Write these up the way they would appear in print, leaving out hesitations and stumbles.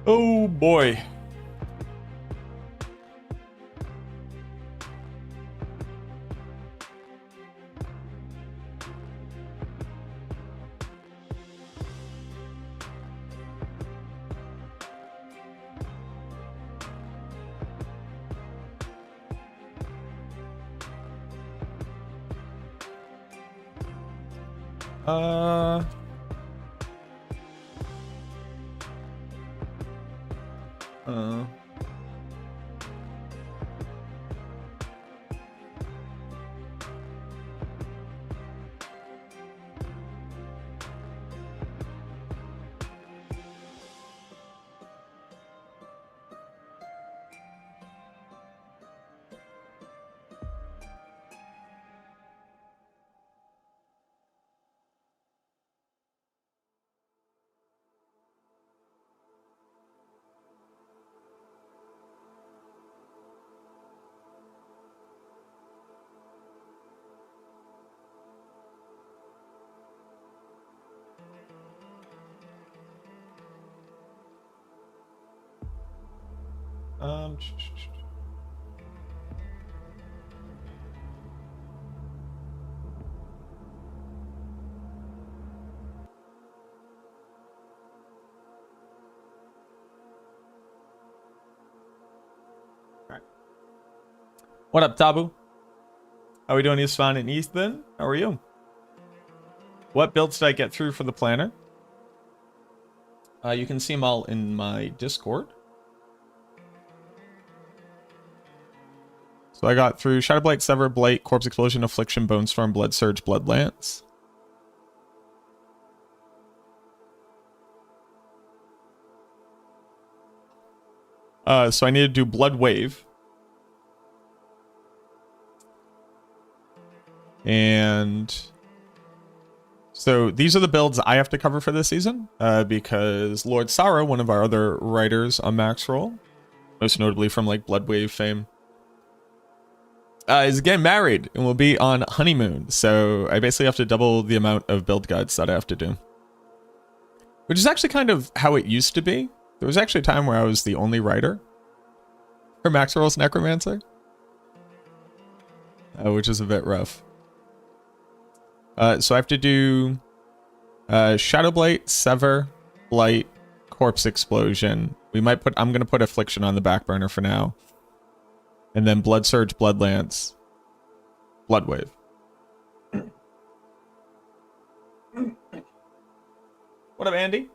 Oh boy. Uh, uh, um, What up, Tabu? How we doing, Isfan and Ethan? How are you? What builds did I get through for the planner? You can see them all in my Discord. So I got through Shadowblight, Sever, Blight, Corpse Explosion, Affliction, Bone Storm, Blood Surge, Blood Lance. So I need to do Blood Wave. And so these are the builds I have to cover for this season, because Lord Sara, one of our other writers on Max Roll, most notably from like Blood Wave fame, is getting married and will be on honeymoon. So I basically have to double the amount of build guides that I have to do, which is actually kind of how it used to be. There was actually a time where I was the only writer for Max Roll's Necromancer, which is a bit rough. So I have to do Shadowblight, Sever, Blight, Corpse Explosion. I'm gonna put Affliction on the back burner for now. And then Blood Surge, Blood Lance, Blood Wave. What up, Andy?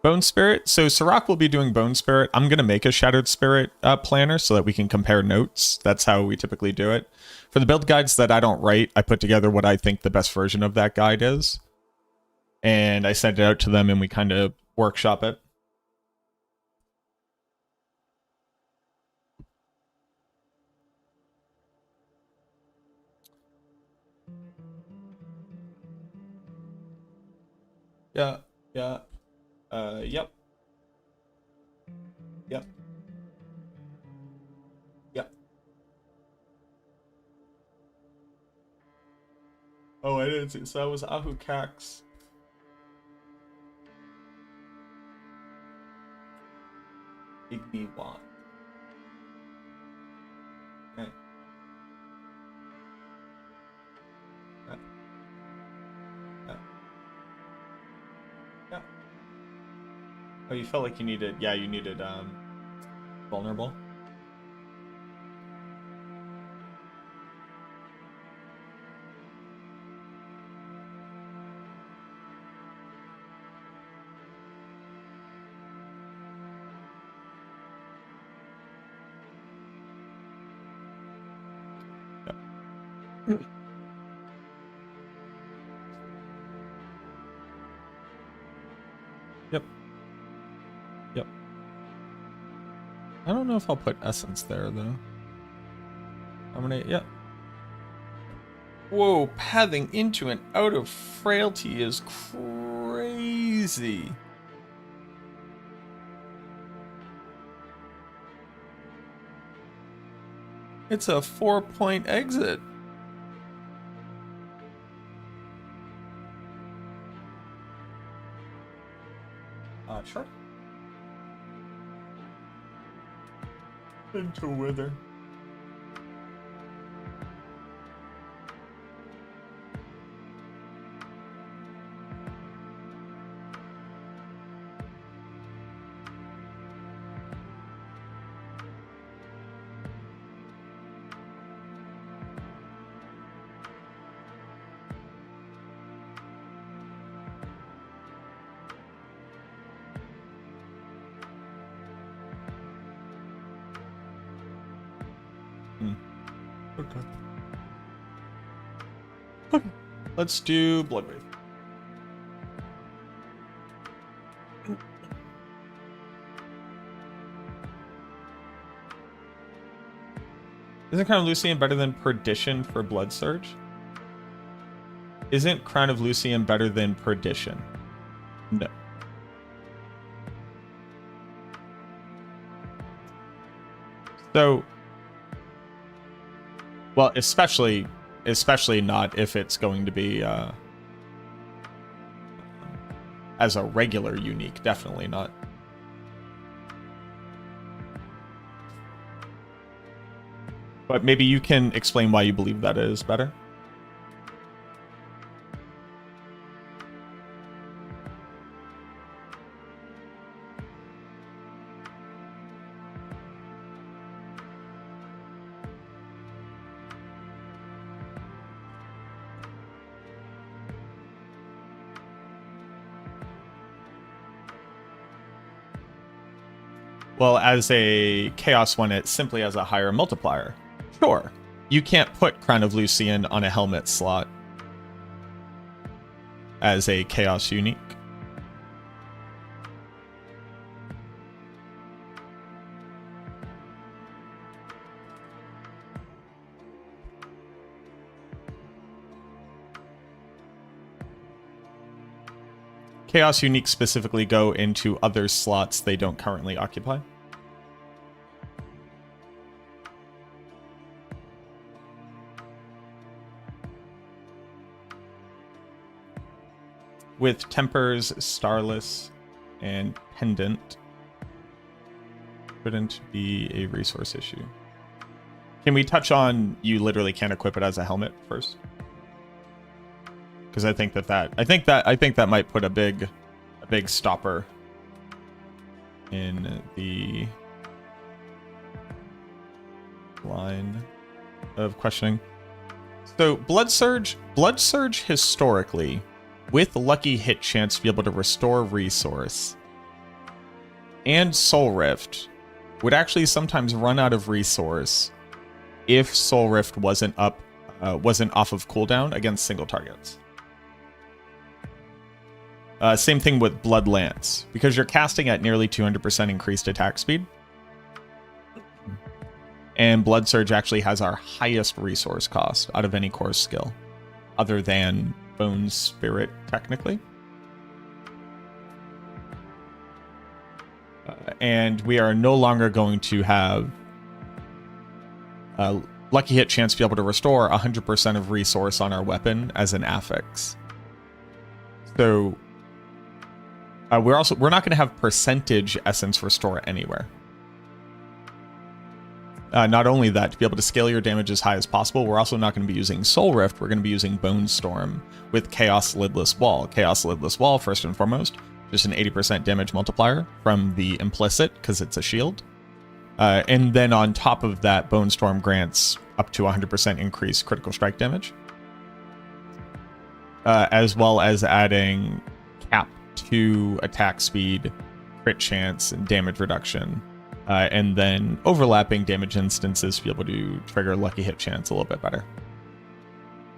Bone Spirit. So Sirach will be doing Bone Spirit. I'm gonna make a Shattered Spirit planner so that we can compare notes. That's how we typically do it. For the build guides that I don't write, I put together what I think the best version of that guide is. And I send it out to them and we kind of workshop it. Yeah, yeah. Yep. Yep. Yep. Oh, I didn't see. So that was Ahu Cax. Igby Wan. Okay. Yeah. Yeah. Yeah. Oh, you felt like you needed, yeah, you needed vulnerable. Yep. Yep. Yep. I don't know if I'll put essence there though. I'm gonna, yep. Whoa, pathing into and out of frailty is crazy. It's a 4-point exit. Sure. Into wither. Okay. Okay. Let's do Bloodwraith. Isn't Crown of Lucian better than Perdition for Blood Surge? Isn't Crown of Lucian better than Perdition? No. So, well, especially not if it's going to be as a regular unique. Definitely not. But maybe you can explain why you believe that is better. Well, as a Chaos one, it simply has a higher multiplier. Sure, you can't put Crown of Lucian on a helmet slot as a Chaos unique. Chaos unique specifically go into other slots they don't currently occupy. With Tempers, Starless, and Pendant, shouldn't be a resource issue. Can we touch on you literally can't equip it as a helmet first? Because I think that might put a big stopper in the line of questioning. So Blood Surge historically, with lucky hit chance to be able to restore resource, and Soul Rift, would actually sometimes run out of resource if Soul Rift wasn't off of cooldown against single targets. Same thing with Blood Lance, because you're casting at nearly 200% increased attack speed. And Blood Surge actually has our highest resource cost out of any core skill, other than Bone Spirit, technically. And we are no longer going to have lucky hit chance to be able to restore 100% of resource on our weapon as an affix. So we're not going to have percentage essence restore anywhere. Not only that, to be able to scale your damage as high as possible, we're also not going to be using Soul Rift. We're going to be using Bone Storm with Chaos Lidless Wall. Chaos Lidless Wall, first and foremost, just an 80% damage multiplier from the implicit, because it's a shield. And then on top of that, Bone Storm grants up to 100% increased critical strike damage. As well as adding cap to attack speed, crit chance, and damage reduction. And then overlapping damage instances to be able to trigger lucky hit chance a little bit better.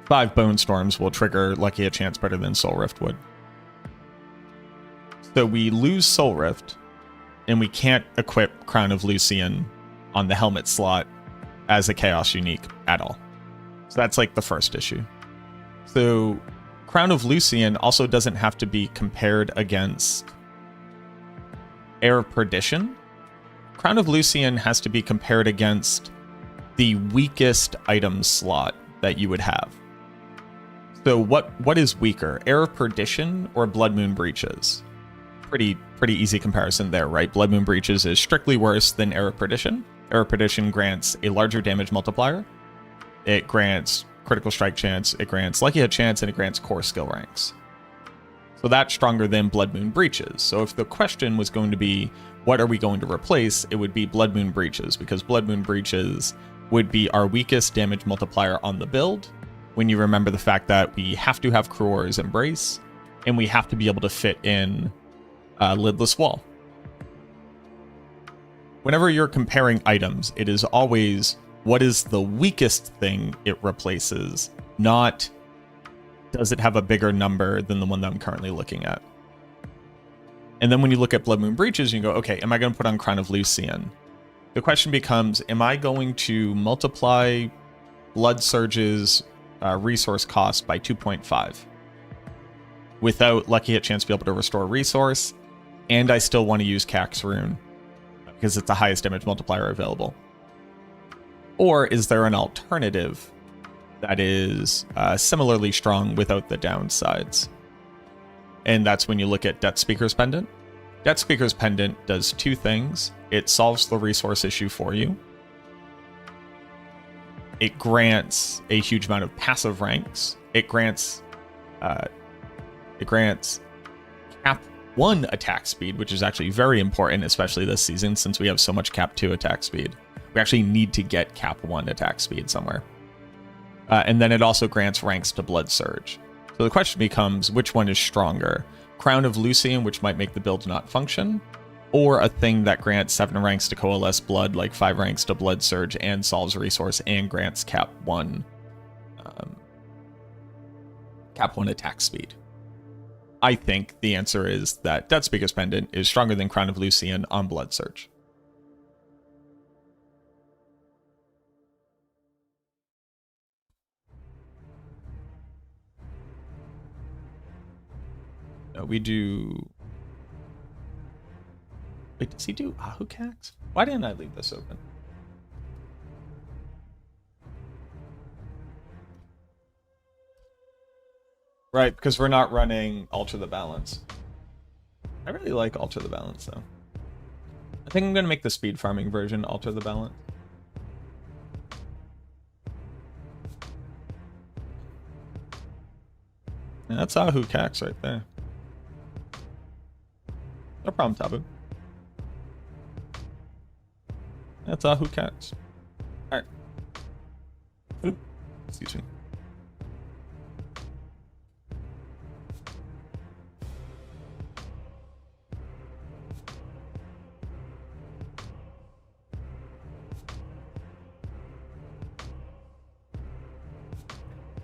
5 Bone Storms will trigger lucky hit chance better than Soul Rift would. So we lose Soul Rift, and we can't equip Crown of Lucian on the helmet slot as a Chaos unique at all. So that's like the first issue. So Crown of Lucian also doesn't have to be compared against Heir of Perdition. Crown of Lucian has to be compared against the weakest item slot that you would have. So what is weaker, Heir of Perdition or Blood Moon Breaches? Pretty easy comparison there, right? Blood Moon Breaches is strictly worse than Heir of Perdition. Era of Perdition grants a larger damage multiplier. It grants critical strike chance, it grants lucky hit chance, and it grants core skill ranks. So that's stronger than Blood Moon Breaches. So if the question was going to be, what are we going to replace? It would be Blood Moon Breaches, because Blood Moon Breaches would be our weakest damage multiplier on the build, when you remember the fact that we have to have Kruor's Embrace, and we have to be able to fit in Lidless Wall. Whenever you're comparing items, it is always what is the weakest thing it replaces, not does it have a bigger number than the one that I'm currently looking at. And then when you look at Blood Moon Breaches, you go, okay, am I going to put on Crown of Lucian? The question becomes, am I going to multiply Blood Surge's resource cost by 2.5 without lucky hit chance to be able to restore resource, and I still want to use Cax Rune because it's the highest damage multiplier available? Or is there an alternative that is similarly strong without the downsides? And that's when you look at Death Speaker's Pendant. Death Speaker's Pendant does two things. It solves the resource issue for you. It grants a huge amount of passive ranks. It grants cap 1 attack speed, which is actually very important, especially this season, since we have so much cap 2 attack speed. We actually need to get cap 1 attack speed somewhere. And then it also grants ranks to Blood Surge. So the question becomes, which one is stronger? Crown of Lucian, which might make the build not function, or a thing that grants 7 ranks to Coalesce Blood, like 5 ranks to Blood Surge, and solves resource, and grants cap 1 attack speed? I think the answer is that Death Speaker's Pendant is stronger than Crown of Lucian on Blood Surge. We do... Wait, does he do Ahucax? Why didn't I leave this open? Right, because we're not running Alter the Balance. I really like Alter the Balance, though. I think I'm going to make the speed farming version Alter the Balance. And that's Ahucax right there. No problem, Tabu. That's Ahucax. Alright. Excuse me.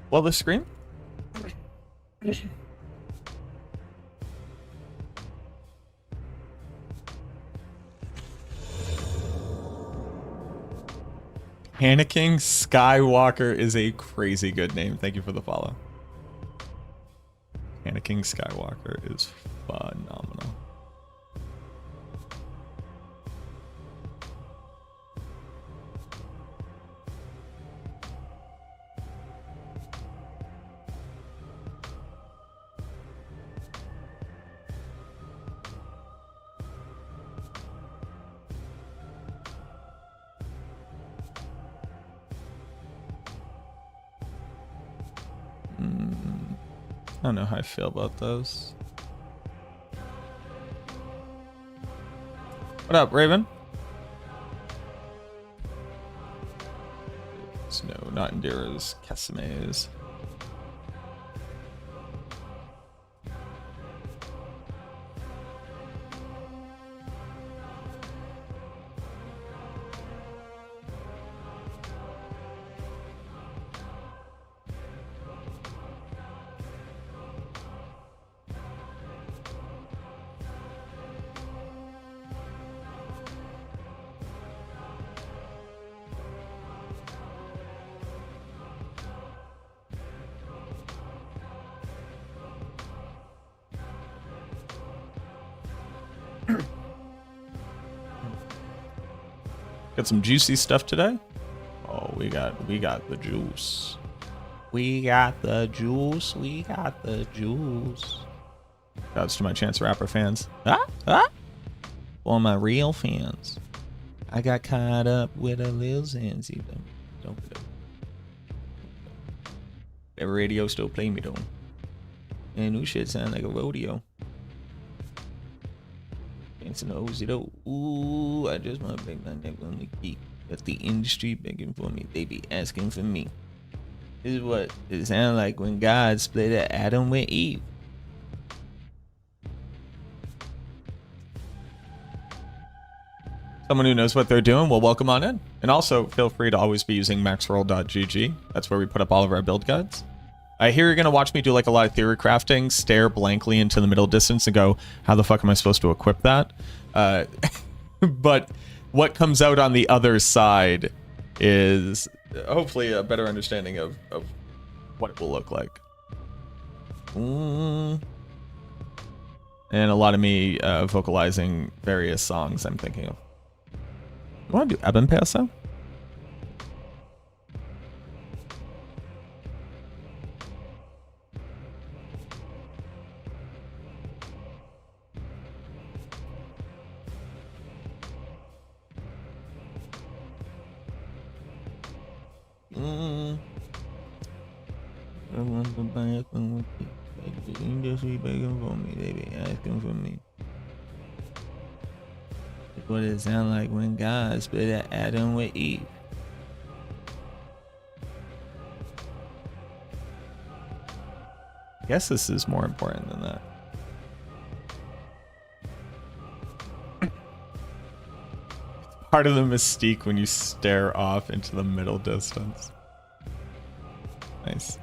Well, the screen? Panicking Skywalker is a crazy good name. Thank you for the follow. Panicking Skywalker is phenomenal. I don't know how I feel about those. What up, Raven? No, not Indira's, Casame's. Got some juicy stuff today. Oh, we got the juice. We got the juice. We got the juice. Shouts to my Chance the Rapper fans. All my real fans. I got caught up with a Lil Zanzy. Don't put up. The radio still play me though. And new shit sound like a rodeo. Dancing the Ozy though. Ooh, I just want to break my neck on the key. But the industry begging for me. They be asking for me. This is what it sound like when God split Adam with Eve. Someone who knows what they're doing, well, welcome on in. And also, feel free to always be using maxroll.gg. That's where we put up all of our build guides. I hear you're going to watch me do like a lot of theory crafting, stare blankly into the middle distance and go, how the fuck am I supposed to equip that? But what comes out on the other side is hopefully a better understanding of what it will look like. And a lot of me vocalizing various songs I'm thinking of. You want to do Eben Peso? I want to buy a phone with you. Like the industry begging for me, they be asking for me. It's what it sound like when God split Adam with Eve. I guess this is more important than that. Part of the mystique when you stare off into the middle distance. Nice.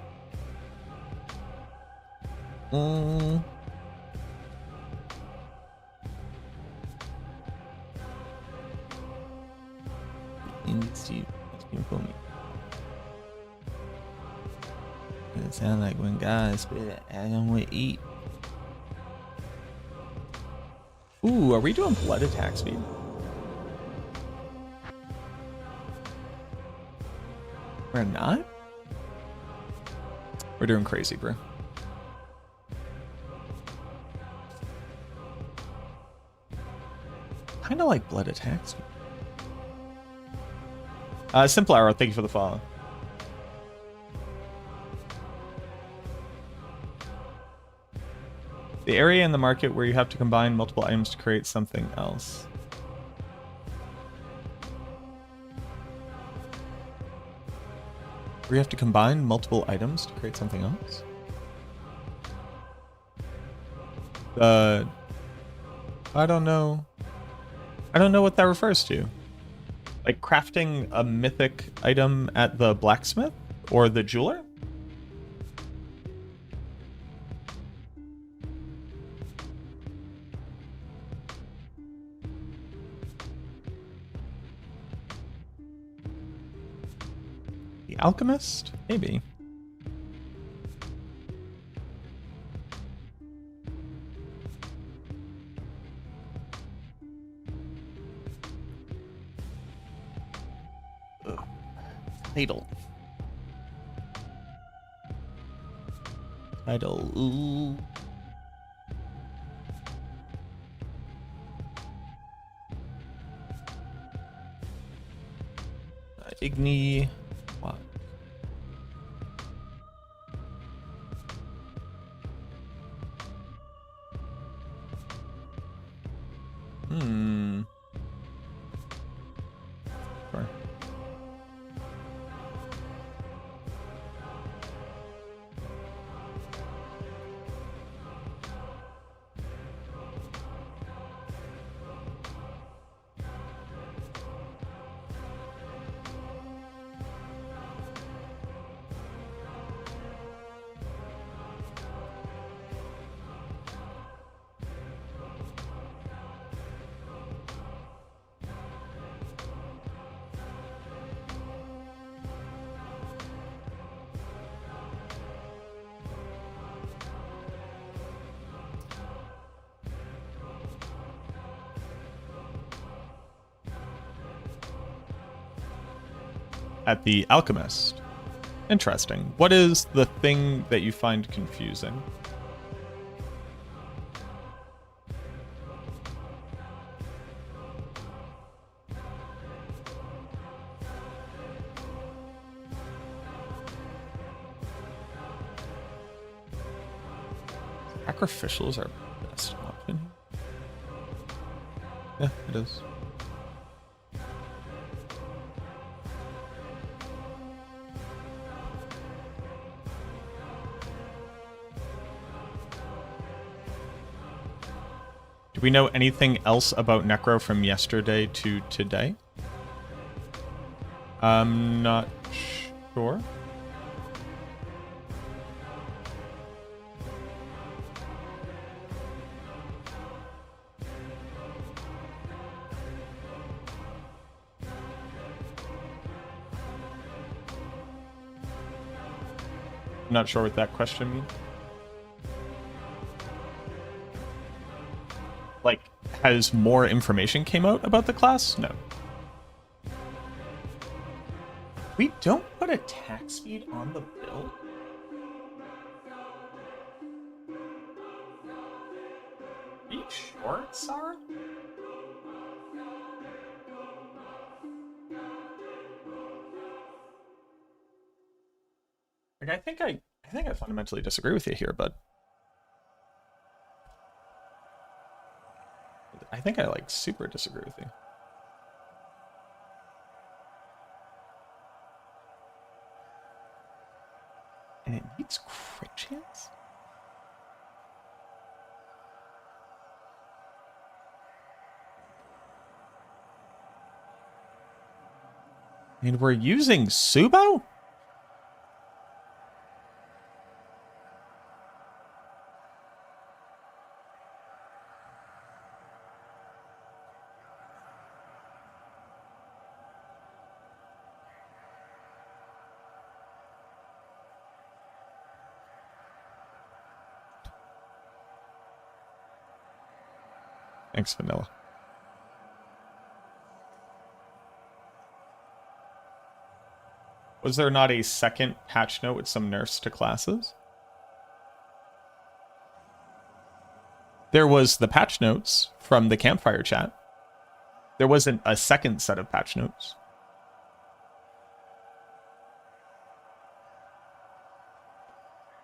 Industry asking for me. It sound like when God split Adam with Eve. Ooh, are we doing blood attack speed? We're not? We're doing crazy, bro. Kinda like blood attacks. Simple Arrow, thank you for the follow. The area in the market where you have to combine multiple items to create something else. Where you have to combine multiple items to create something else? I don't know. I don't know what that refers to. Like crafting a mythic item at the blacksmith or the jeweler? The alchemist? Maybe. Title. Ooh. Igni. What? Sure. At the alchemist. Interesting. What is the thing that you find confusing? Sacrificials are best option. Yeah, it is. Do we know anything else about Necro from yesterday to today? I'm not sure. I'm not sure what that question means. Like, has more information came out about the class? No. We don't put attack speed on the build? Are you sure, Sarah? Like, I think I fundamentally disagree with you here, but I think I like super disagree with you. And it needs crit chance? And we're using Subo? Thanks, Vanilla. Was there not a second patch note with some nerfs to classes? There was the patch notes from the campfire chat. There wasn't a second set of patch notes.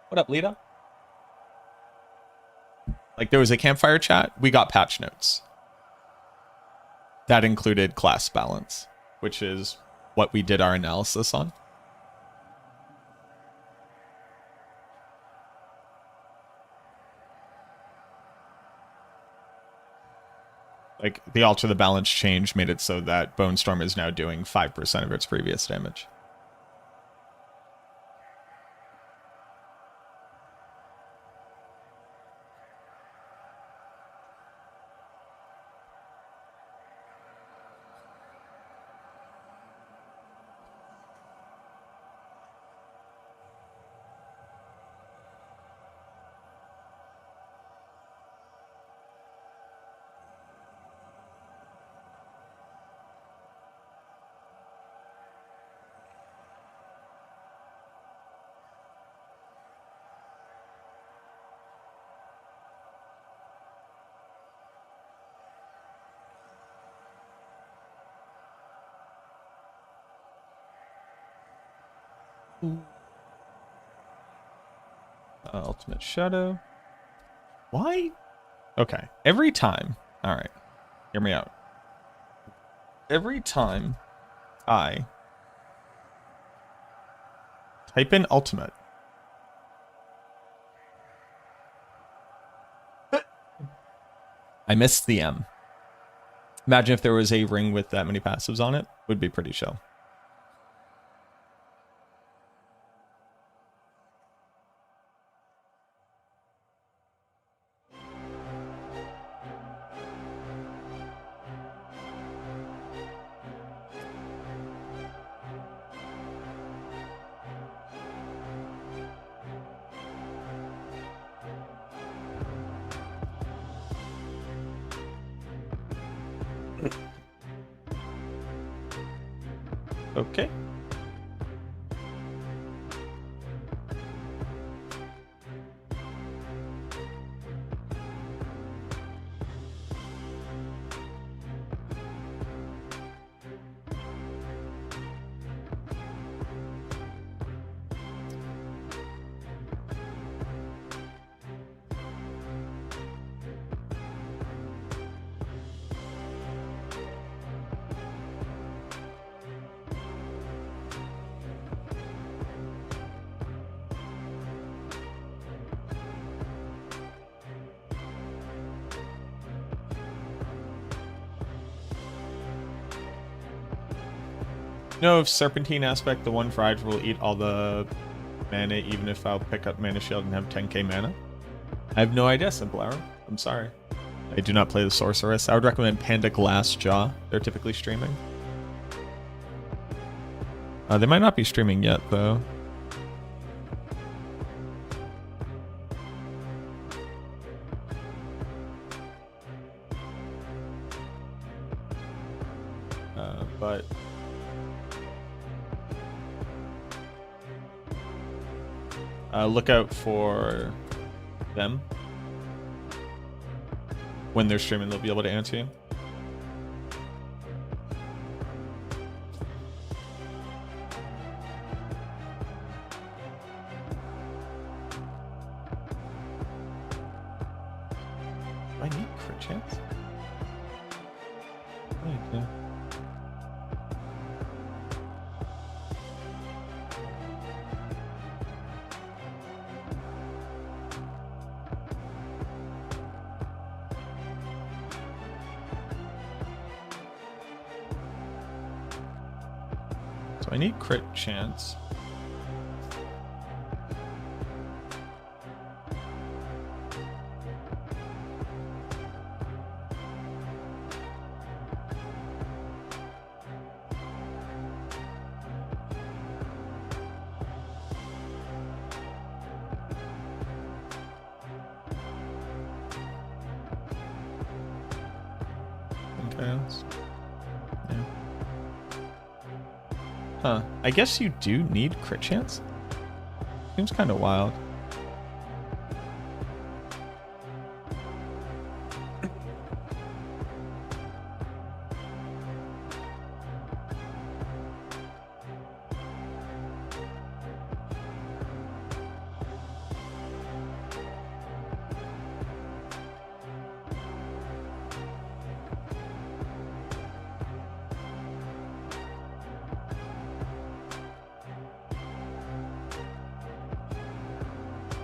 What up, Lita? Like, there was a campfire chat, we got patch notes. That included class balance, which is what we did our analysis on. Like, the alter the balance change made it so that Bone Storm is now doing 5% of its previous damage. Ultimate Shadow. Why? Okay. Every time. All right. Hear me out. Every time I type in ultimate, I missed the M. Imagine if there was a ring with that many passives on it. Would be pretty chill. Okay. No, if Serpentine Aspect, the one for Hydra will eat all the mana, even if I'll pick up Mana Shield and have 10k mana? I have no idea, Simple Arrow. I'm sorry. I do not play the Sorceress. I would recommend Panda Glassjaw. They're typically streaming. They might not be streaming yet, though. But look out for them. When they're streaming, they'll be able to answer you. Do I need crit chance? I do. So I need crit chance. Yeah. Huh. I guess you do need crit chance? Seems kind of wild.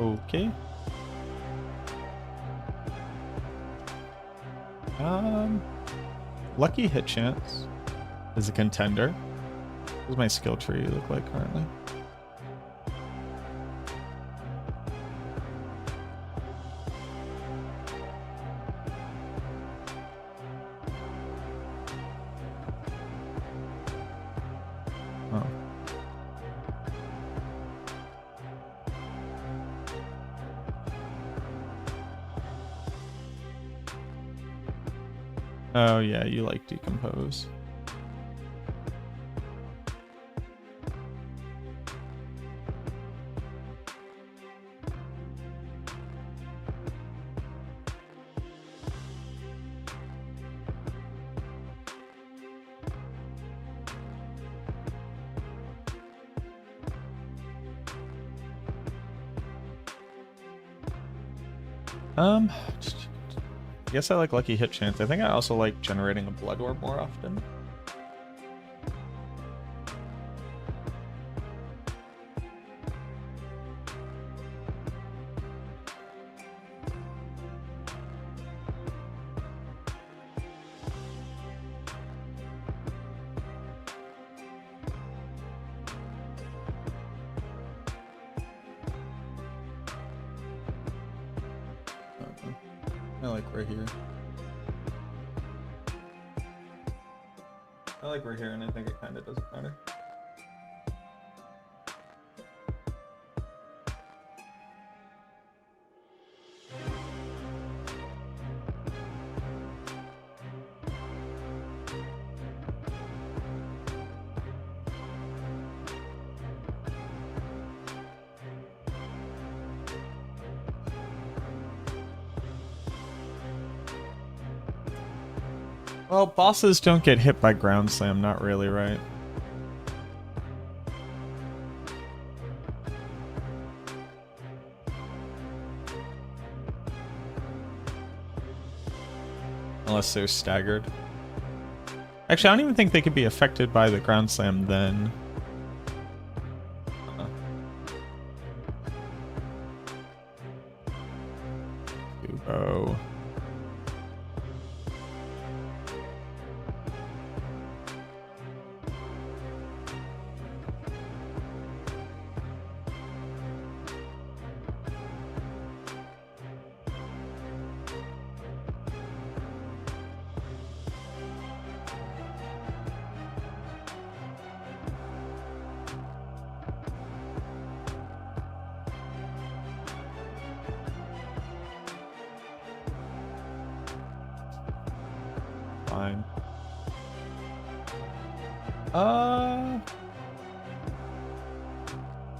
Okay. Lucky hit chance is a contender. What does my skill tree look like currently? Oh. Oh yeah, you like decompose. I guess I like lucky hit chance. I think I also like generating a blood orb more often. I like we're here. I like we're here, and I think it kind of doesn't matter. Well, bosses don't get hit by ground slam, not really, right? Unless they're staggered. Actually, I don't even think they could be affected by the ground slam then. Kubo. fine.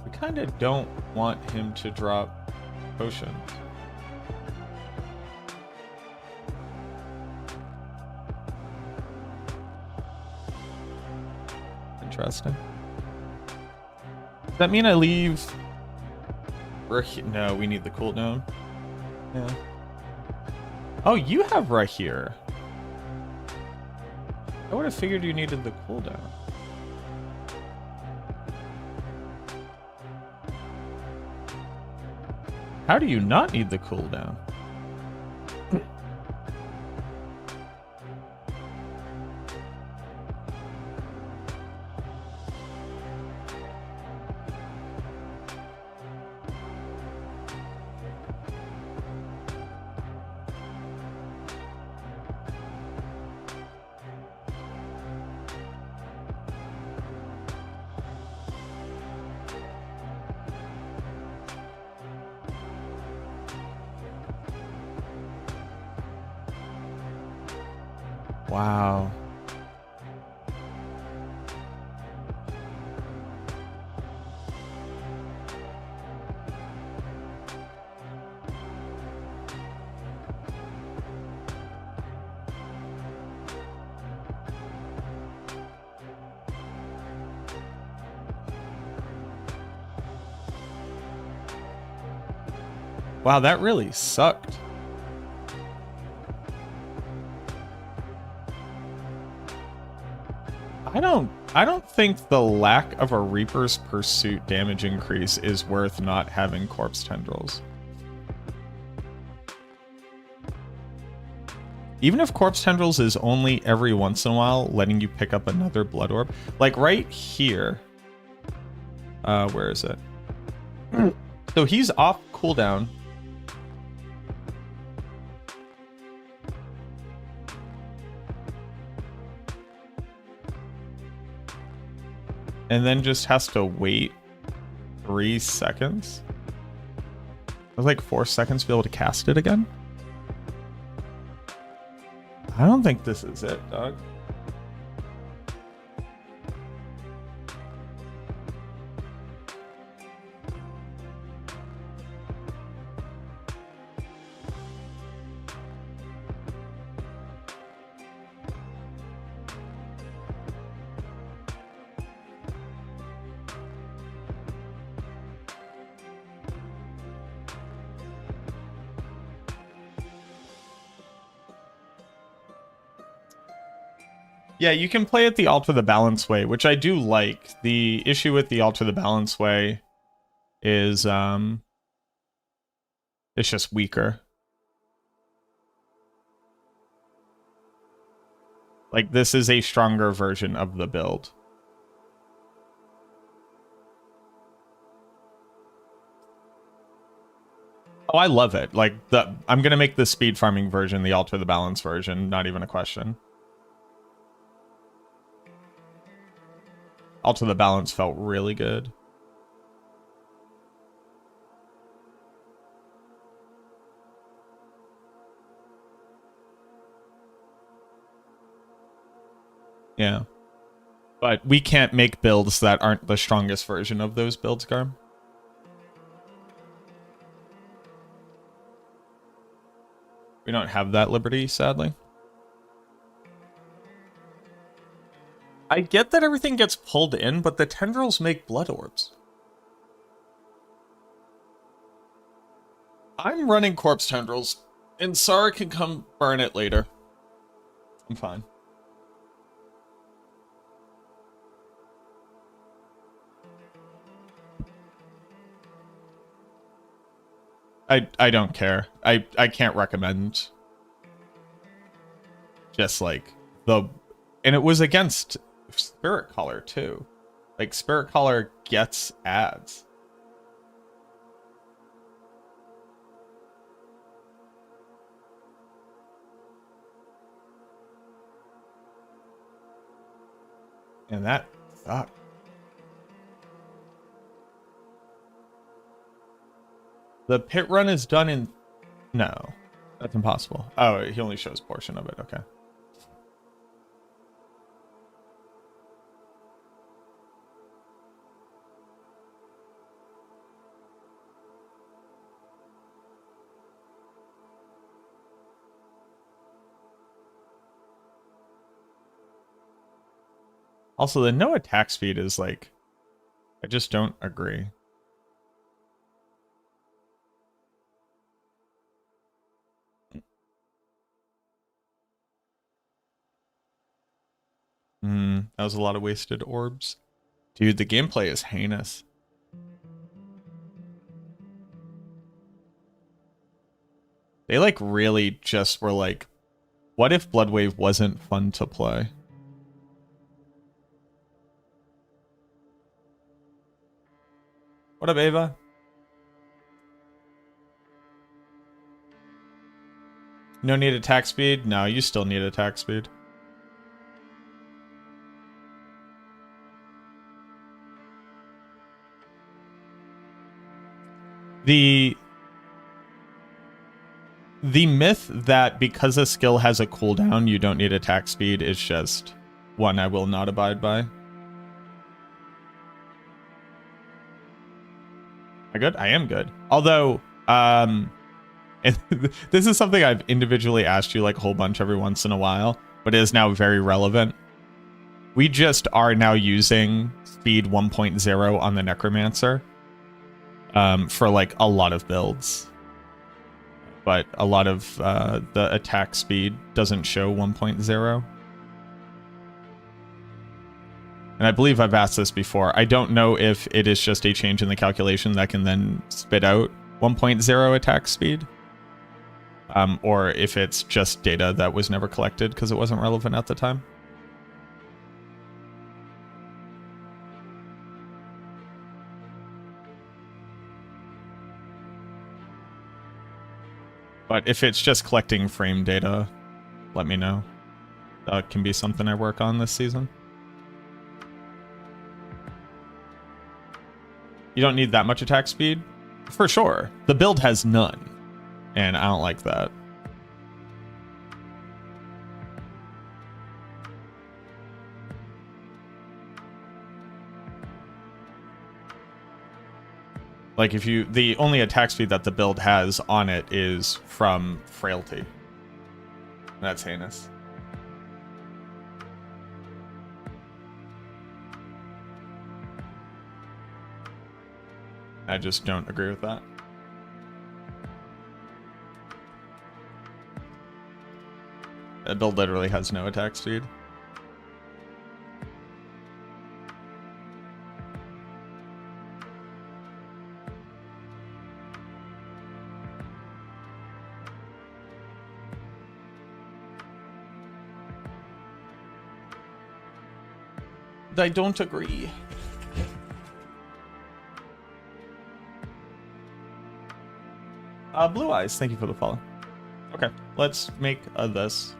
We kind of don't want him to drop potions. Interesting. Does that mean I leave? No, we need the cooldown. Yeah. Oh, you have right here. I would have figured you needed the cooldown. How do you not need the cooldown? Wow. Wow, that really sucked. I don't think the lack of a Reaper's Pursuit damage increase is worth not having Corpse Tendrils. Even if Corpse Tendrils is only every once in a while letting you pick up another Blood Orb. Like right here. Where is it? So he's off cooldown. And then just has to wait 3 seconds. It was like 4 seconds to be able to cast it again. I don't think this is it, dog. Yeah, you can play it the Alter the Balance way, which I do like. The issue with the Alter the Balance way is it's just weaker. Like, this is a stronger version of the build. Oh, I love it. Like, I'm gonna make the speed farming version the Alter the Balance version, not even a question. Alter the Balance felt really good. Yeah. But we can't make builds that aren't the strongest version of those builds, Garm. We don't have that liberty, sadly. I get that everything gets pulled in, but the tendrils make blood orbs. I'm running corpse tendrils, and Sara can come burn it later. I'm fine. I don't care. I can't recommend. Just like the... And it was against Spirit Caller too. Like, Spirit Caller gets ads. And that sucked. The pit run is done in... No, that's impossible. Oh, he only shows portion of it. Okay. Also, the no attack speed is like, I just don't agree. That was a lot of wasted orbs. Dude, the gameplay is heinous. They like really just were like, what if Bloodwave wasn't fun to play? What up, Ava? No need attack speed? No, you still need attack speed. The myth that because a skill has a cooldown, you don't need attack speed is just one I will not abide by. Am I good? I am good. Although, and this is something I've individually asked you like a whole bunch every once in a while, but it is now very relevant. We just are now using speed 1.0 on the Necromancer for like a lot of builds. But a lot of the attack speed doesn't show 1.0. And I believe I've asked this before. I don't know if it is just a change in the calculation that can then spit out 1.0 attack speed. Or if it's just data that was never collected because it wasn't relevant at the time. But if it's just collecting frame data, let me know. That can be something I work on this season. You don't need that much attack speed? For sure. The build has none. And I don't like that. Like if you, the only attack speed that the build has on it is from frailty. That's heinous. I just don't agree with that. That build literally has no attack speed. I don't agree. Blue Eyes, thank you for the follow. Okay, let's make this.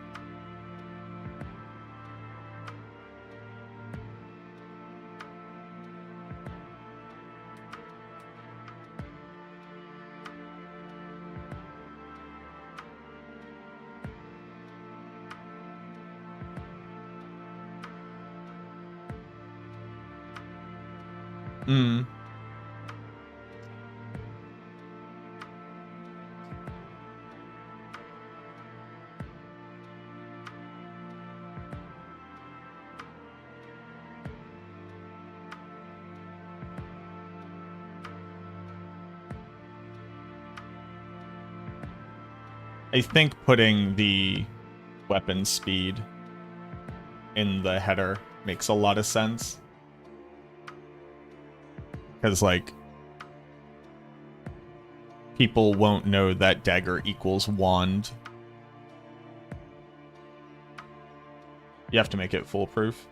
I think putting the weapon speed in the header makes a lot of sense. Because, like, people won't know that dagger equals wand. You have to make it foolproof.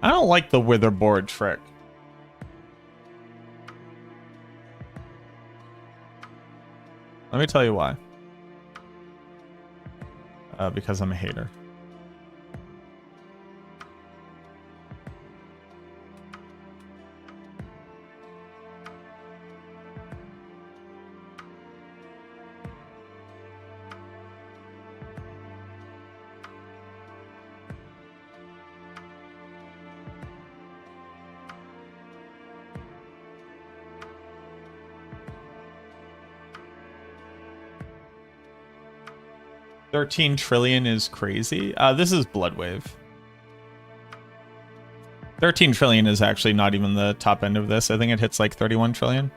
I don't like the witherboard trick. Let me tell you why. Because I'm a hater. 13 trillion is crazy. This is Bloodwave. 13 trillion is actually not even the top end of this. I think it hits like 31 trillion.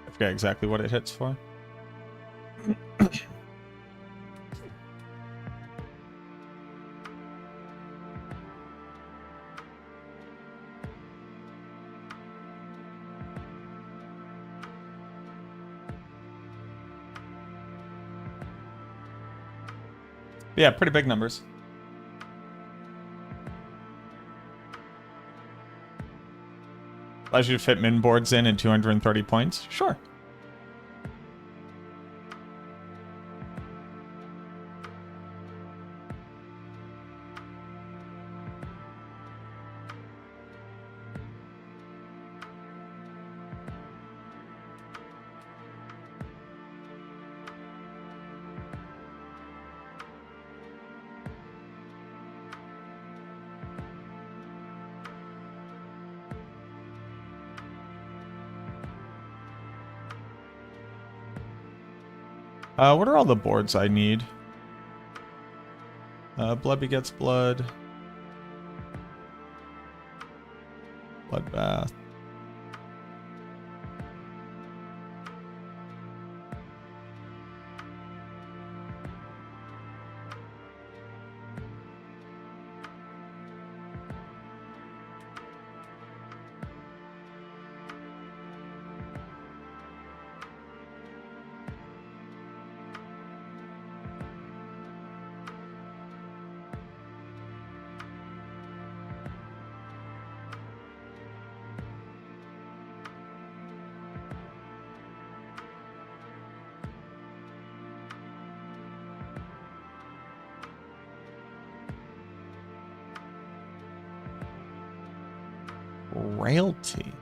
I forget exactly what it hits for. Yeah, pretty big numbers. Allows you to fit min boards in at 230 points. Sure. What are all the boards I need? Blood begets blood. Bloodbath. Royalty.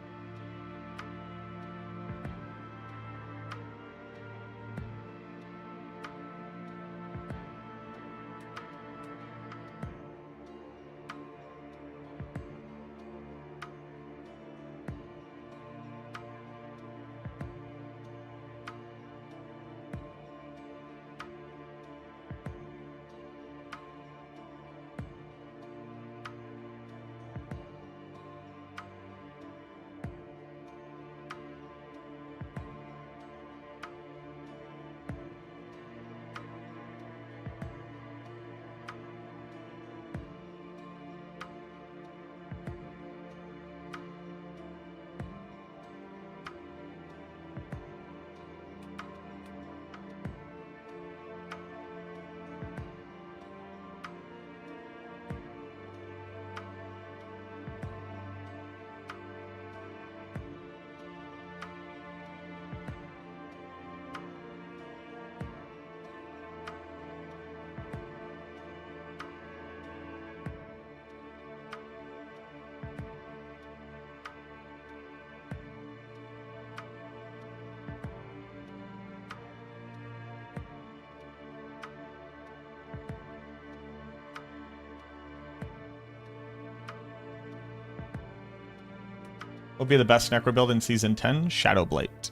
Will be the best Necro build in Season 10? Shadowblight.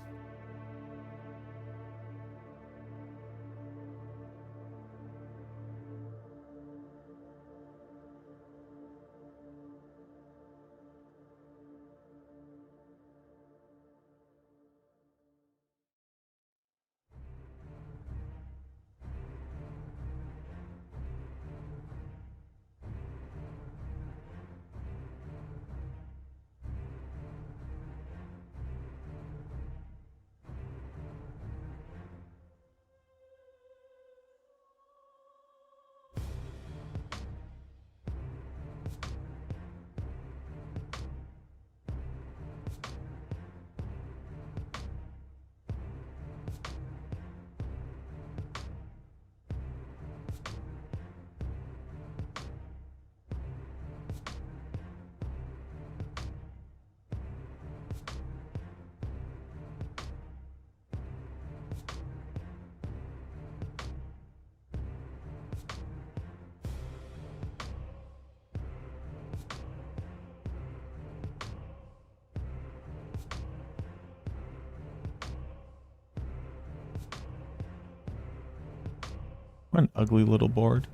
What an ugly little board.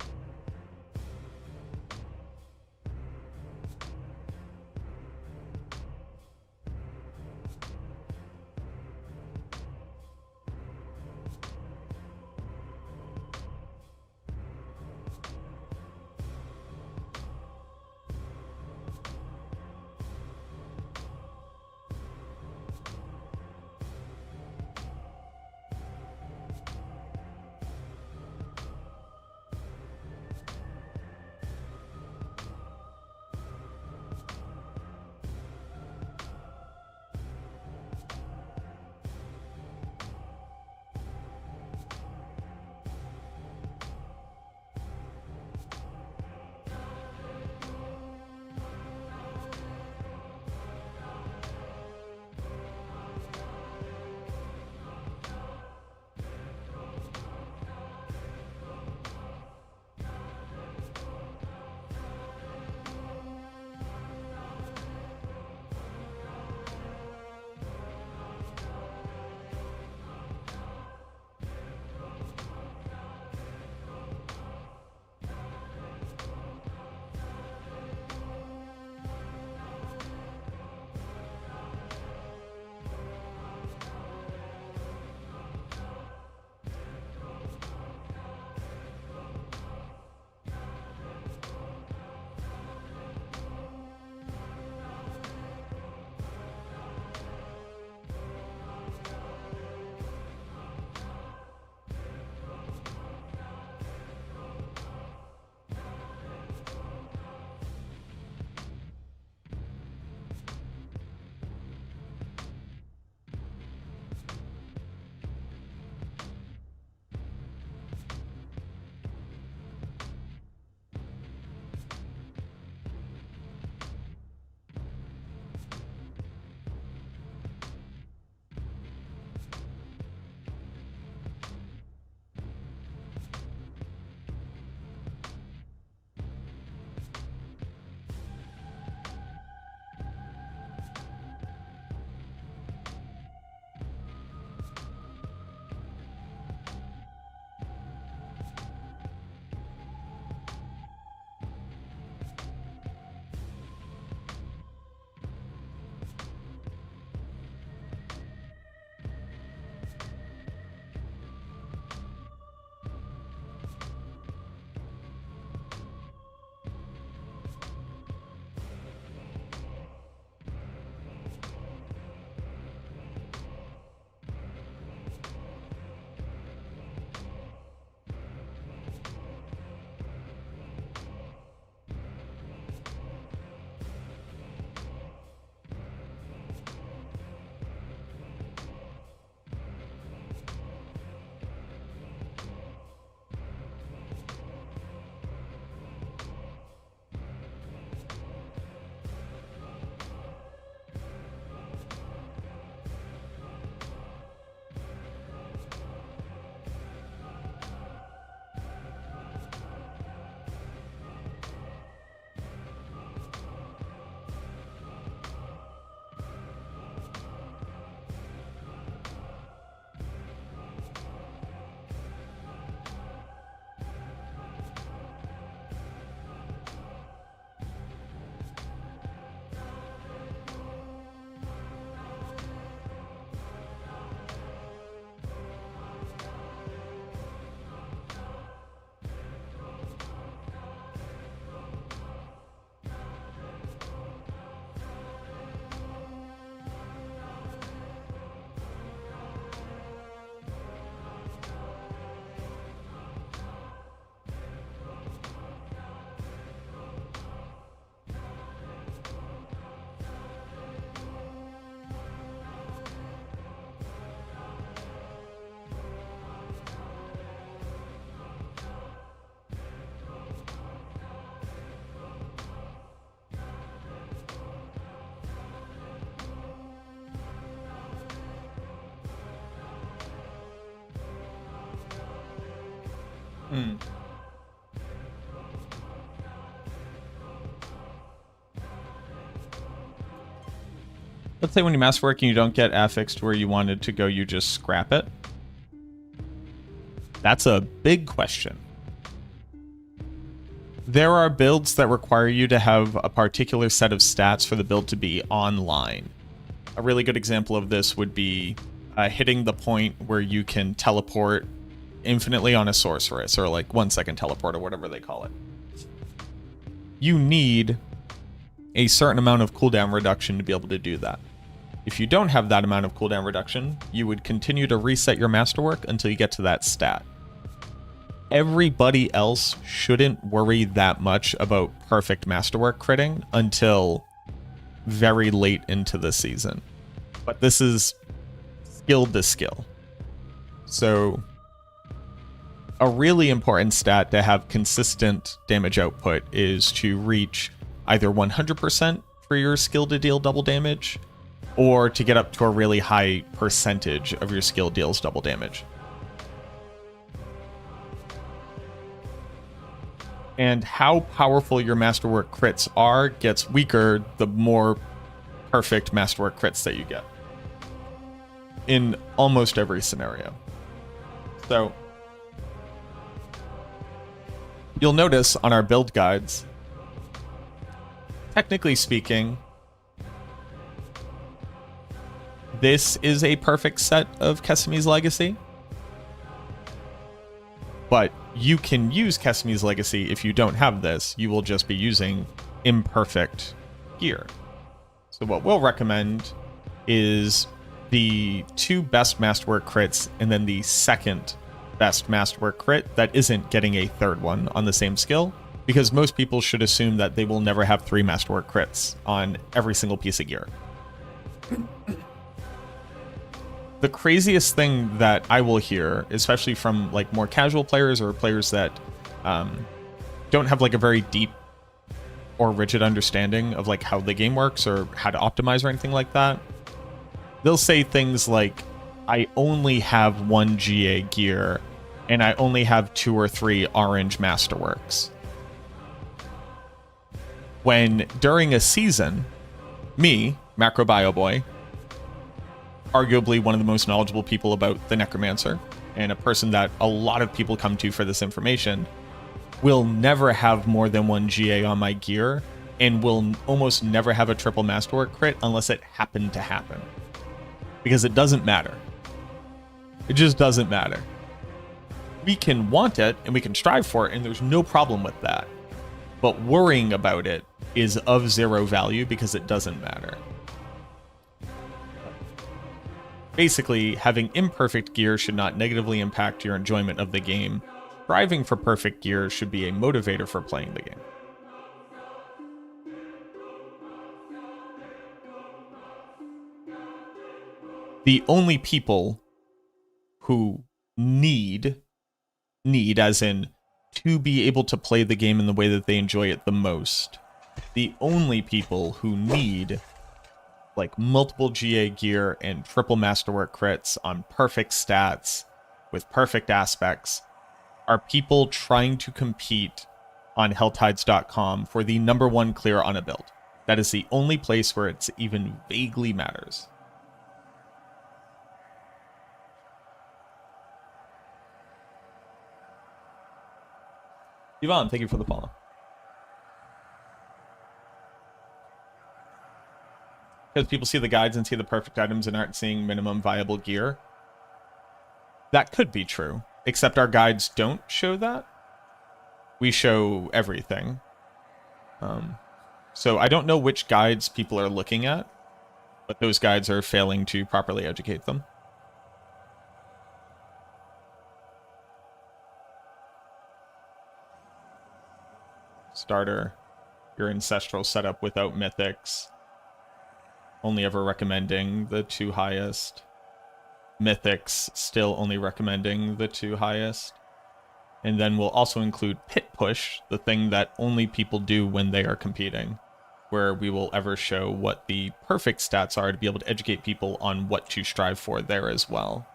Hmm. Let's say when you masterwork and you don't get affixed where you wanted to go, you just scrap it. That's a big question. There are builds that require you to have a particular set of stats for the build to be online. A really good example of this would be hitting the point where you can teleport infinitely on a sorceress, or like 1 second teleport, or whatever they call it. You need a certain amount of cooldown reduction to be able to do that. If you don't have that amount of cooldown reduction, you would continue to reset your masterwork until you get to that stat. Everybody else shouldn't worry that much about perfect masterwork critting until very late into the season. But this is skill to skill. So a really important stat to have consistent damage output is to reach either 100% for your skill to deal double damage, or to get up to a really high percentage of your skill deals double damage. And how powerful your masterwork crits are gets weaker the more perfect masterwork crits that you get in almost every scenario. So you'll notice on our build guides, technically speaking, this is a perfect set of Kesami's Legacy. But you can use Kesami's Legacy if you don't have this. You will just be using imperfect gear. So what we'll recommend is the 2 best masterwork crits and then the second best masterwork crit that isn't getting a third one on the same skill, because most people should assume that they will never have 3 masterwork crits on every single piece of gear. The craziest thing that I will hear, especially from like more casual players or players that don't have like a very deep or rigid understanding of like how the game works or how to optimize or anything like that, they'll say things like, I only have 1 GA gear and I only have 2 or 3 orange masterworks. When during a season, me, MacroBioBoi, arguably one of the most knowledgeable people about the Necromancer, and a person that a lot of people come to for this information, will never have more than 1 GA on my gear, and will almost never have a triple masterwork crit unless it happened to happen. Because it doesn't matter. It just doesn't matter. We can want it, and we can strive for it, and there's no problem with that. But worrying about it is of 0 value because it doesn't matter. Basically, having imperfect gear should not negatively impact your enjoyment of the game. Striving for perfect gear should be a motivator for playing the game. The only people who need as in to be able to play the game in the way that they enjoy it the most, the only people who need like multiple GA gear and triple masterwork crits on perfect stats with perfect aspects are people trying to compete on helltides.com for the #1 clear on a build. That is the only place where it's even vaguely matters. Yvonne, thank you for the follow. Because people see the guides and see the perfect items and aren't seeing minimum viable gear. That could be true, except our guides don't show that. We show everything. So I don't know which guides people are looking at, but those guides are failing to properly educate them. Starter, your ancestral setup without mythics. Only ever recommending the 2 highest. Mythics, still only recommending the 2 highest. And then we'll also include Pit Push, the thing that only people do when they are competing, where we will ever show what the perfect stats are to be able to educate people on what to strive for there as well.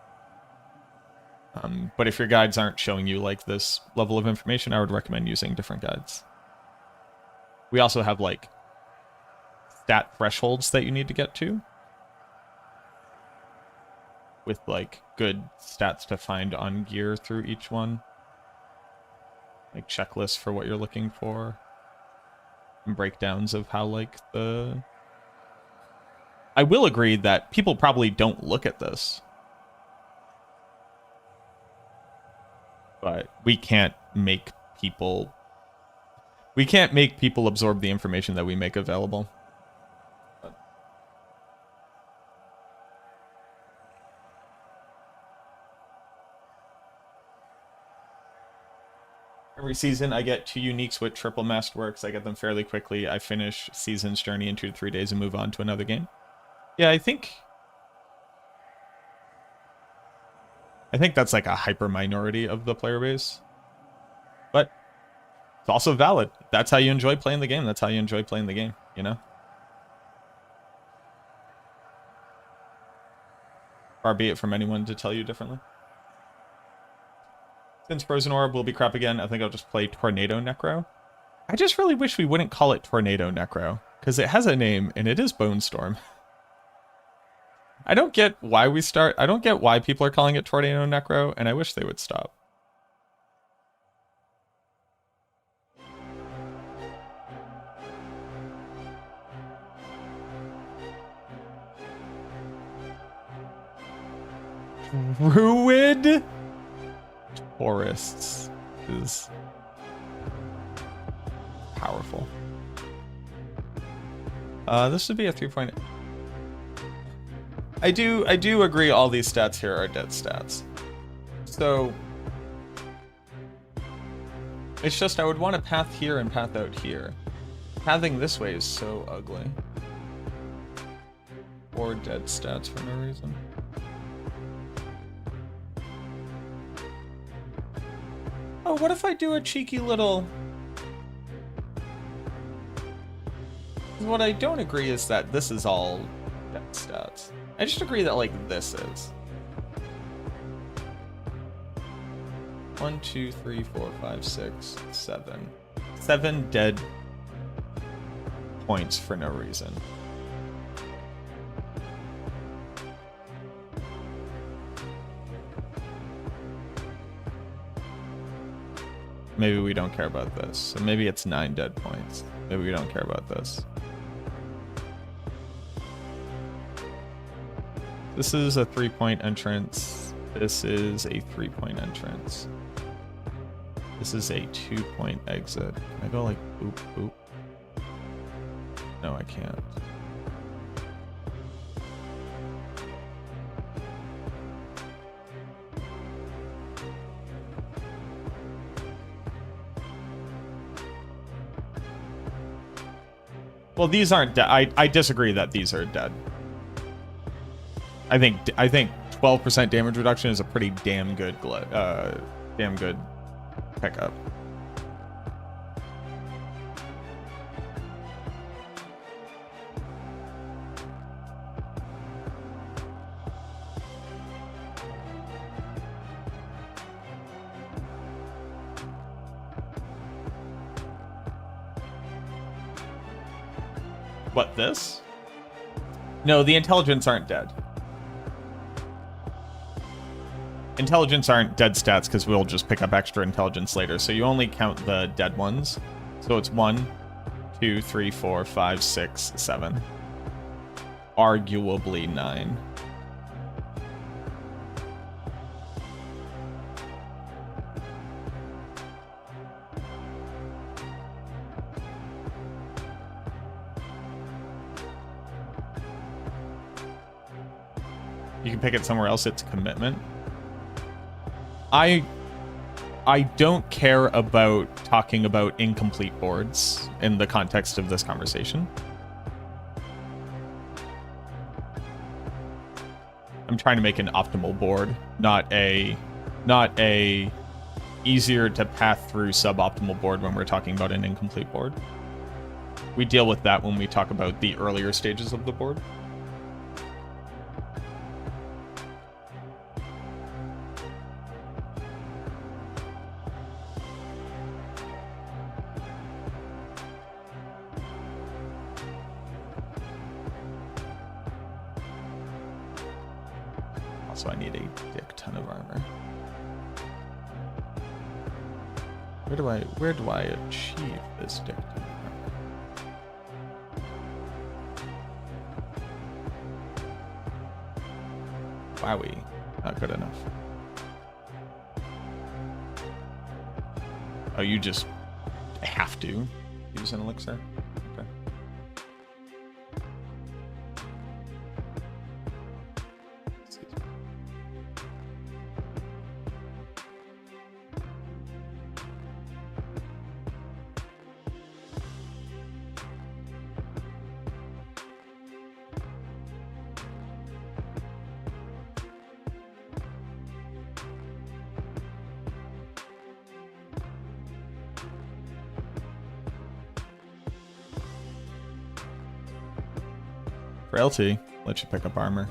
But if your guides aren't showing you like this level of information, I would recommend using different guides. We also have like stat thresholds that you need to get to, with like good stats to find on gear through each one. like checklists for what you're looking for, and breakdowns of how like the. I will agree that people probably don't look at this, but we can't make people absorb the information that we make available. Every season, I get 2 uniques with triple masterworks. I get them fairly quickly. I finish season's journey in 2 to 3 days and move on to another game. Yeah, I think that's like a hyper minority of the player base. But it's also valid. That's how you enjoy playing the game. That's how you enjoy playing the game, you know? Far be it from anyone to tell you differently. Since Frozen Orb will be crap again, I think I'll just play Tornado Necro. I just really wish we wouldn't call it Tornado Necro, because it has a name, and it is Bone Storm. I don't get why people are calling it Tornado Necro, and I wish they would stop. Druid Tourists is powerful. This would be a 3-point. I do agree all these stats here are dead stats. So it's just I would want a path here and path out here. Pathing this way is so ugly. Or dead stats for no reason. Oh, what if I do a cheeky little... What I don't agree is that this is all dead stats. I just agree that, like, this is. 1, 2, 3, 4, 5, 6, 7. 7 dead points for no reason. Maybe we don't care about this. So maybe it's 9 dead points. Maybe we don't care about this. This is a 3-point entrance. This is a 3-point entrance. This is a 2-point exit. Can I go like boop, boop? No, I can't. Well, these aren't dead. I disagree that these are dead. I think 12% damage reduction is a pretty damn good pickup. What, this? No, the intelligence aren't dead. Intelligence aren't dead stats because we'll just pick up extra intelligence later. So you only count the dead ones. So it's 1, 2, 3, 4, 5, 6, 7. Arguably 9. You can pick it somewhere else. It's commitment. I don't care about talking about incomplete boards in the context of this conversation. I'm trying to make an optimal board, not a easier to path through suboptimal board when we're talking about an incomplete board. We deal with that when we talk about the earlier stages of the board. Also, I need a dick ton of armor. Where do I achieve this dictum? Wowie, not good enough. Oh, you just have to use an elixir? Okay. Frailty lets you pick up armor.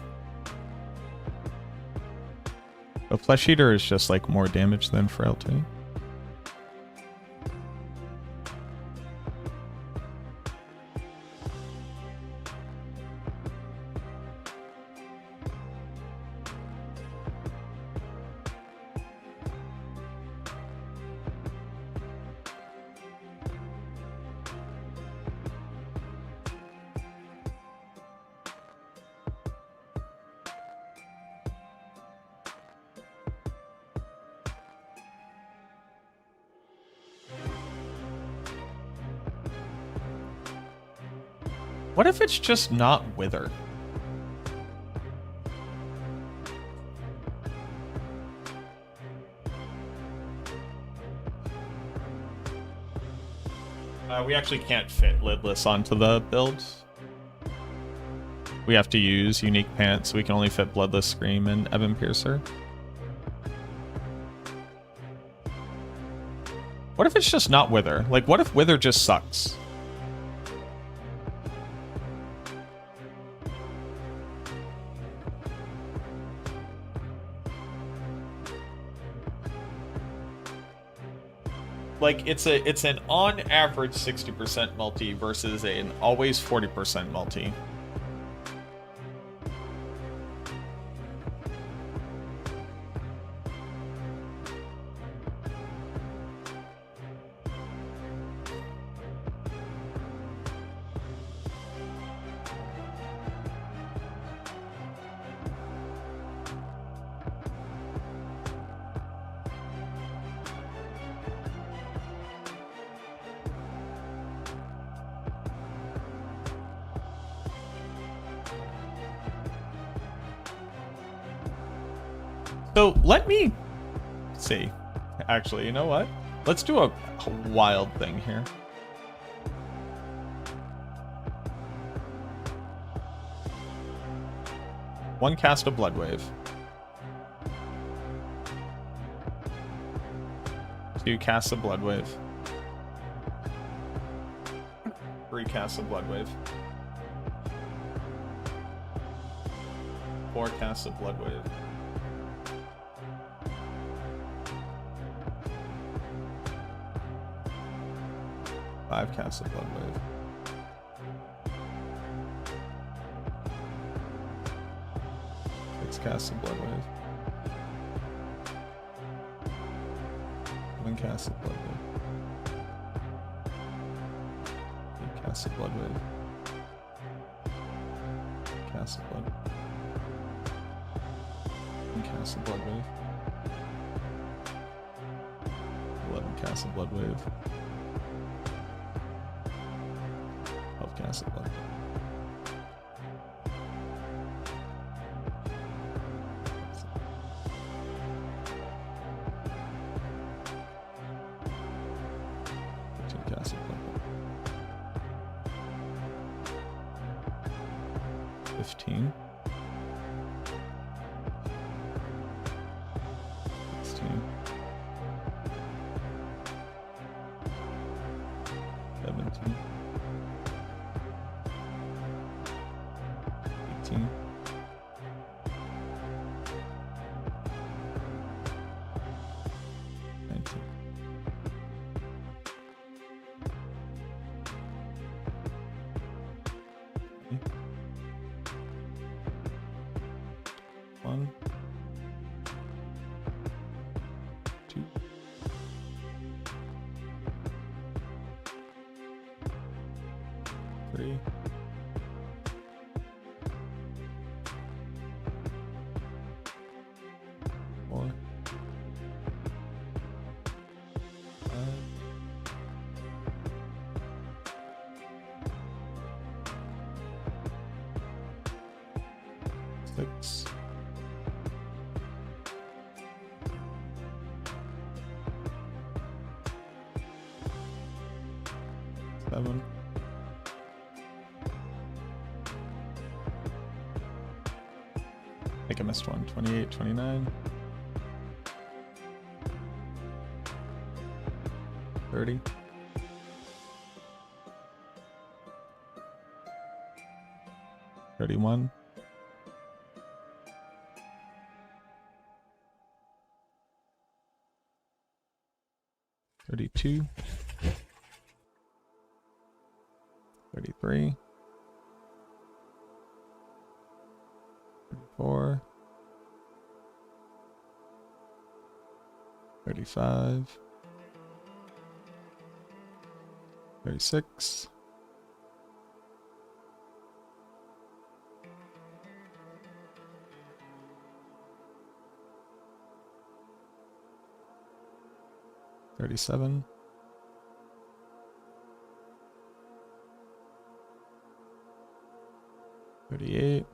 But Flesh Eater is just like more damage than Frailty. What if it's just not Wither? We actually can't fit Lidless onto the build. We have to use Unique Pants, so we can only fit Bloodless Scream and Evan Piercer. What if it's just not Wither? Like, what if Wither just sucks? Like, it's an on average 60% multi versus an always 40% multi. So let me see. Actually, you know what? Let's do a wild thing here. One cast of Bloodwave. 2 casts of Bloodwave. 3 casts of Bloodwave. 4 casts of Bloodwave. 5 casts of Bloodwave. 6 casts of Bloodwave. 7 casts of Bloodwave. 8 casts of Bloodwave. Casts of Blood. 1 cast of Bloodwave. 11 casts of Bloodwave. 12 casts of Bloodwave. 13 casts of Bloodwave. 15. 16. 17. 18. 19. 1, 2, 40. Four. 6. 7. I think I missed one. 28, 29. 30. 31. 32. 33. 34. 35. 36. 37. 38.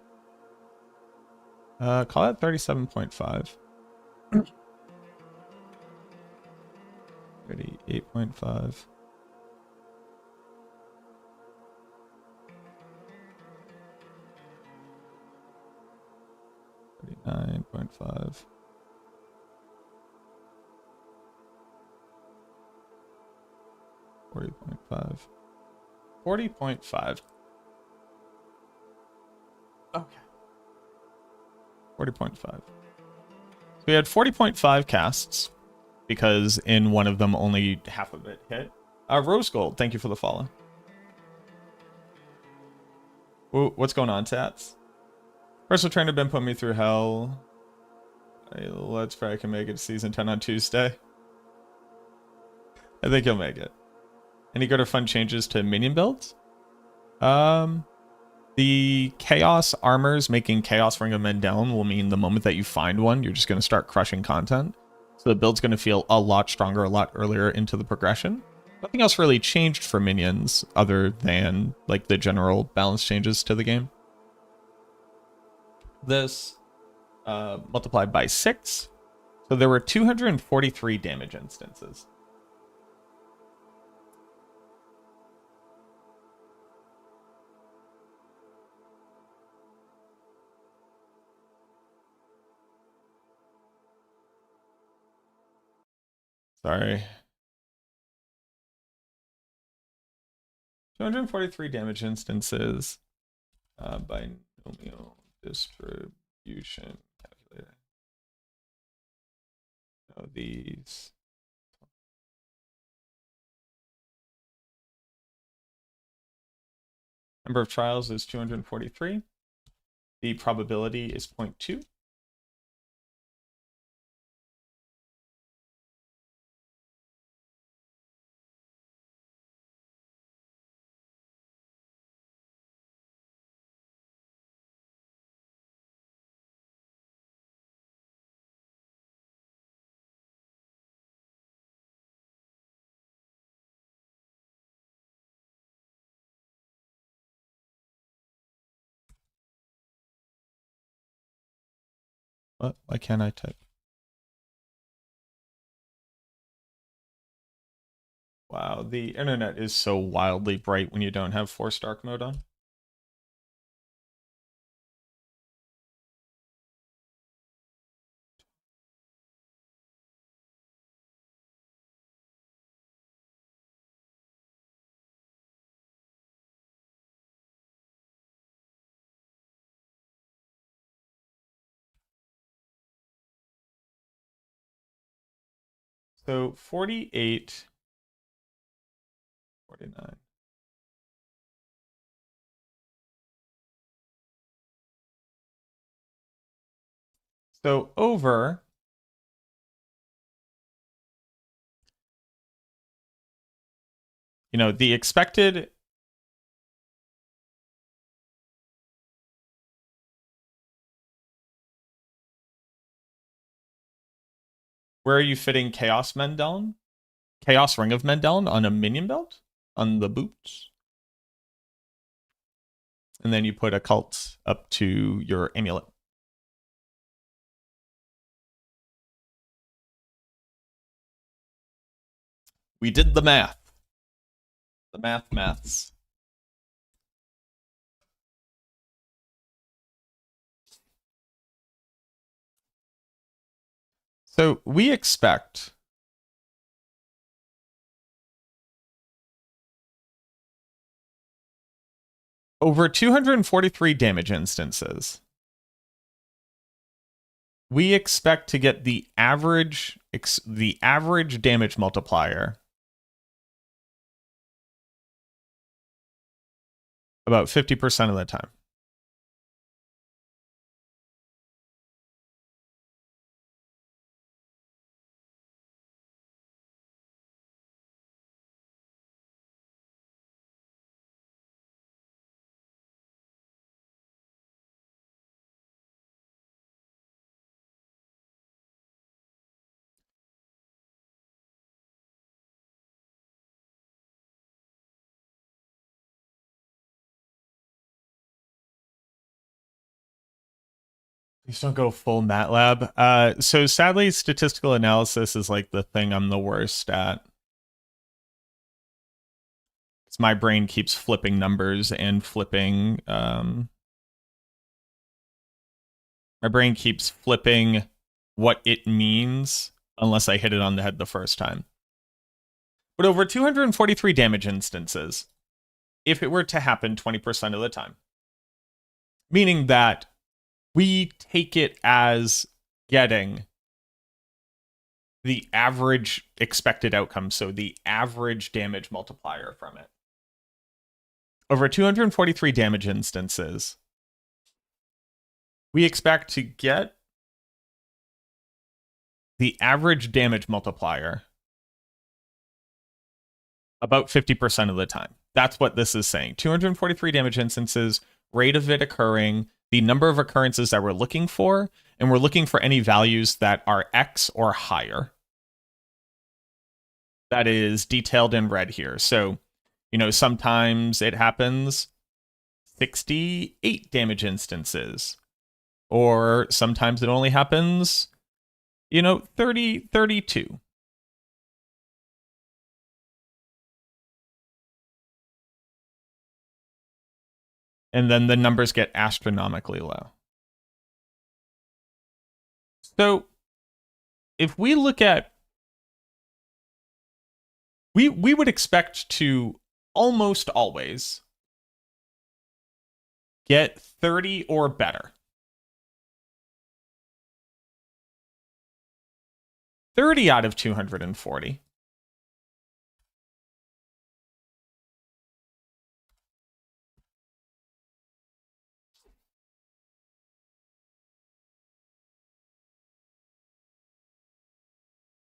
Call it 37.5. 38.5. 39.5. 40.5. 40.5. Okay. 40.5. So we had 40.5 casts because in one of them only half of it hit. Rose Gold, thank you for the follow. What's going on, Tats? Personal trainer been putting me through hell. Let's pray I can make it to season 10 on Tuesday. I think he'll make it. Any good or fun changes to minion builds? The Chaos armors making Chaos Ring of Men down will mean the moment that you find one, you're just going to start crushing content. So the build's going to feel a lot stronger a lot earlier into the progression. Nothing else really changed for minions other than like the general balance changes to the game. This multiplied by 6. So there were 243 damage instances. Sorry. 243 damage instances binomial distribution calculator. Oh, these. Number of trials is 243. The probability is 0.2. What? Why can't I type? Wow, the internet is so wildly bright when you don't have Force Dark mode on. So 48, 49. So over the expected Where are you fitting Chaos Mendeln? Chaos Ring of Mendeln on a minion belt? On the boots? And then you put a cult up to your amulet. We did the math. The maths. So we expect over 243 damage instances. We expect to get the average damage multiplier about 50% of the time. Please don't go full MATLAB. So sadly, statistical analysis is like the thing I'm the worst at. Because my brain keeps flipping numbers and flipping. My brain keeps flipping what it means unless I hit it on the head the first time. But over 243 damage instances, if it were to happen 20% of the time, meaning that we take it as getting the average expected outcome, so the average damage multiplier from it. Over 243 damage instances, we expect to get the average damage multiplier about 50% of the time. That's what this is saying. 243 damage instances, rate of it occurring, the number of occurrences that we're looking for, and we're looking for any values that are X or higher. That is detailed in red here. So, you know, sometimes it happens 68 damage instances, or sometimes it only happens, 32. And then the numbers get astronomically low. So if we look at, we would expect to almost always get 30 or better. 30 out of 240.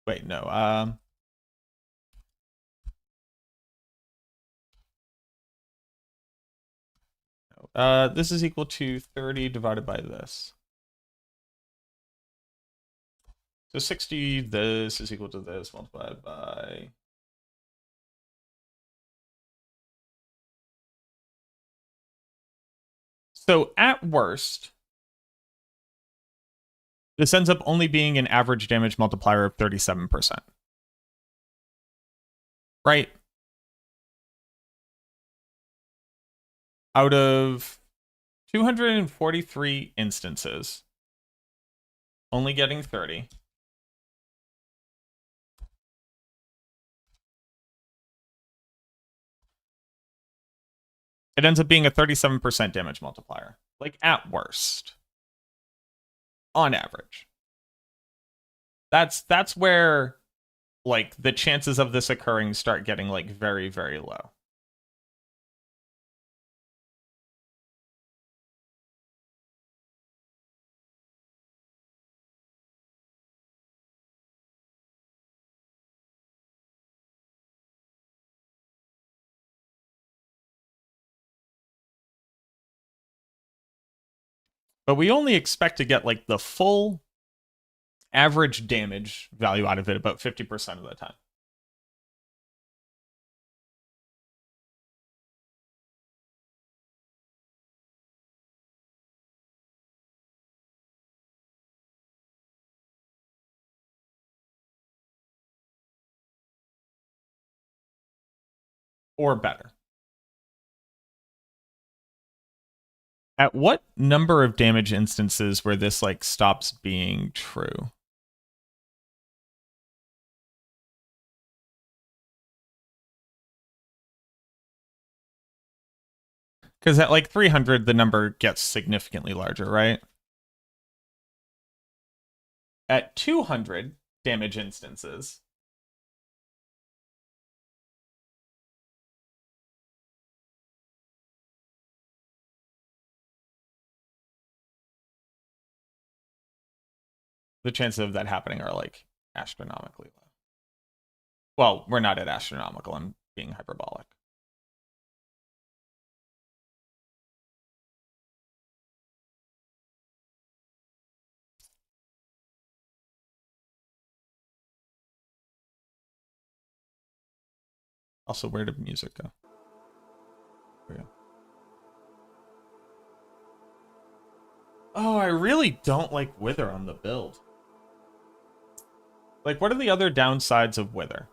Wait, no. This is equal to 30 divided by this. So 60, this is equal to this multiplied by... So at worst, this ends up only being an average damage multiplier of 37%. Right? Out of 243 instances, only getting 30. It ends up being a 37% damage multiplier. Like, at worst. On average. That's where, like, the chances of this occurring start getting, like, very, very low. But we only expect to get, like, the full average damage value out of it about 50% of the time. Or better. At what number of damage instances where this like stops being true? Because at like 300, the number gets significantly larger, right? At 200 damage instances, the chances of that happening are like astronomically low. Well, we're not at astronomical. I'm being hyperbolic. Also, where did music go? There we go. Oh, I really don't like Wither on the build. Like, what are the other downsides of Wither?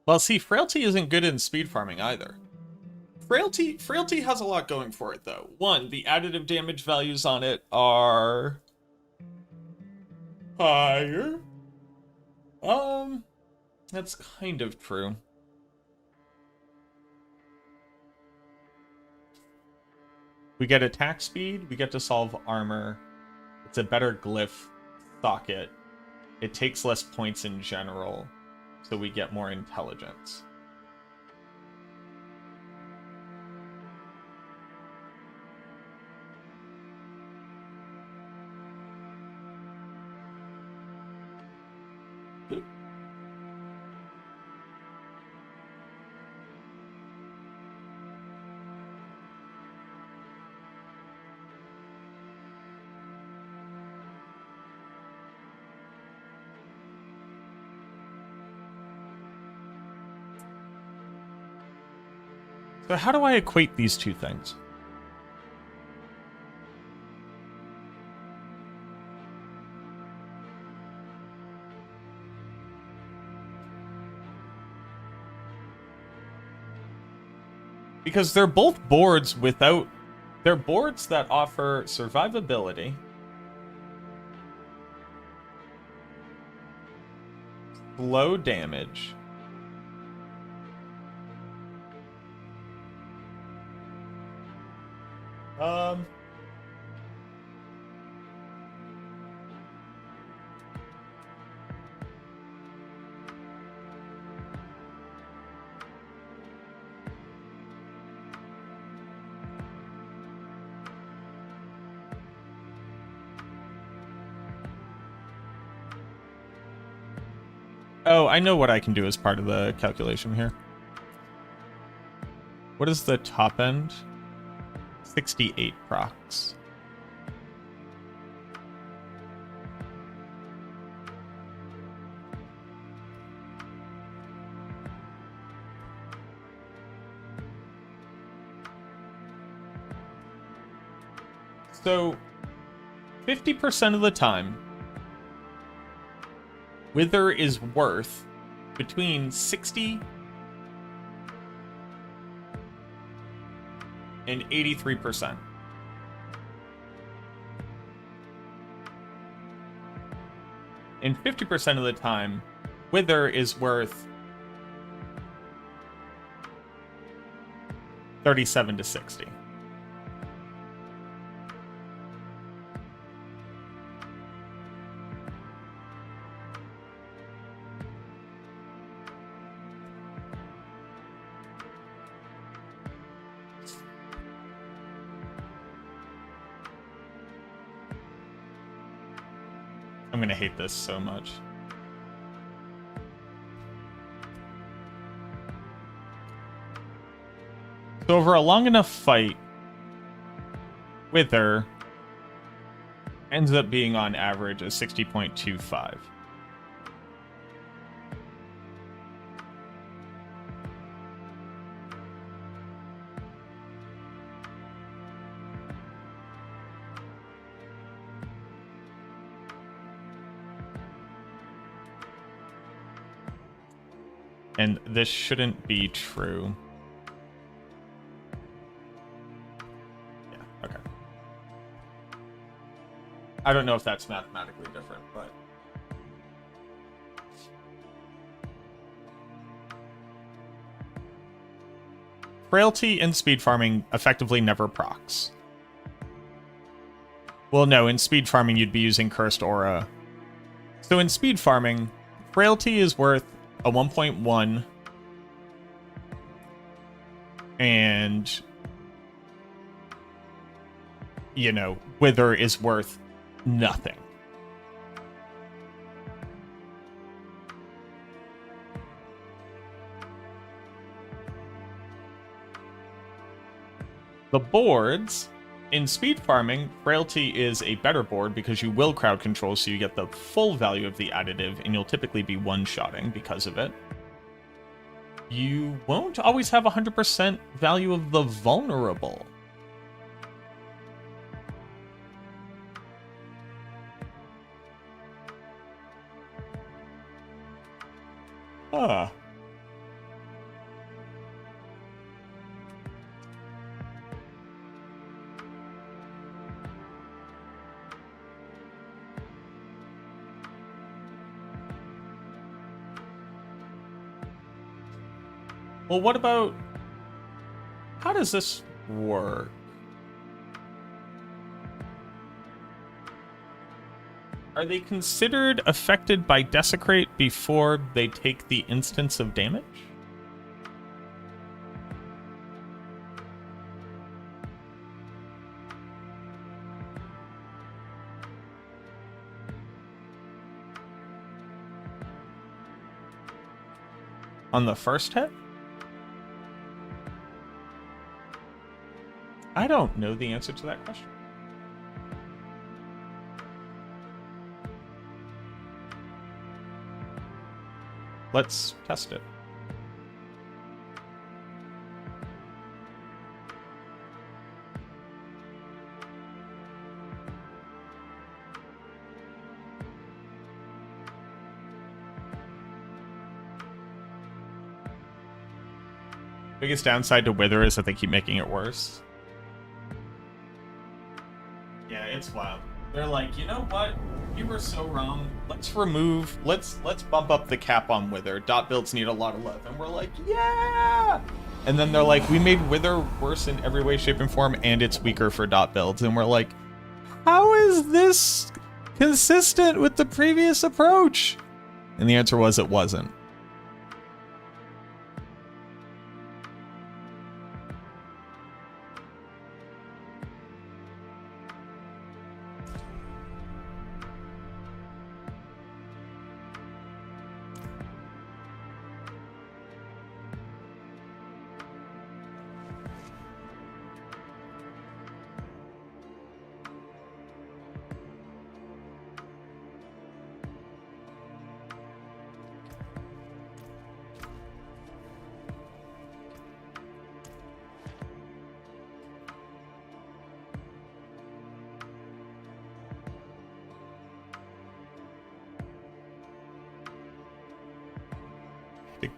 Well, see, Frailty isn't good in speed farming either. Frailty has a lot going for it, though. One, the additive damage values on it are higher. That's kind of true. We get attack speed, we get to solve armor. It's a better glyph socket. It takes less points in general, so we get more intelligence. So how do I equate these two things? Because they're both boards without... They're boards that offer survivability, low damage, Oh, I know what I can do as part of the calculation here. What is the top end? 68 procs. So, 50% of the time, Wither is worth between 60 and 83%. And 50% of the time, Wither is worth 37 to 60. I'm gonna hate this so much. So over a long enough fight, Wither ends up being on average a 60.25. And this shouldn't be true. Yeah, okay. I don't know if that's mathematically different, but... Frailty in speed farming effectively never procs. Well, no, in speed farming you'd be using Cursed Aura. So in speed farming, Frailty is worth a 1.1, and, you know, Wither is worth nothing. The boards, in speed farming, Frailty is a better board because you will crowd control, so you get the full value of the additive, and you'll typically be one-shotting because of it. You won't always have 100% value of the vulnerable. Huh. Well, what about... How does this work? Are they considered affected by Desecrate before they take the instance of damage? On the first hit? I don't know the answer to that question. Let's test it. Biggest downside to Wither is that they keep making it worse. Yeah, it's wild. They're like, you know what? You were so wrong. Let's bump up the cap on Wither. Dot builds need a lot of love. And we're like, yeah! And then they're like, we made Wither worse in every way, shape, and form, and it's weaker for dot builds. And we're like, how is this consistent with the previous approach? And the answer was it wasn't.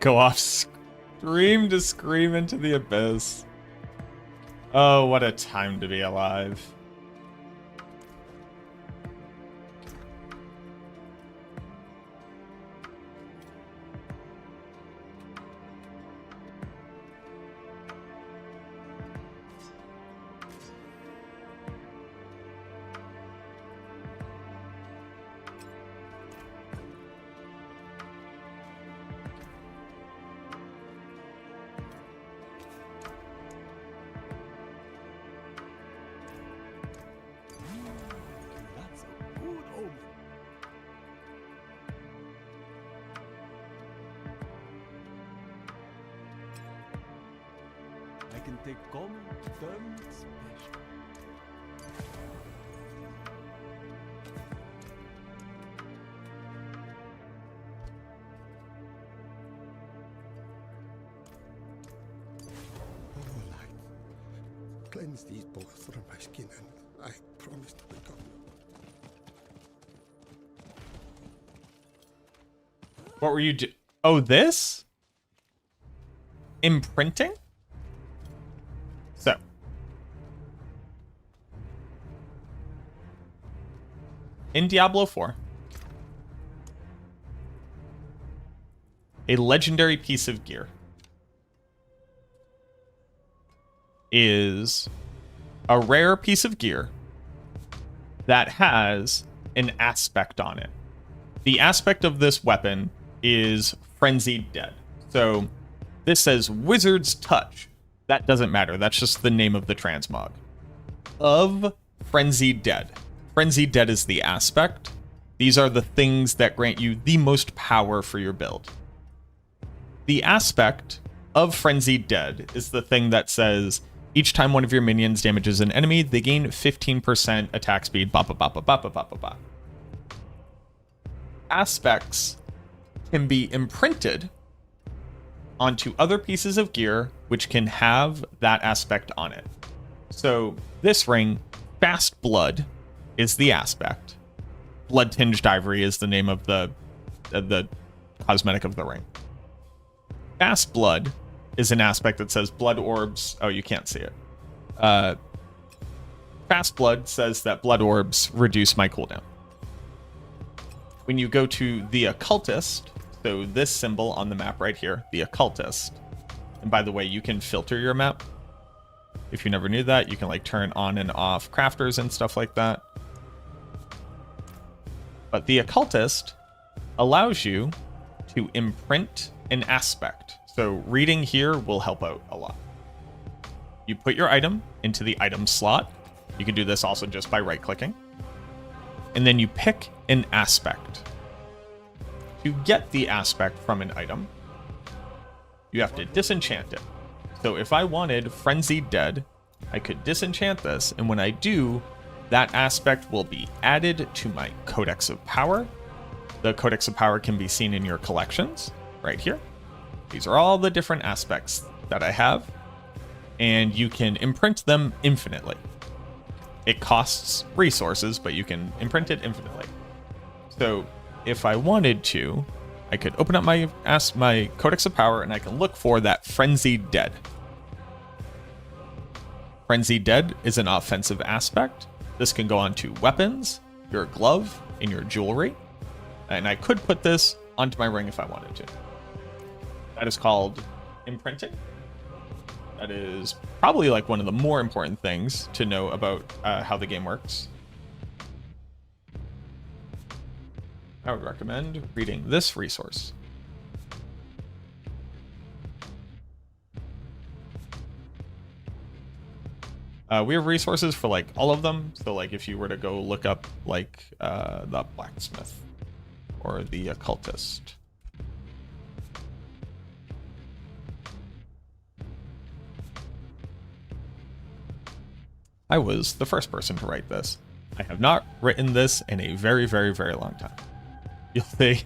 Go off scream to scream into the abyss. Oh, what a time to be alive. Cleanse these both from my skin, and I promise to become. What were you do? Oh, this? Imprinting? So. In Diablo 4, a legendary piece of gear is a rare piece of gear that has an aspect on it. The aspect of this weapon is Frenzied Dead. So this says Wizard's Touch. That doesn't matter. That's just the name of the transmog. Of Frenzied Dead. Frenzied Dead is the aspect. These are the things that grant you the most power for your build. The aspect of Frenzied Dead is the thing that says each time one of your minions damages an enemy, they gain 15% attack speed. Ba ba ba ba ba ba ba ba ba. Aspects can be imprinted onto other pieces of gear which can have that aspect on it. So this ring, Fast Blood, is the aspect. Blood Tinged Ivory is the name of the cosmetic of the ring. Fast Blood is an aspect that says blood orbs. Oh, you can't see it. Fast Blood says that blood orbs reduce my cooldown. When you go to the Occultist, so this symbol on the map right here, the Occultist. And by the way, you can filter your map. If you never knew that, you can like turn on and off crafters and stuff like that. But the Occultist allows you to imprint an aspect. So reading here will help out a lot. You put your item into the item slot. You can do this also just by right-clicking. And then you pick an aspect. To get the aspect from an item, you have to disenchant it. So if I wanted Frenzied Dead, I could disenchant this, and when I do, that aspect will be added to my Codex of Power. The Codex of Power can be seen in your collections, right here. These are all the different aspects that I have, and you can imprint them infinitely. It costs resources, but you can imprint it infinitely. So if I wanted to, I could open up my Codex of Power, and I can look for that Frenzied Dead. Frenzied Dead is an offensive aspect. This can go onto weapons, your glove, and your jewelry. And I could put this onto my ring if I wanted to. That is called imprinting. That is probably like one of the more important things to know about how the game works. I would recommend reading this resource. We have resources for like all of them. So like if you were to go look up like the blacksmith or the occultist. I was the first person to write this. I have not written this in a very, very, very long time. You'll see.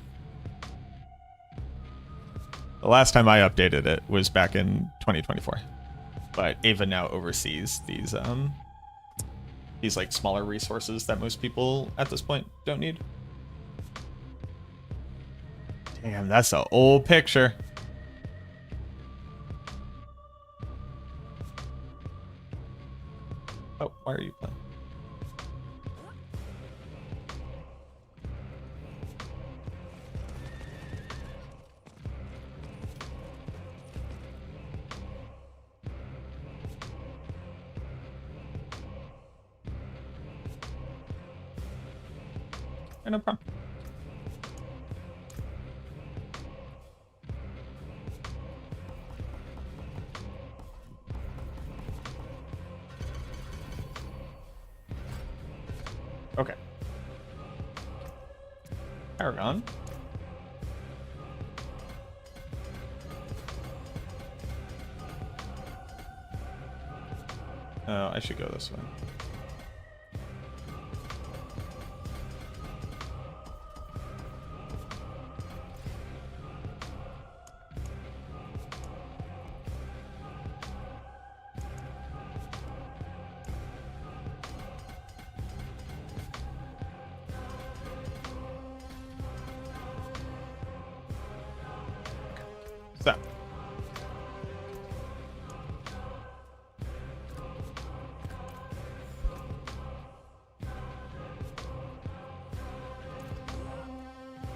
The last time I updated it was back in 2024. But Ava now oversees these like smaller resources that most people at this point don't need. Damn, that's an old picture. Oh, why are you playing? No problem. Okay. Paragon. Oh, I should go this way. So.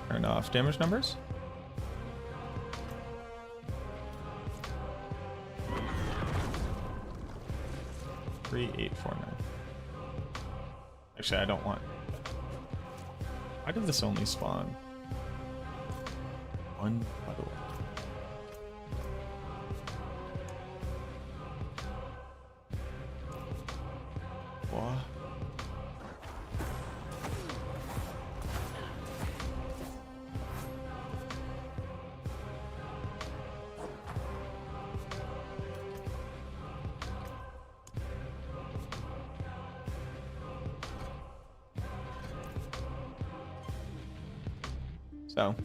Turn off damage numbers. Three, 8, 4, 9. Actually, I don't want. Why did this only spawn one puddle? What? So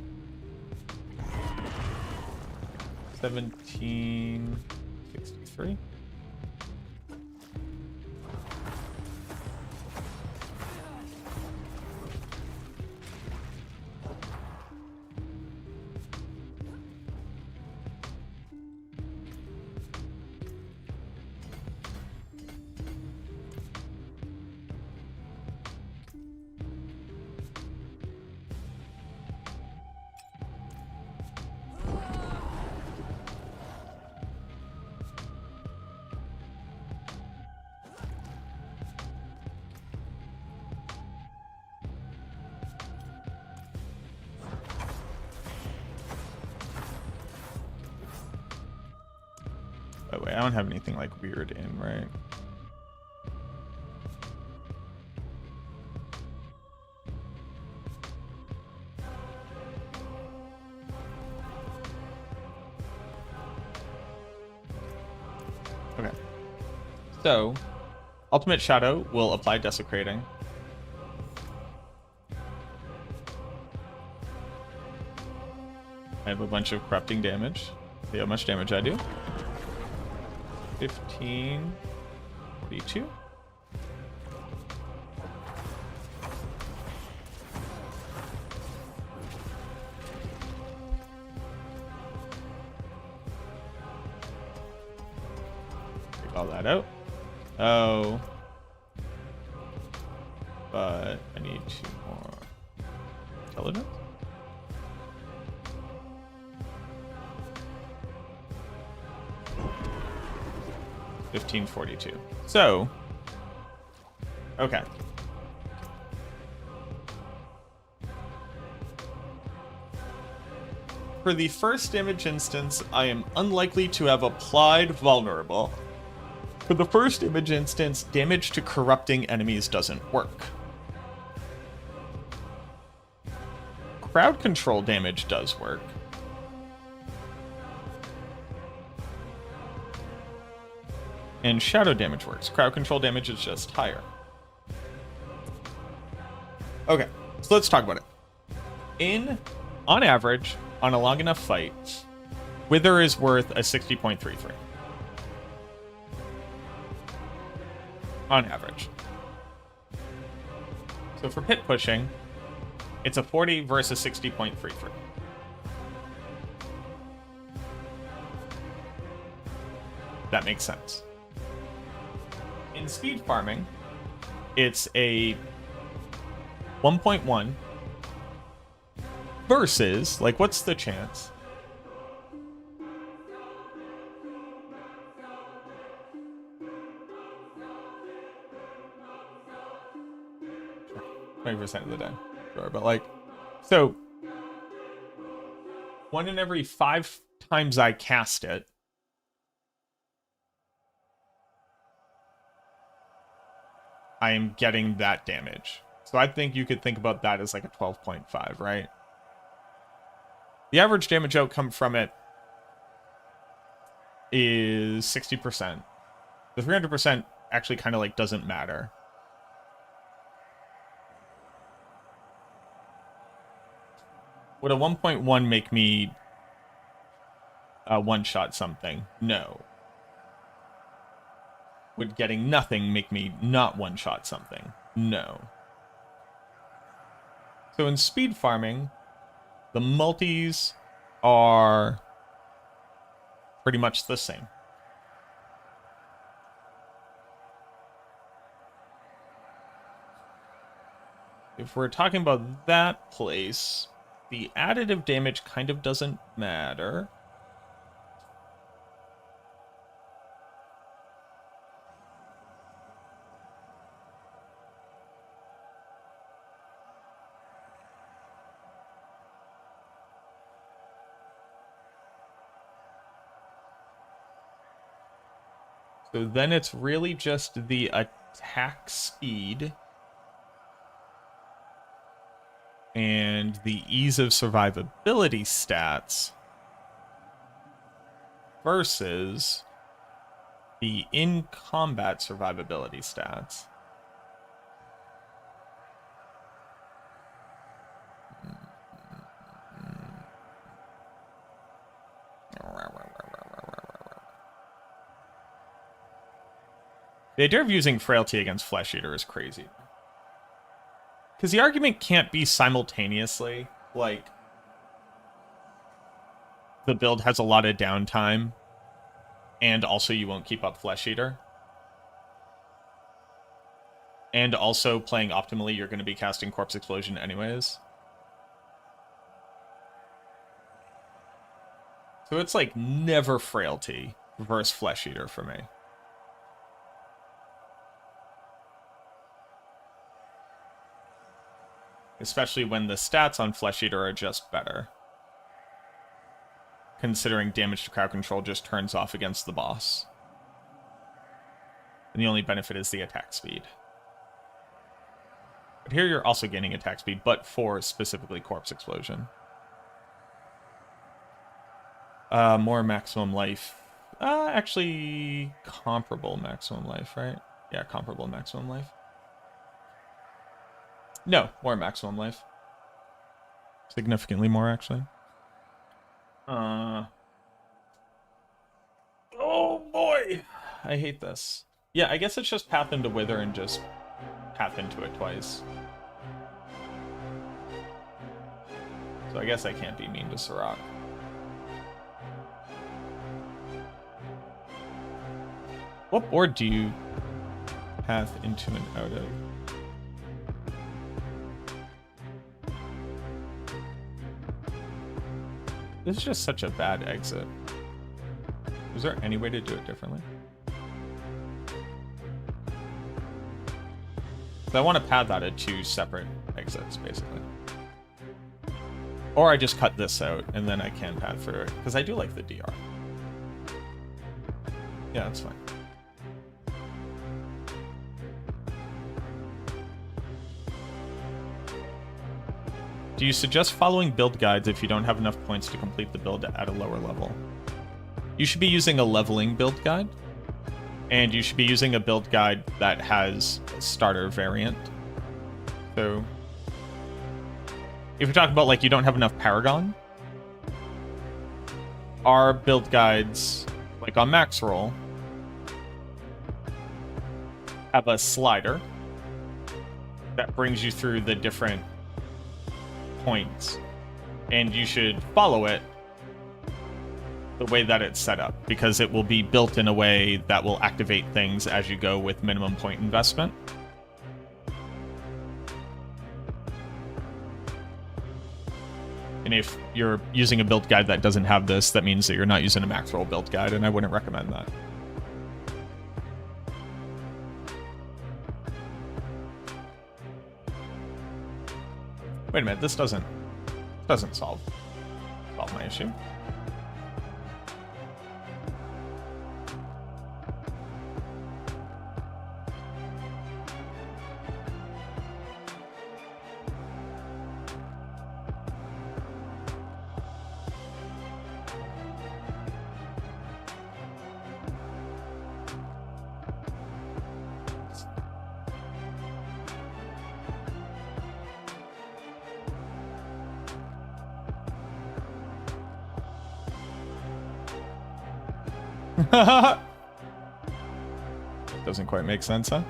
1763. By the way, I don't have anything like weird in, right? Okay. So, Ultimate Shadow will apply Desecrating. I have a bunch of corrupting damage. See how much damage I do. 15, 42. Take all that out. Oh. But I need 2 more intelligence. $15.42. So, okay. For the first image instance, I am unlikely to have applied vulnerable. For the first image instance, damage to corrupting enemies doesn't work. Crowd control damage does work. And shadow damage works. Crowd control damage is just higher. Okay, so let's talk about it. On average, on a long enough fight, Wither is worth a 60.33. On average. So for pit pushing, it's a 40 versus 60.33. That makes sense. In speed farming, it's a 1.1 versus, like, what's the chance? Sure, 20% of the day. Sure, but like, so 1 in every 5 times I cast it, I am getting that damage. So I think you could think about that as like a 12.5, right? The average damage outcome from it is 60%. The 300% actually kind of like doesn't matter. Would a 1.1 make me one-shot something? No. Would getting nothing make me not one-shot something? No. So in speed farming, the multis are pretty much the same. If we're talking about that place, the additive damage kind of doesn't matter. So then it's really just the attack speed and the ease of survivability stats versus the in-combat survivability stats. The idea of using Frailty against Flesh Eater is crazy. Because the argument can't be simultaneously, like, the build has a lot of downtime, and also you won't keep up Flesh Eater. And also, playing optimally, you're going to be casting Corpse Explosion anyways. So it's like never Frailty versus Flesh Eater for me. Especially when the stats on Flesh Eater are just better. Considering damage to crowd control just turns off against the boss. And the only benefit is the attack speed. But here you're also gaining attack speed, but for specifically Corpse Explosion. More maximum life. Actually, comparable maximum life, right? Yeah, comparable maximum life. No, more maximum life. Significantly more, actually. Oh boy! I hate this. Yeah, I guess it's just Path into Wither and just Path into it twice. So I guess I can't be mean to Sirach. What board do you Path into and out of? This is just such a bad exit. Is there any way to do it differently? I want to pad that at 2 separate exits, basically. Or I just cut this out, and then I can pad through it. Because I do like the DR. Yeah, that's fine. Do you suggest following build guides if you don't have enough points to complete the build at a lower level? You should be using a leveling build guide, and you should be using a build guide that has a starter variant. So, if you're talking about like you don't have enough Paragon, our build guides, like on Max Roll, have a slider that brings you through the different points, and you should follow it the way that it's set up, because it will be built in a way that will activate things as you go with minimum point investment. And if you're using a build guide that doesn't have this, that means that you're not using a Max Roll build guide, and I wouldn't recommend that. Wait a minute, this doesn't solve my issue. Doesn't quite make sense, huh?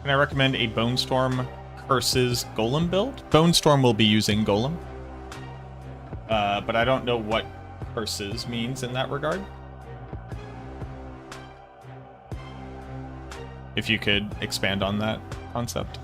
Can I recommend a Bone Storm Curses Golem build? Bone Storm will be using Golem. But I don't know what Curses means in that regard. If you could expand on that concept.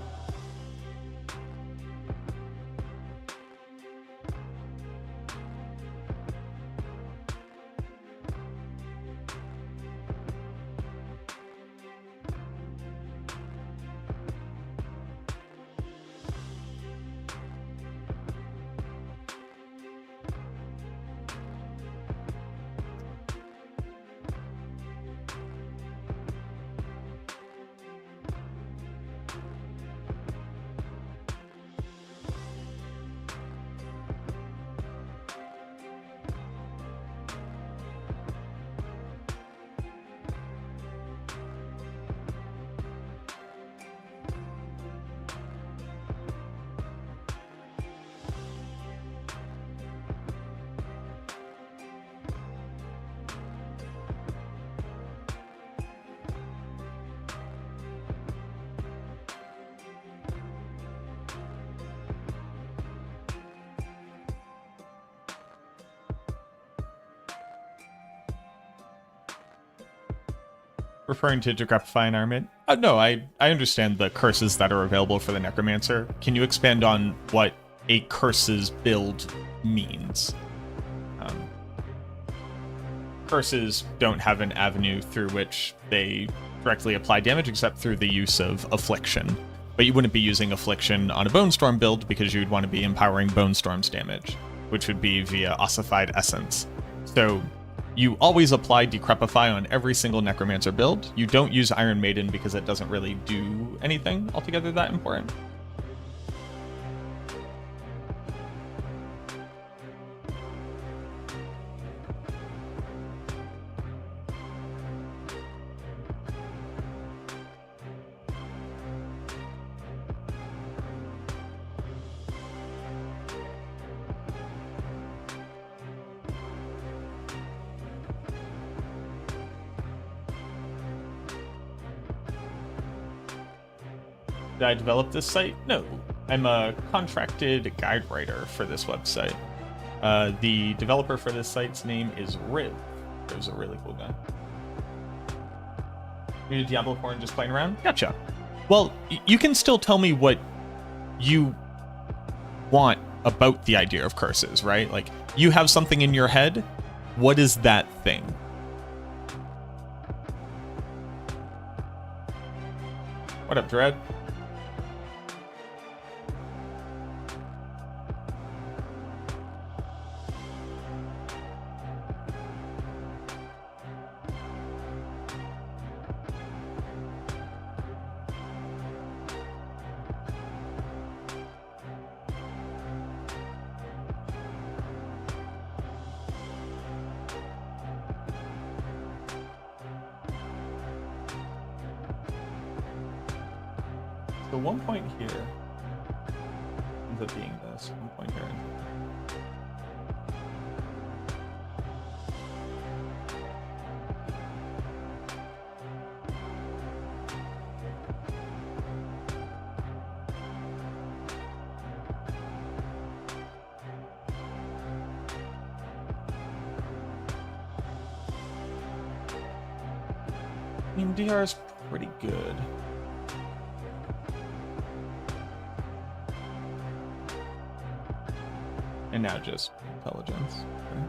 Referring to Decrepify Environment? No, I understand the curses that are available for the Necromancer. Can you expand on what a curses build means? Curses don't have an avenue through which they directly apply damage except through the use of Affliction. But you wouldn't be using Affliction on a Bone Storm build because you'd want to be empowering Bone Storm's damage, which would be via Ossified Essence. So you always apply Decrepify on every single Necromancer build. You don't use Iron Maiden because it doesn't really do anything altogether that important. Did I develop this site? No. I'm a contracted guide writer for this website. The developer for this site's name is Riv. Riv's a really cool guy. You're Diablo 4 and just playing around? Gotcha. Well, you can still tell me what you want about the idea of curses, right? Like, you have something in your head. What is that thing? What up, Dread? So one point here ends up being this. One point here. mean, DR is pretty good. And now just intelligence. Okay.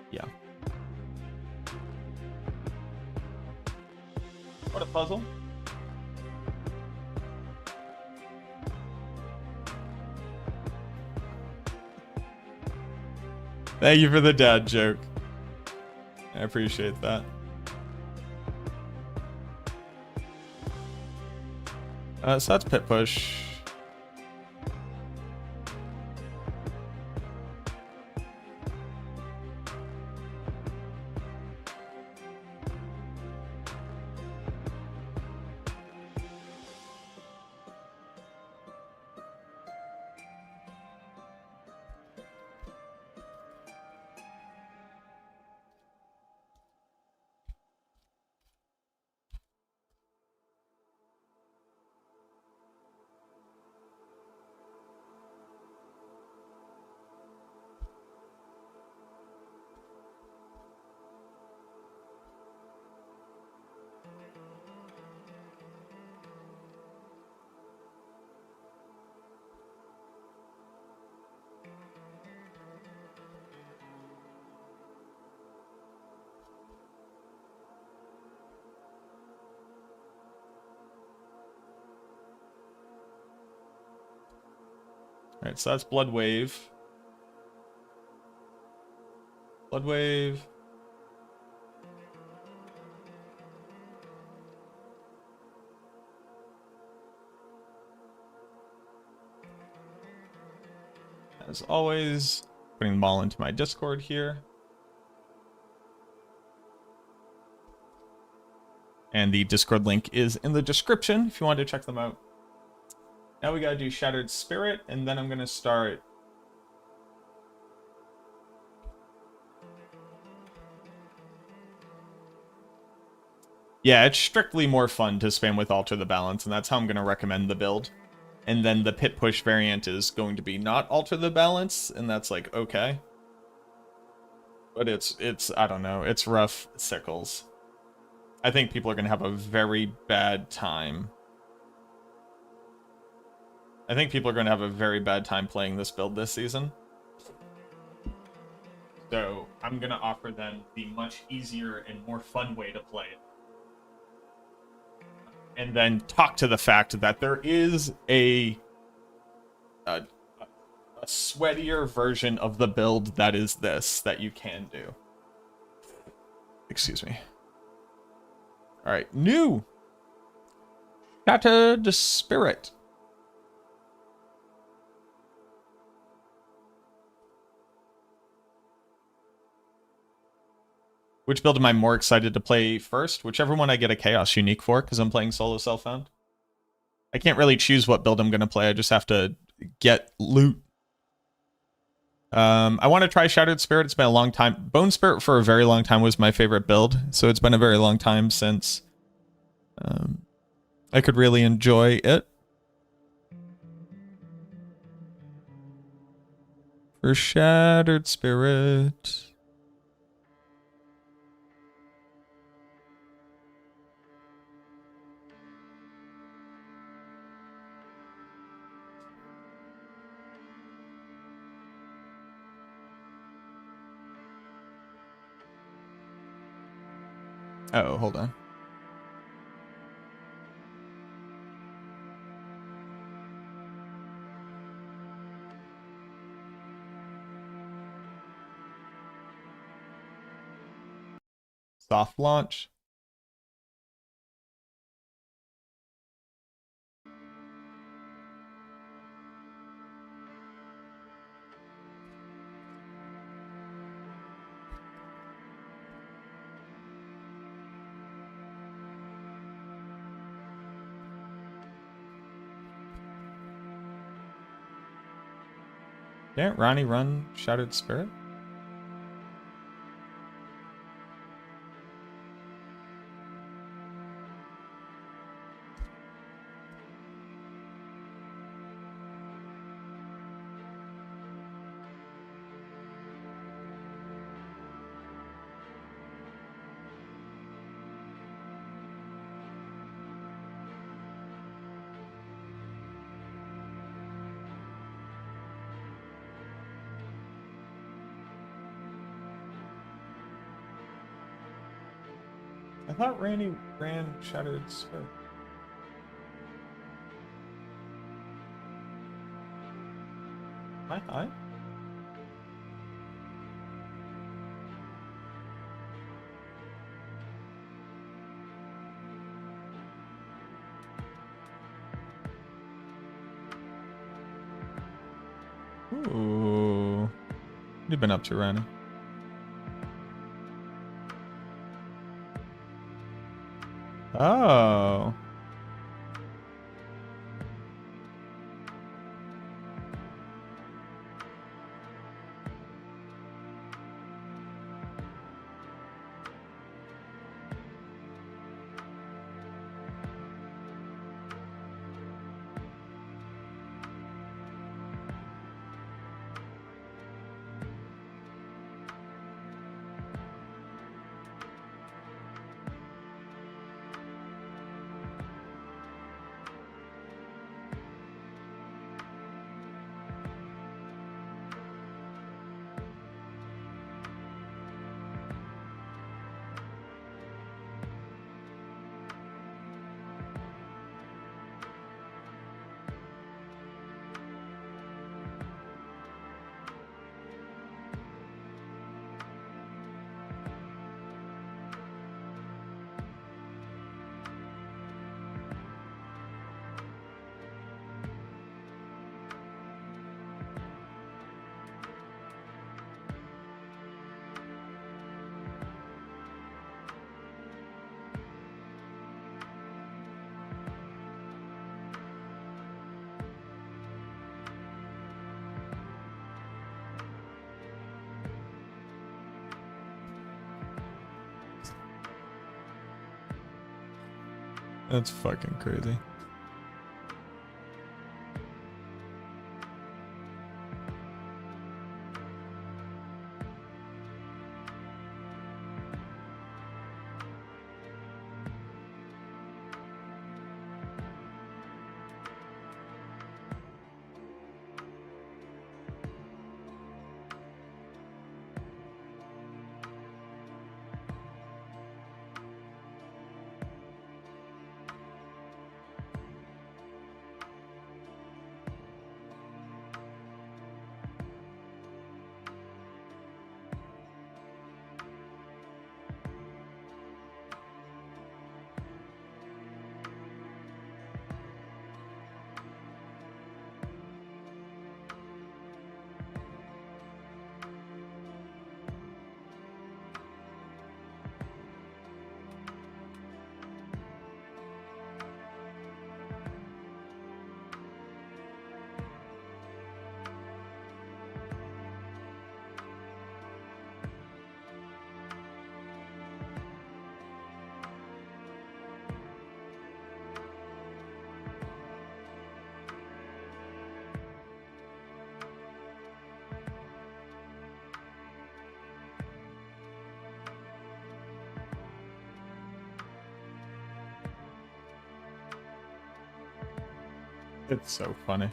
Yeah. What a puzzle. Thank you for the dad joke. I appreciate that. So that's pit push. Alright, so that's Blood Wave. Blood Wave. As always, putting them all into my Discord here. And the Discord link is in the description if you want to check them out. Now we gotta do Shattered Spirit, and then I'm gonna start... Yeah, it's strictly more fun to spam with Alter the Balance, and that's how I'm gonna recommend the build. And then the Pit Push variant is going to be not Alter the Balance, and that's like, okay. But it's I don't know, it's rough sickles. I think people are gonna have a very bad time. I think people are going to have a very bad time playing this build this season. So I'm going to offer them the much easier and more fun way to play it. And then talk to the fact that there is a sweatier version of the build that is this, that you can do. Excuse me. Alright, new! Shattered Spirit. Which build am I more excited to play first? Whichever one I get a Chaos Unique for, because I'm playing Solo Self-Found. I can't really choose what build I'm going to play, I just have to get loot. I want to try Shattered Spirit, it's been a long time. Bone Spirit for a very long time was my favorite build, so it's been a very long time since I could really enjoy it. For Shattered Spirit... Oh, hold on. Soft launch. Can't Ronnie run Shattered Spirit? I thought Randy ran Shattered Spirit. Am I high? Ooh. What have you been up to, Randy? Oh. That's fucking crazy. It's so funny.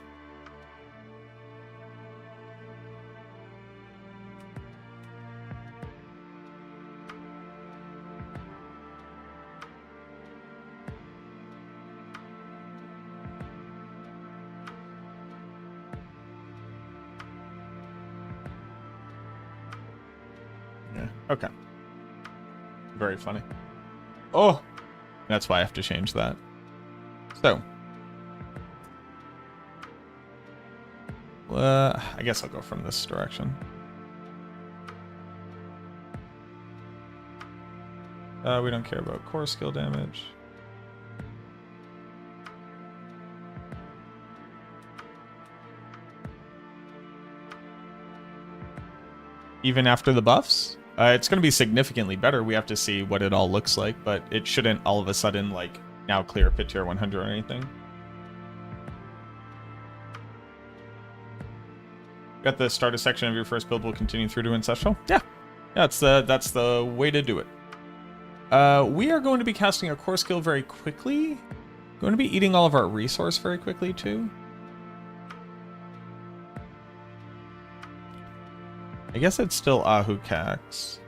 Yeah, okay. Very funny. Oh! That's why I have to change that. So. I guess I'll go from this direction. We don't care about core skill damage. Even after the buffs? It's going to be significantly better. We have to see what it all looks like, but it shouldn't all of a sudden, like, now clear Pit Tier 100 or anything. Got the starter section of your first build will continue through to Ancestral? Yeah. That's the way to do it. We are going to be casting a core skill very quickly. Going to be eating all of our resource very quickly, too. I guess it's still Ahu Cax.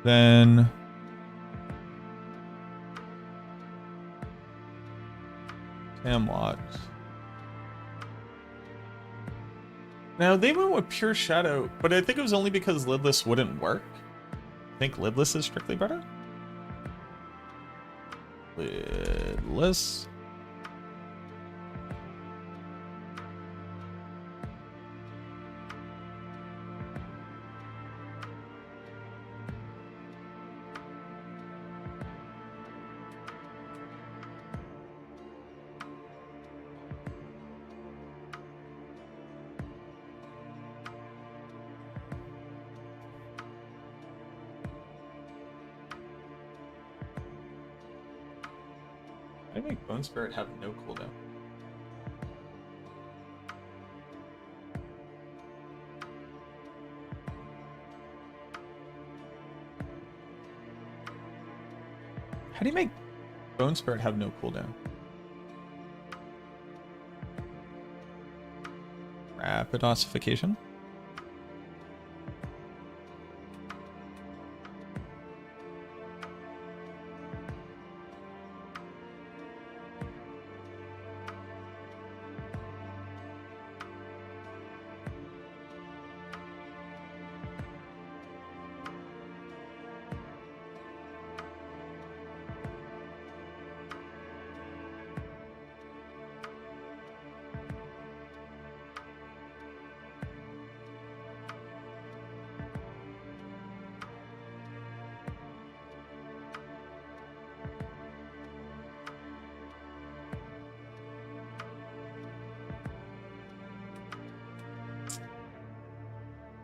Then Tamwat. Now they went with Pure Shadow, but I think it was only because Lidless wouldn't work. I think Lidless is strictly better. Lidless. I make Bone Spirit have no cooldown. How do you make Bone Spirit have no cooldown? Rapid ossification?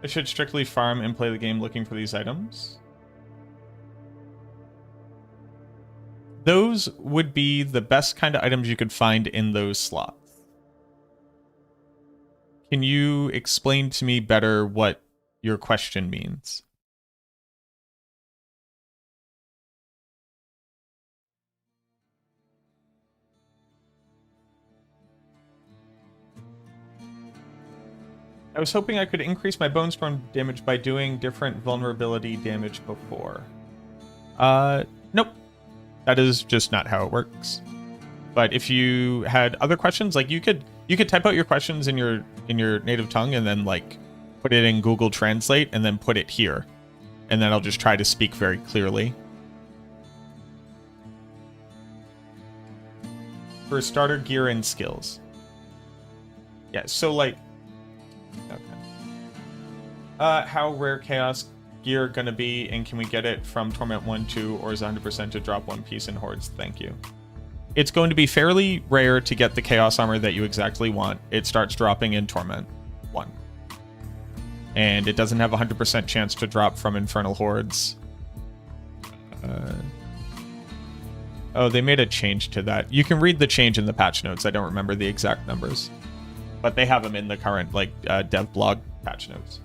I should strictly farm and play the game looking for these items. Those would be the best kind of items you could find in those slots. Can you explain to me better what your question means? I was hoping I could increase my bone storm damage by doing different vulnerability damage before. Nope. That is just not how it works. But if you had other questions, like you could type out your questions in your native tongue and then like put it in Google Translate and then put it here. And then I'll just try to speak very clearly. For starter gear and skills. Yeah, so like okay. How rare chaos gear gonna be, and can we get it from Torment 1, 2, or is 100% to drop one piece in Hordes? Thank you. It's going to be fairly rare to get the chaos armor that you exactly want. It starts dropping in Torment 1. And it doesn't have a 100% chance to drop from Infernal Hordes. Oh, they made a change to that. You can read the change in the patch notes. I don't remember the exact numbers. But they have them in the current like dev blog patch notes.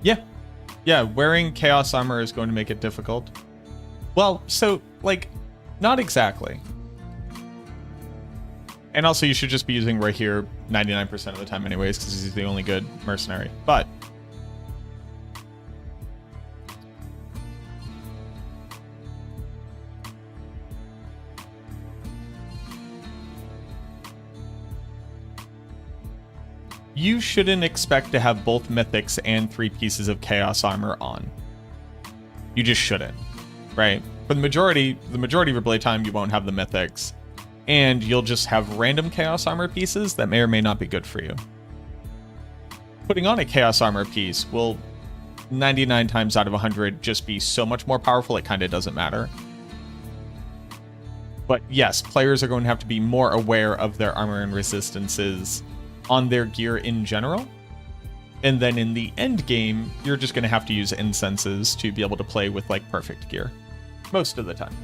Yeah. Yeah, wearing Chaos Armor is going to make it difficult. Well, so, like, not exactly. And also, you should just be using right here 99% of the time anyways, because he's the only good mercenary. But you shouldn't expect to have both mythics and 3 pieces of Chaos Armor on. You just shouldn't, right? For the majority of your playtime, you won't have the mythics, and you'll just have random Chaos Armor pieces that may or may not be good for you. Putting on a Chaos Armor piece will 99 times out of 100 just be so much more powerful it kind of doesn't matter. But yes, players are going to have to be more aware of their armor and resistances on their gear in general. And then in the end game, you're just going to have to use incenses to be able to play with like perfect gear most of the time.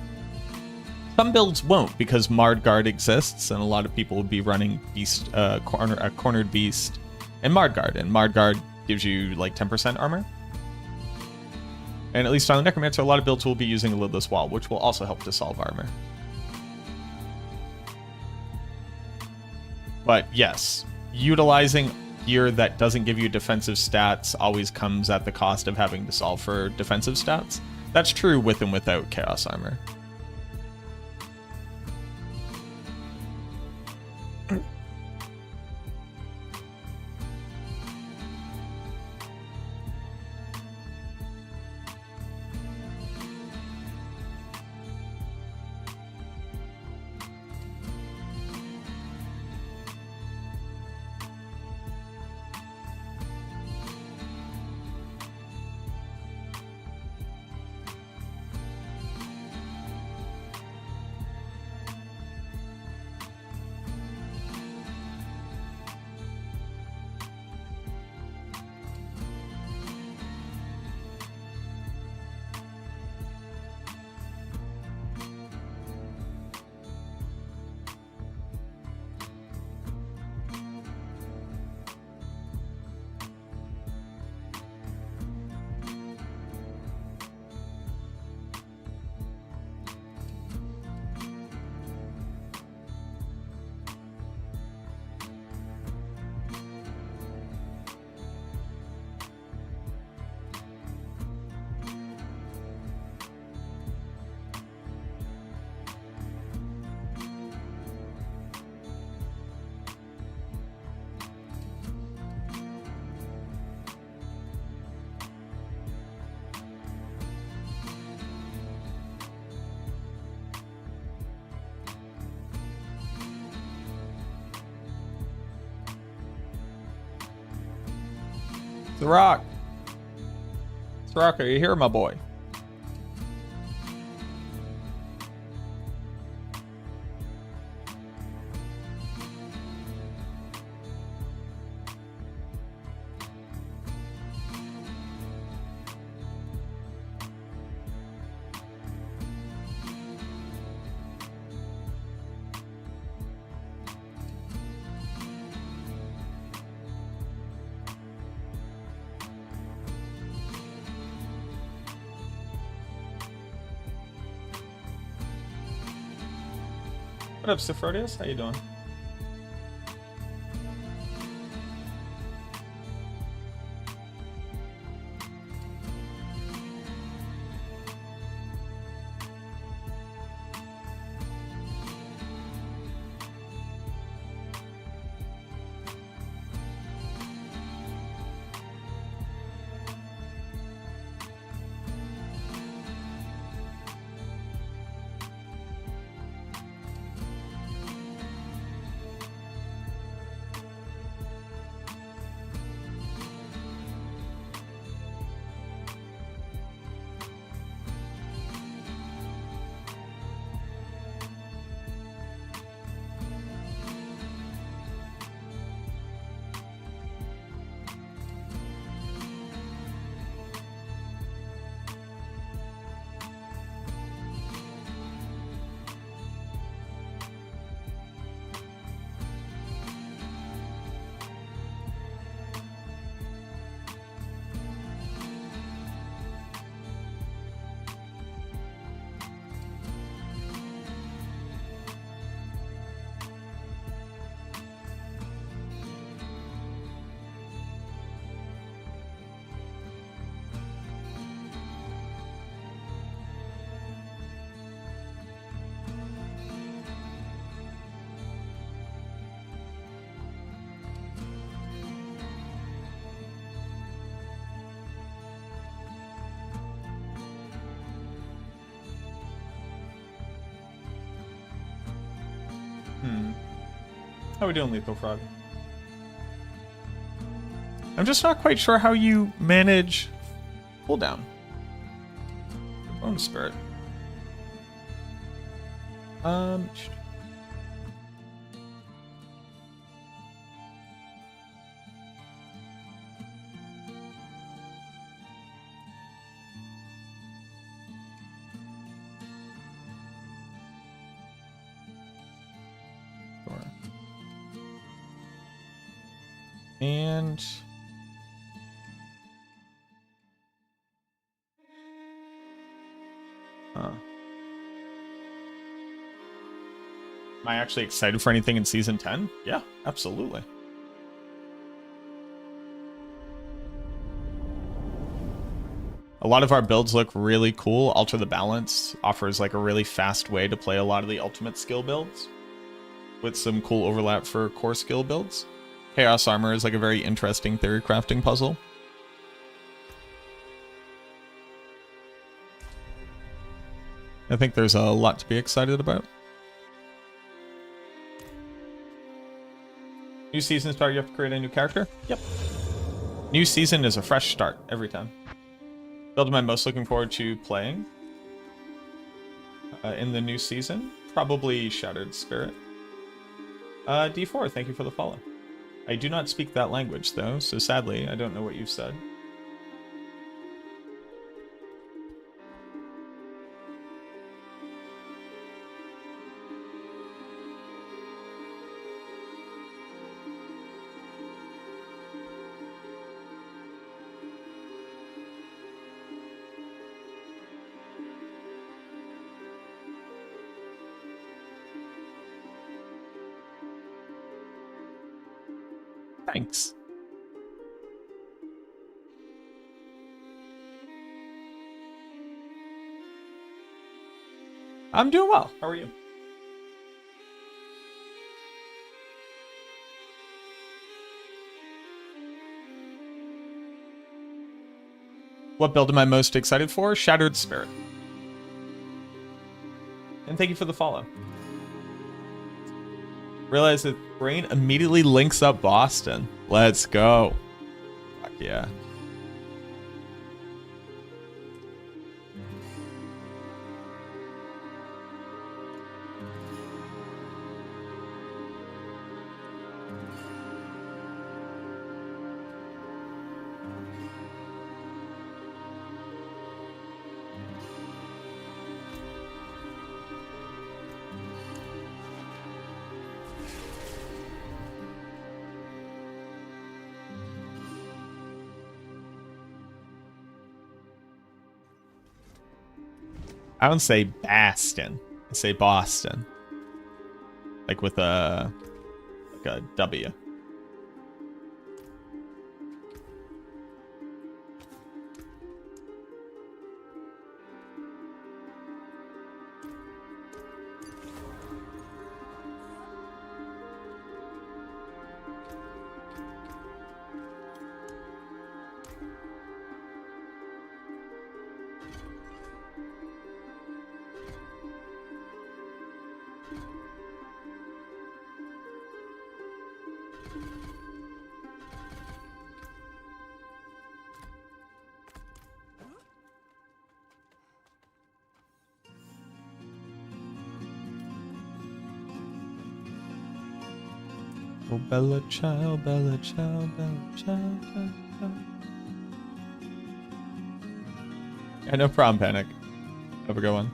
Some builds won't because Mardguard exists, and a lot of people will be running beast, cornered beast and Mardguard gives you like 10% armor. And at least on the Necromancer, a lot of builds will be using a Lidless Wall, which will also help dissolve armor. But yes, utilizing gear that doesn't give you defensive stats always comes at the cost of having to solve for defensive stats. That's true with and without Chaos Armor. Rock. Rock, are you here, my boy? What up, Sifrodius? How you doing? How we doing, Lethal Frog? I'm just not quite sure how you manage cooldown. Bone Spirit. And am I actually excited for anything in season 10? Yeah, absolutely. A lot of our builds look really cool. Alter the Balance offers like a really fast way to play a lot of the ultimate skill builds with some cool overlap for core skill builds. Chaos Armor is like a very interesting theory crafting puzzle. I think there's a lot to be excited about. New season start, you have to create a new character? Yep. New season is a fresh start every time. Build am I most looking forward to playing in the new season? Probably Shattered Spirit. D4, thank you for the follow. I do not speak that language, though, so sadly, I don't know what you've said. Thanks. I'm doing well. How are you? What build am I most excited for? Shattered Spirit. And thank you for the follow. Realize that brain immediately links up Boston. Let's go. Fuck yeah. I don't say Baston. I say Boston. Like with a W. Oh, Bella Ciao, Bella Ciao, Bella Ciao, Ciao, Ciao. Yeah, no problem, Panic. Have a good one.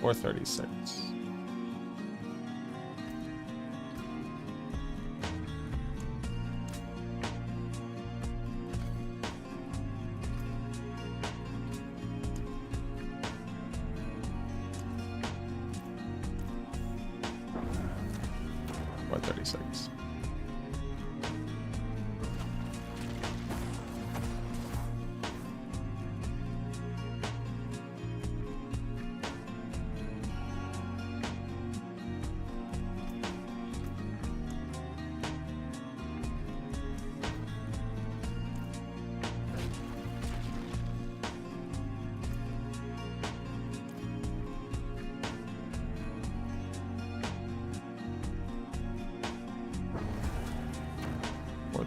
Or 36. Or 36.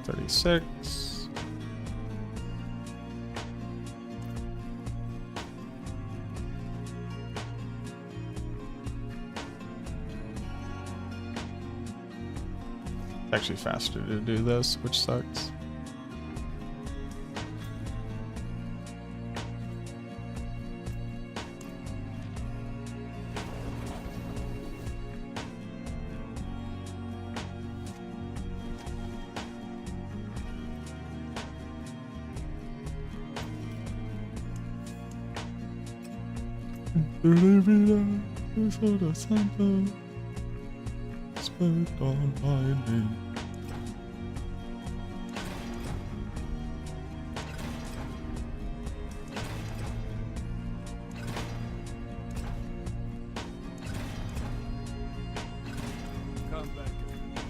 436. It's actually faster to do this, which sucks. On my name. Come back if you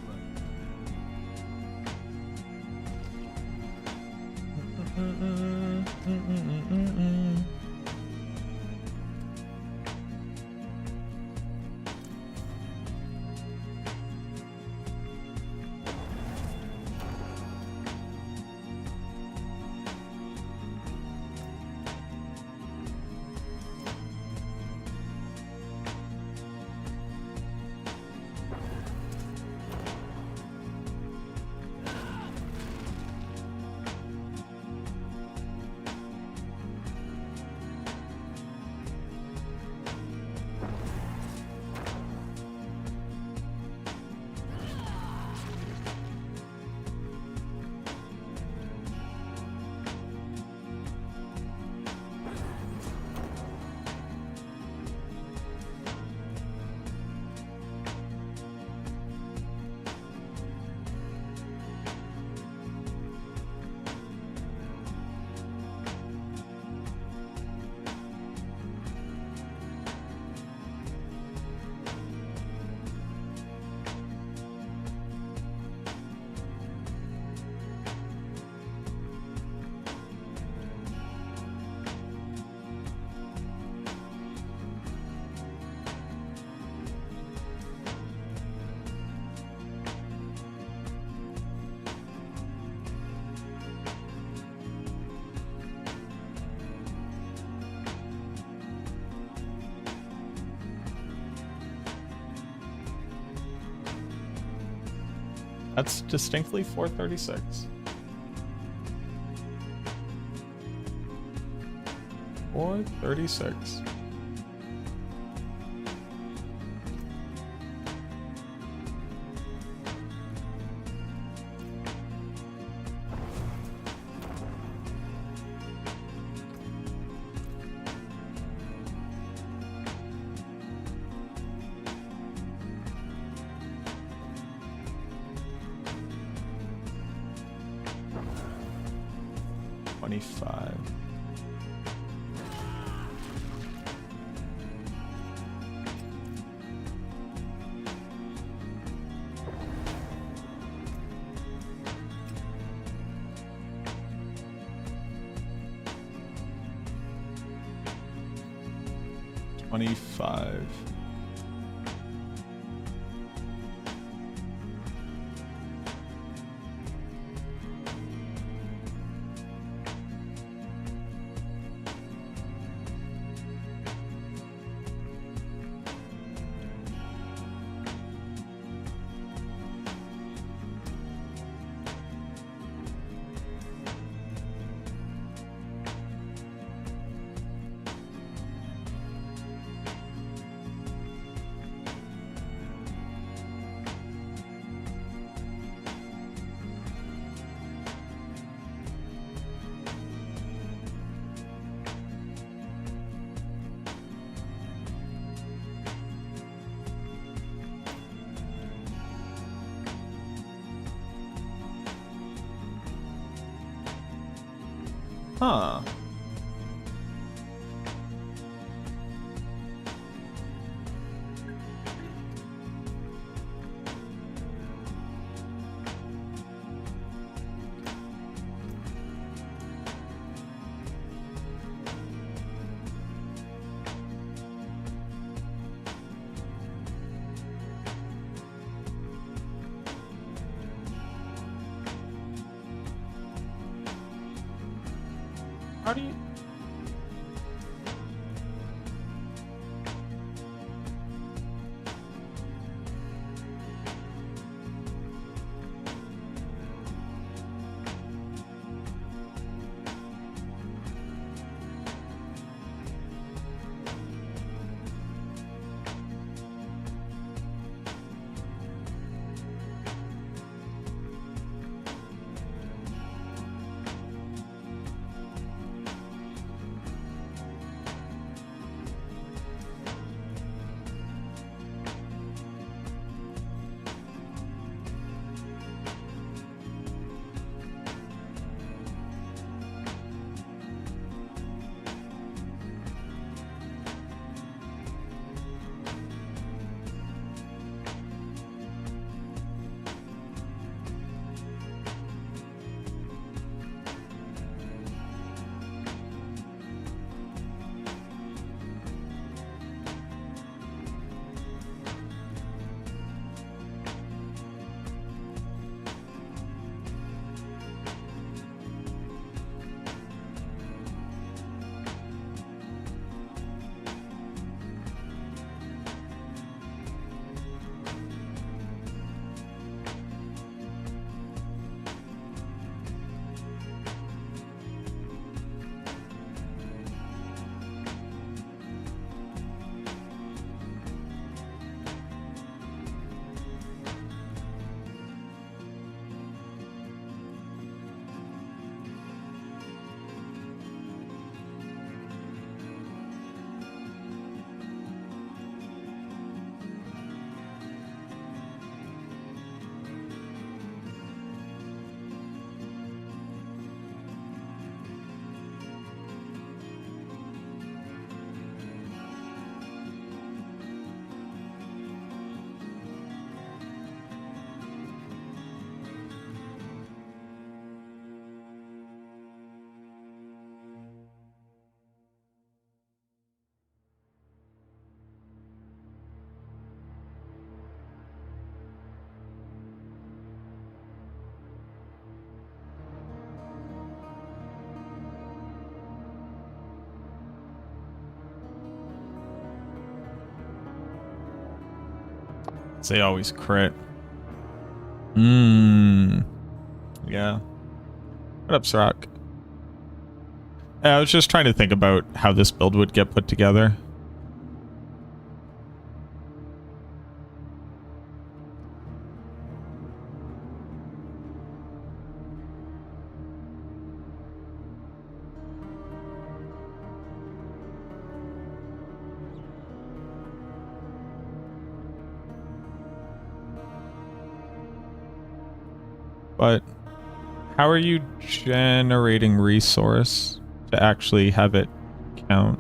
That's distinctly 436. 436. $25. $25. Huh. How do you... They always crit. Yeah. What up, Sirach? I was just trying to think about how this build would get put together. But how are you generating resource to actually have it count?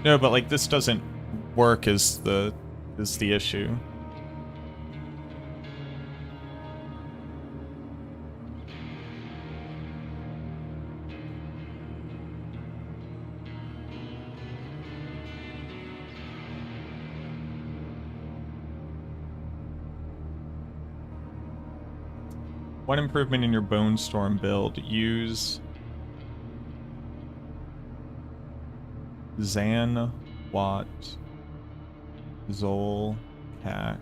No, but like this doesn't work is the issue. One improvement in your Bone Storm build, use Zan, Watt, Zol, Cat.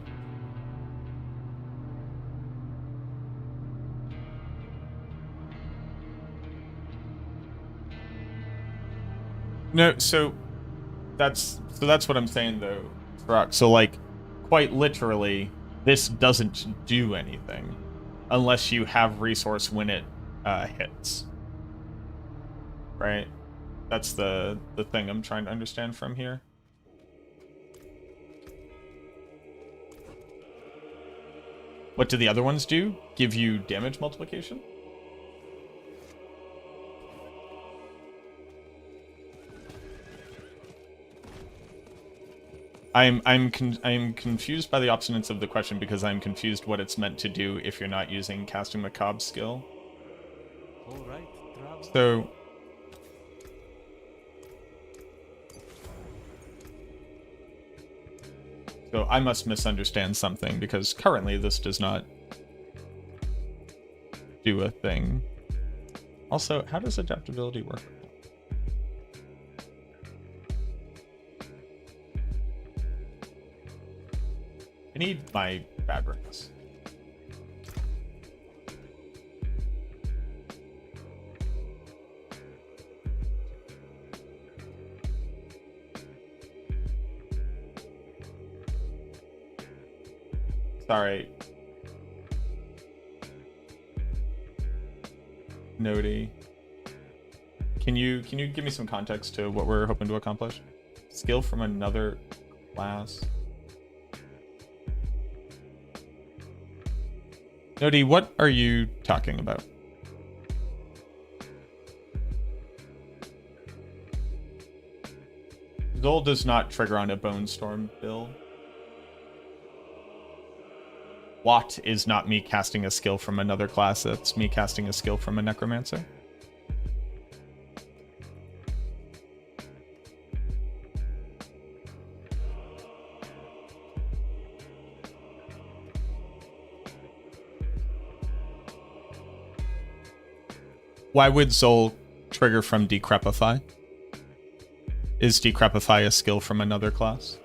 No, so that's what I'm saying though, Rock. So like, quite literally, this doesn't do anything unless you have resource when it hits, right? That's the thing I'm trying to understand from here. What do the other ones do? Give you damage multiplication? I'm confused by the obstinance of the question because I'm confused what it's meant to do if you're not using casting Macabre skill. All right, travel. So I must misunderstand something because currently this does not do a thing. Also, how does adaptability work? I need my bad rings. Sorry. Nody. Can you give me some context to what we're hoping to accomplish? Skill from another class. Nody, what are you talking about? Zol does not trigger on a Bone Storm build. Watt is not me casting a skill from another class, it's me casting a skill from a Necromancer. Why would Zol trigger from Decrepify? Is Decrepify a skill from another class?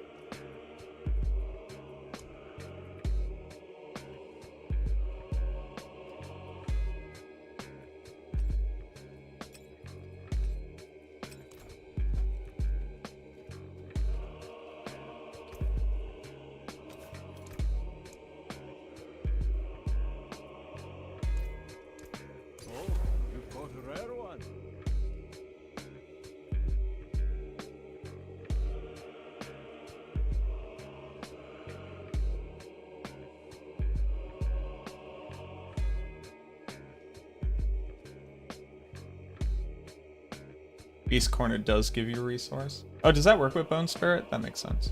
Oh, you've got a rare one. Beast Corner does give you a resource. Oh, does that work with Bone Spirit? That makes sense.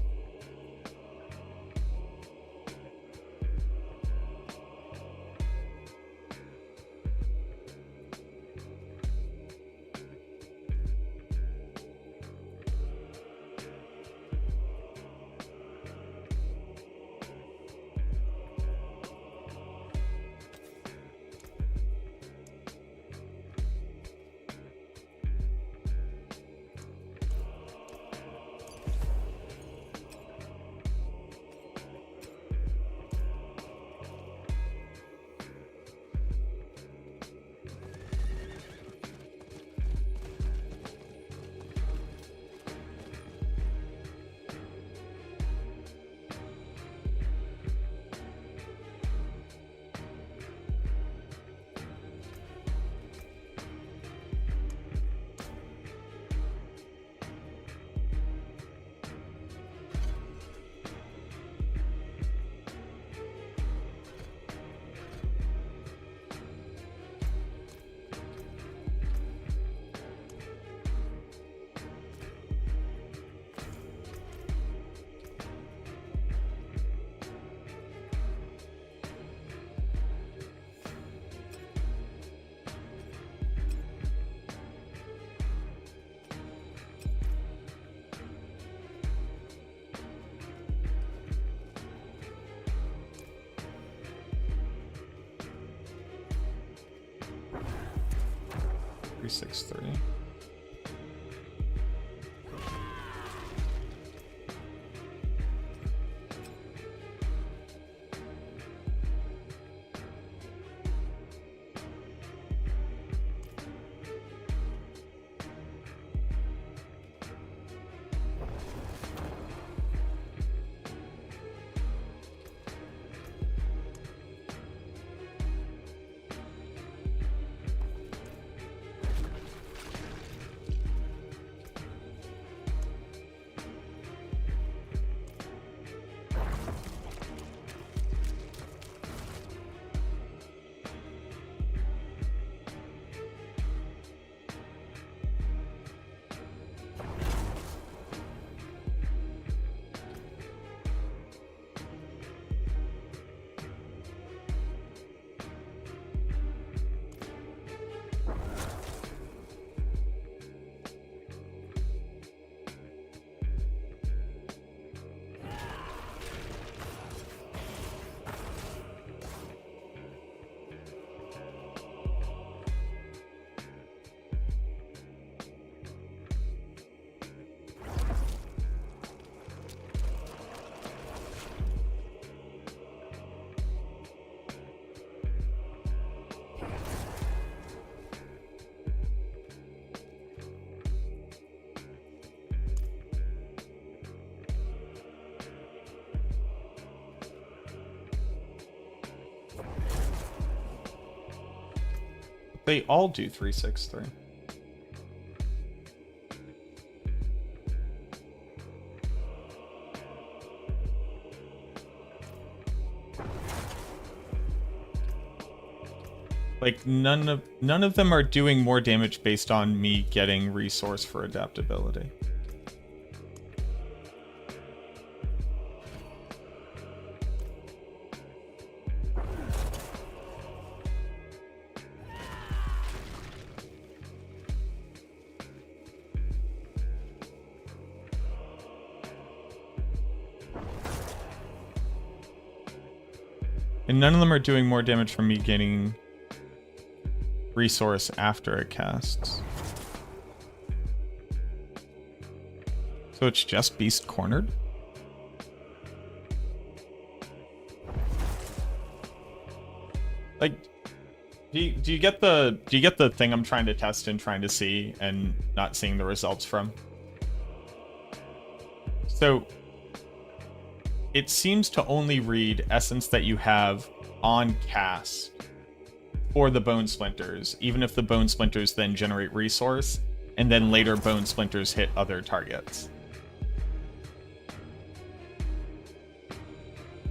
Three, 6, 3. They all do 363. Like none of them are doing more damage based on me getting resource for adaptability. And none of them are doing more damage from me getting resource after it casts. So it's just beast cornered? Like, do you get the thing I'm trying to test and trying to see and not seeing the results from? So it seems to only read essence that you have on cast for the bone splinters, even if the bone splinters then generate resource, and then later bone splinters hit other targets.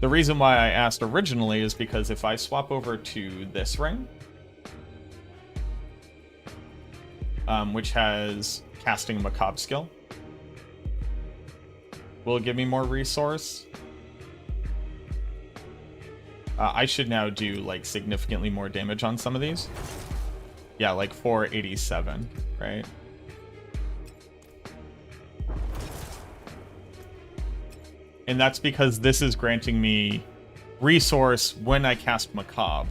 The reason why I asked originally is because if I swap over to this ring, which has casting macabre skill, will it give me more resource? I should now do like significantly more damage on some of these. Yeah, like 487, right? And that's because this is granting me resource when I cast Macabre.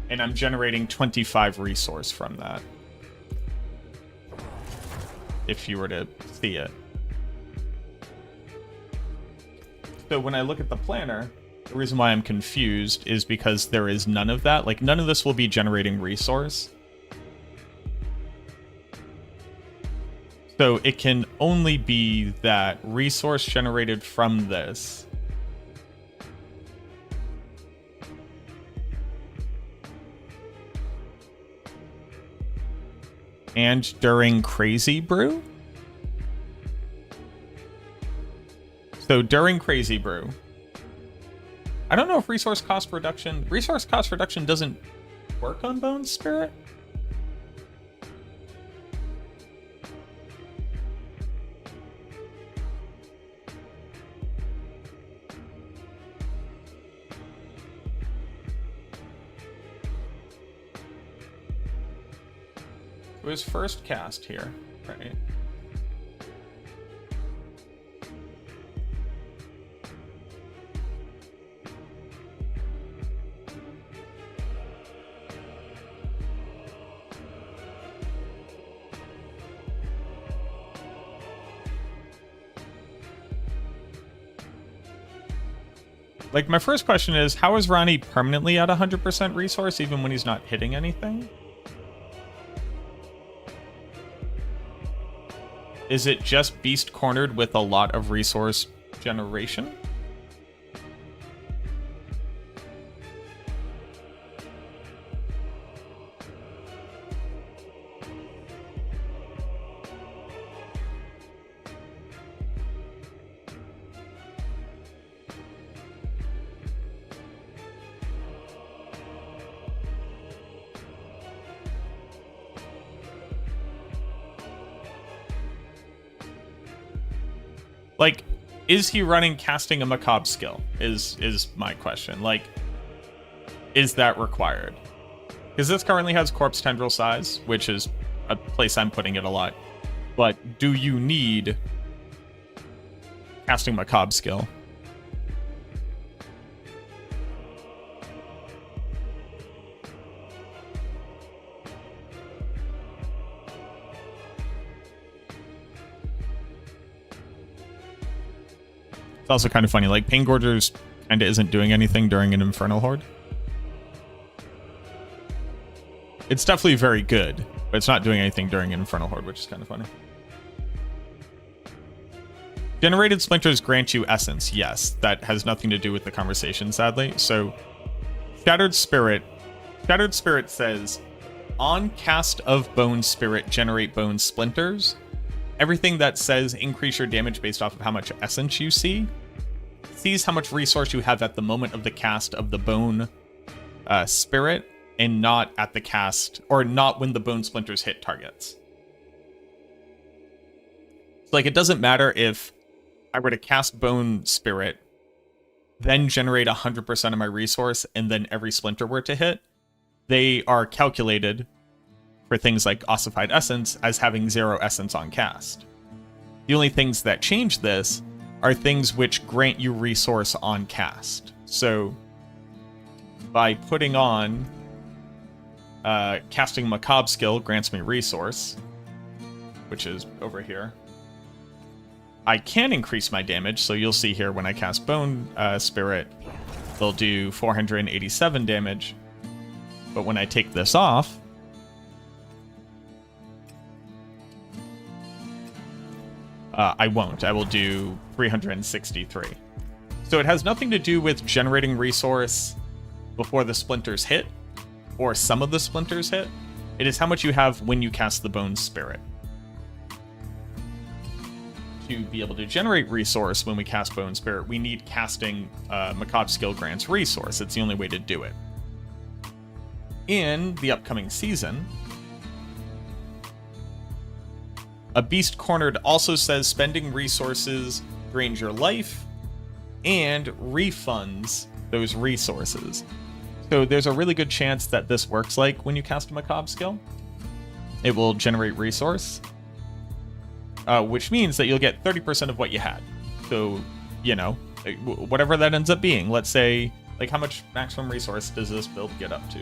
And I'm generating 25 resource from that. If you were to see it. So when I look at the planner, the reason why I'm confused is because there is none of that. Like, none of this will be generating resource. So it can only be that resource generated from this and during Crazy Brew. So during Crazy Brew, I don't know if resource cost reduction doesn't work on Bone Spirit. It was first cast here, right? Like, my first question is, how is Ronnie permanently at 100% resource even when he's not hitting anything? Is it just beast cornered with a lot of resource generation? Like, is he running casting a macabre skill? Is my question. Like, is that required? Because this currently has corpse tendril size, which is a place I'm putting it a lot. But do you need casting macabre skill? It's also kind of funny, like, Pain Gorgers kind of isn't doing anything during an Infernal Horde. It's definitely very good, but it's not doing anything during an Infernal Horde, which is kind of funny. Generated Splinters grant you Essence. Yes, that has nothing to do with the conversation, sadly. So, Shattered Spirit. Shattered Spirit says, on cast of Bone Spirit, generate bone splinters. Everything that says increase your damage based off of how much essence you see sees how much resource you have at the moment of the cast of the Bone Spirit, and not at the cast, or not when the bone splinters hit targets. So, like, it doesn't matter if I were to cast Bone Spirit, then generate 100% of my resource, and then every splinter were to hit. They are calculated for things like Ossified Essence as having 0 essence on cast. The only things that change this are things which grant you resource on cast. So, by putting on casting Macabre skill grants me resource, which is over here. I can increase my damage, so you'll see here when I cast Bone Spirit, they'll do 487 damage. But when I take this off, I won't. I will do 363. So it has nothing to do with generating resource before the splinters hit, or some of the splinters hit. It is how much you have when you cast the Bone Spirit. To be able to generate resource when we cast Bone Spirit, we need casting Macabre skill grants resource. It's the only way to do it. In the upcoming season, a Beast Cornered also says spending resources drains your life and refunds those resources. So there's a really good chance that this works like when you cast a Macabre skill. It will generate resource, which means that you'll get 30% of what you had. So, you know, whatever that ends up being. Let's say, like, how much maximum resource does this build get up to?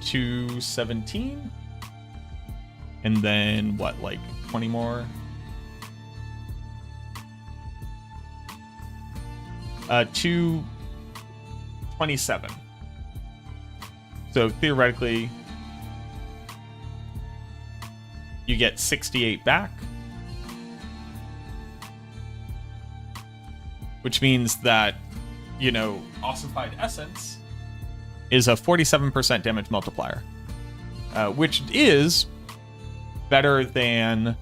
217, and then what, like 20 more? 227. So theoretically, you get 68 back, which means that, you know, Ossified Essence is a 47% damage multiplier, which is better than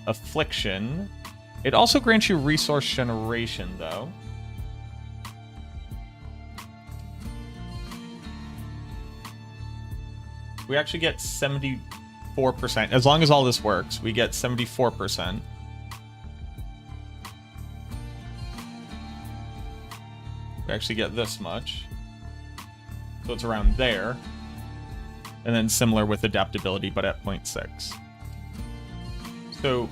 Affliction. It also grants you resource generation, though. We actually get 74%. As long as all this works, we get 74%. We actually get this much. So it's around there. And then similar with adaptability, but at 0.6. So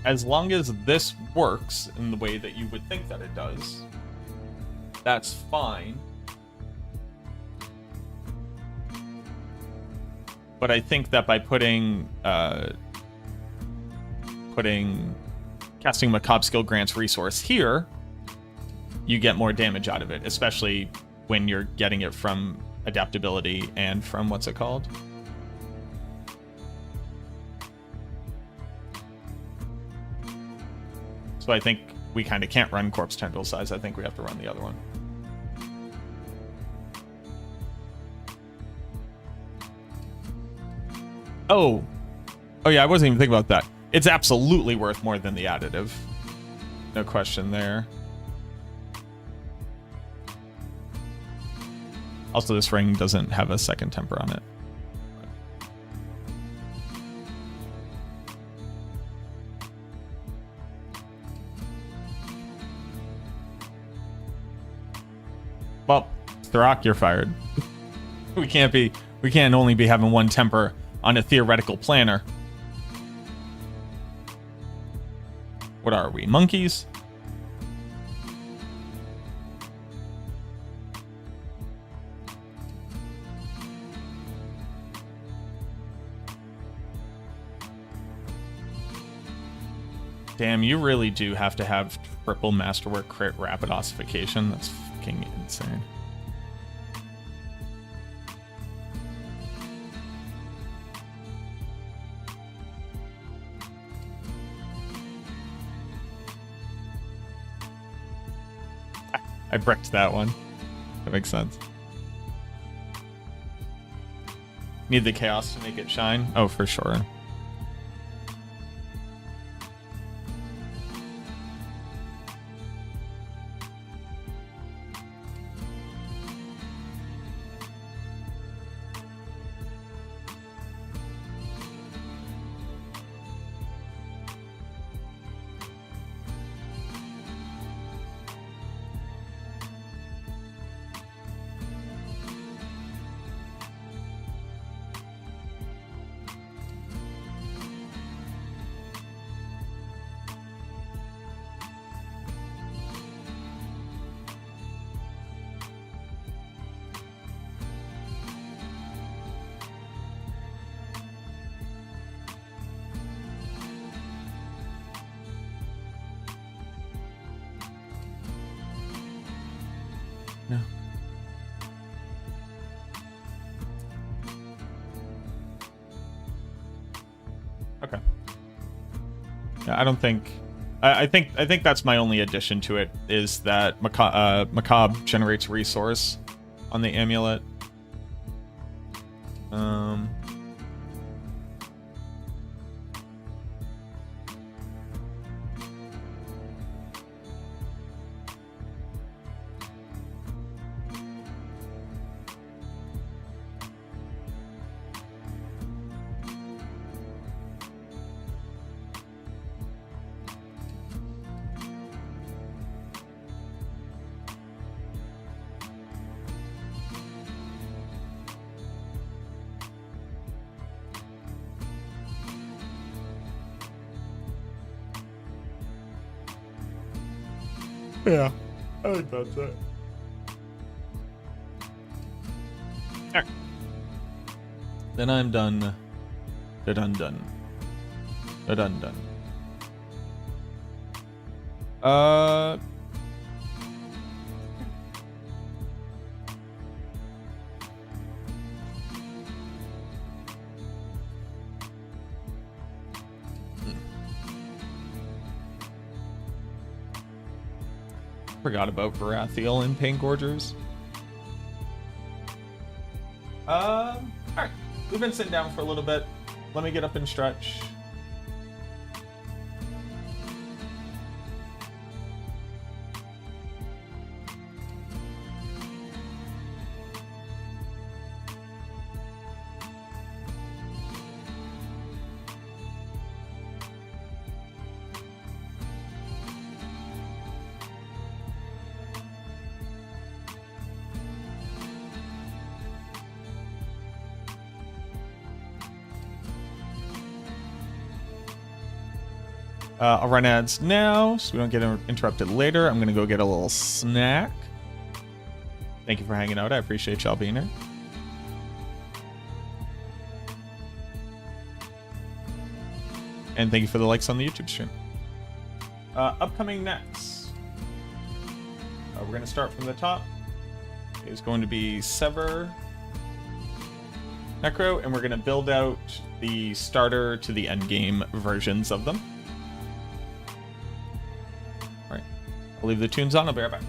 as long as this works in the way that you would think that it does, that's fine. But I think that by putting casting Macabre skill grants resource here, you get more damage out of it, especially when you're getting it from adaptability and from what's it called? So I think we kind of can't run Corpse Tendril size. I think we have to run the other one. Oh yeah, I wasn't even thinking about that. It's absolutely worth more than the additive. No question there. Also, this ring doesn't have a second temper on it. Well, Thrak, you're fired. We can't only be having one temper on a theoretical planner. What are we, monkeys? Damn, you really do have to have triple masterwork crit rapid ossification. That's fucking insane. I bricked that one. That makes sense. Need the chaos to make it shine? Oh, for sure. No. Okay. Yeah, I don't think. I think that's my only addition to it is that Macabre generates resource on the amulet. Yeah, I think that's it. Alright. Then I'm done. Done. Done. Forgot about Varathiel and Pain Gorgers. Alright. We've been sitting down for a little bit. Let me get up and stretch. I'll run ads now so we don't get interrupted later. I'm going to go get a little snack. Thank you for hanging out. I appreciate y'all being here. And thank you for the likes on the YouTube stream. Upcoming next. We're going to start from the top. It's going to be Sever Necro, and we're going to build out the starter to the endgame versions of them. Alright. I'll leave the tunes on. I'll be right back.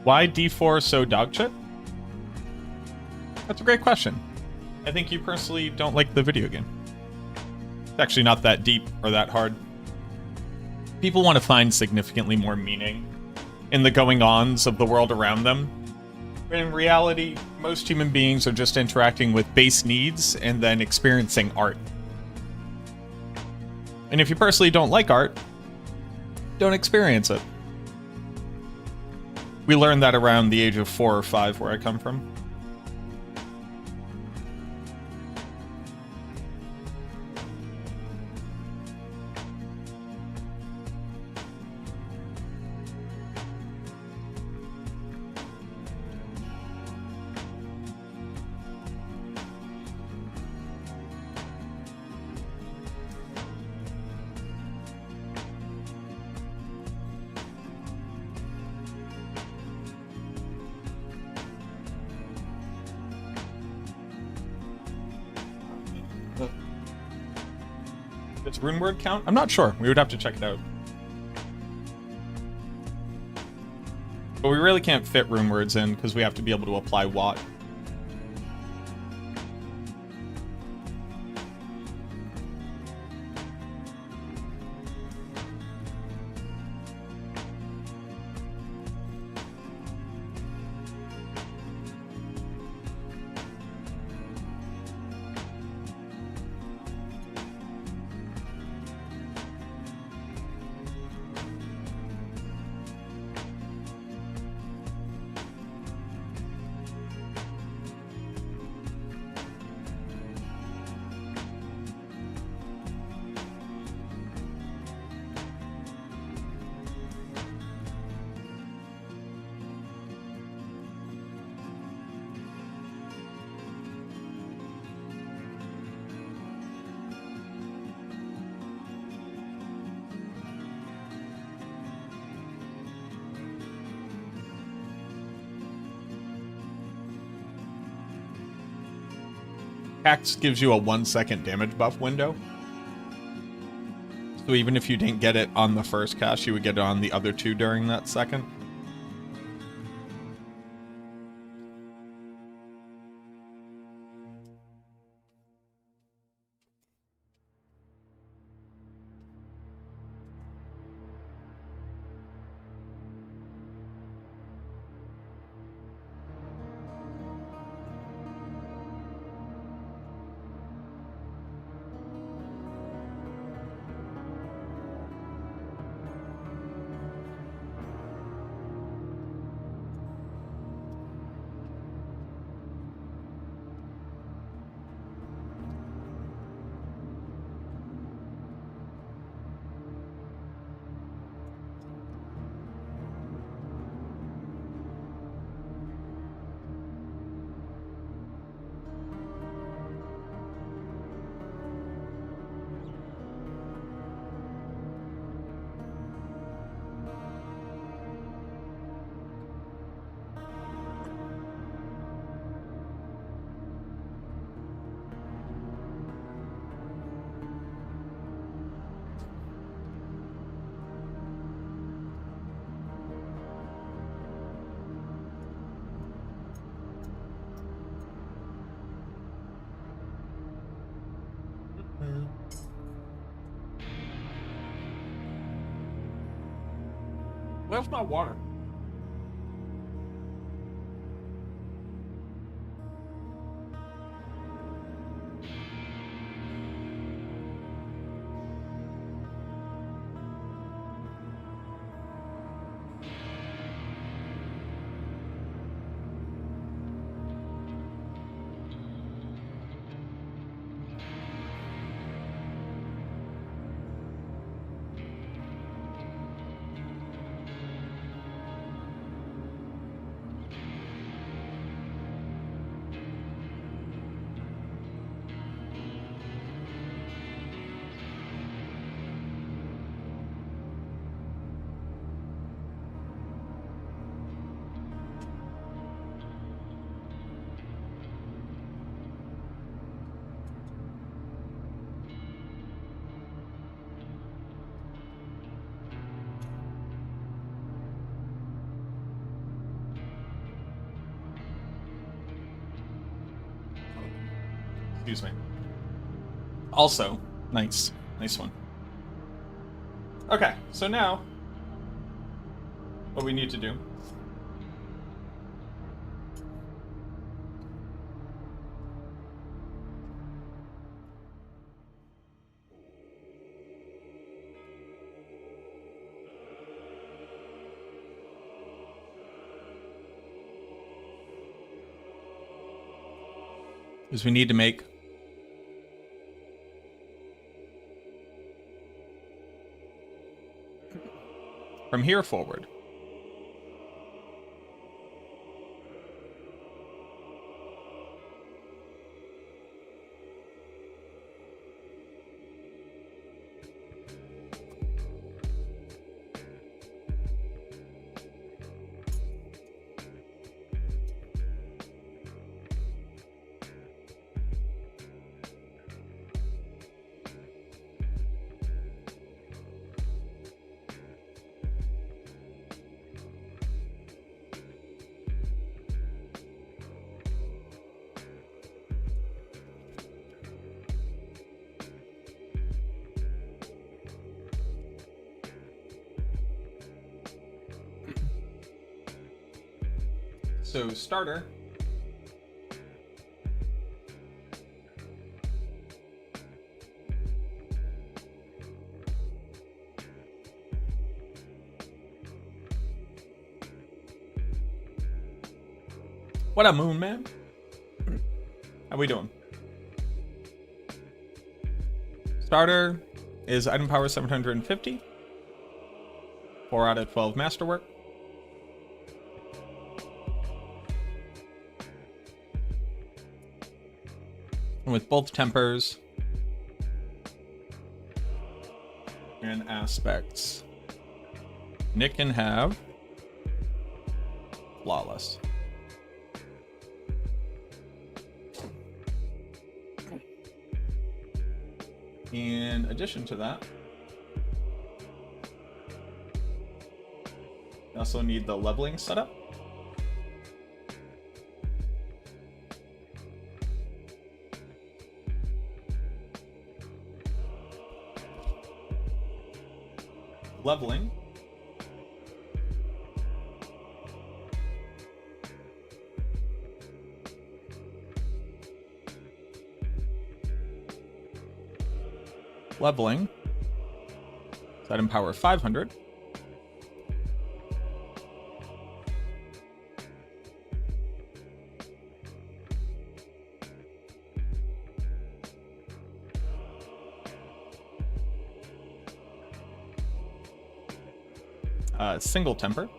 Why D4 so dog shit? That's a great question. I think you personally don't like the video game. It's actually not that deep or that hard. People want to find significantly more meaning in the going-ons of the world around them. But in reality, most human beings are just interacting with base needs and then experiencing art. And if you personally don't like art, don't experience it. We learned that around the age of 4 or 5 where I come from. Does rune word count? I'm not sure. We would have to check it out. But we really can't fit rune words in because we have to be able to apply Watt. Pact gives you a 1-second damage buff window. So even if you didn't get it on the first cast, you would get it on the other 2 during that second. Where's my water? Excuse me. Also, nice. Nice one. Okay, so now, what we need to do is we need to make from here forward. So starter What up, Moon Man? How we doing? Starter is item power 750. 4 out of 12 masterwork. And with both tempers and aspects, Nick can have flawless. In addition to that, we also need the leveling setup. Leveling leveling is item power 500. Single temper.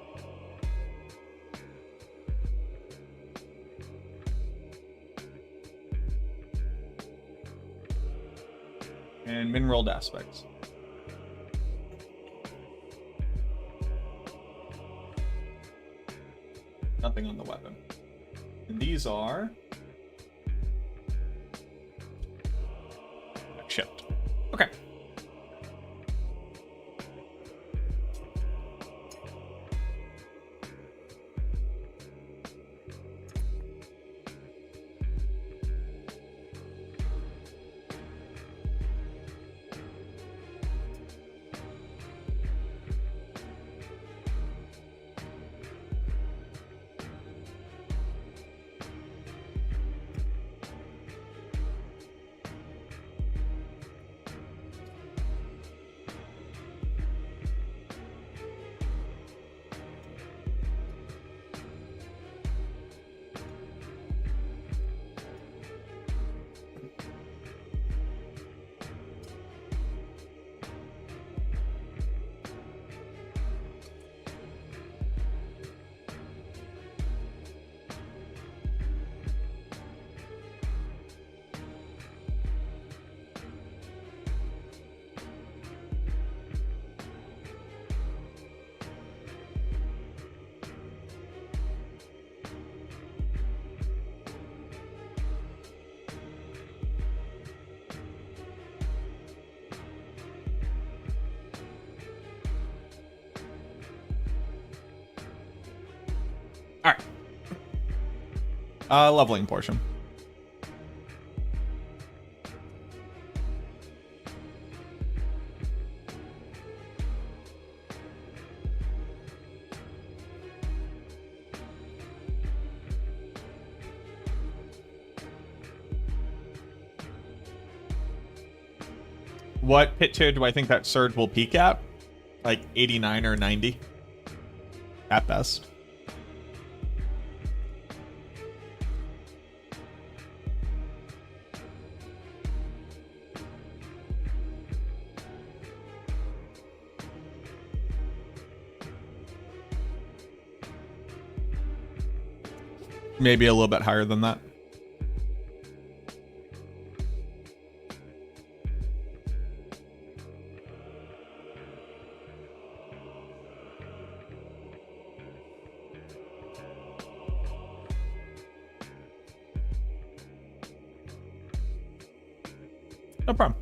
And min-rolled aspects. Nothing on the weapon. And these are shipped. Okay. Alright. Leveling portion. What pit tier do I think that surge will peak at? Like 89 or 90 at best. Maybe a little bit higher than that. No problem.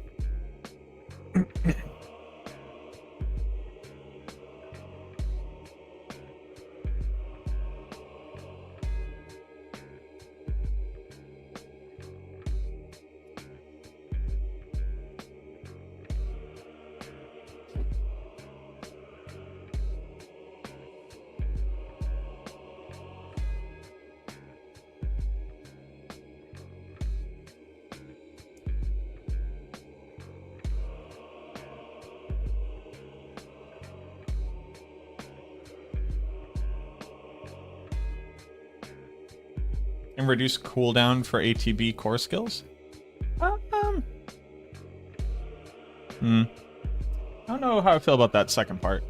And reduce cooldown for ATB core skills? I don't know how I feel about that second part.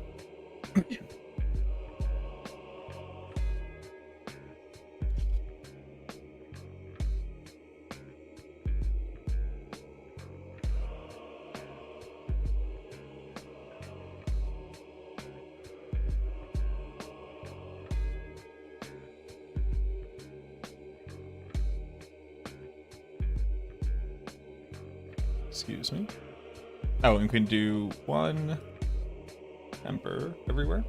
Excuse me. Oh, and we can do one temper everywhere.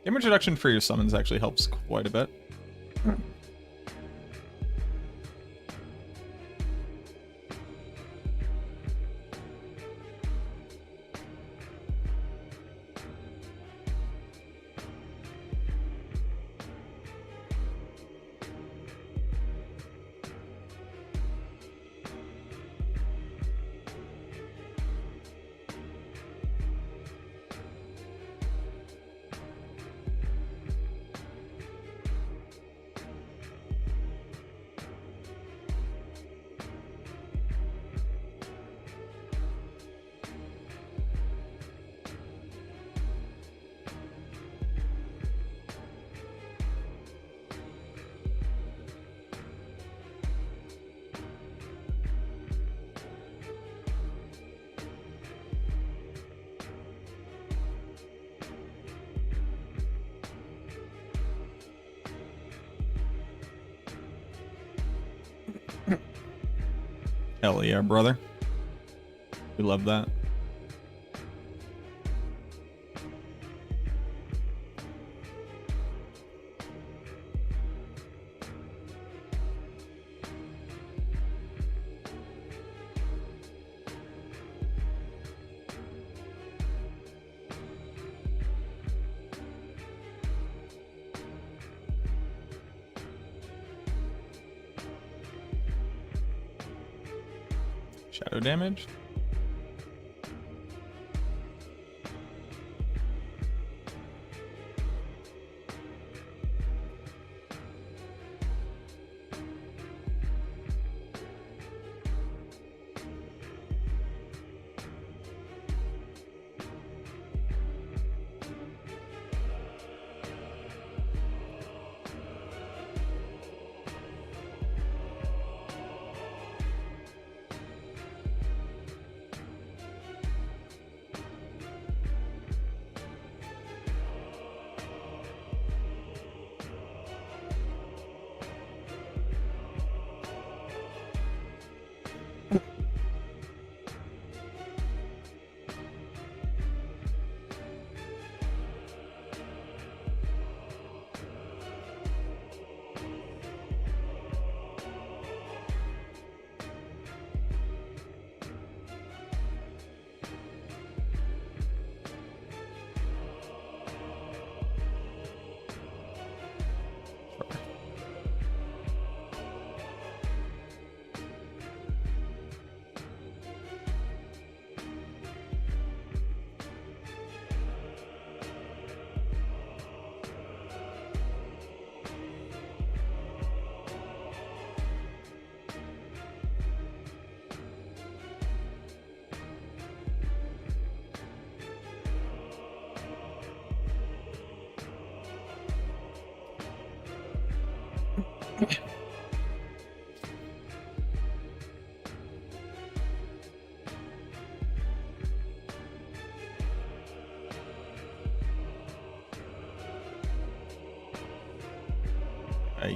Damage reduction for your summons actually helps quite a bit. Hell yeah, brother. We love that. Shadow damage.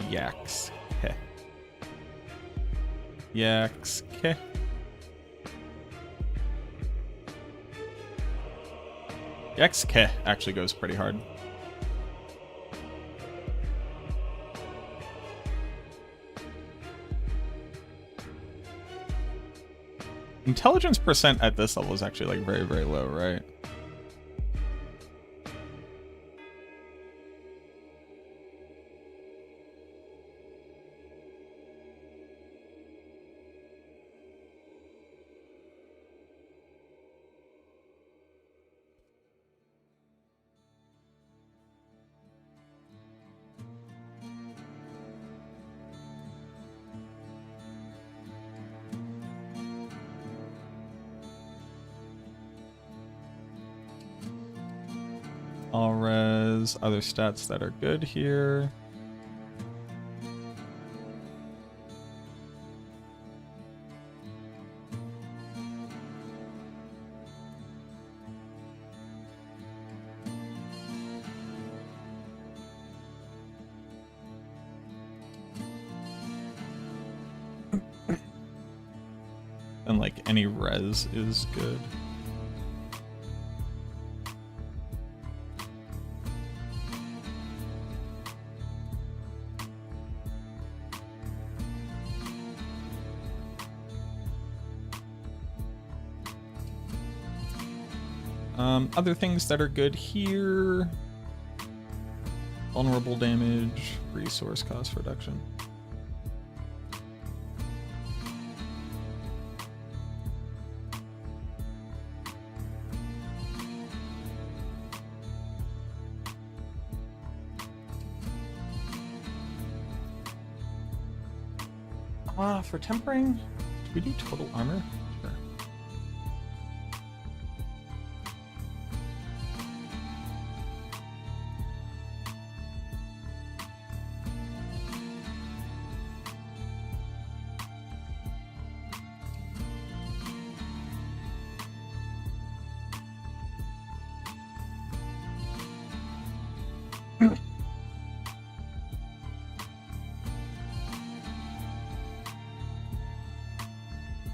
Yaks. Heh. Yaks. Heh. Yaks Keh actually goes pretty hard. Intelligence percent at this level is actually like very, very low, right? All res, other stats that are good here. And like any res is good. Other things that are good here. Vulnerable damage, resource cost reduction. For tempering, do we do total armor? Sure.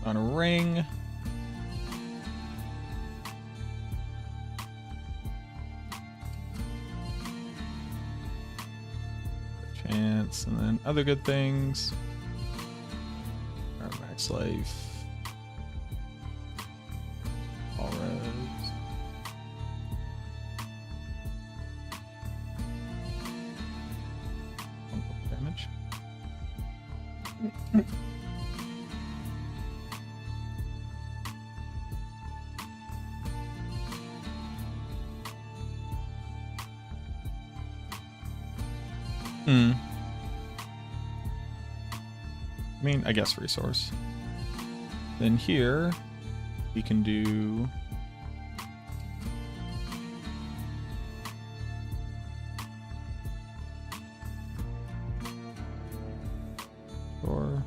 On a ring. Chance, and then other good things. Our max life. All res. Damage. I mean, I guess resource. Then here, we can do... Or...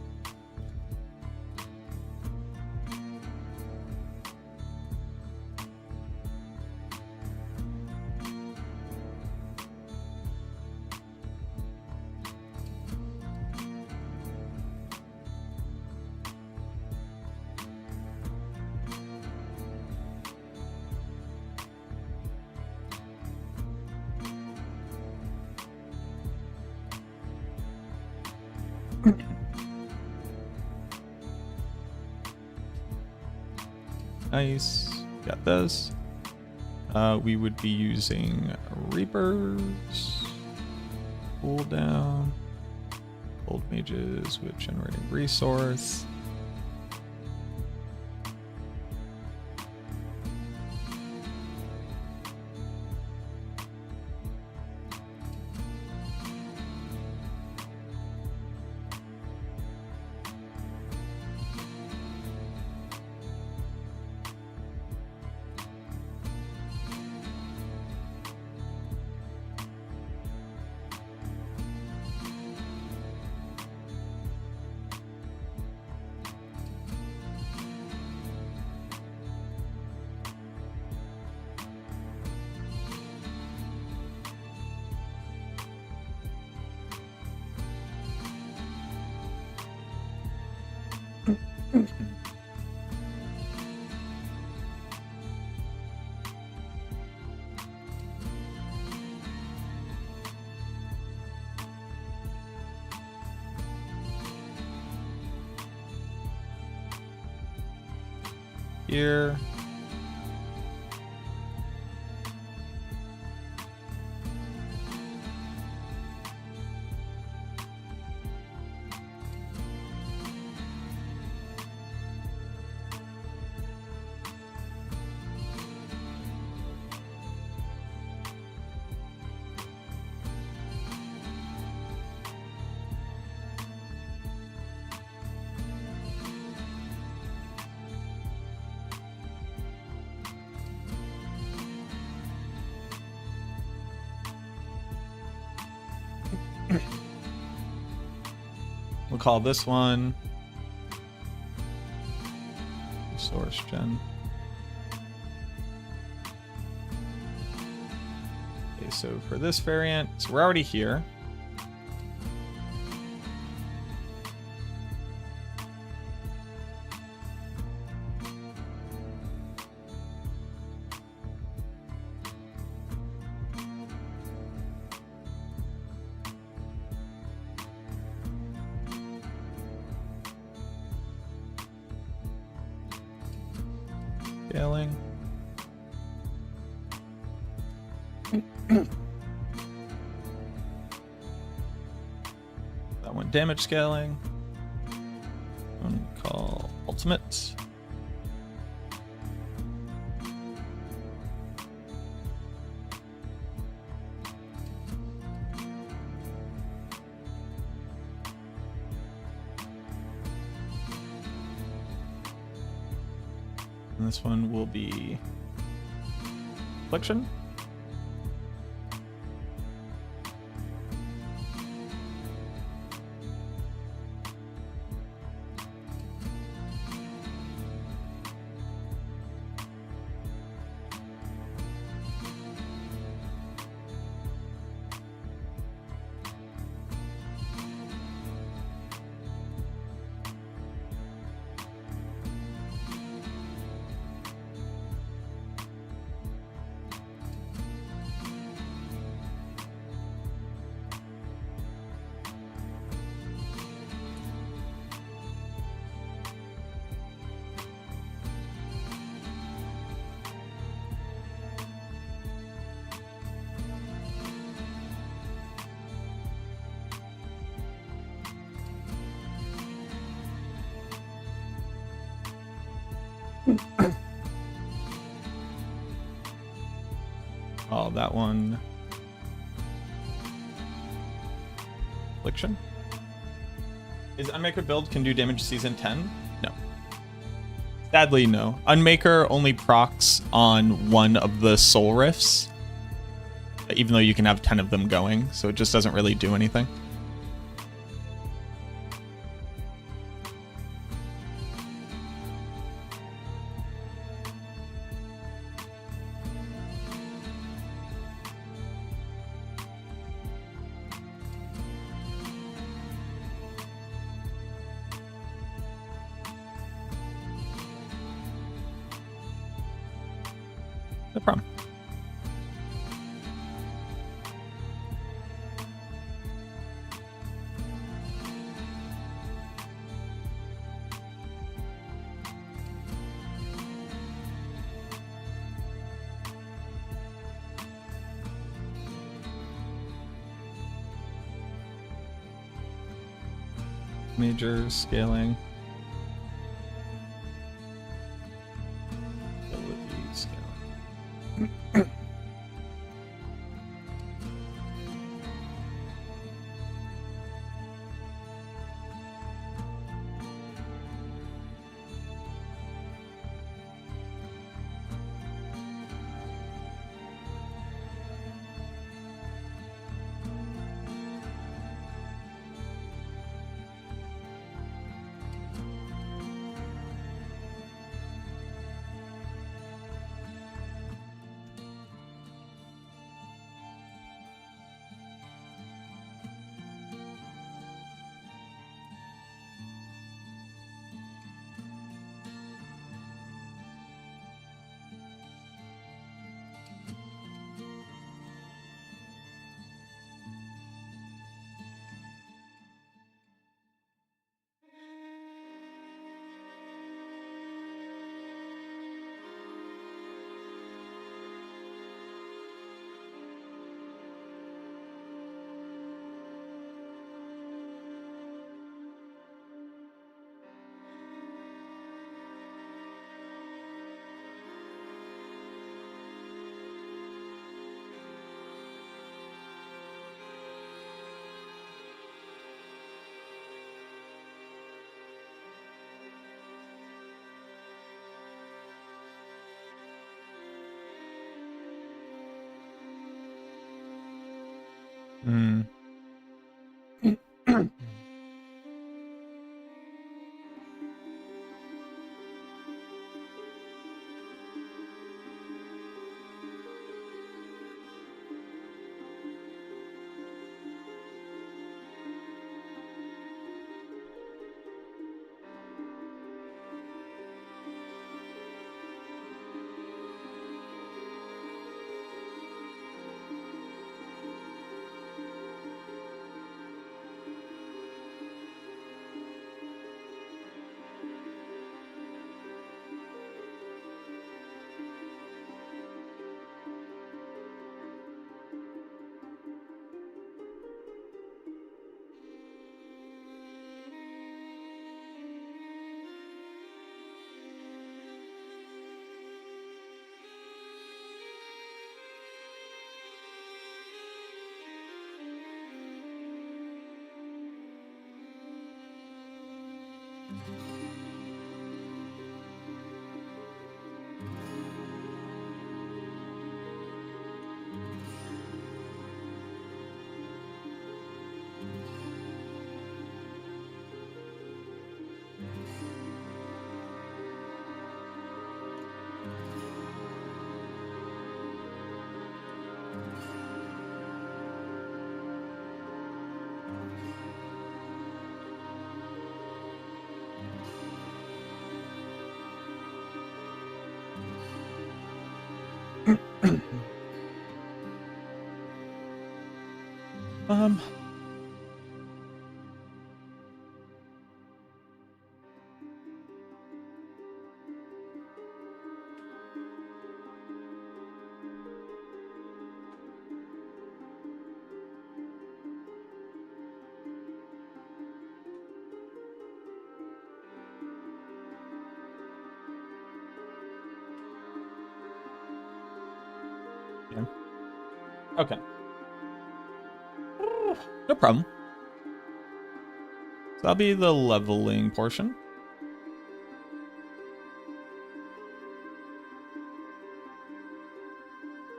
Nice. Got this. We would be using Reapers. Cooldown. Cold Mages with generating resource. Here. We'll call this one Resource Gen. Okay, so for this variant, so we're already here. Scaling. That one damage scaling. One call ultimate. And this one will be Affliction. Oh, that one. Affliction. Is Unmaker build can do damage season 10? No. Sadly, no. Unmaker only procs on one of the soul rifts, even though you can have 10 of them going, so it just doesn't really do anything. No problem. Major scaling. Ability scaling. Hmm. Um. Yeah. Okay. No problem. So that'll be the leveling portion.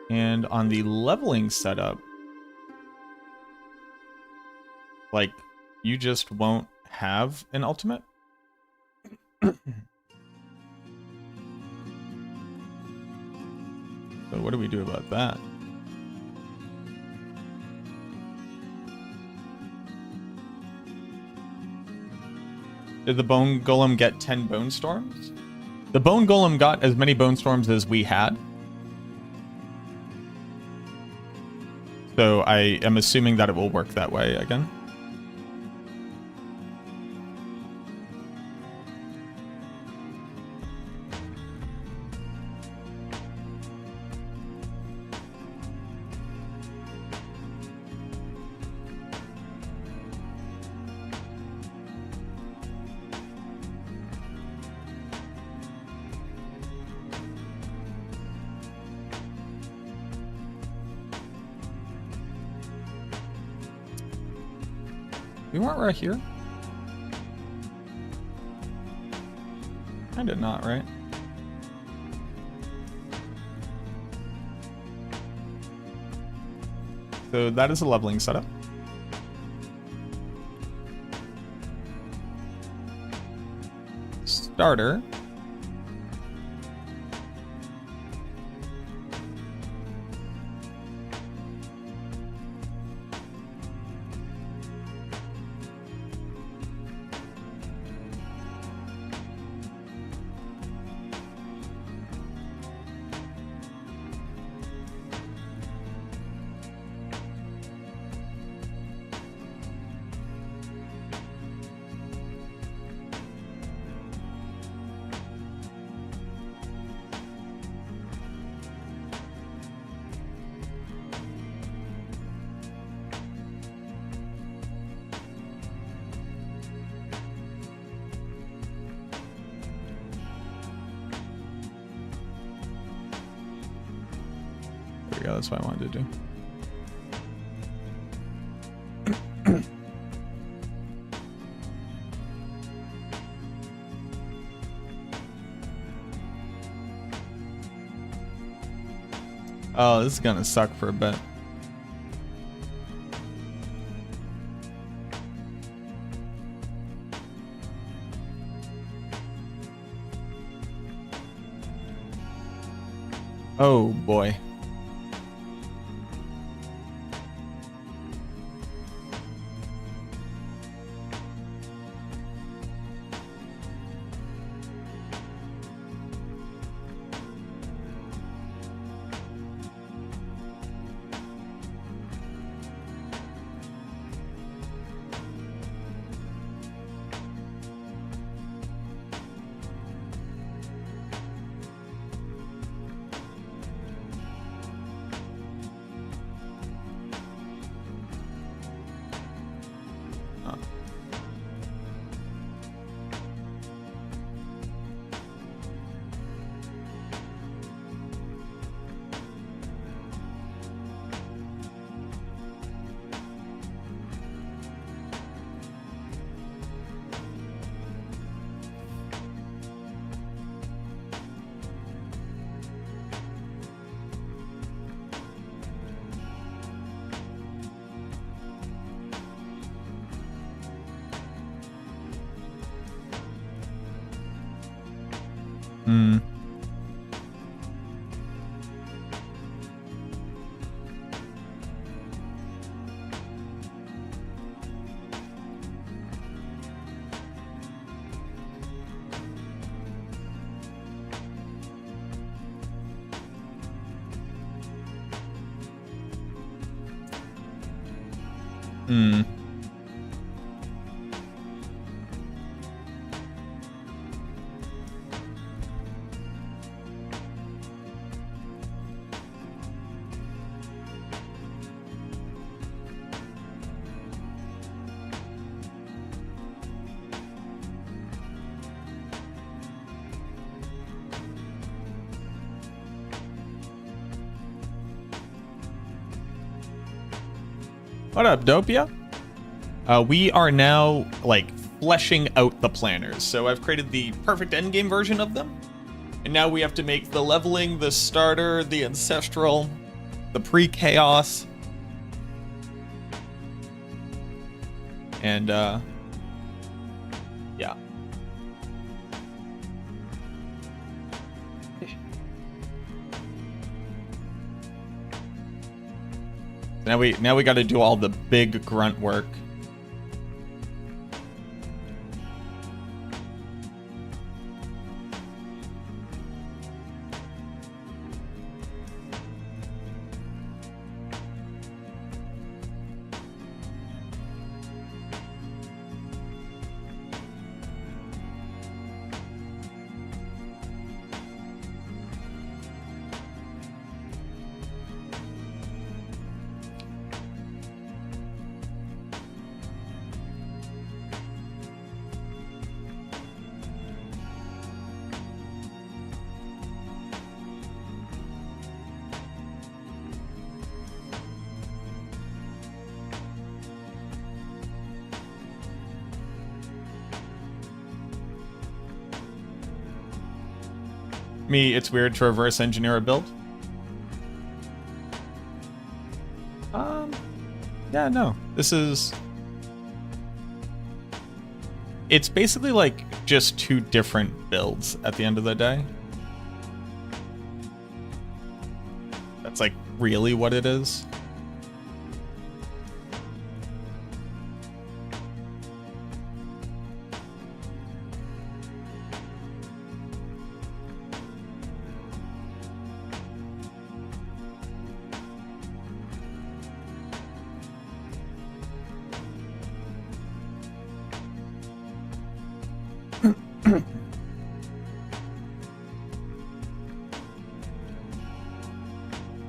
And on the leveling setup, like, you just won't have an ultimate. So what do we do about that? Did the Bone Golem get 10 Bone Storms? The Bone Golem got as many Bone Storms as we had. So I am assuming that it will work that way again. We weren't right here. I did not, right? So that is a leveling setup. Starter. There we go, that's what I wanted to do. Oh, this is gonna suck for a bit. Oh boy. Hmm. Hmm. What up, Dopia? We are now, like, fleshing out the planners. So I've created the perfect endgame version of them. And now we have to make the leveling, the starter, the ancestral, the pre-chaos. And, yeah. Now we got to do all the big grunt work. Me, it's weird to reverse engineer a build. Yeah, no. This is... It's basically like just two different builds at the end of the day. That's like really what it is.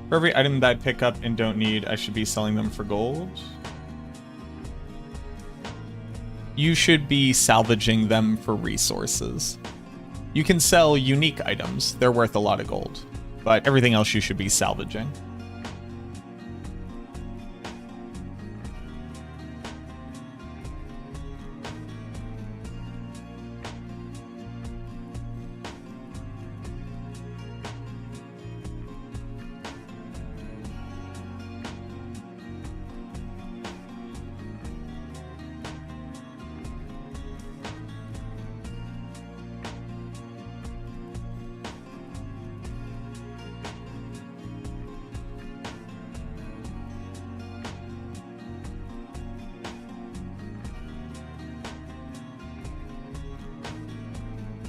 For every item that I pick up and don't need, I should be selling them for gold. You should be salvaging them for resources. You can sell unique items. They're worth a lot of gold. But everything else you should be salvaging.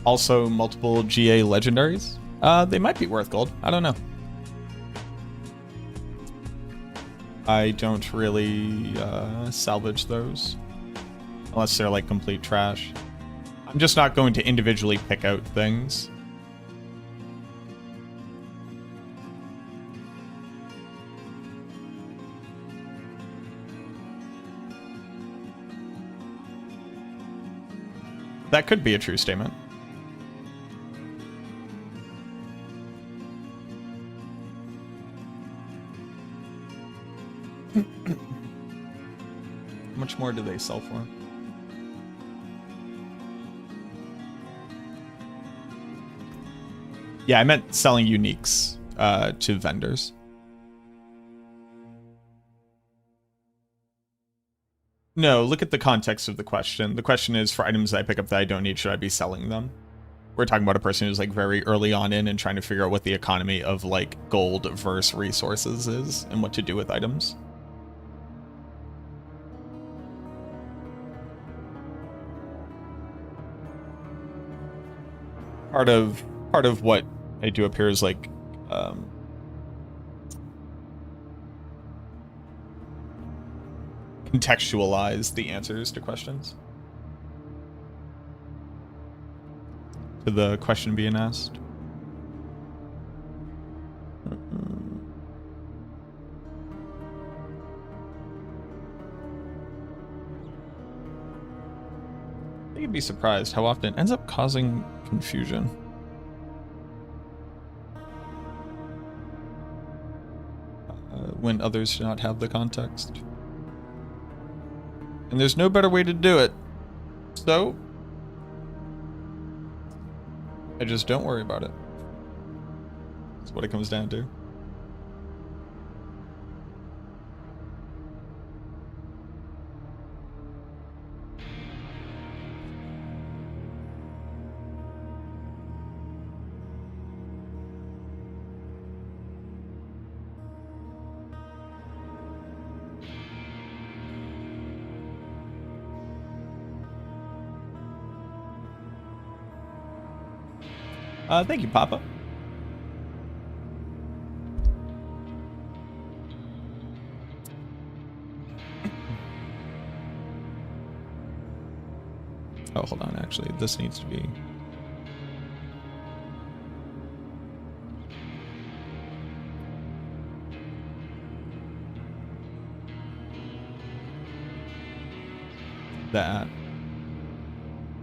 Also multiple GA legendaries. They might be worth gold. I don't know. I don't really salvage those unless they're like complete trash. I'm just not going to individually pick out things. That could be a true statement. How much more do they sell for? Yeah, I meant selling uniques to vendors. No, look at the context of the question. The question is, for items that I pick up that I don't need, should I be selling them? We're talking about a person who's like very early on in and trying to figure out what the economy of like gold versus resources is and what to do with items. Part of what I do up here is like contextualize the answers to questions. To the question being asked. I think you'd be surprised how often it ends up causing confusion. When others do not have the context. And there's no better way to do it. So, I just don't worry about it. That's what it comes down to. Thank you, Papa. Oh, hold on, actually, this needs to be... that.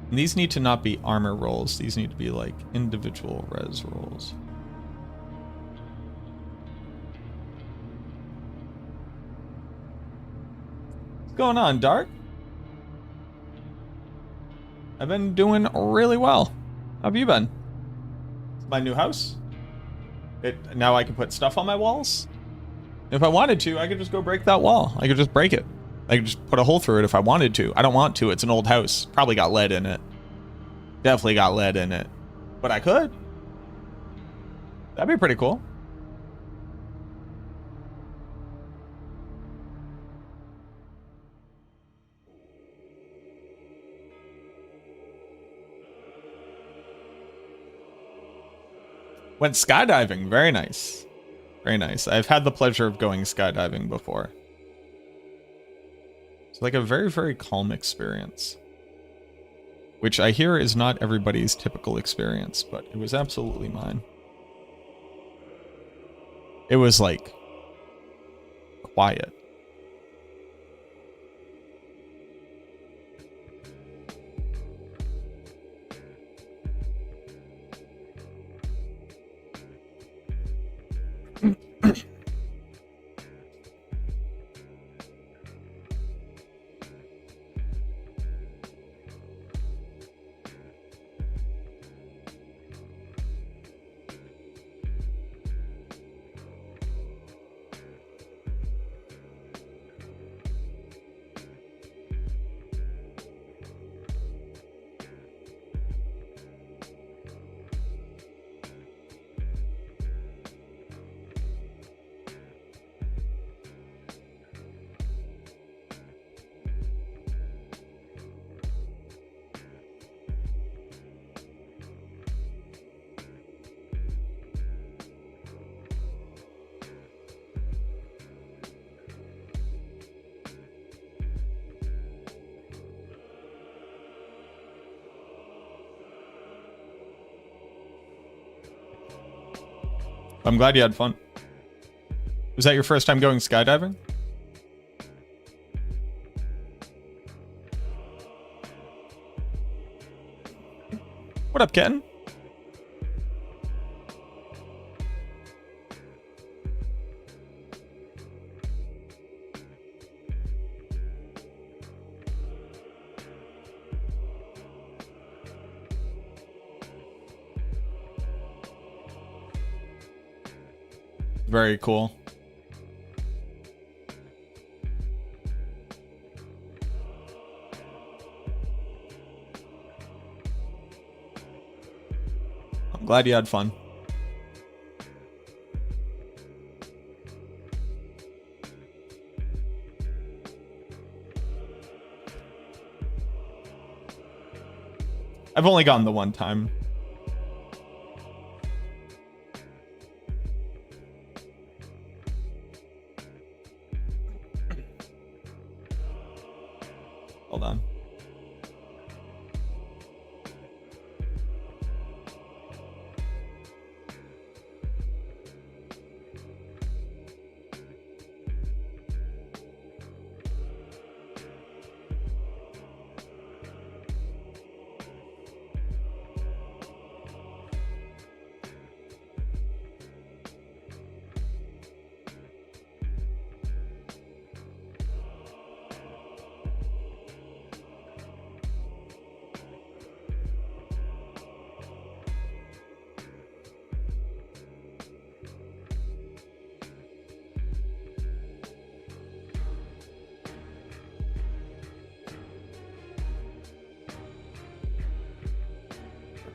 And these need to not be armor rolls. These need to be like individual res rolls. What's going on, Dark? I've been doing really well. How have you been? It's my new house. Now I can put stuff on my walls. If I wanted to, I could just go break that wall. I could just break it. I could just put a hole through it if I wanted to. I don't want to. It's an old house. Probably got lead in it. Definitely got lead in it. But I could. That'd be pretty cool. Went skydiving. Very nice. Very nice. I've had the pleasure of going skydiving before. It's like a very, very calm experience. Which I hear is not everybody's typical experience, but it was absolutely mine. It was like quiet. I'm glad you had fun. Was that your first time going skydiving? What up, Ken? Very cool. I'm glad you had fun. I've only gone the one time. Hold on.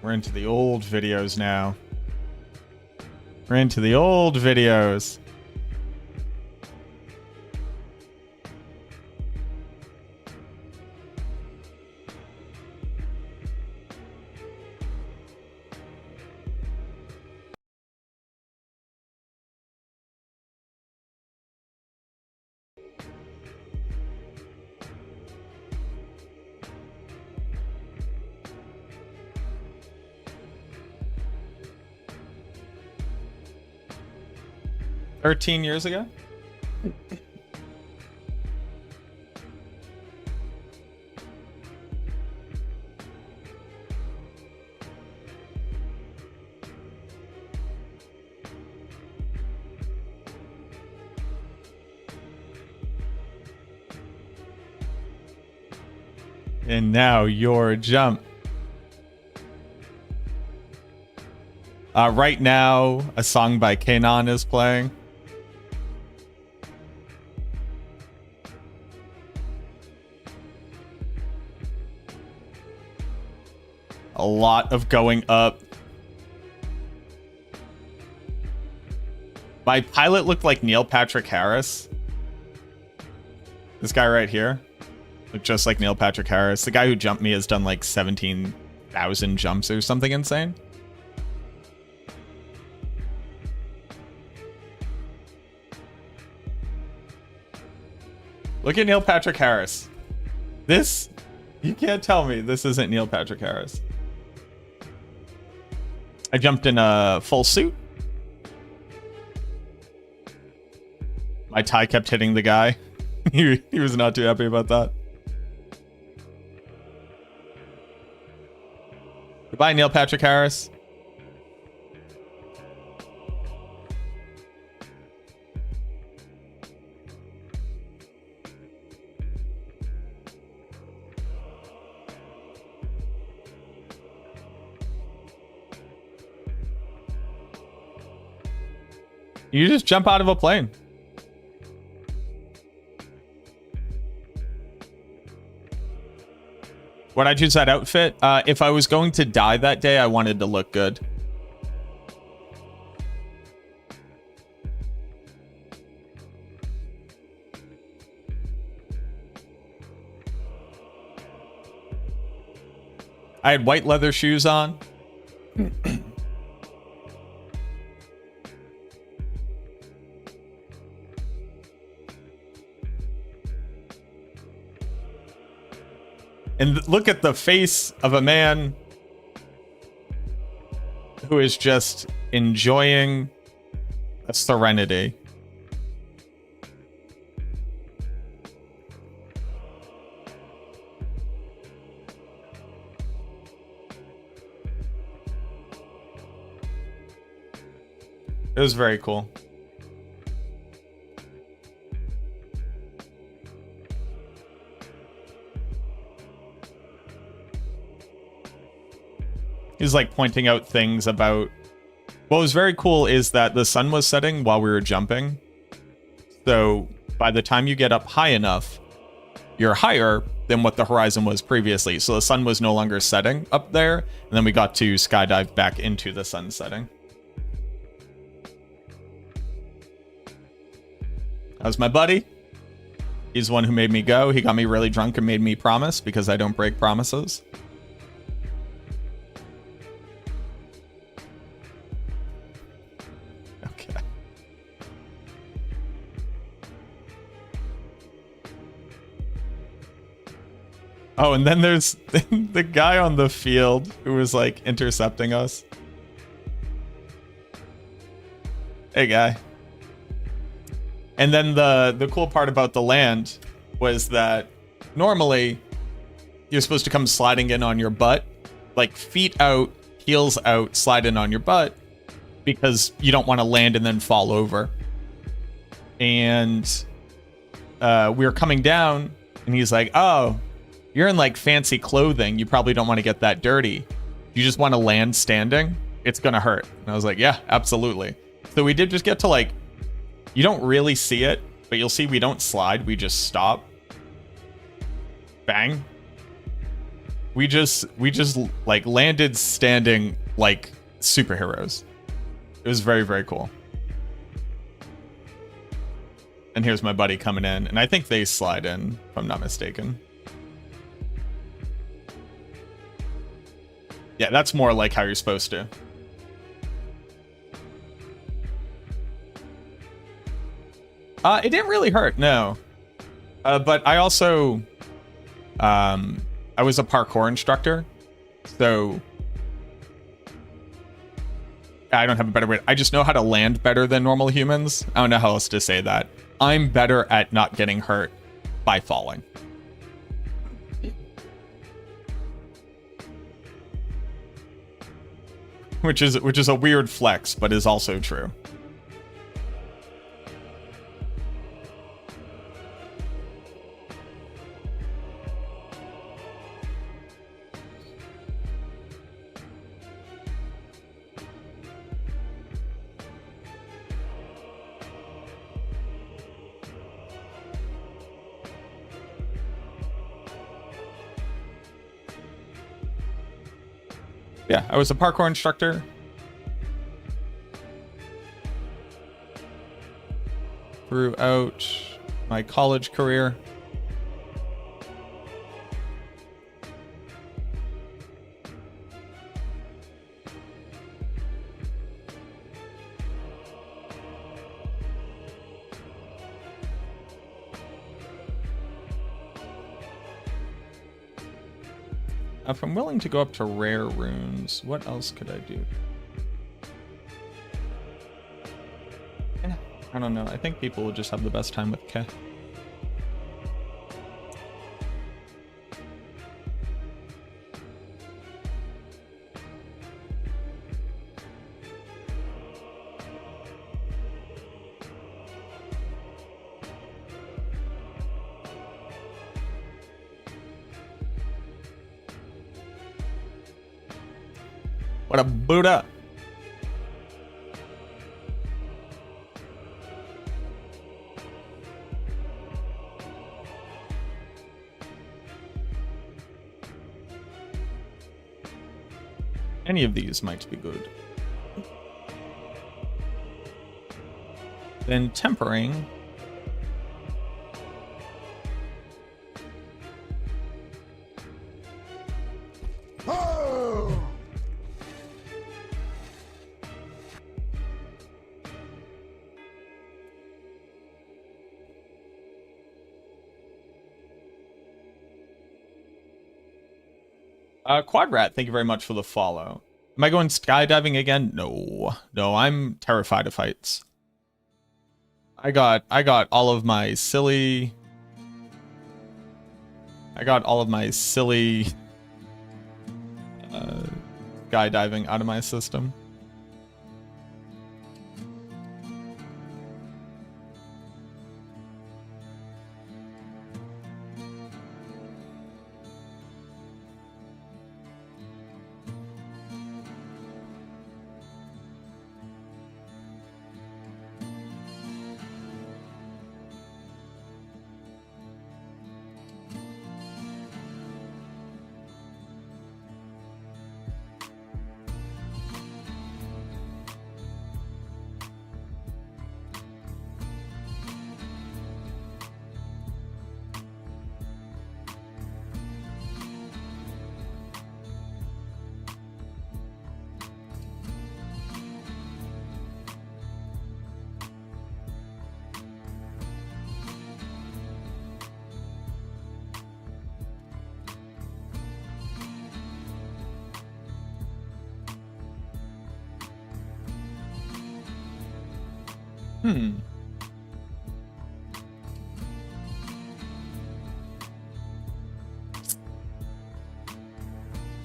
We're into the old videos now. We're into the old videos. $13 years ago? And now your jump. Right now, a song by Kanon is playing. A lot of going up. My pilot looked like Neil Patrick Harris. This guy right here looked just like Neil Patrick Harris. The guy who jumped me has done like 17,000 jumps or something insane. Look at Neil Patrick Harris. This, you can't tell me this isn't Neil Patrick Harris. I jumped in a full suit. My tie kept hitting the guy. he was not too happy about that. Goodbye, Neil Patrick Harris. You just jump out of a plane. Would I choose that outfit? If I was going to die that day, I wanted to look good. I had white leather shoes on. And look at the face of a man who is just enjoying That's Serenity. It was very cool. He's like pointing out things about... What was very cool is that the sun was setting while we were jumping. So by the time you get up high enough, you're higher than what the horizon was previously. So the sun was no longer setting up there. And then we got to skydive back into the sun setting. That was my buddy. He's the one who made me go. He got me really drunk and made me promise because I don't break promises. Okay. Oh, and then there's the guy on the field who was like intercepting us. Hey, guy. And then the cool part about the land was that normally you're supposed to come sliding in on your butt, like feet out, heels out, slide in on your butt, because you don't want to land and then fall over. And we were coming down, and he's like, oh, you're in like fancy clothing. You probably don't want to get that dirty. You just want to land standing. It's going to hurt. And I was like, yeah, absolutely. So we did just get to like, you don't really see it, but you'll see we don't slide. We just stop. Bang. We just like landed standing like superheroes. It was very, very cool. And here's my buddy coming in, and I think they slide in, if I'm not mistaken. Yeah, that's more like how you're supposed to. It didn't really hurt, no. But I also, I was a parkour instructor, so I don't have a better way. I just know how to land better than normal humans. I don't know how else to say that. I'm better at not getting hurt by falling. Which is a weird flex, but is also true. Yeah, I was a parkour instructor. Throughout my college career. If I'm willing to go up to rare runes, what else could I do? I don't know. I think people will just have the best time with K. What a Buddha! Any of these might be good. Then tempering. Quadrat, thank you very much for the follow. Am I going skydiving again? No. No, I'm terrified of heights. I got all of my silly guy diving out of my system.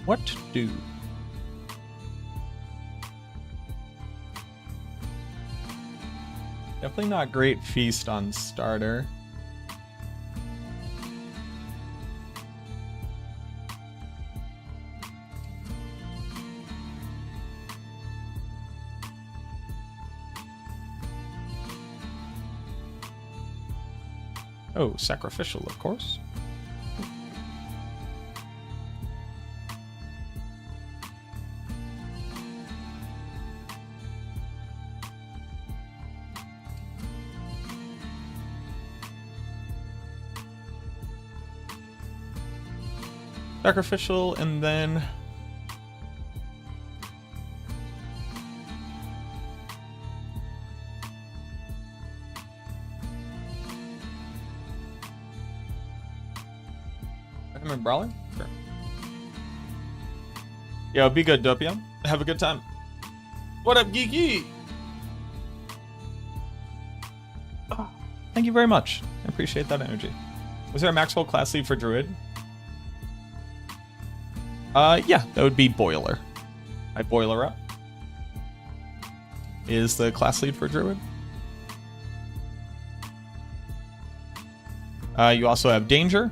What to do? Definitely not great feast on starter. Oh, sacrificial, of course. Sacrificial, and then recommend brawler? Sure. Yo, be good, Dopium. Have a good time. What up, Geeky? Oh, thank you very much. I appreciate that energy. Was there a Maxwell class lead for Druid? Yeah, that would be Boiler. I Boiler up. Is the class lead for Druid. You also have Danger,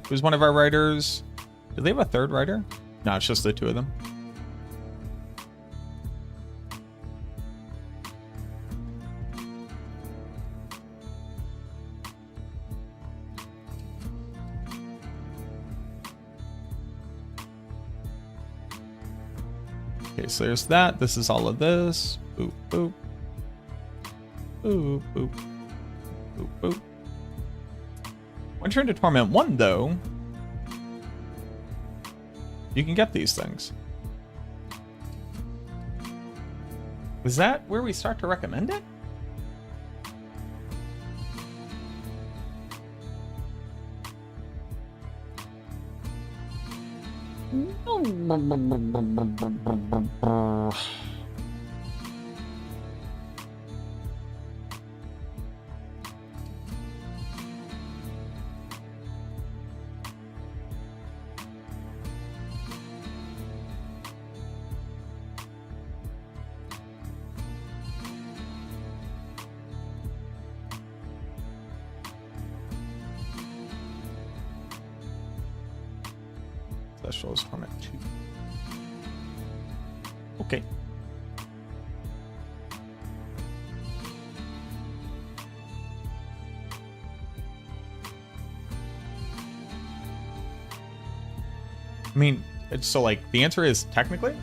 who's one of our writers. Do they have a third writer? No, it's just the two of them. Okay, so there's that. This is all of this. Boop, boop. Boop, boop. Boop, boop. Once you're into Torment 1, though, you can get these things. Is that where we start to recommend it? Specials Hermit 2. Okay. I mean, so like the answer is technically.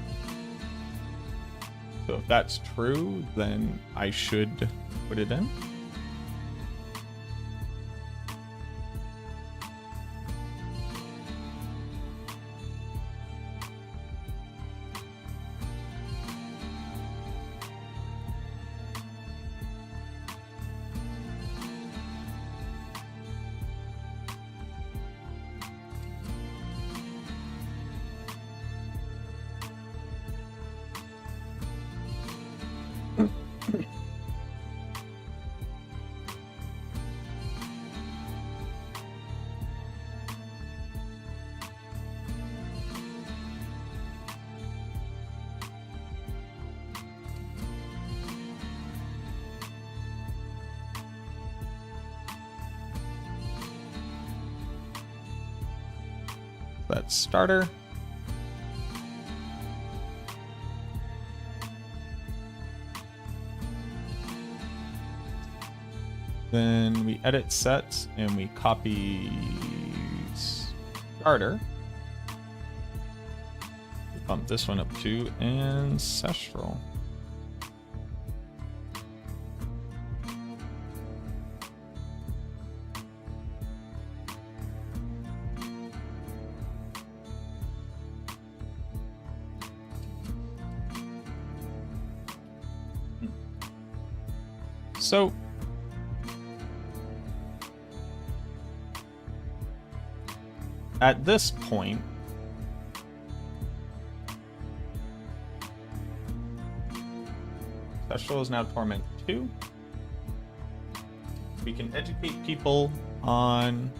So if that's true, then I should put it in. that's starter. Then we edit sets and we copy starter. We bump this one up to ancestral. So at this point, Special is now Torment 2. We can educate people on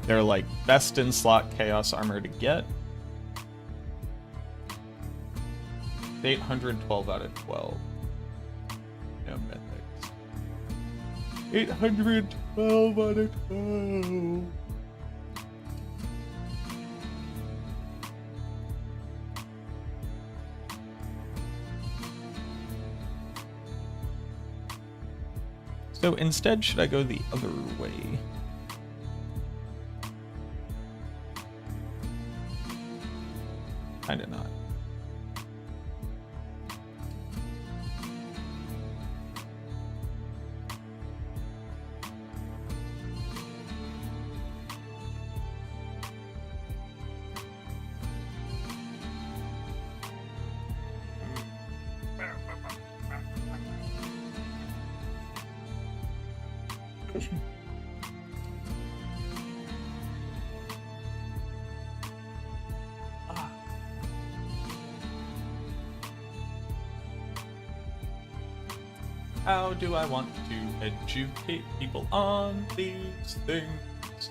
their like best in slot chaos armor to get. 812 out of 12. No mythics. 812 out of 12. So instead, should I go the other way? Kinda not. How do I want to educate people on these things?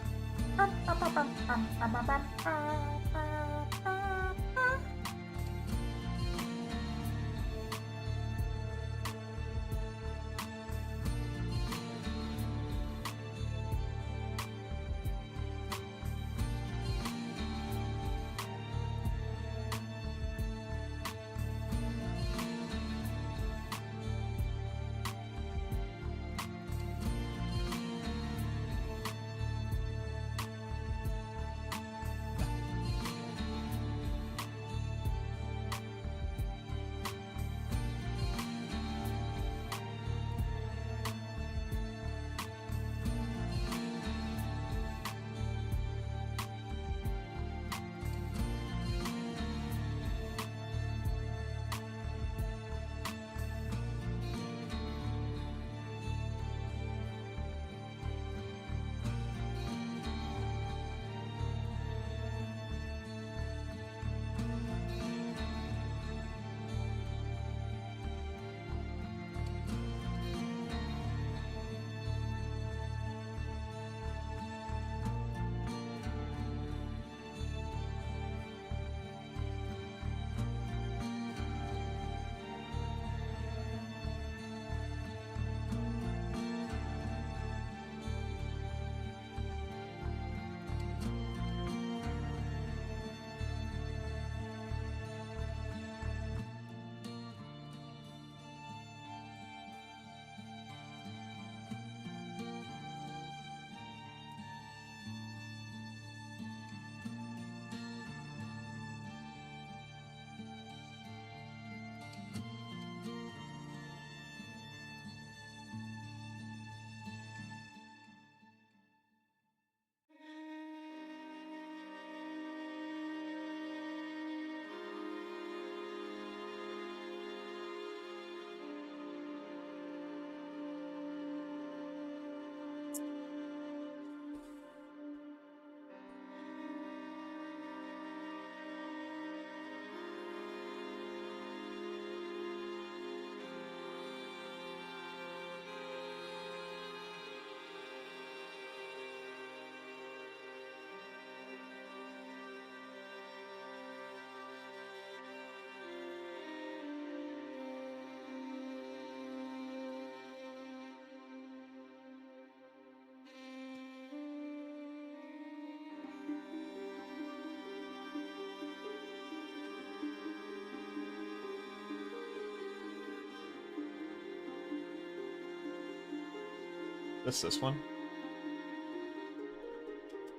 This one.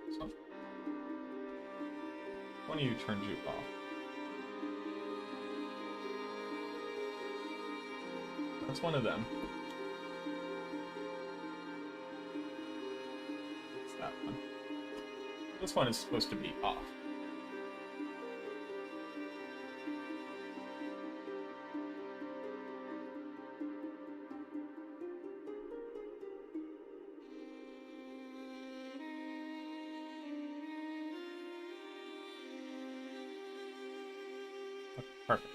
This one. One of you turns you off. That's one of them. It's that one. This one is supposed to be off. Perfect.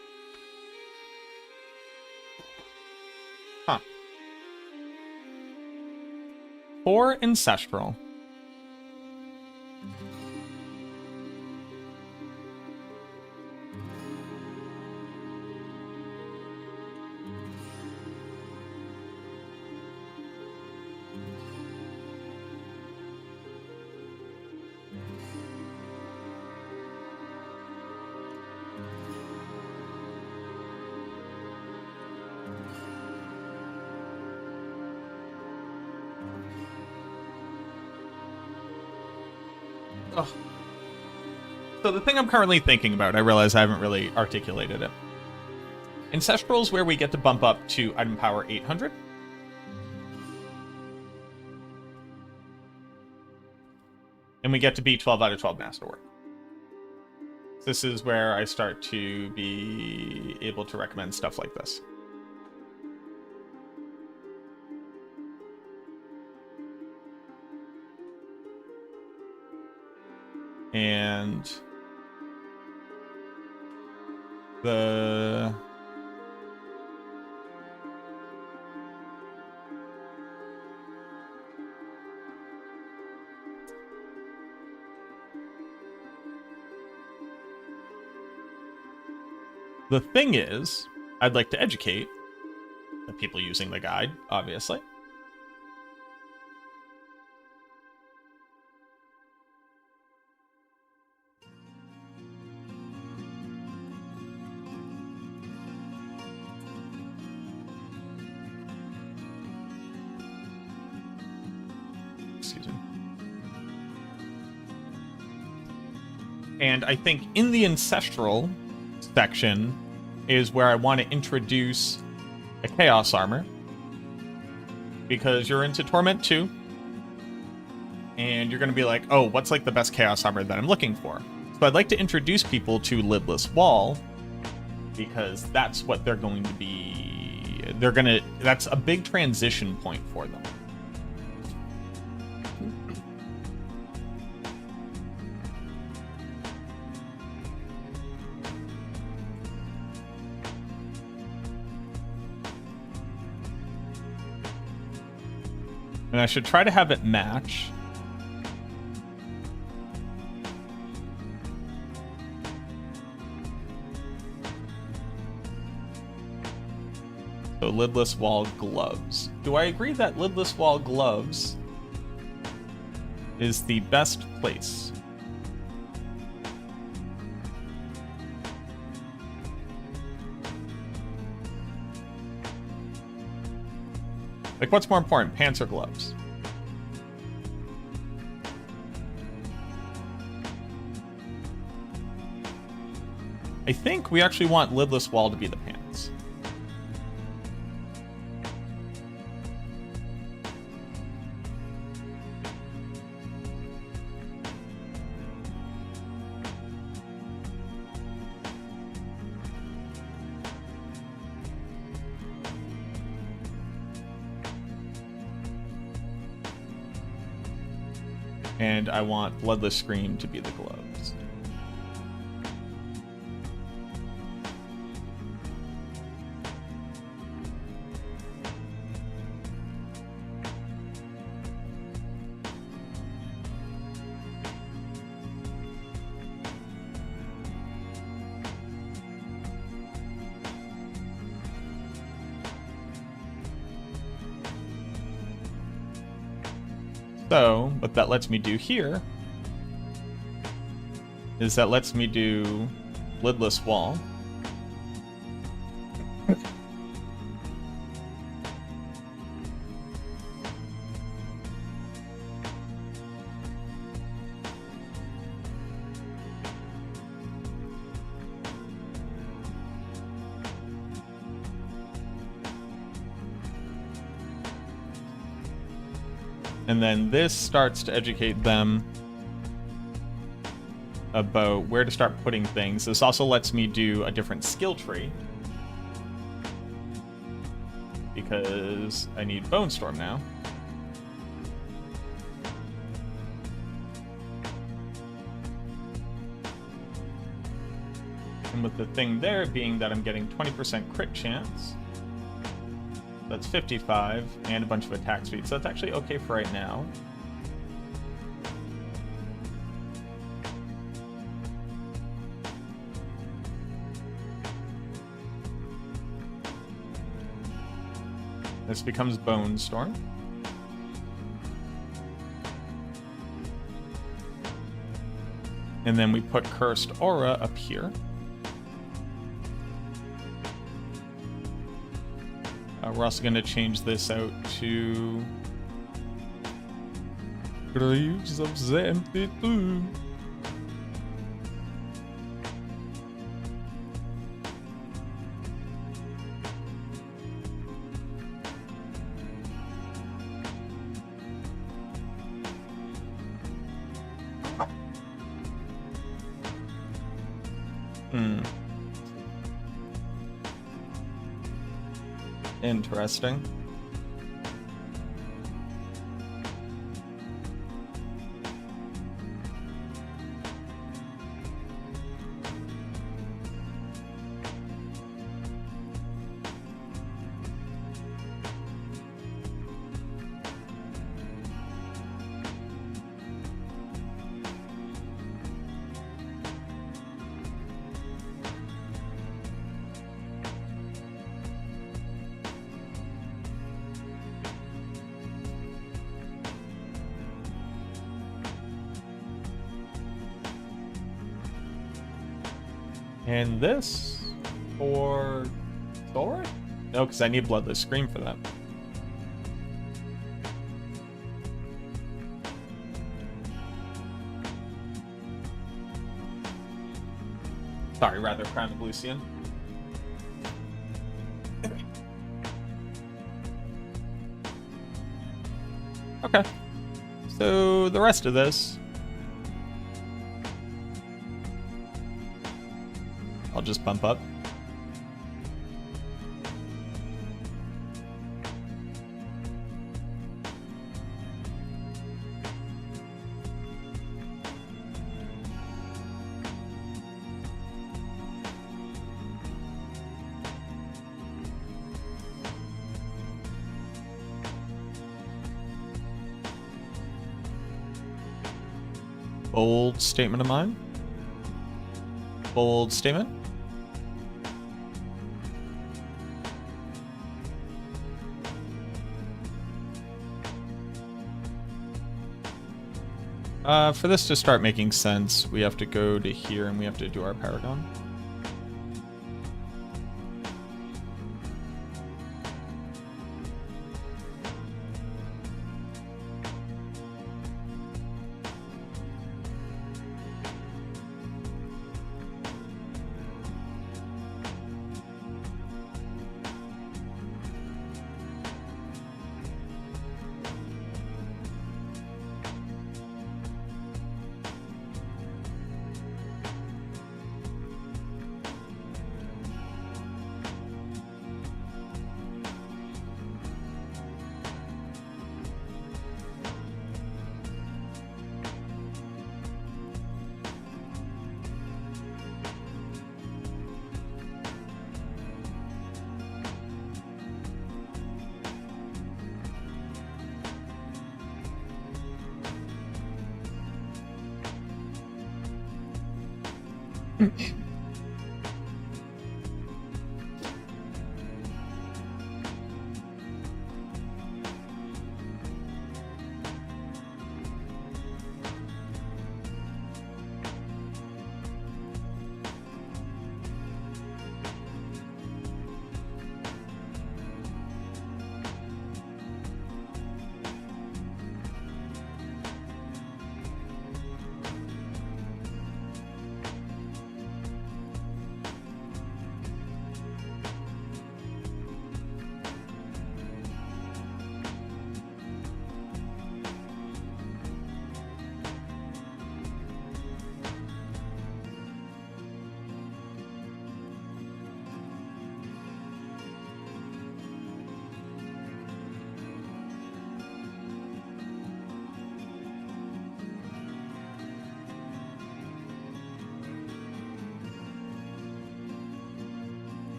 Huh. 4 Ancestral. Ugh. So the thing I'm currently thinking about, I realize I haven't really articulated it. Ancestral is where we get to bump up to item power 800. And we get to be 12 out of 12 Masterwork. This is where I start to be able to recommend stuff like this. And the thing is, I'd like to educate the people using the guide, obviously. Excuse me. And I think in the Ancestral section is where I want to introduce a Chaos Armor. Because you're into Torment 2. And you're going to be like, oh, what's like the best Chaos Armor that I'm looking for? So I'd like to introduce people to Lidless Wall. Because that's what they're going to be... That's a big transition point for them. And I should try to have it match. So Lidless Wall Gloves. Do I agree that Lidless Wall Gloves is the best place? Like, what's more important, pants or gloves? I think we actually want Lidless Wall to be the pants. And I want Bloodless Scream to be the gloves. So, what that lets me do here is that lets me do Lidless Wall. And then this starts to educate them about where to start putting things. This also lets me do a different skill tree, because I need Bone Storm now. And with the thing there being that I'm getting 20% crit chance, that's 55, and a bunch of attack speed. So that's actually okay for right now. This becomes Bone Storm. And then we put Cursed Aura up here. We're also going to change this out to Graves of the Empty Tomb. Interesting. And this for Thor? No, because I need Bloodless Scream for that. Sorry, rather Crown of Lucian. Okay. So the rest of this, I'll just bump up. Bold statement of mine. Bold statement. For this to start making sense, we have to go to here and we have to do our Paragon.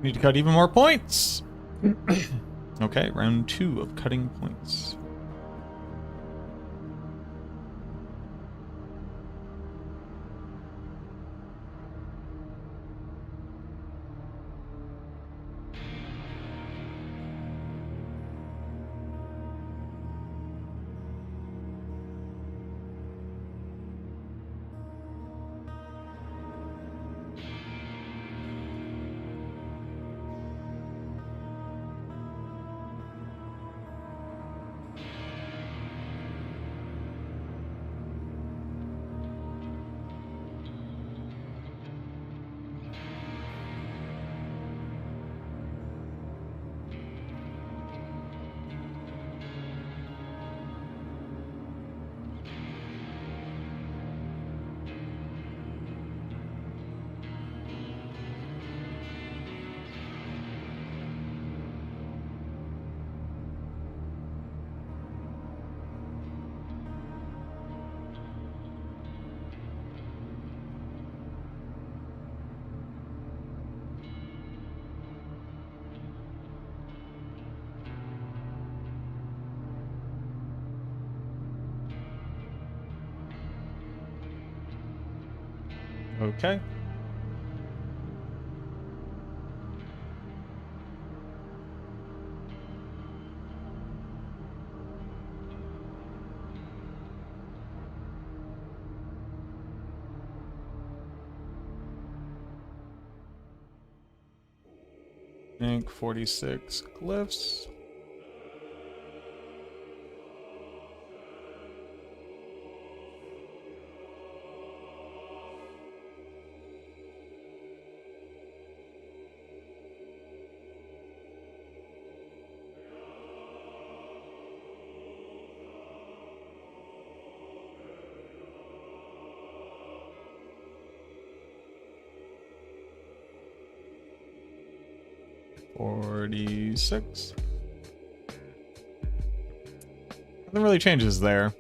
Need to cut even more points. Okay, round 2 of cutting points. Okay. Ink 46 glyphs. $46. Nothing really changes there.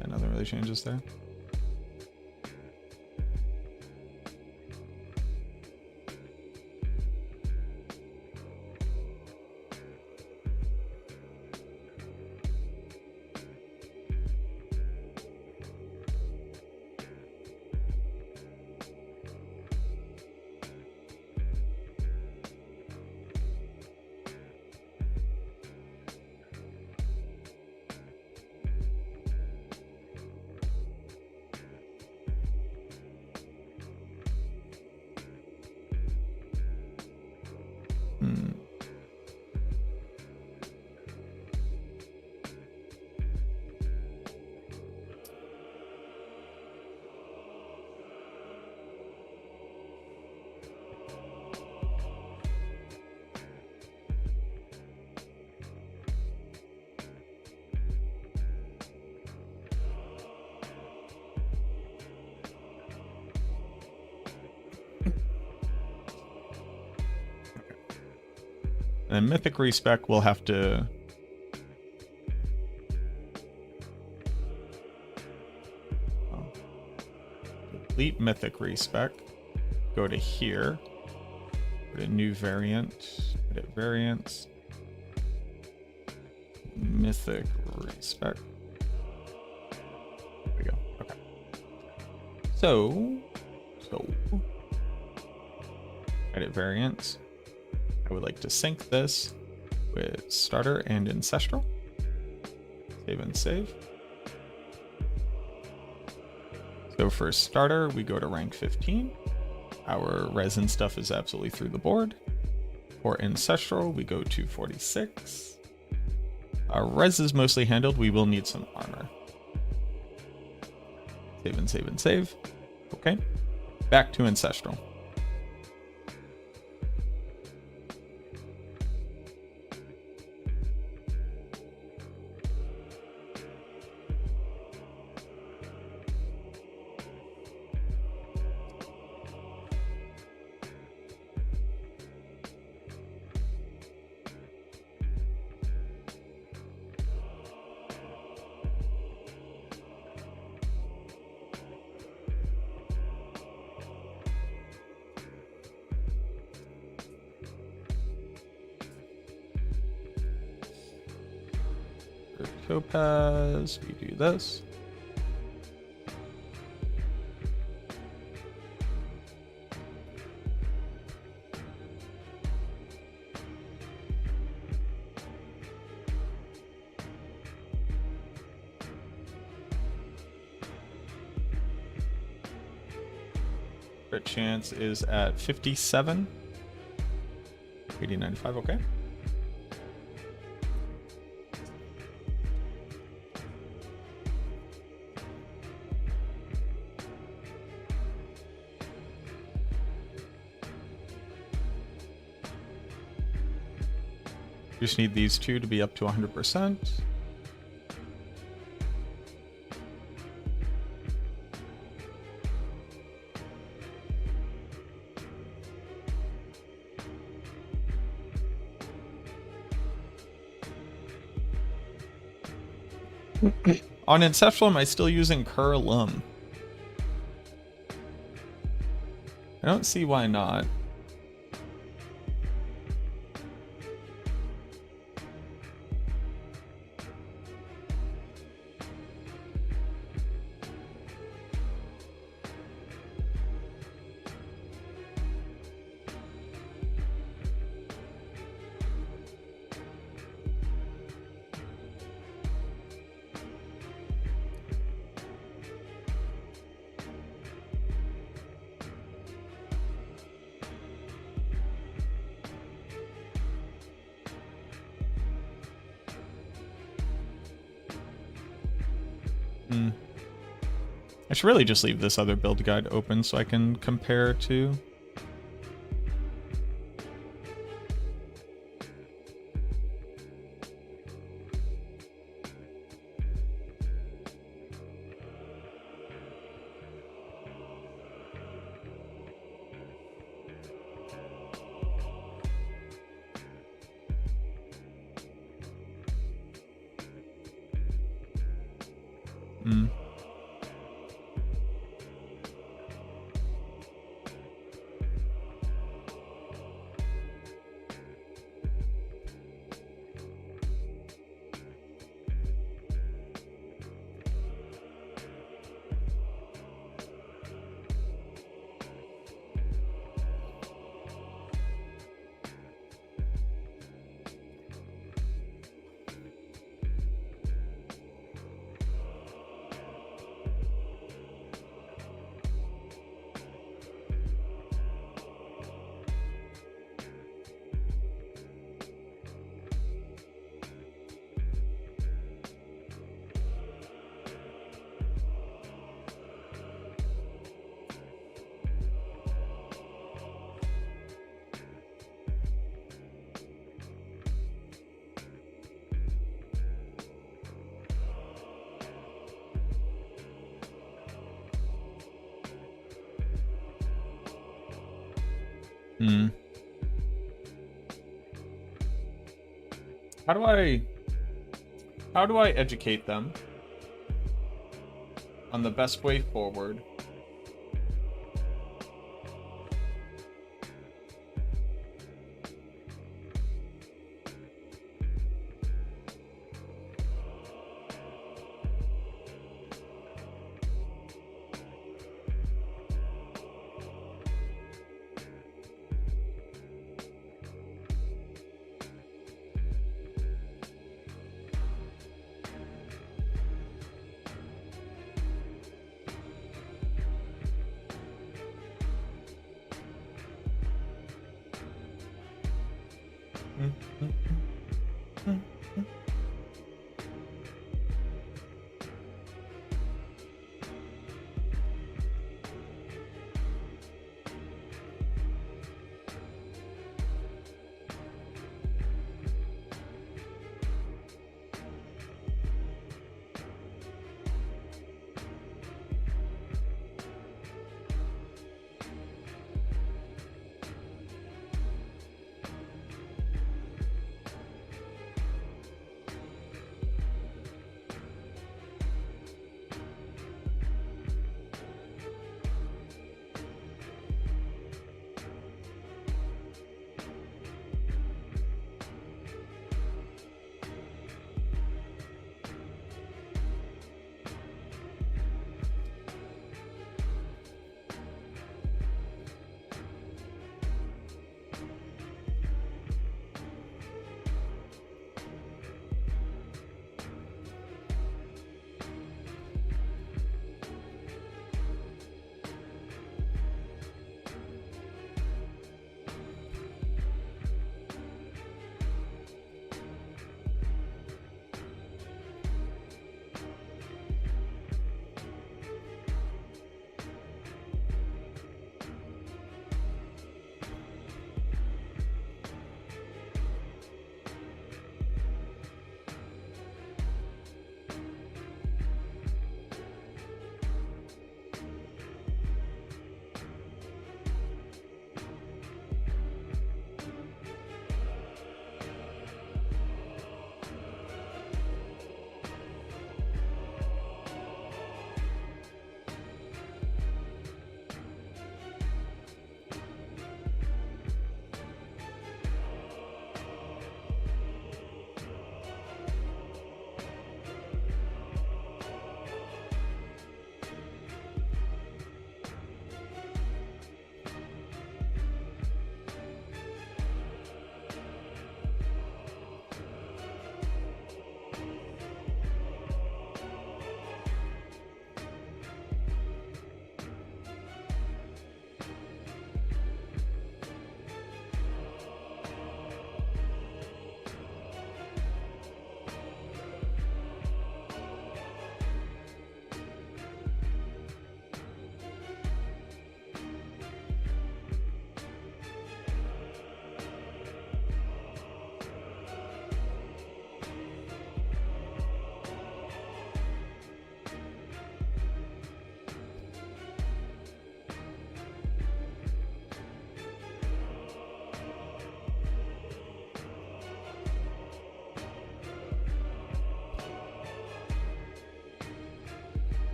And nothing really changes there. And Mythic Respec will have to... delete Mythic Respec. Go to here. Go to New Variant. Edit Variants. Mythic Respec. There we go. Okay. So... Edit Variants. I would like to sync this with Starter and Ancestral. Save and save. So for Starter, we go to rank 15. Our resin stuff is absolutely through the board. For Ancestral, we go to 46. Our res is mostly handled. We will need some armor. Save and save and save. Okay. Back to Ancestral. Topaz, we do this. Crit chance is at 57. 8095, okay. Just need these two to be up to 100%. On Ancestral, am I still using Curlum? I don't see why not. I should really just leave this other build guide open so I can compare to. How do I educate them on the best way forward?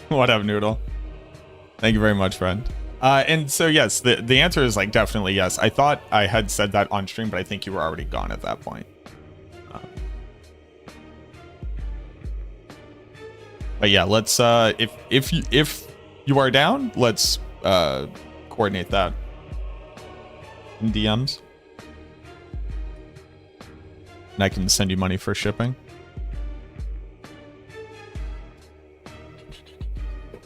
What up, Noodle? Thank you very much, friend. And so, yes, the answer is like definitely yes. I thought I had said that on stream, but I think you were already gone at that point. But yeah, let's if you are down, let's coordinate that in DMs. And I can send you money for shipping.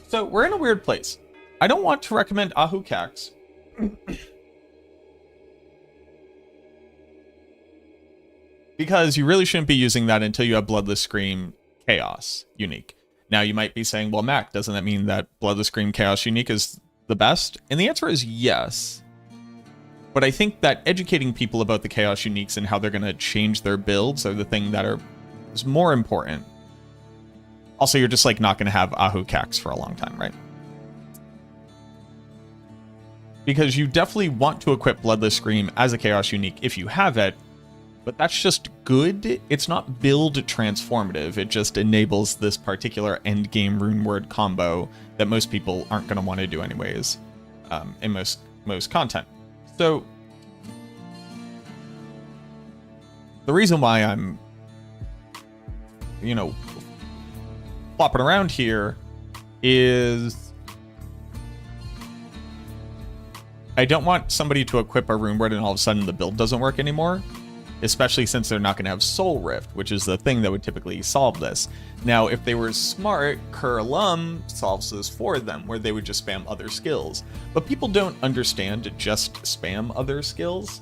So we're in a weird place. I don't want to recommend Ahu Cax. Because you really shouldn't be using that until you have Bloodless Scream Chaos unique. Now you might be saying, well, Mac, doesn't that mean that Bloodless Scream Chaos unique is the best? And the answer is yes. But I think that educating people about the Chaos uniques and how they're going to change their builds are the thing that is more important. Also, you're just like not going to have Ahu Cax for a long time, right? Because you definitely want to equip Bloodless Scream as a Chaos unique if you have it, but that's just good. It's not build transformative. It just enables this particular endgame rune word combo that most people aren't going to want to do anyways in most content. So the reason why I'm, flopping around here is I don't want somebody to equip a rune word and all of a sudden the build doesn't work anymore, especially since they're not going to have Soul Rift, which is the thing that would typically solve this. Now, if they were smart, Curlum solves this for them, where they would just spam other skills. But people don't understand to just spam other skills,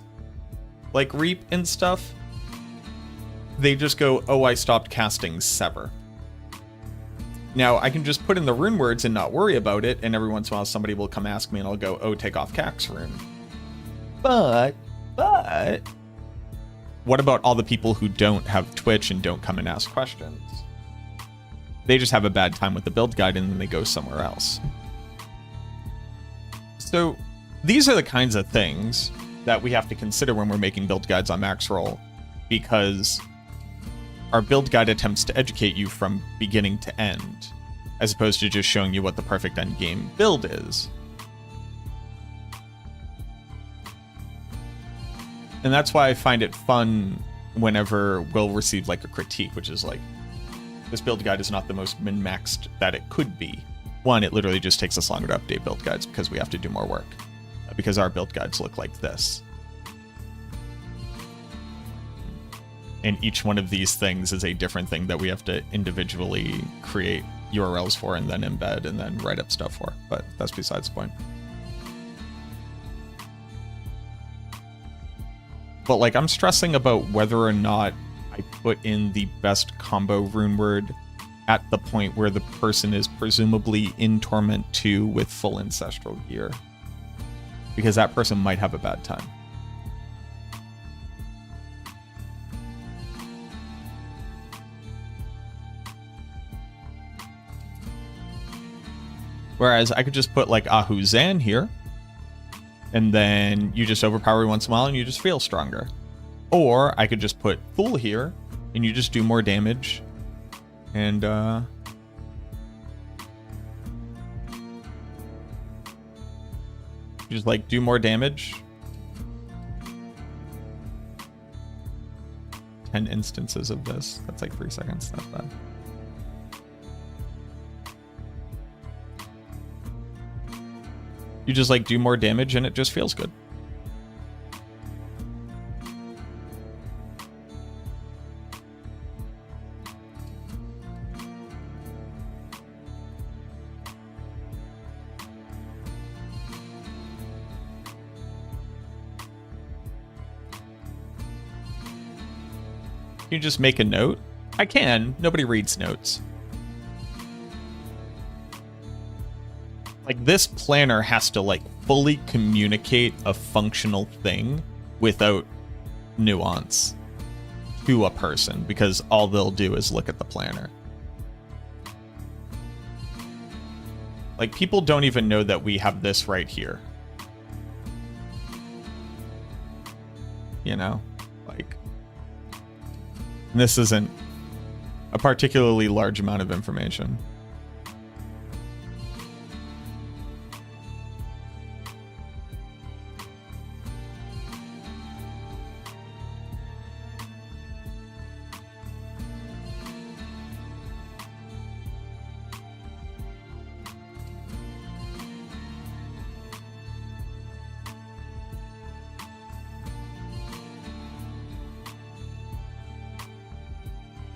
like Reap and stuff. They just go, oh, I stopped casting Sever. Now, I can just put in the rune words and not worry about it, and every once in a while somebody will come ask me and I'll go, oh, take off Cax rune. But, what about all the people who don't have Twitch and don't come and ask questions? They just have a bad time with the build guide and then they go somewhere else. So, these are the kinds of things that we have to consider when we're making build guides on Maxroll, because our build guide attempts to educate you from beginning to end, as opposed to just showing you what the perfect end game build is. And that's why I find it fun whenever we'll receive like a critique, which is like, this build guide is not the most min-maxed that it could be. One, it literally just takes us longer to update build guides because we have to do more work, because our build guides look like this. And each one of these things is a different thing that we have to individually create URLs for and then embed and then write up stuff for. But that's besides the point. But like, I'm stressing about whether or not I put in the best combo rune word at the point where the person is presumably in Torment 2 with full ancestral gear, because that person might have a bad time. Whereas I could just put like Ahu Zan here, and then you just overpower once in a while and you just feel stronger. Or I could just put Fool here, and you just do more damage, and you just like do more damage. 10 instances of this. That's like 3 seconds, not bad. You just like do more damage and it just feels good. You just make a note? I can. Nobody reads notes. Like, this planner has to like fully communicate a functional thing without nuance to a person, because all they'll do is look at the planner. Like, people don't even know that we have this right here. You know? Like, this isn't a particularly large amount of information.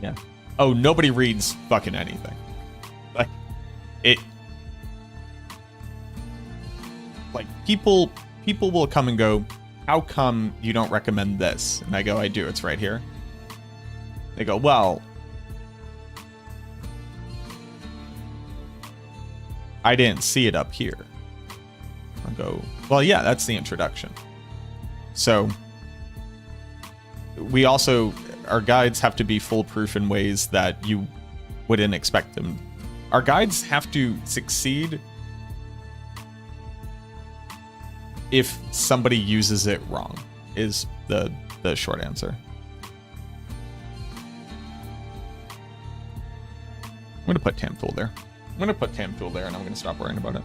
Yeah. Oh, nobody reads fucking anything. Like, it... Like, people will come and go, how come you don't recommend this? And I go, I do, it's right here. They go, well... I didn't see it up here. I go, well, yeah, that's the introduction. So... We also... Our guides have to be foolproof in ways that you wouldn't expect them. Our guides have to succeed if somebody uses it wrong, is the short answer. I'm going to put Tamthul there. I'm going to put Tamthul there and I'm going to stop worrying about it.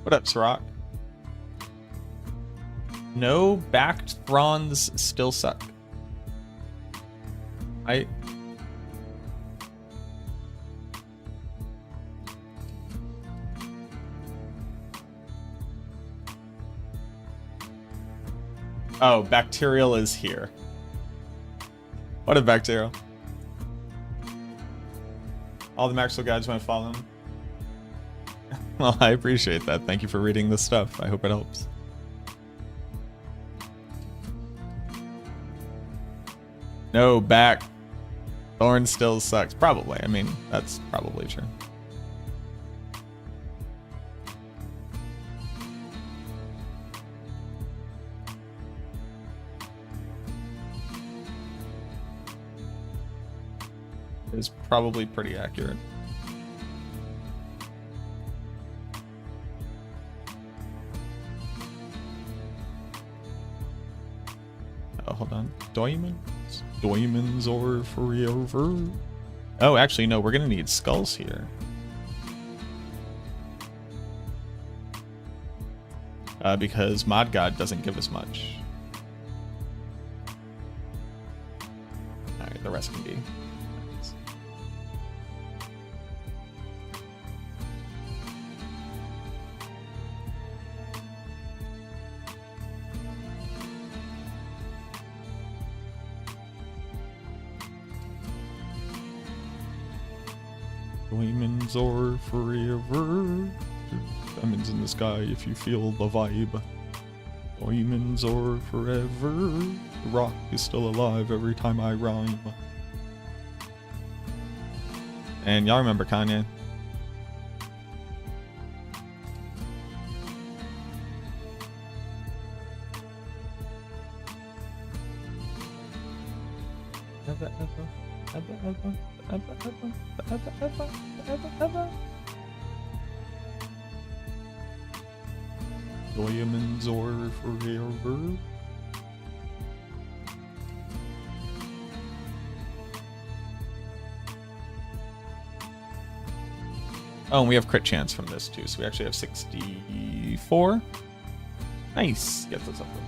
What up, Sirach? No backed bronze still suck. Oh, bacterial is here. What a bacterial. All the Maxwell guides want to follow him. Well, I appreciate that. Thank you for reading this stuff. I hope it helps. No, back. Thorn still sucks. Probably. I mean, that's probably true. It's probably pretty accurate. Oh, hold on. Diamonds? Diamonds are forever. Oh, actually, no, we're gonna need skulls here. Because Mod God doesn't give us much. Alright, the rest can be. Diamonds are forever. Diamonds in the sky if you feel the vibe. Diamonds are forever. The rock is still alive every time I rhyme. And y'all remember Kanye? Diamonds are forever. Oh, and we have crit chance from this too, so we actually have 64. Nice. Gets us up there.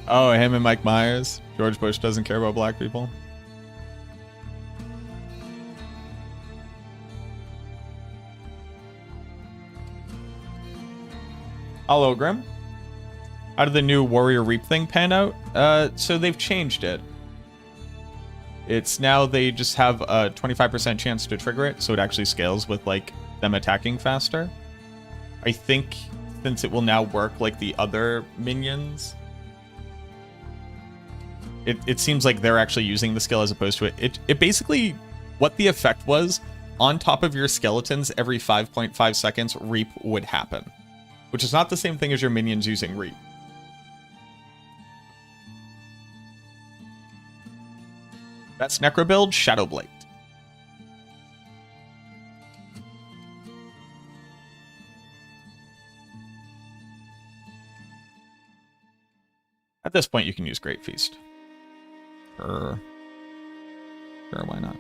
Oh, him and Mike Myers. George Bush doesn't care about black people. Hello, Grim. How did the new Warrior Reap thing pan out? So they've changed it. It's now they just have a 25% chance to trigger it, so it actually scales with, like, them attacking faster. I think since it will now work like the other minions, It seems like they're actually using the skill as opposed to it. It basically, what the effect was, on top of your skeletons, every 5.5 seconds, Reap would happen. Which is not the same thing as your minions using Reap. That's Necro build, Shadowblade. At this point, you can use Great Feast. Sure, why not?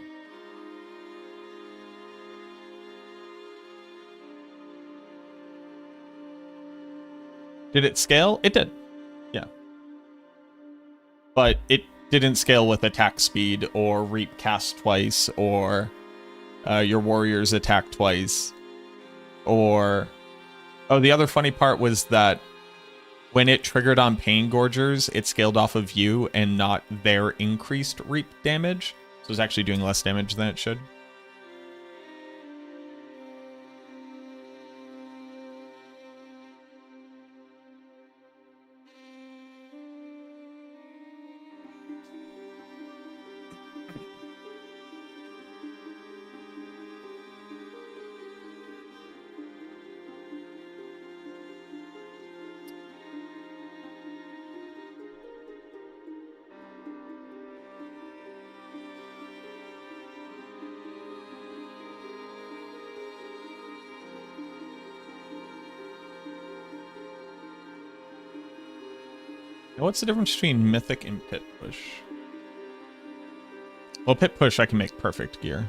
Did it scale? It did. Yeah. But it didn't scale with attack speed or Reap cast twice or your warriors attack twice. Or... Oh, the other funny part was that when it triggered on Pain Gorgers, it scaled off of you and not their increased Reap damage. So it's actually doing less damage than it should. Now, what's the difference between Mythic and Pit Push? Well, Pit Push I can make perfect gear.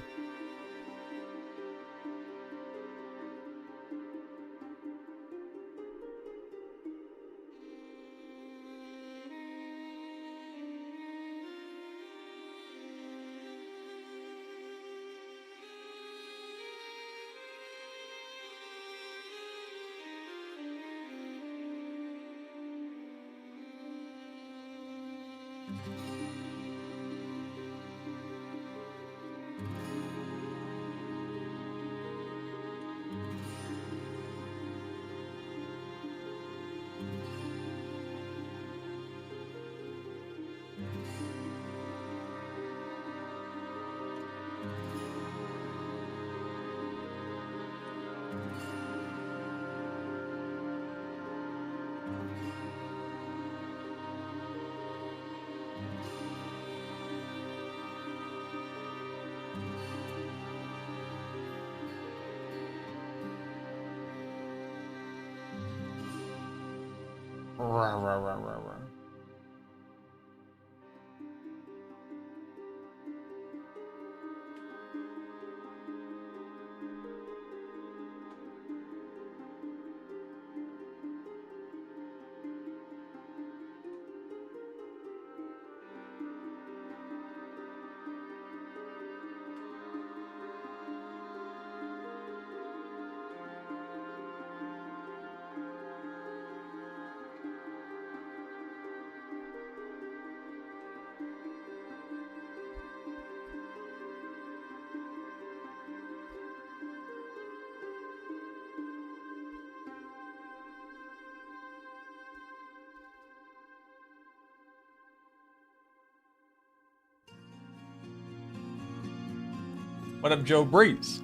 What up, Joe Breeze?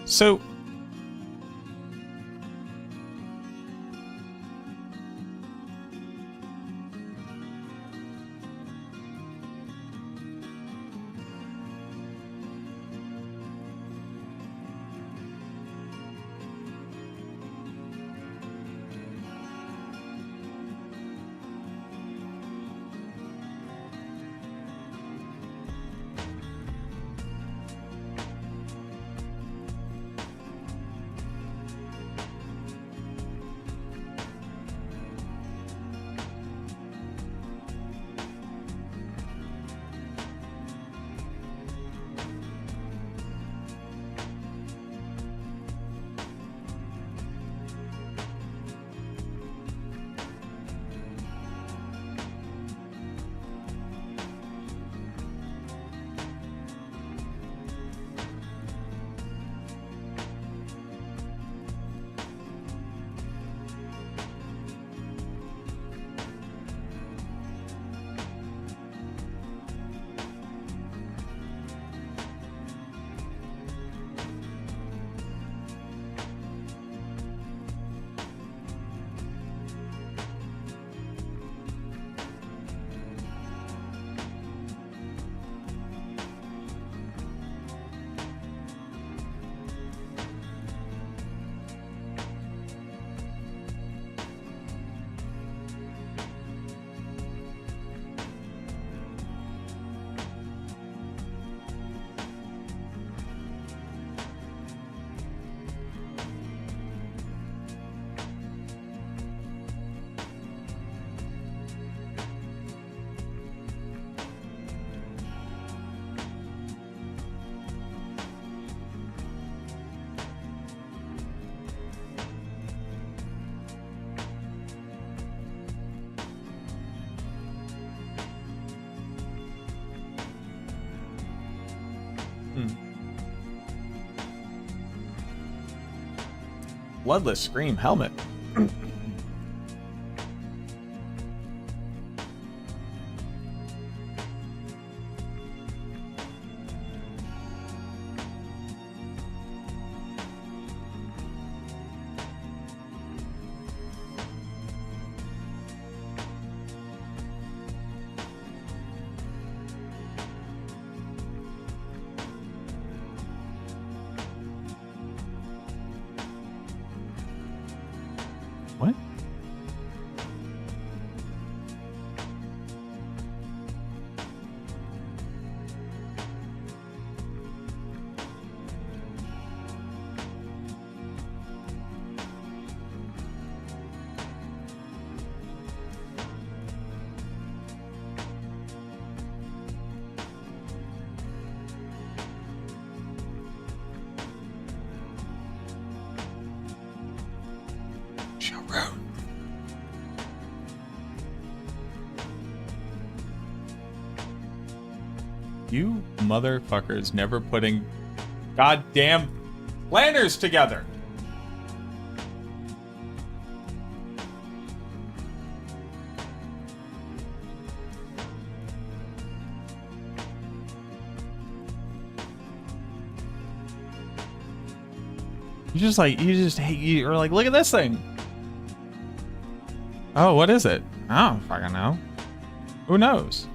So... Bloodless Scream helmet. What? Sharon. You motherfuckers never putting goddamn planners together. You're like, look at this thing. Oh, what is it? I don't fucking know. Who knows?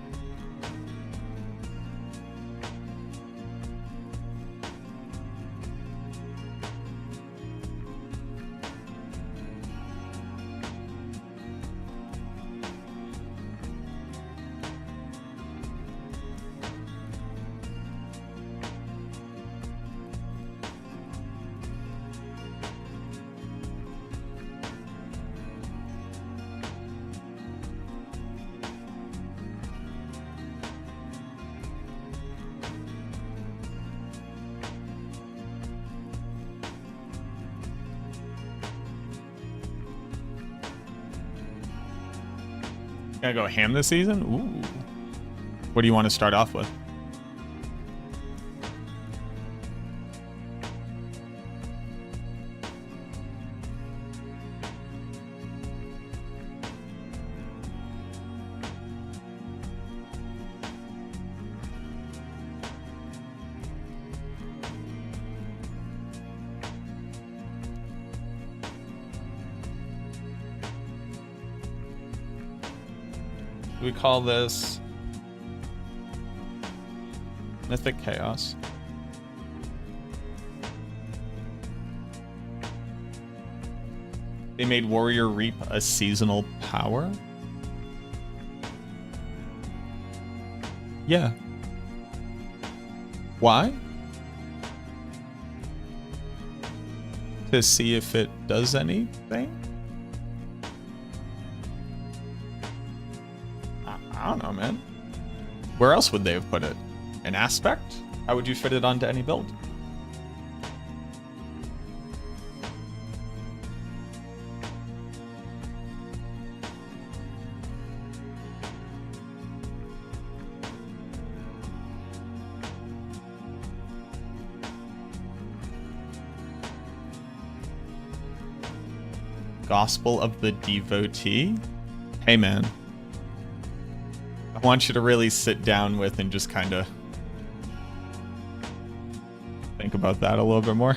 Gonna go ham this season? Ooh. What do you want to start off with? We call this Mythic Chaos. They made Warrior Reap a seasonal power? Yeah. Why? To see if it does anything? I don't know, man. Where else would they have put it? An aspect? How would you fit it onto any build? Gospel of the Devotee? Hey, man. I want you to really sit down with and just kind of think about that a little bit more.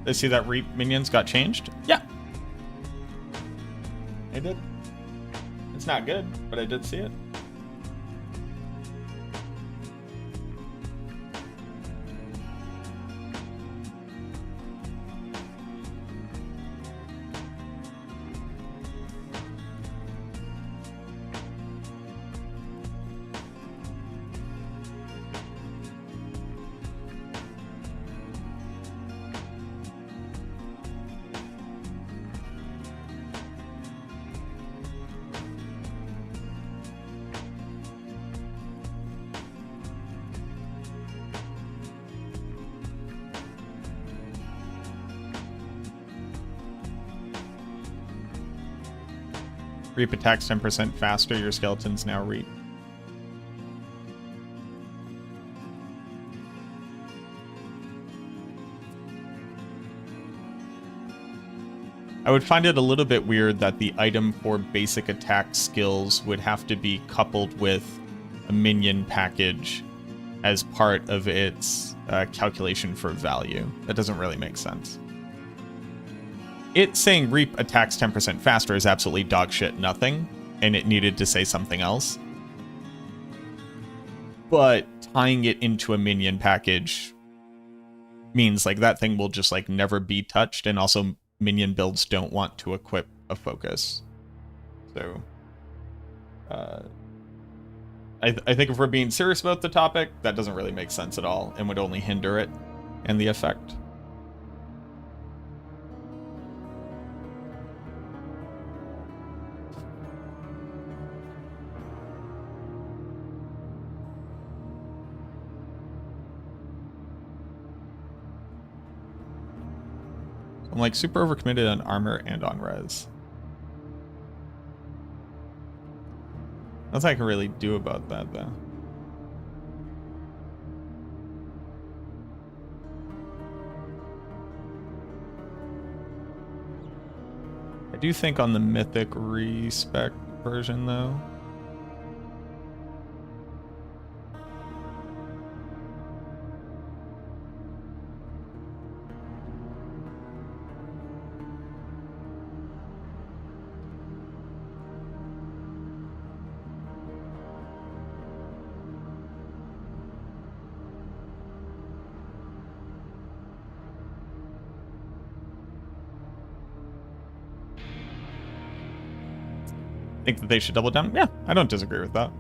They see that Reap minions got changed? Yeah. They did. It's not good, but I did see it. Reap attacks 10% faster. Your skeletons now reap. I would find it a little bit weird that the item for basic attack skills would have to be coupled with a minion package as part of its calculation for value. That doesn't really make sense. It saying reap attacks 10% faster is absolutely dog shit nothing, and it needed to say something else. But tying it into a minion package means like that thing will just like never be touched, and also minion builds don't want to equip a focus. So I think if we're being serious about the topic, that doesn't really make sense at all and would only hinder it and the effect. I'm like super overcommitted on armor and on res. Nothing I can really do about that, though. I do think on the Mythic respec version, though, think that they should double down. Yeah, I don't disagree with that.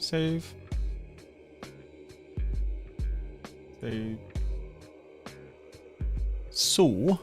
Save. Save. So.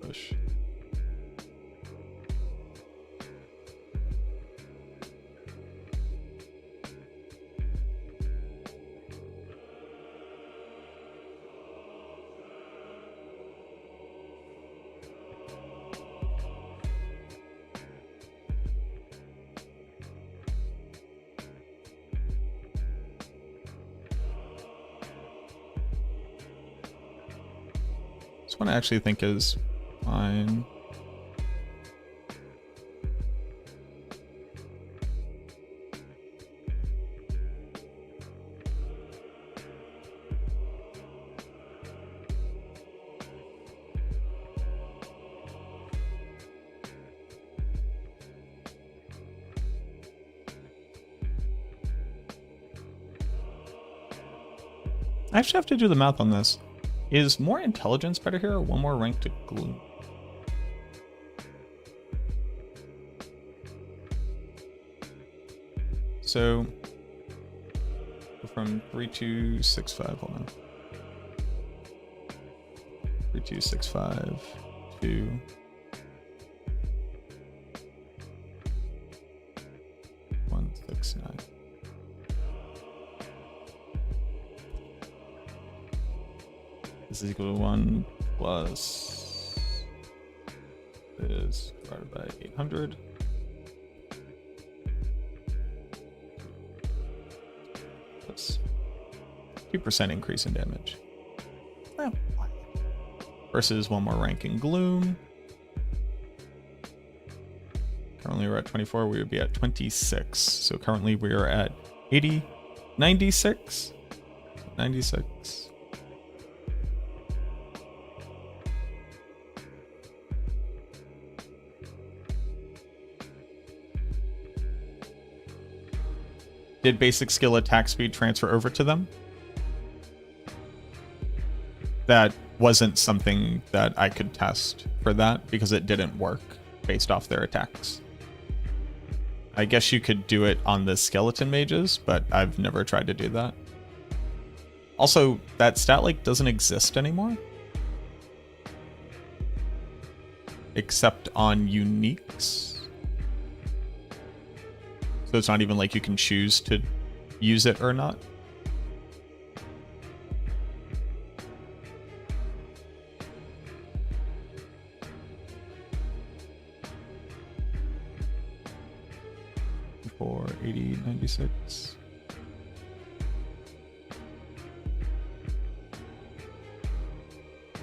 Push. This one I actually think is fine. I actually have to do the math on this. Is more intelligence better here or one more rank to gloom? So from 3265, hold on. 3265 to 169. This is equal to 1 plus is divided by 800. That's 2% increase in damage. Well, versus one more rank in gloom. Currently we're at 24, we would be at 26. So currently we are at 80, 96, 96. Did basic skill attack speed transfer over to them? That wasn't something that I could test for that because it didn't work based off their attacks. I guess you could do it on the skeleton mages, but I've never tried to do that. Also, that stat like doesn't exist anymore. Except on uniques. So it's not even like you can choose to use it or not. For 80, 96.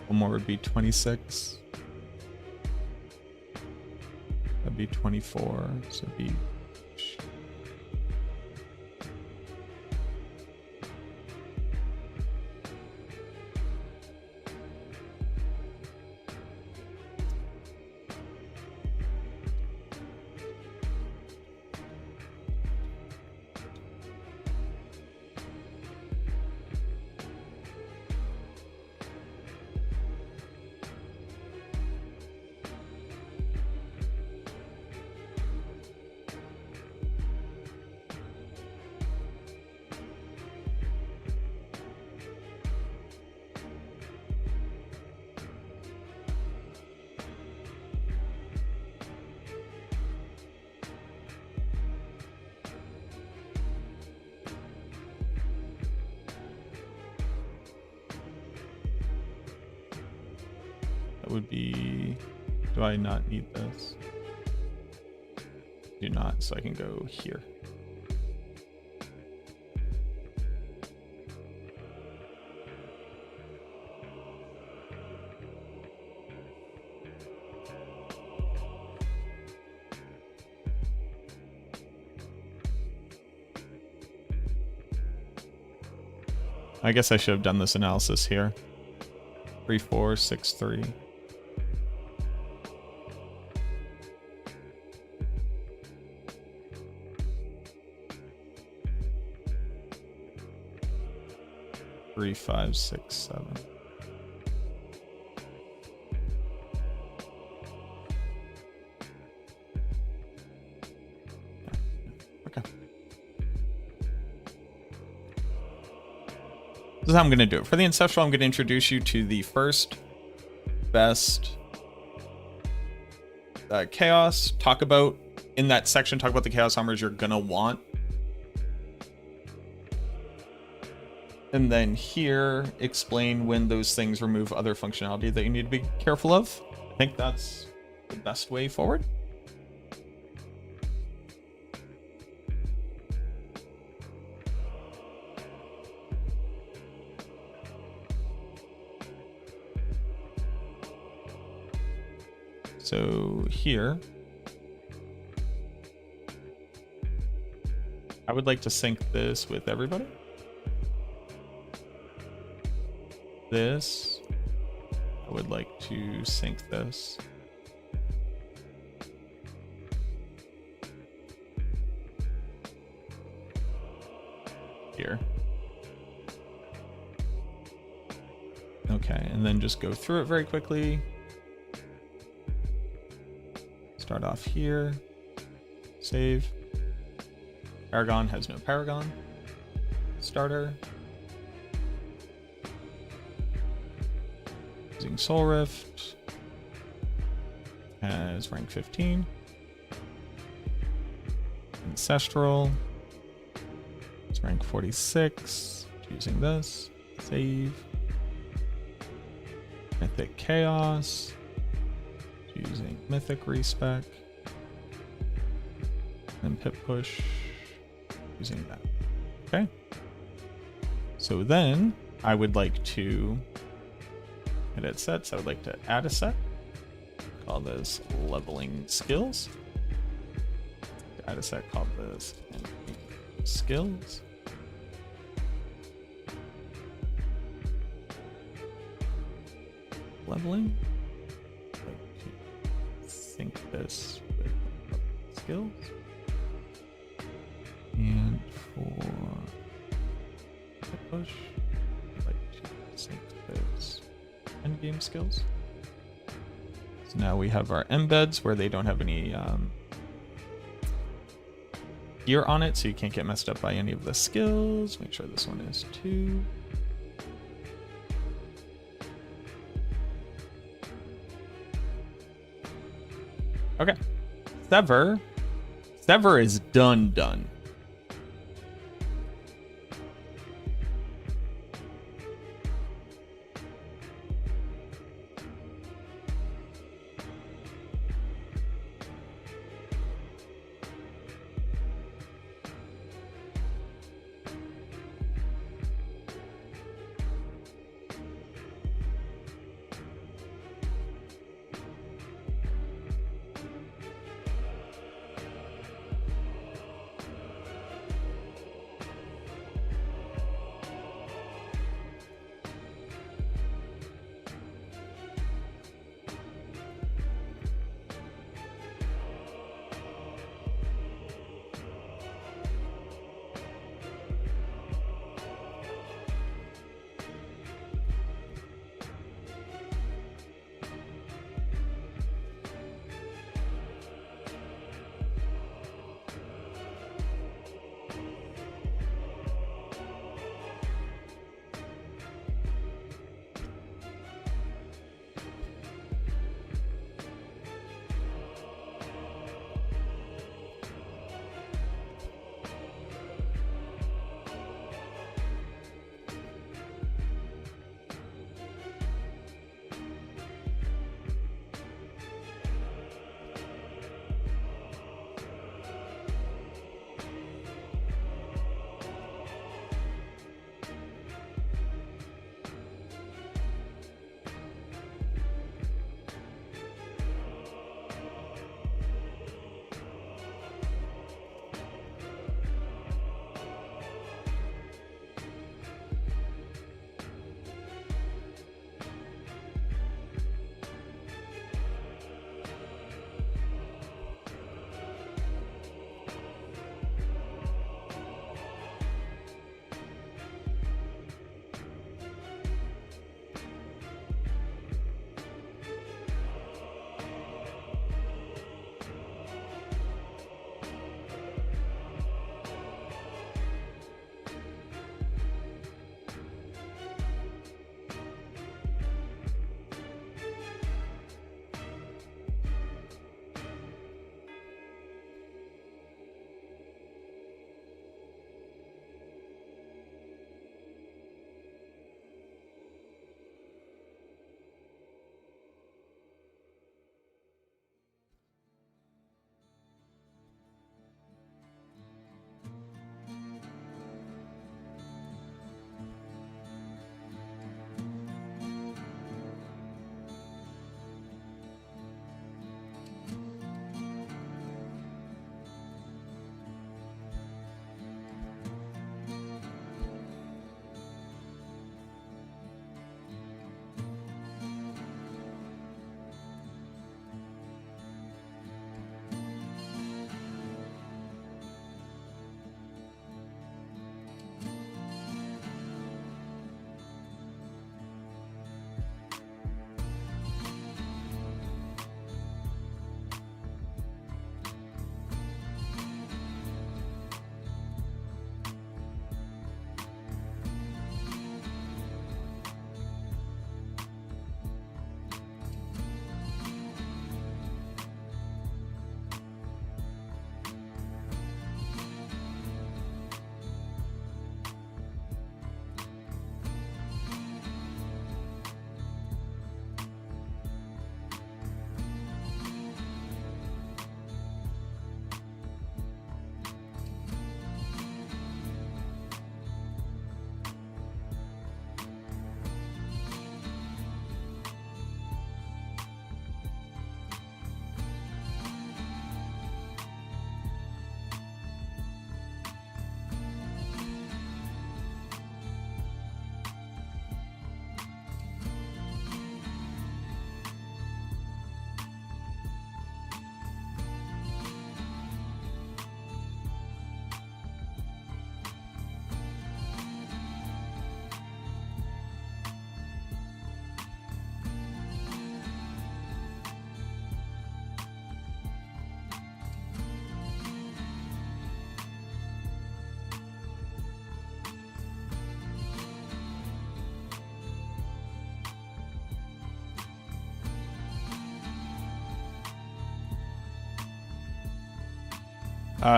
One more would be 26. That'd be 24. So it'd be would be, do I not need this? Do not, so I can go here. I guess I should have done this analysis here. 3, 4, 6, 3. Three, 5, 6, 7. Okay. This is how I'm going to do it. For the Ancestral, I'm going to introduce you to the first best Chaos. Talk about, in that section, talk about the Chaos Armors you're going to want. And then here, explain when those things remove other functionality that you need to be careful of. I think that's the best way forward. So here, I would like to sync this with everybody. This, I would like to sync this. Here. Okay, and then just go through it very quickly. Start off here. Save. Paragon has no Paragon. Starter. Using Soul Rift. Has rank 15. Ancestral. It's rank 46. Using this. Save. Mythic Chaos. Using Mythic Respec. And Pip Push. Using that. Okay. So then I would like to edit sets. I would like to add a set. Call this leveling skills. Add a set called this skills. Leveling. I'd like to sync this with skills. And for the push, I'd like to sync this endgame skills. So now we have our embeds where they don't have any gear on it, so you can't get messed up by any of the skills. Make sure this one is 2. Okay. Sever. Sever is done.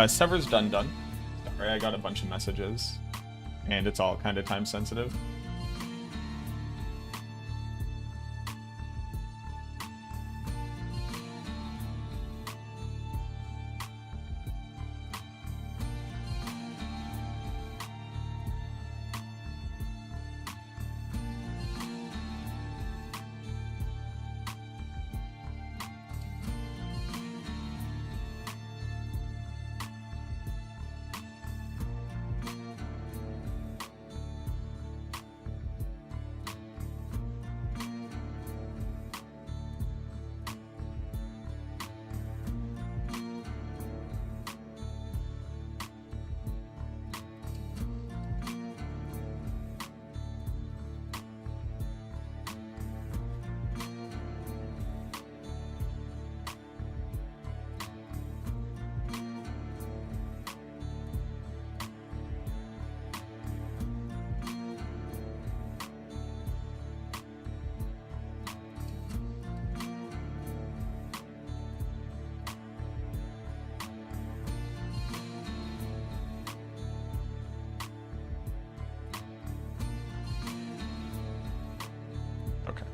Sever's done. Sorry, I got a bunch of messages. And it's all kind of time sensitive. Okay.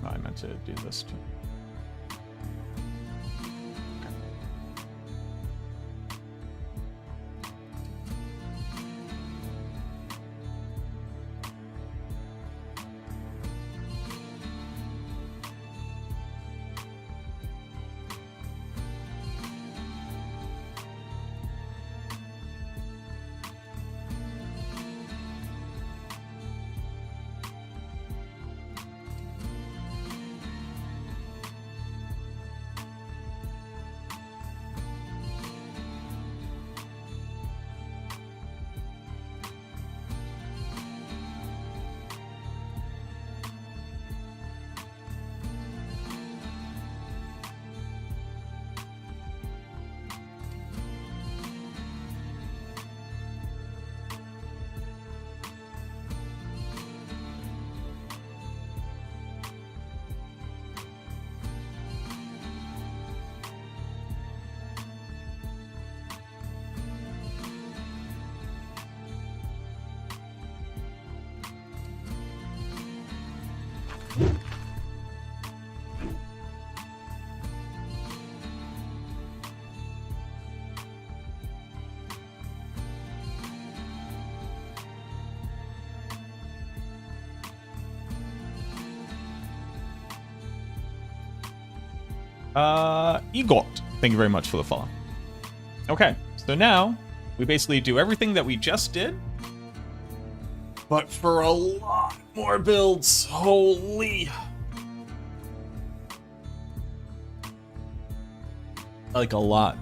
Oh, I meant to do this too. Okay. Egot, thank you very much for the follow. Okay, so now we basically do everything that we just did, but for a lot more builds. Holy. Like a lot.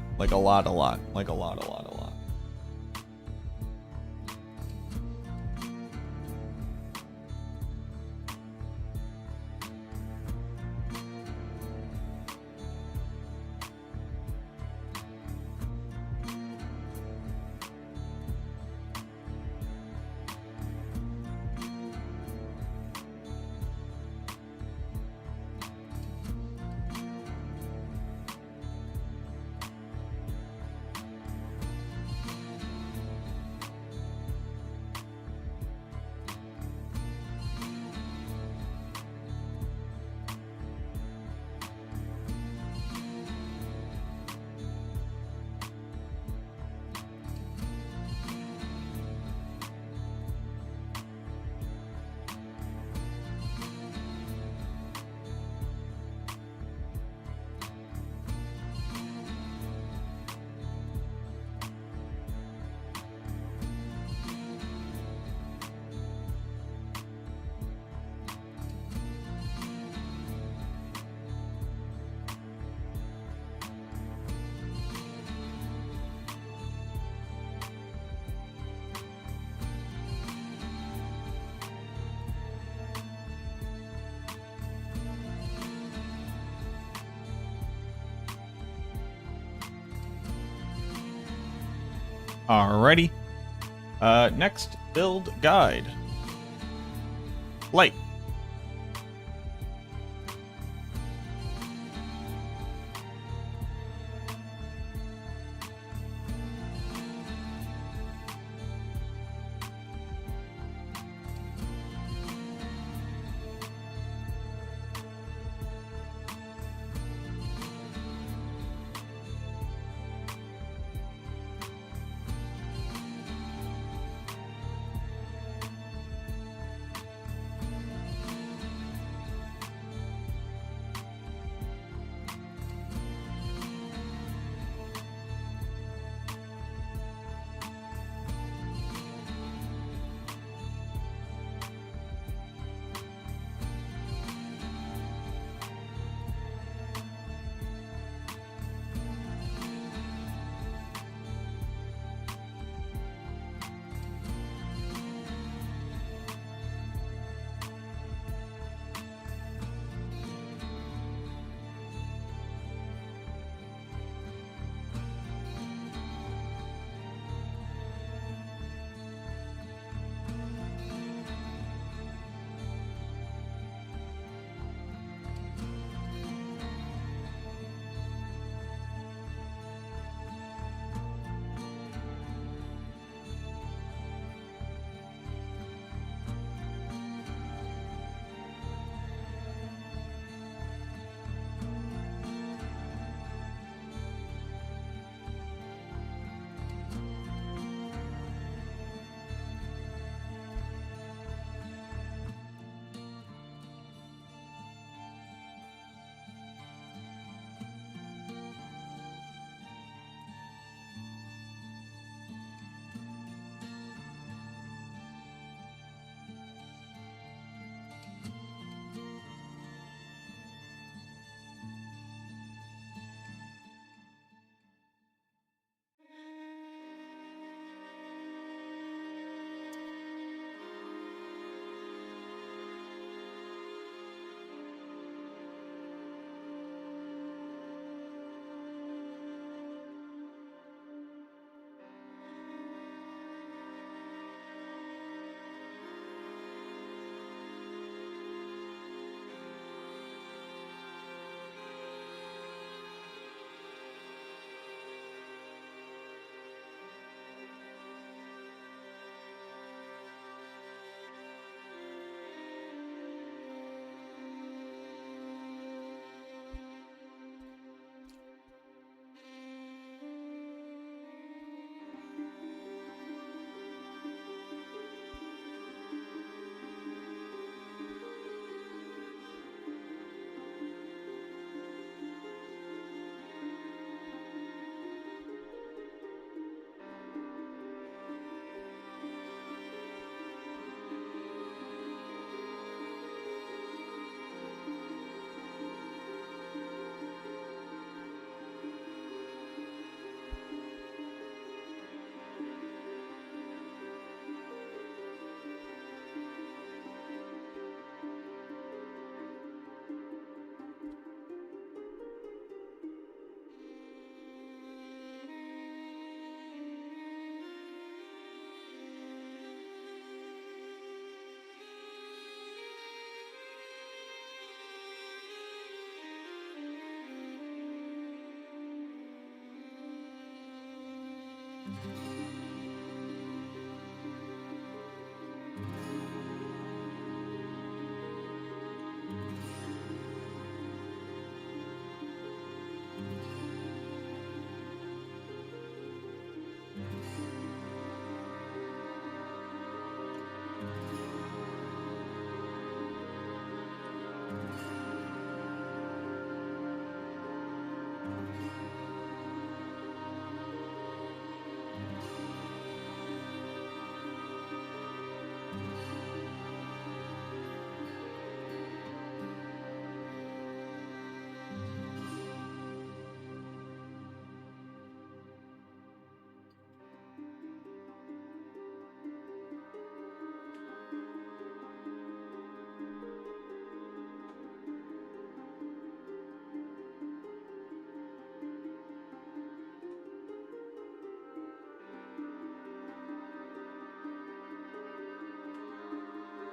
Alrighty. Next build guide. Light.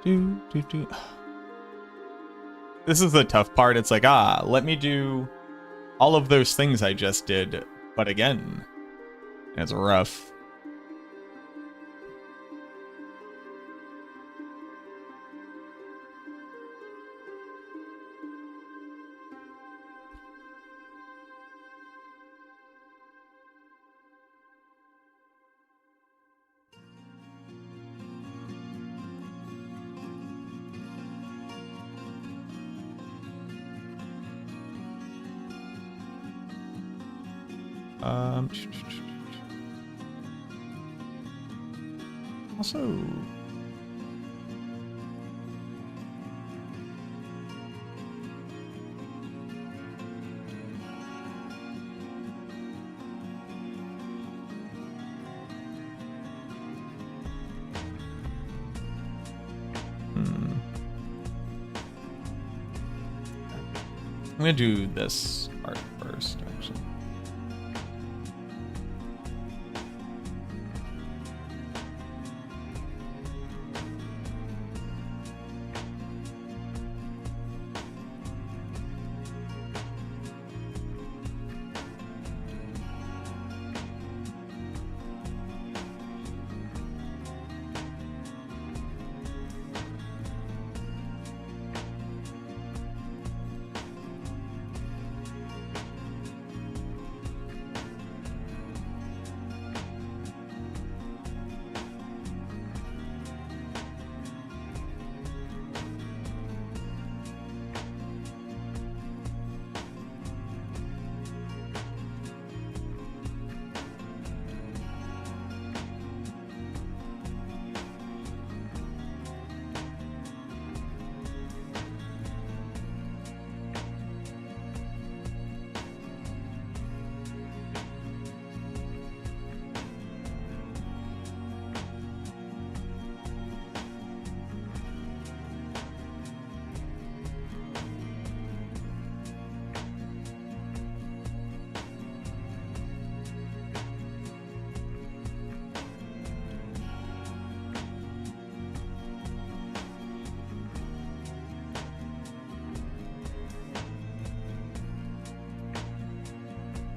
Do. This is the tough part. It's like, let me do all of those things I just did, but again. It's rough. Also, I'm gonna do this part first, actually.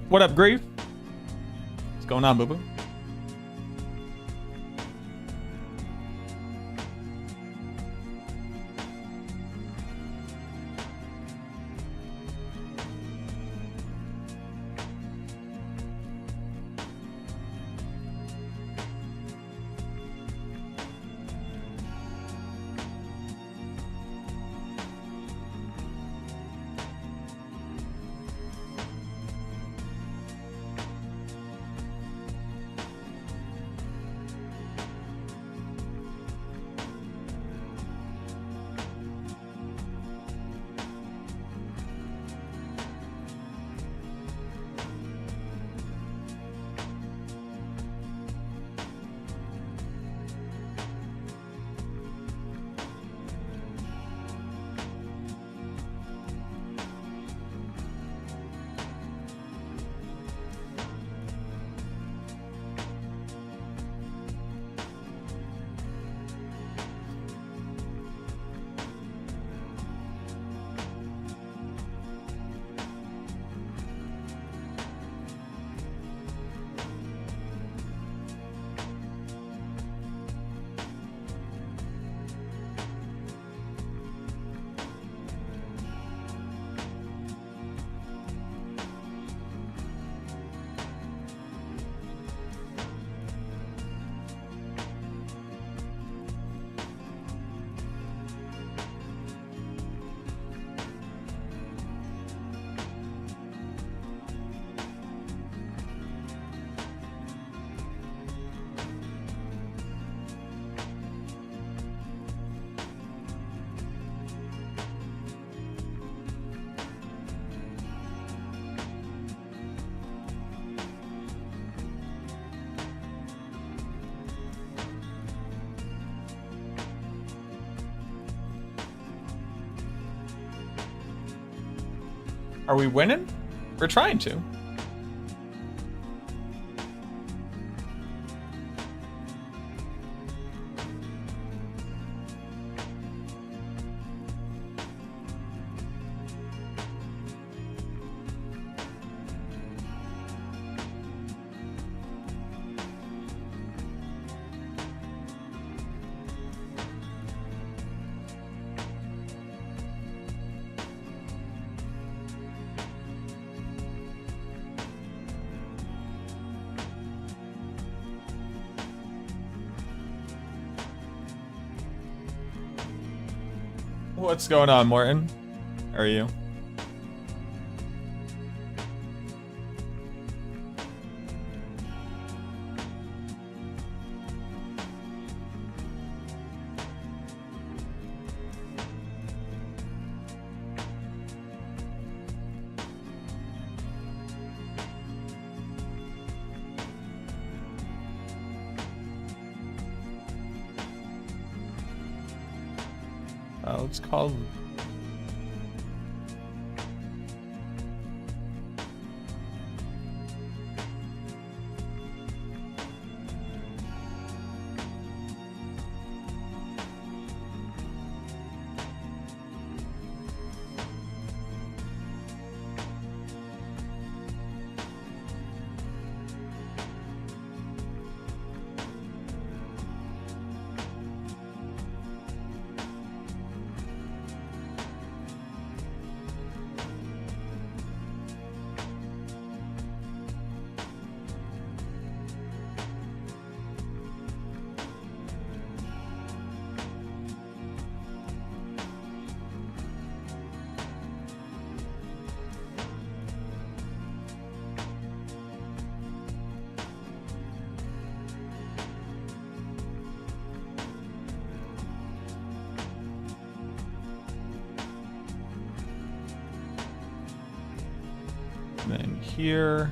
What up, Grief? What's going on, boo-boo? Are we winning? We're trying to. What's going on, Morton? How are you? Let's call. Then here.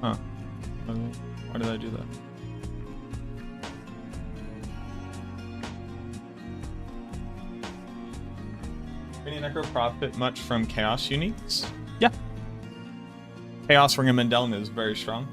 Huh. Why did I do that? Mini Necro profit much from Chaos uniques? Yeah. Chaos Ring of Mendeln is very strong.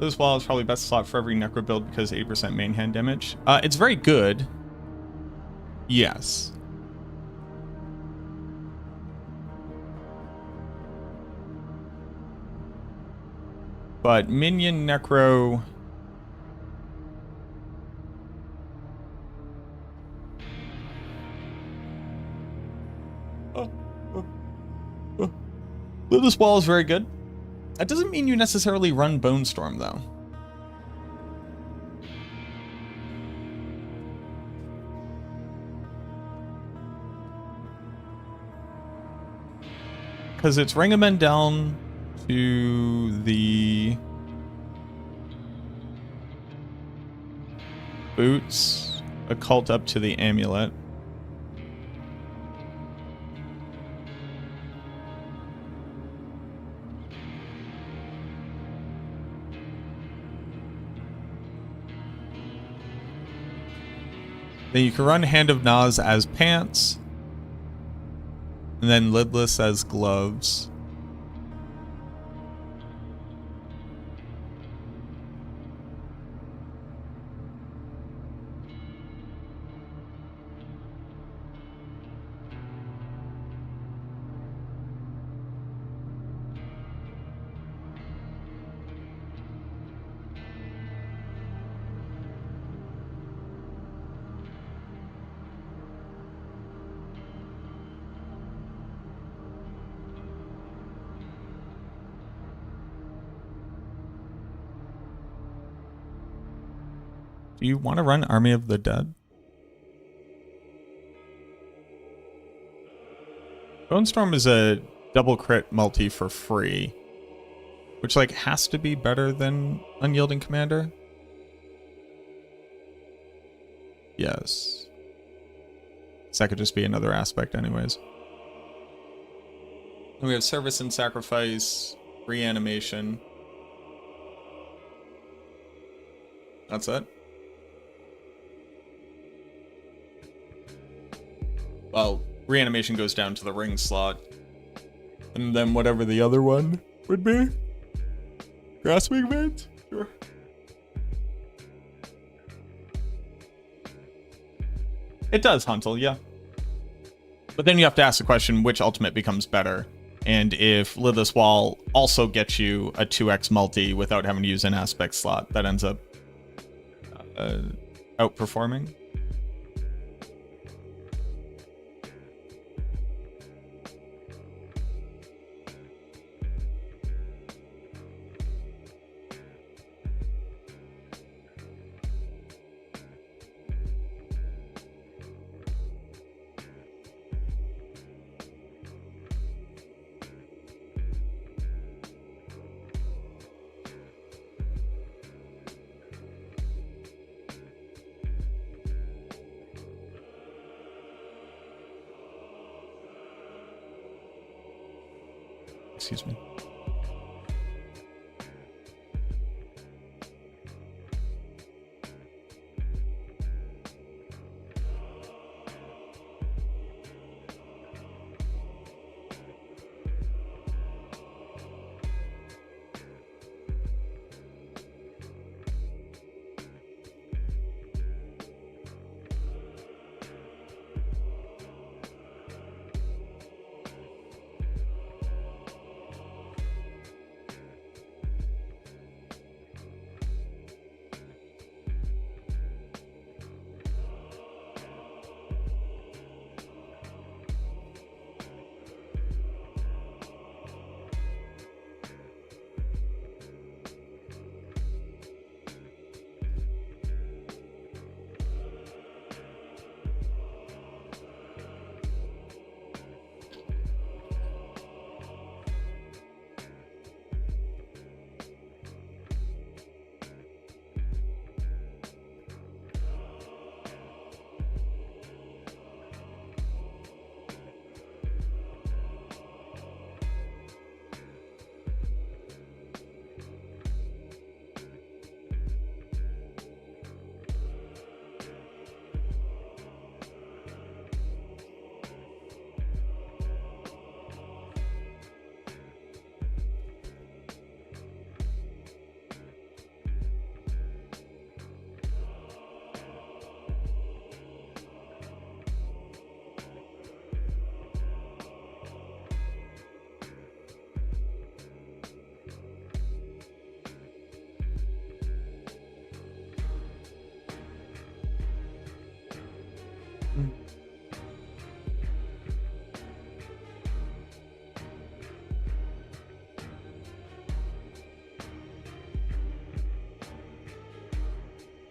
This wall is probably best slot for every Necro build because 80% main hand damage. It's very good. Yes. But minion Necro... This wall is very good. That doesn't mean you necessarily run Bone Storm, though. Because it's Ring of Men down to the boots, occult up to the amulet. Then you can run Hand of Nas as pants. And then Lidless as gloves. Do you want to run Army of the Dead? Bone Storm is a double crit multi for free, which like has to be better than Unyielding Commander. Yes. So that could just be another aspect anyways. And we have Service and Sacrifice, Reanimation. That's it. Well, Reanimation goes down to the ring slot. And then whatever the other one would be. Grasping Vent? Sure. It does, Huntel, yeah. But then you have to ask the question, which ultimate becomes better? And if Lidless Wall also gets you a 2x multi without having to use an aspect slot, that ends up outperforming. Excuse me.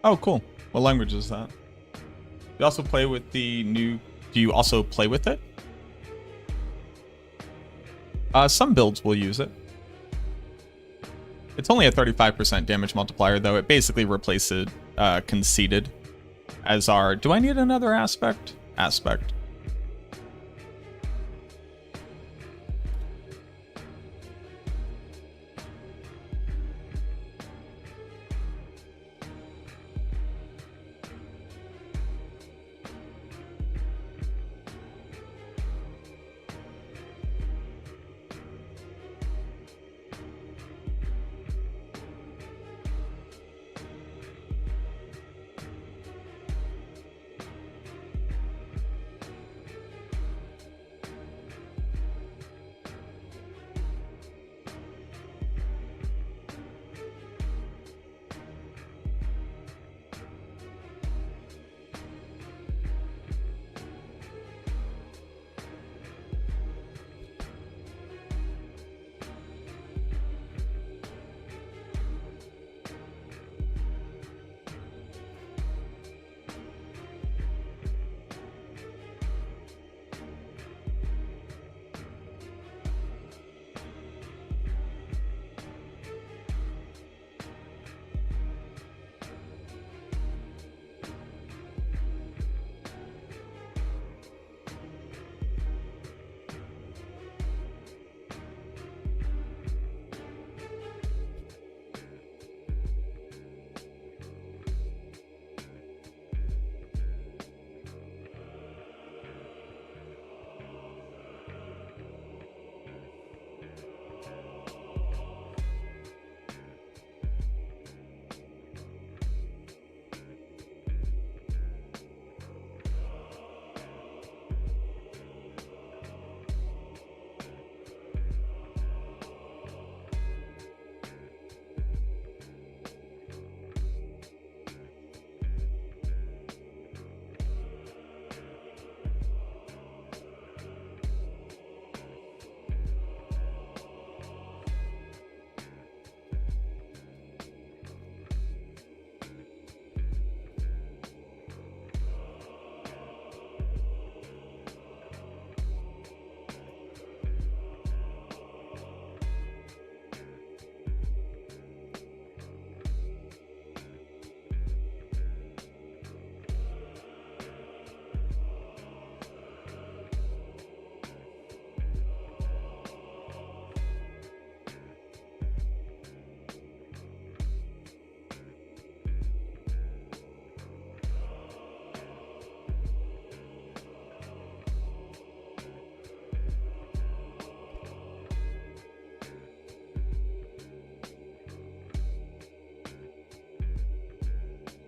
Oh, cool. What language is that? You also play with the new... Do you also play with it? Some builds will use it. It's only a 35% damage multiplier, though. It basically replaces Conceited as our... Do I need another aspect? Aspect.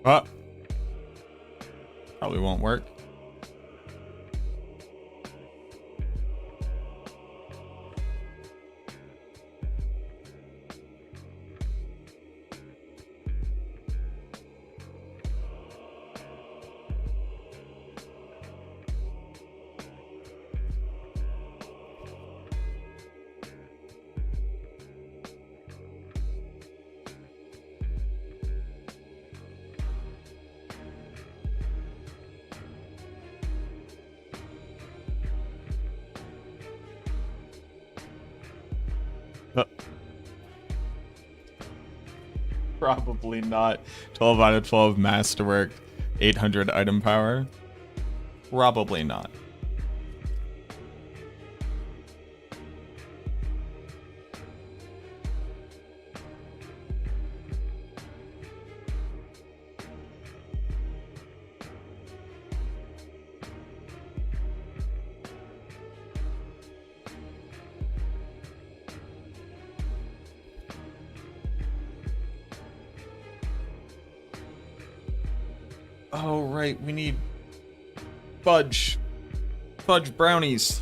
Oh. Probably won't work. Probably not. 12 out of 12 masterwork, 800 item power. Probably not. Oh, right. We need fudge. Fudge brownies.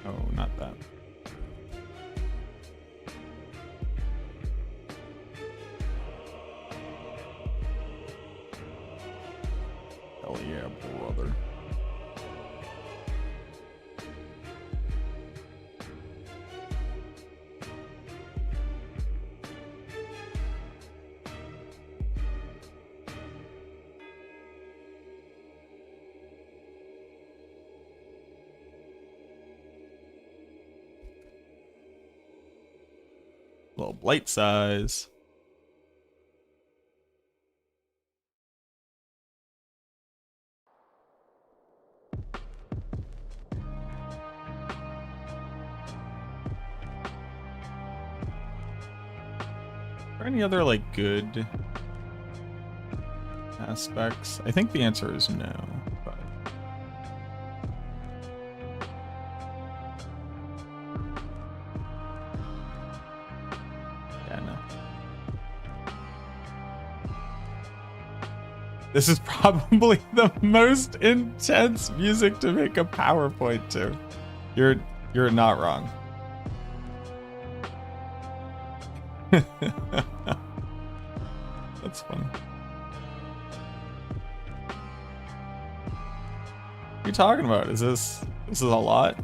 Oh, not that. Hell yeah, brother. Little blight size. Are there any other like good aspects? I think the answer is no, but yeah, no. This is probably the most intense music to make a PowerPoint to. You're not wrong. That's funny. What are you talking about? Is this a lot?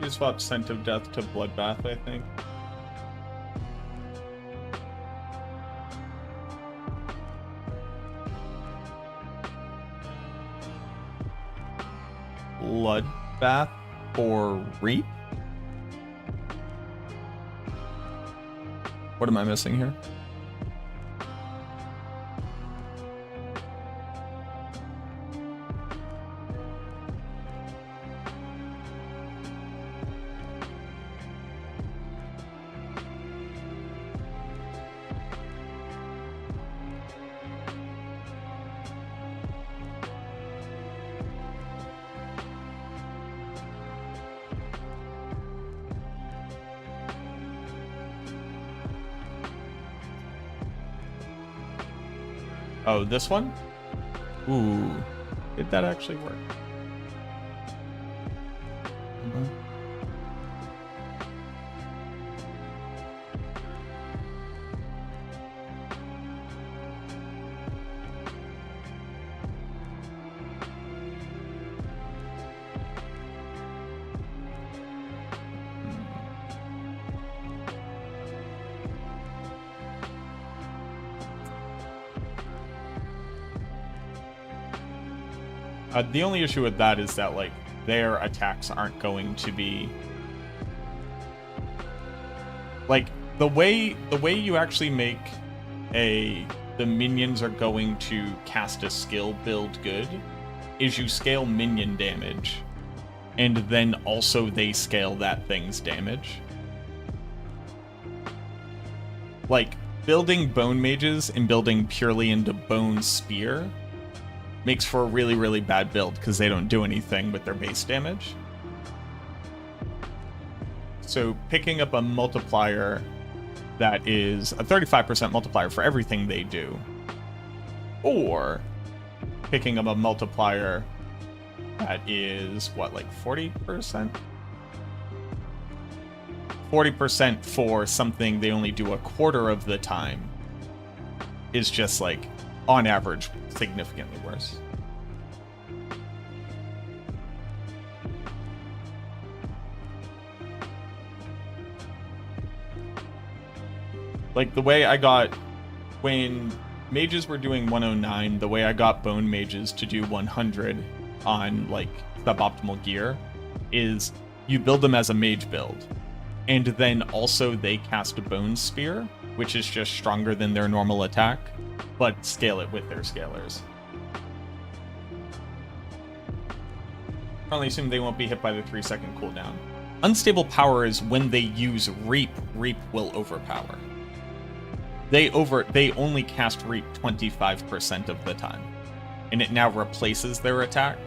You swapped Scent of Death to Bloodbath, I think. Bloodbath for Reap? What am I missing here? Oh, this one? Ooh. Did that actually work? The only issue with that is that, like, their attacks aren't going to be... Like, the way you actually make the minions are going to cast a skill build good is you scale minion damage, and then also they scale that thing's damage. Like, building bone mages and building purely into bone spear makes for a really, really bad build because they don't do anything with their base damage. So picking up a multiplier that is a 35% multiplier for everything they do, or picking up a multiplier that is, what, like 40%? 40% for something they only do a quarter of the time is just, like, on average, significantly worse. Like, the way I got, when mages were doing 109, the way I got bone mages to do 100 on, like, suboptimal gear is you build them as a mage build, and then also they cast a bone spear, which is just stronger than their normal attack, but scale it with their scalers. Currently assume they won't be hit by the 3-second cooldown. Unstable power is when they use Reap. Reap will overpower. They only cast Reap 25% of the time, and it now replaces their attack.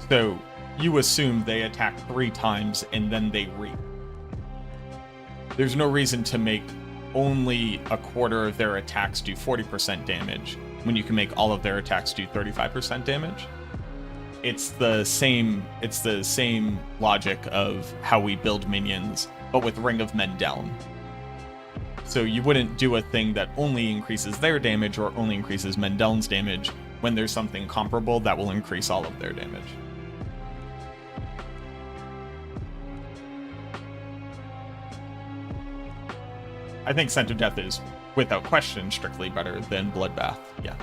So you assume they attack 3 times and then they Reap. There's no reason to make only a quarter of their attacks do 40% damage when you can make all of their attacks do 35% damage. It's the same logic of how we build minions, but with Ring of Men down. So you wouldn't do a thing that only increases their damage or only increases Mendel's damage when there's something comparable that will increase all of their damage. I think Scent of Death is, without question, strictly better than Bloodbath, yeah.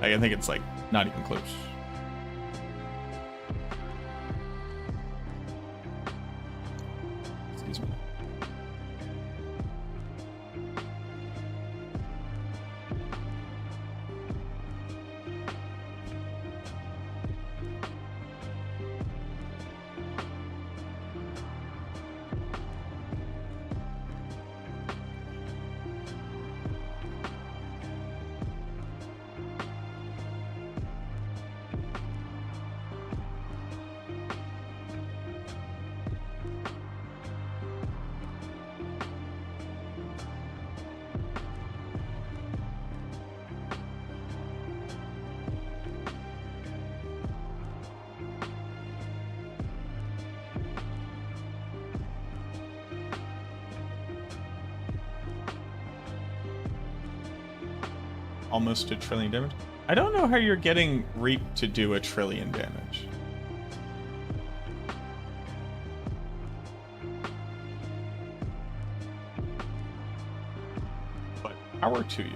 I think it's, like, not even close. Excuse me. Almost 1 trillion damage. I don't know how you're getting Reap to do 1 trillion damage. But power to you.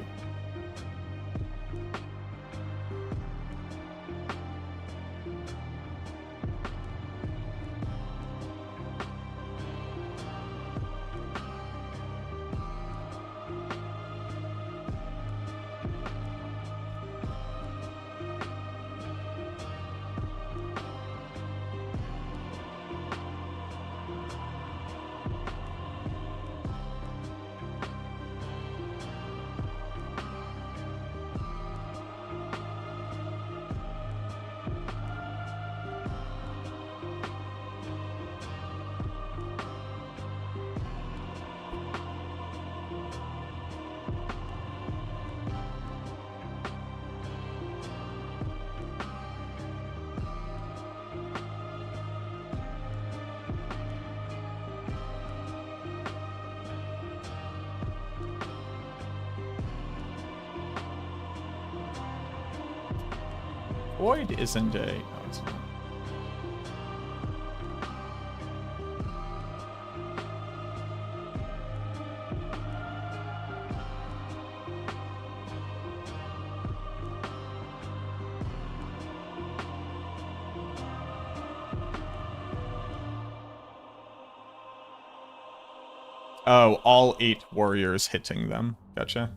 Void isn't a... No, it's not. Oh, all 8 warriors hitting them. Gotcha.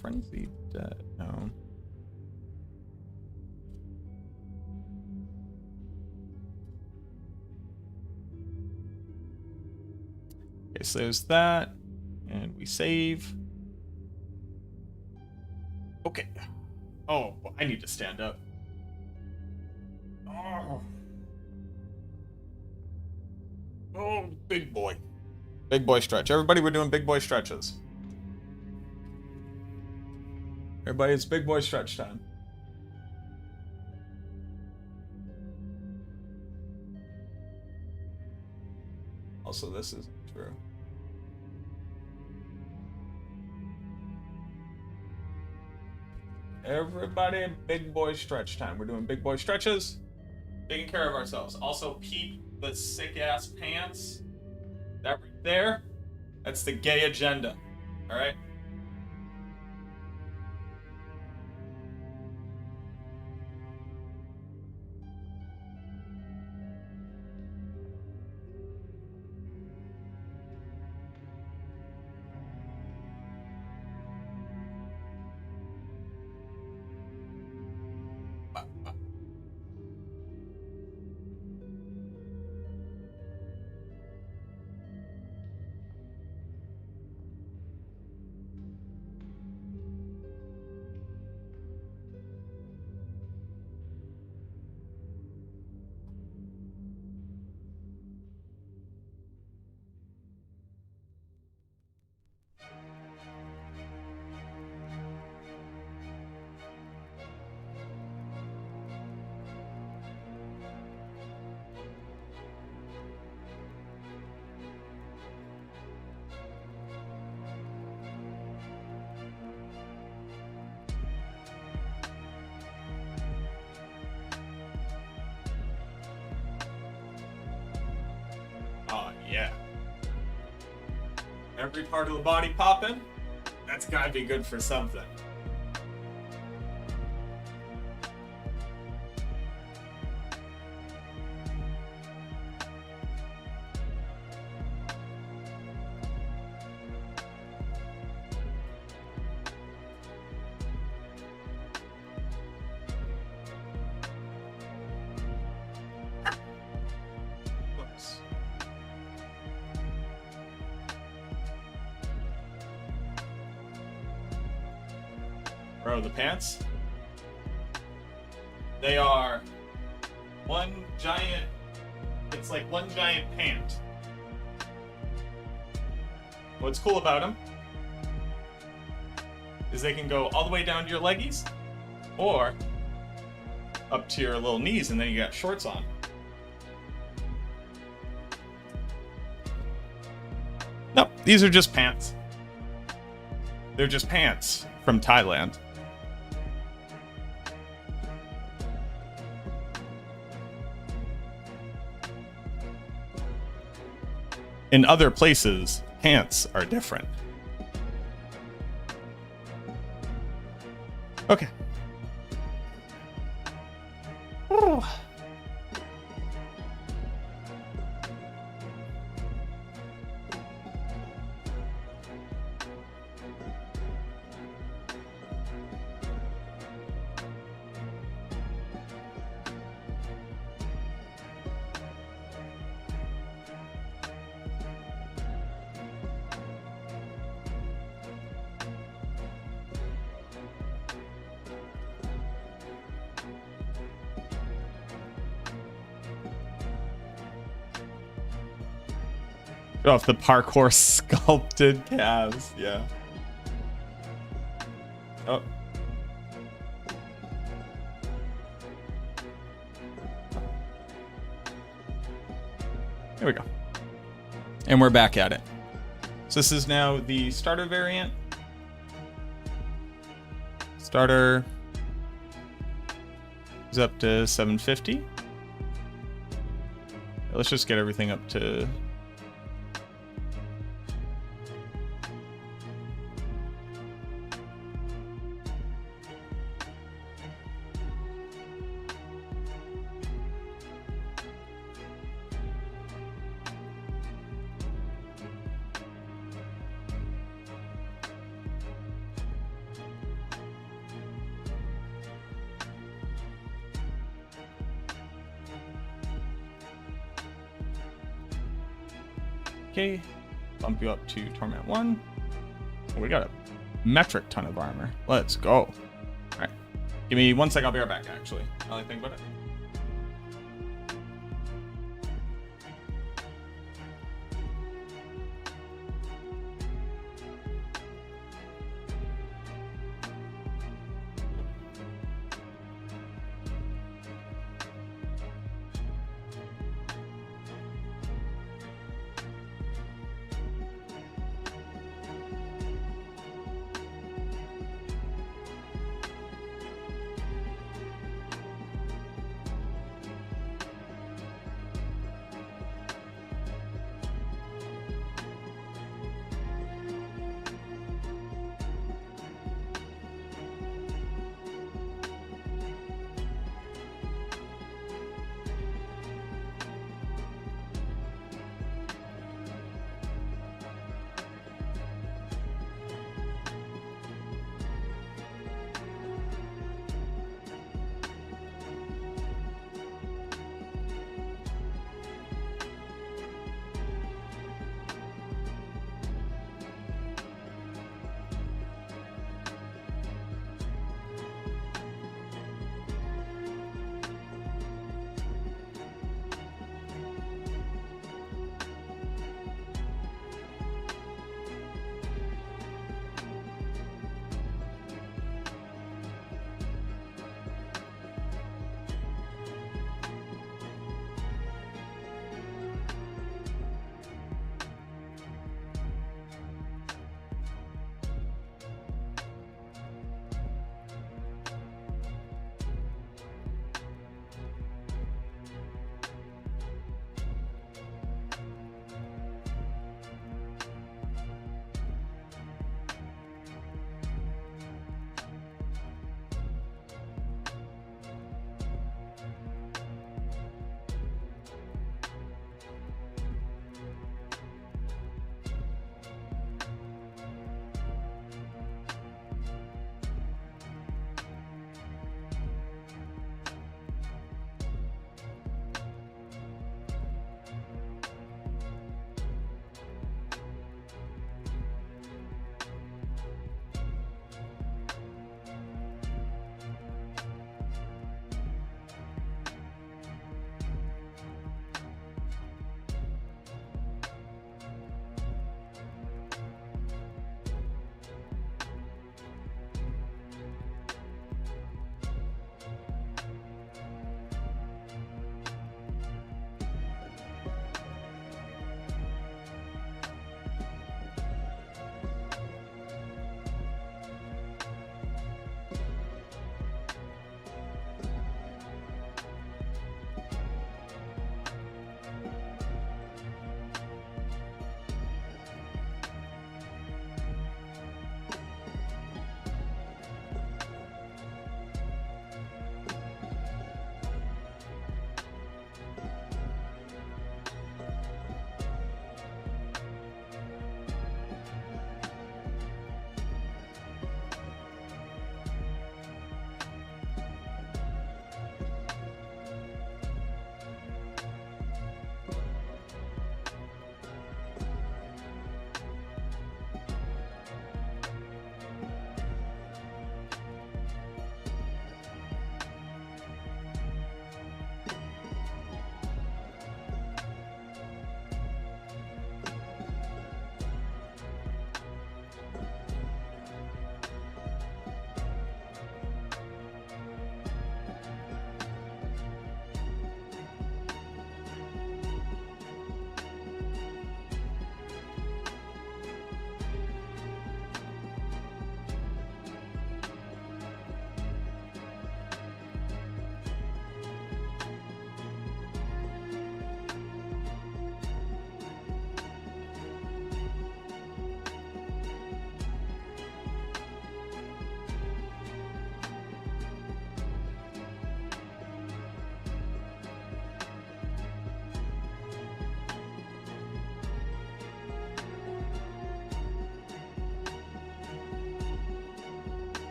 Frenzied Dead. No. Okay, so there's that. And we save. Okay. Oh, well, I need to stand up. Oh. Oh, big boy. Big boy stretch. Everybody, we're doing big boy stretches. Everybody, it's big boy stretch time. Also, this isn't true. Everybody, big boy stretch time. We're doing big boy stretches. Taking care of ourselves. Also, peep the sick ass pants. That right there, that's the gay agenda. All right. Oh, yeah. Every part of the body popping? That's gotta be good for something. Whoops. Bro, the pants? They are one giant, it's like one giant pant. What's cool about them is they can go all the way down to your leggies or up to your little knees, and then you got shorts on. No, these are just pants. They're just pants from Thailand. in other places, pants are different. Okay. Oh. Off the parkour sculpted calves, yeah. Oh. There we go. And we're back at it. So this is now the starter variant. Starter is up to 750. Let's just get everything up to... Okay, bump you up to Torment 1. We got a metric ton of armor. Let's go. All right, give me 1 sec, I'll be right back, actually. Now that I think about it.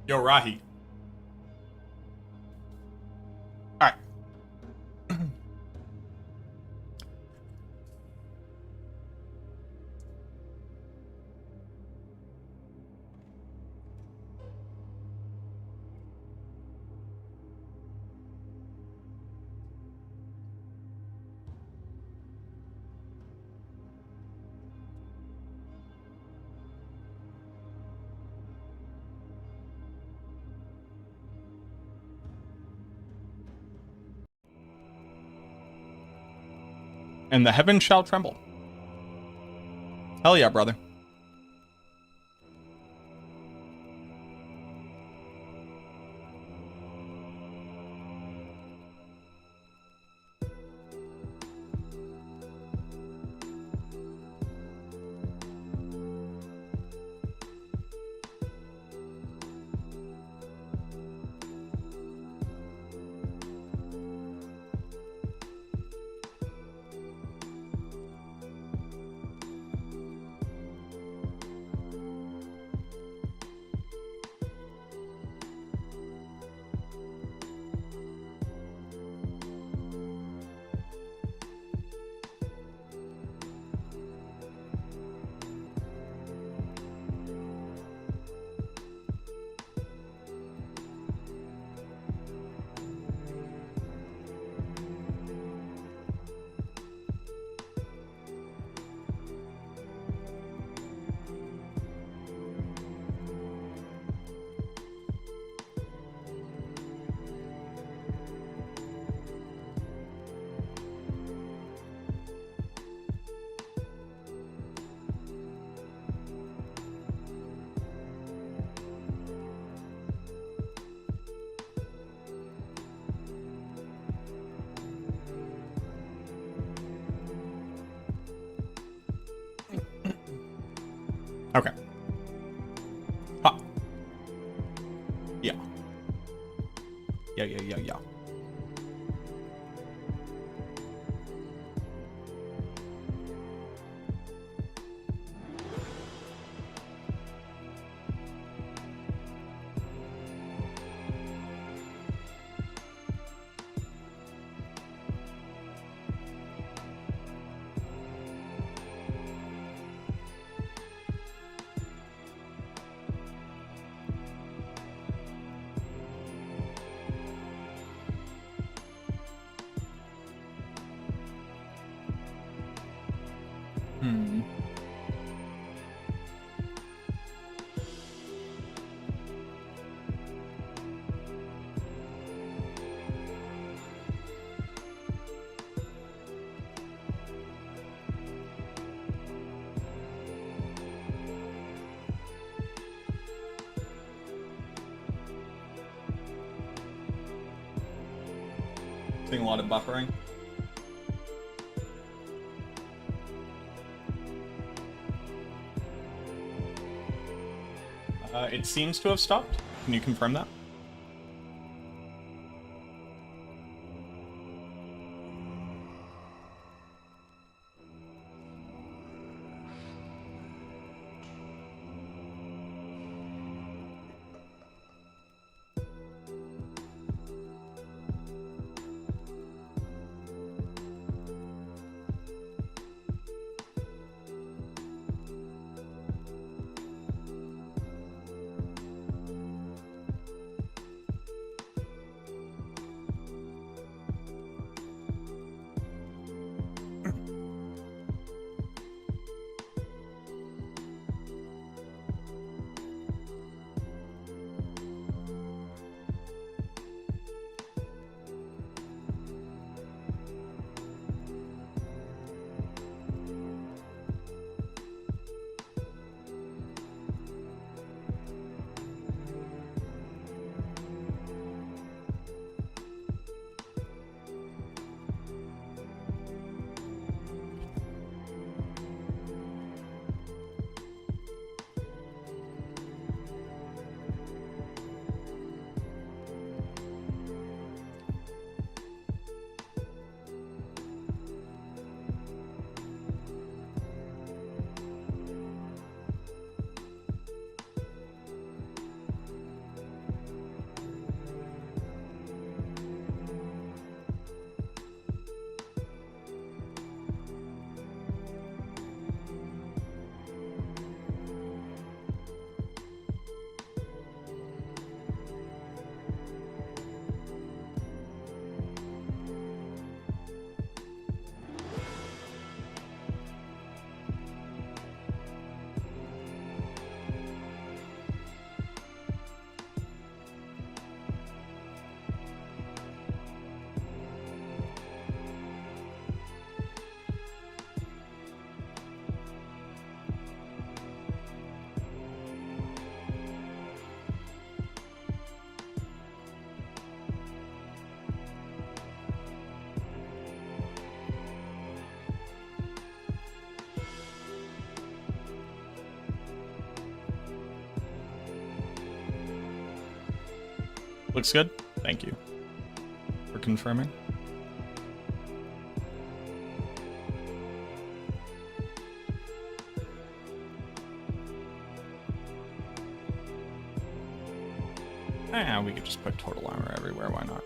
Yo, Rahi. Alright. And the heavens shall tremble. Hell yeah, brother. Okay. Ha. Yeah. Yeah. Hmm. Seeing a lot of buffering. It seems to have stopped. Can you confirm that? Looks good. Thank you for confirming. We could just put total armor everywhere, why not?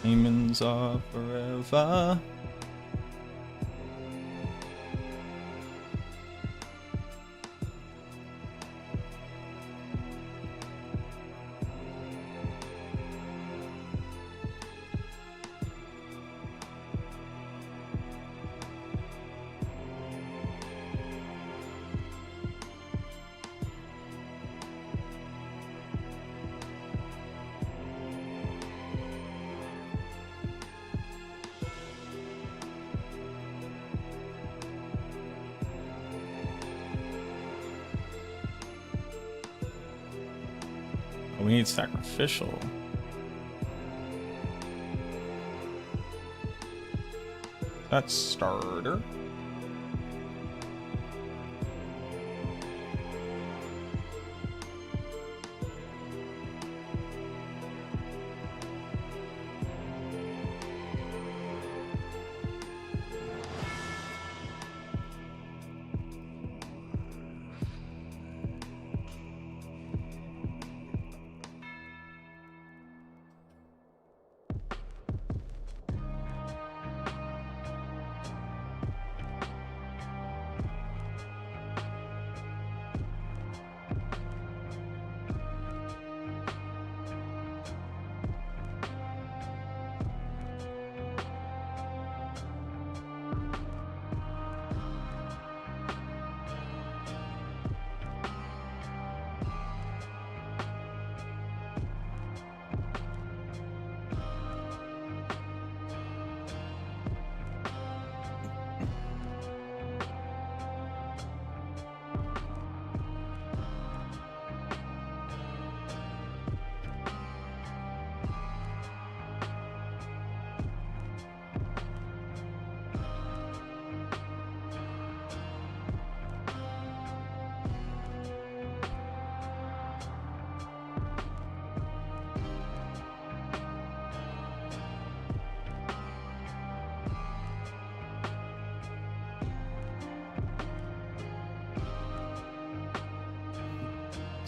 Demons are forever. We need sacrificial. That's starter.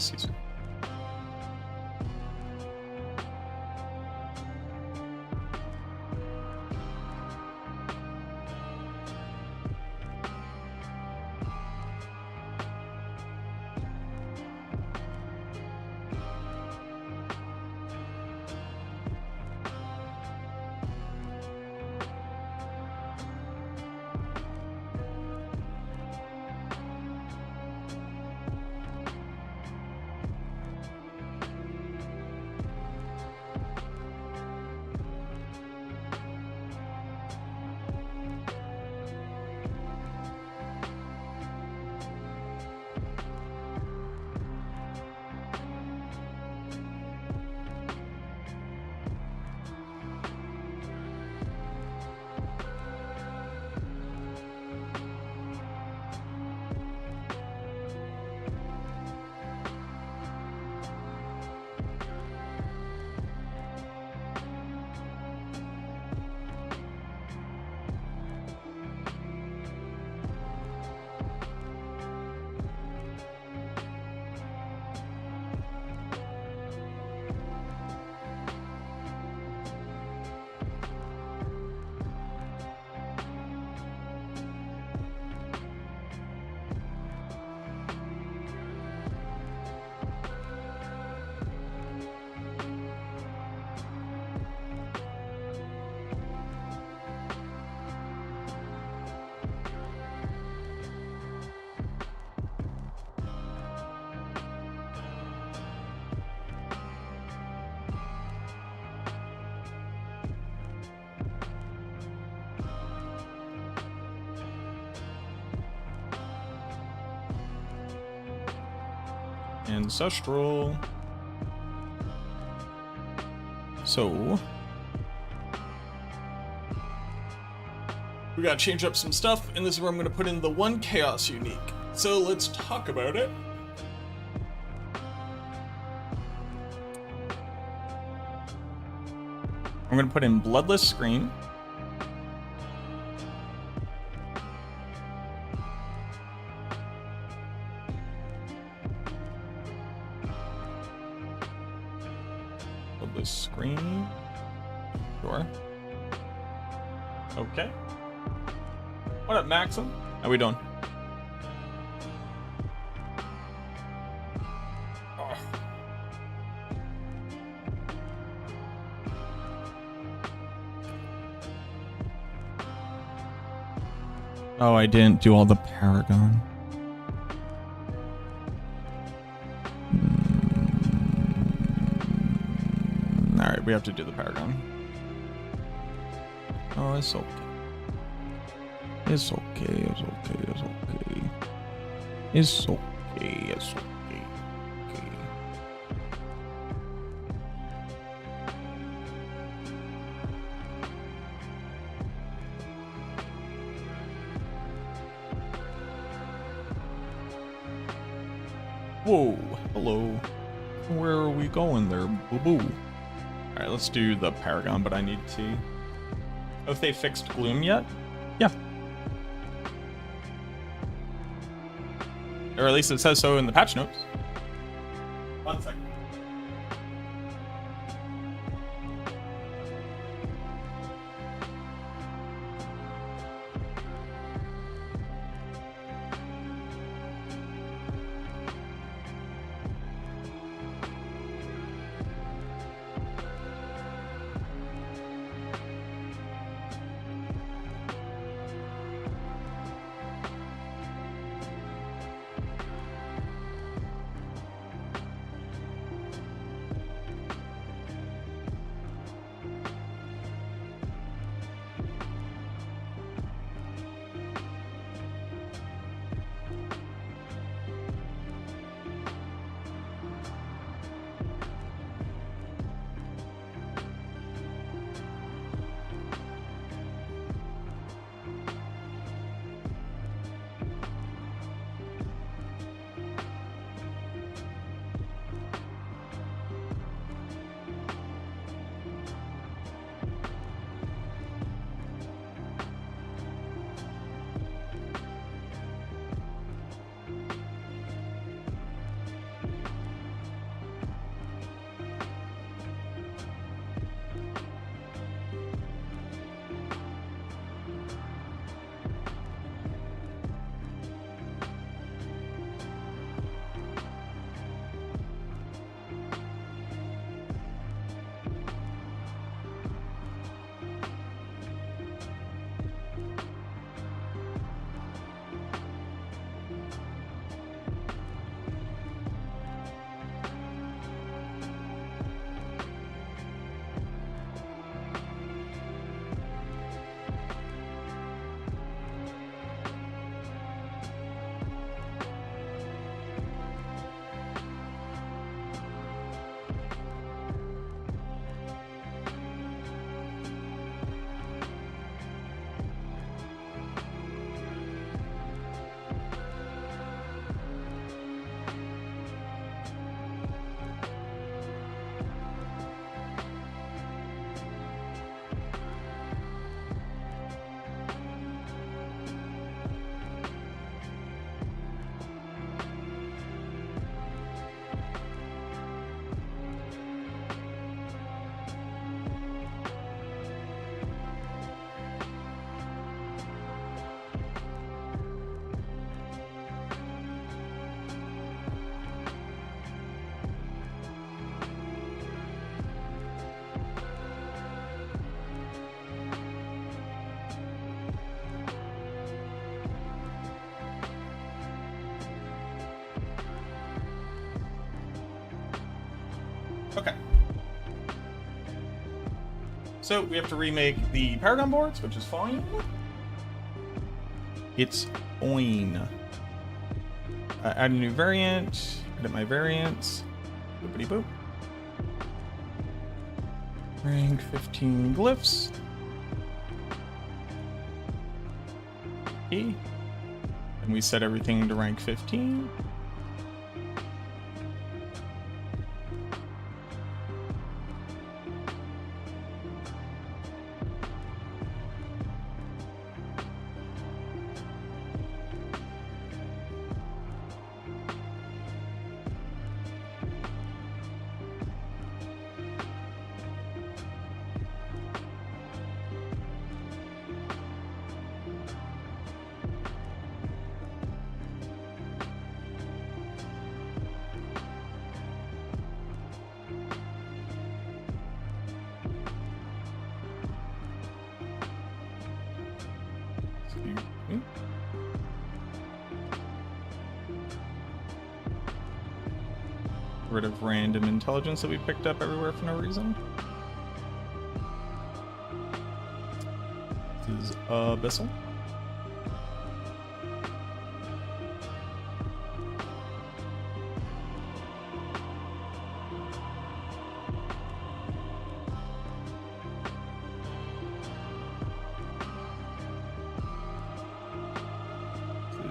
Caesar. Ancestral. So we gotta change up some stuff, and this is where I'm gonna put in the one chaos unique. So let's talk about it. I'm gonna put in Bloodless Scream. Bloodless Scream. Sure. Okay. What up, Maxim? How we doing? Oh. Oh, I didn't do all the Paragon. Alright, we have to do the Paragon. Oh, it's okay. It's okay, it's okay, it's okay. It's okay, it's okay. Okay. Whoa, hello. Where are we going there, boo-boo? Alright, let's do the Paragon, but I need to... Oh, if they fixed Gloom yet? Yeah. Or at least it says so in the patch notes. 1 second. Okay. So we have to remake the Paragon boards, which is fine. It's fine. Add a new variant. Edit my variants. Boopity boop. Rank 15 glyphs. E. And we set everything to rank 15. Rid of random intelligence that we picked up everywhere for no reason. This is Abyssal.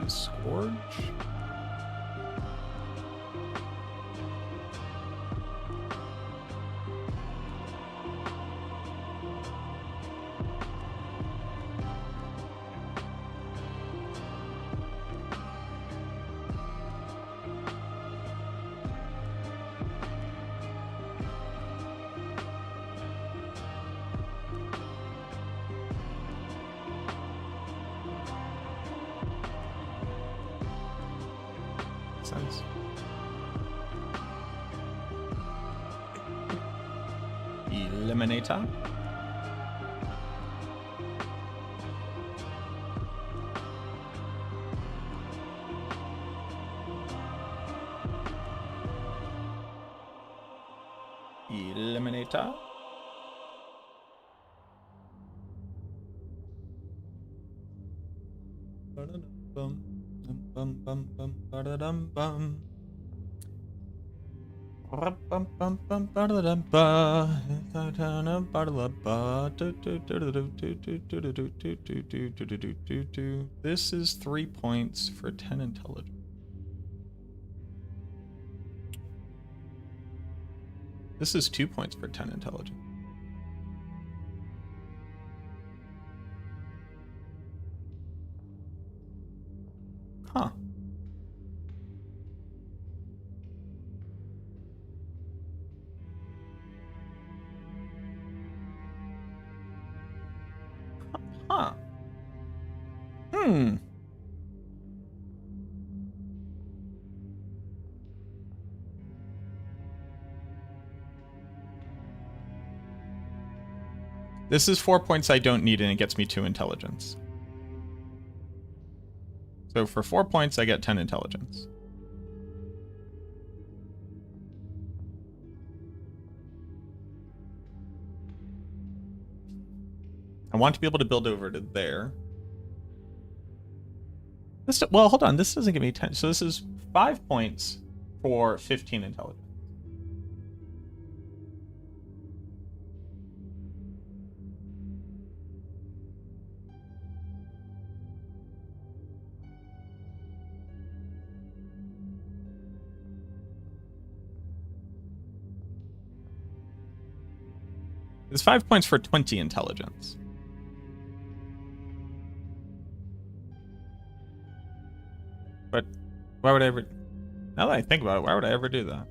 This is Scourge. Sense. Eliminator. Eliminator. Bum. Bum bum bum ba-da-dum bum. Bum bum bum ba-da-dum ba. This is 3 points for 10 intelligence. This is 2 points for 10 intelligence. Huh. Huh. Hmm. This is 4 points I don't need, and it gets me 2 intelligence. So for 4 points, I get 10 intelligence. I want to be able to build over to there. This, well, hold on. This doesn't give me 10. So this is 5 points for 15 intelligence. It's 5 points for 20 intelligence. But why would I ever... Now that I think about it, why would I ever do that?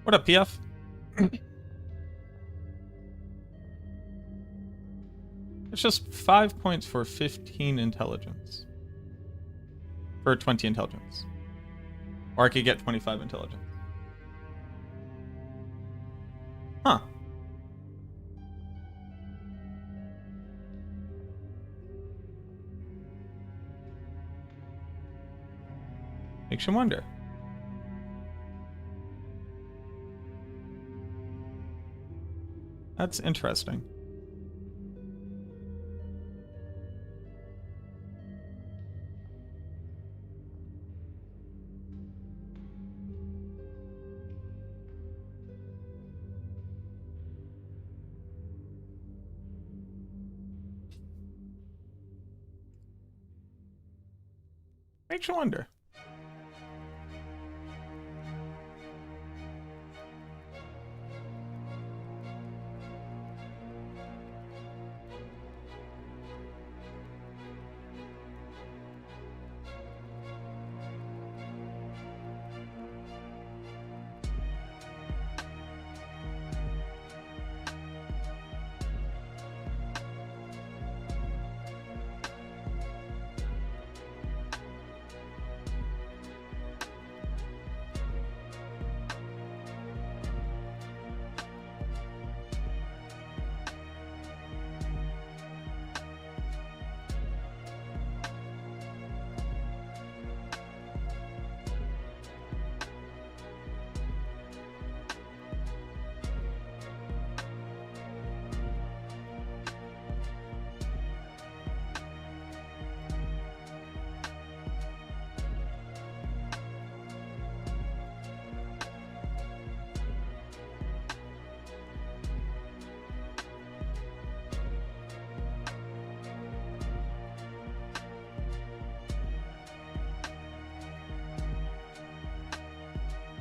What up, PF? It's just 5 points for 15 intelligence. For 20 intelligence. Or I could get 25 intelligence. Huh. Makes you wonder. That's interesting. Makes you wonder.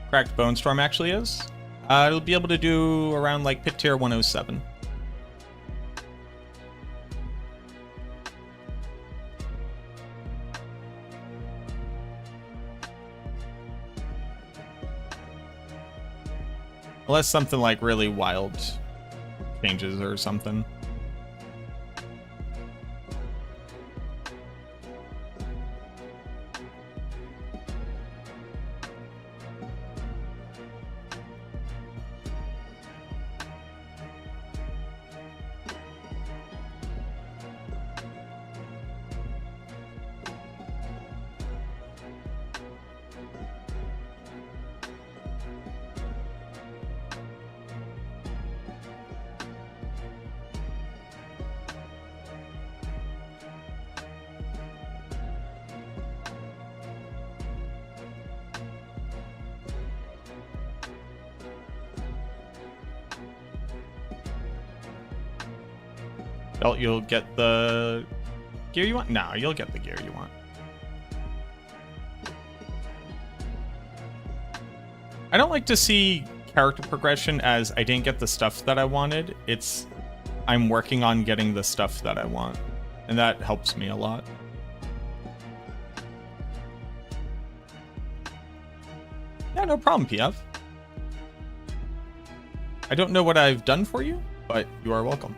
Cracked Bone Storm actually is. It'll be able to do around like Pit Tier 107. Unless something like really wild changes or something. You'll get the gear you want? No, you'll get the gear you want. I don't like to see character progression as I didn't get the stuff that I wanted. It's I'm working on getting the stuff that I want. And that helps me a lot. Yeah, no problem, PF. I don't know what I've done for you, but you are welcome.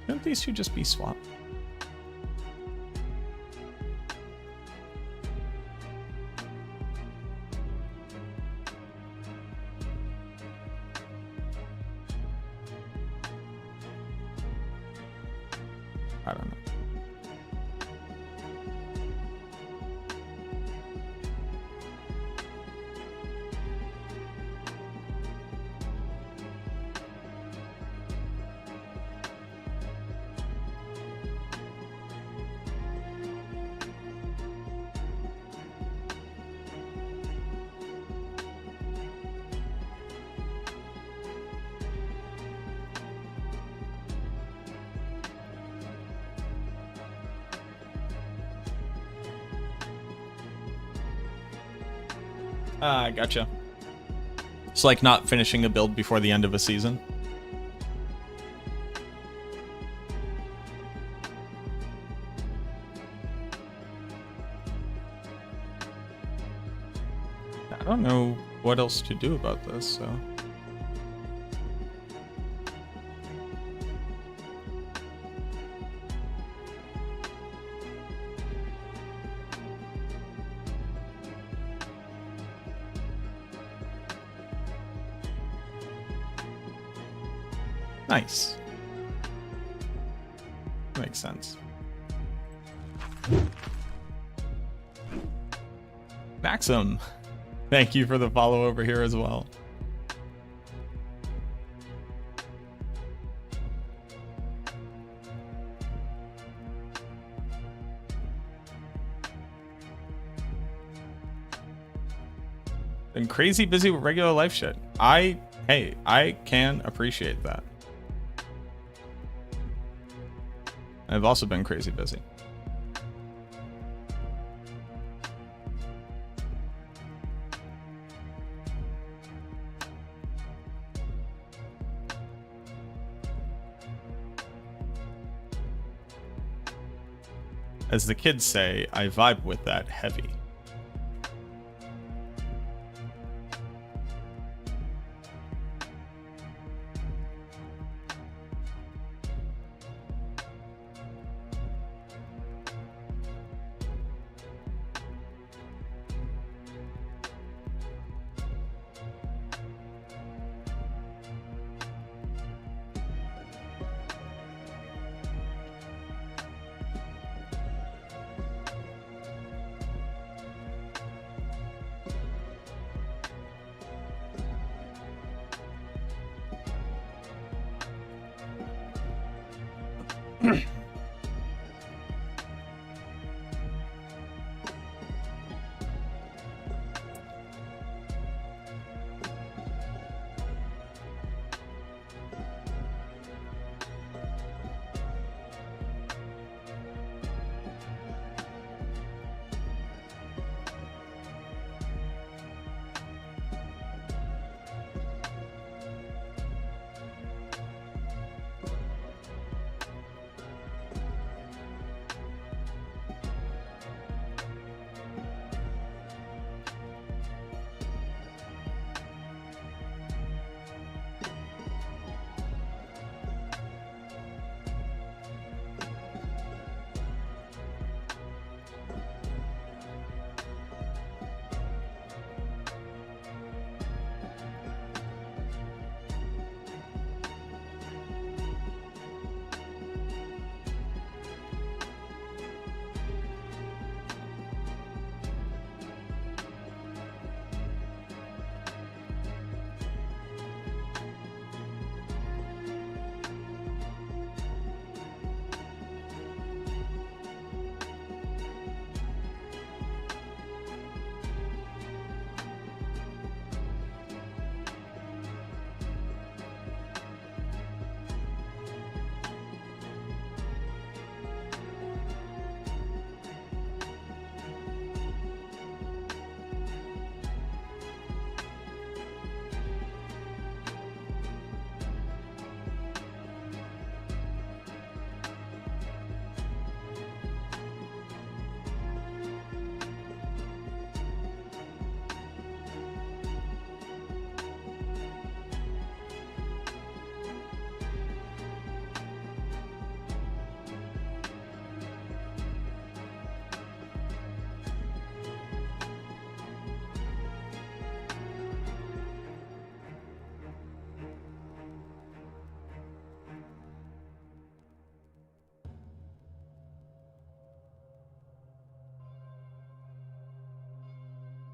Shouldn't these two just be swapped? I don't know. Ah, gotcha. It's like not finishing a build before the end of a season. I don't know what else to do about this, so... Nice. Makes sense. Maxim, thank you for the follow over here as well. Been crazy busy with regular life shit. Hey, I can appreciate that. I've also been crazy busy. As the kids say, I vibe with that heavy.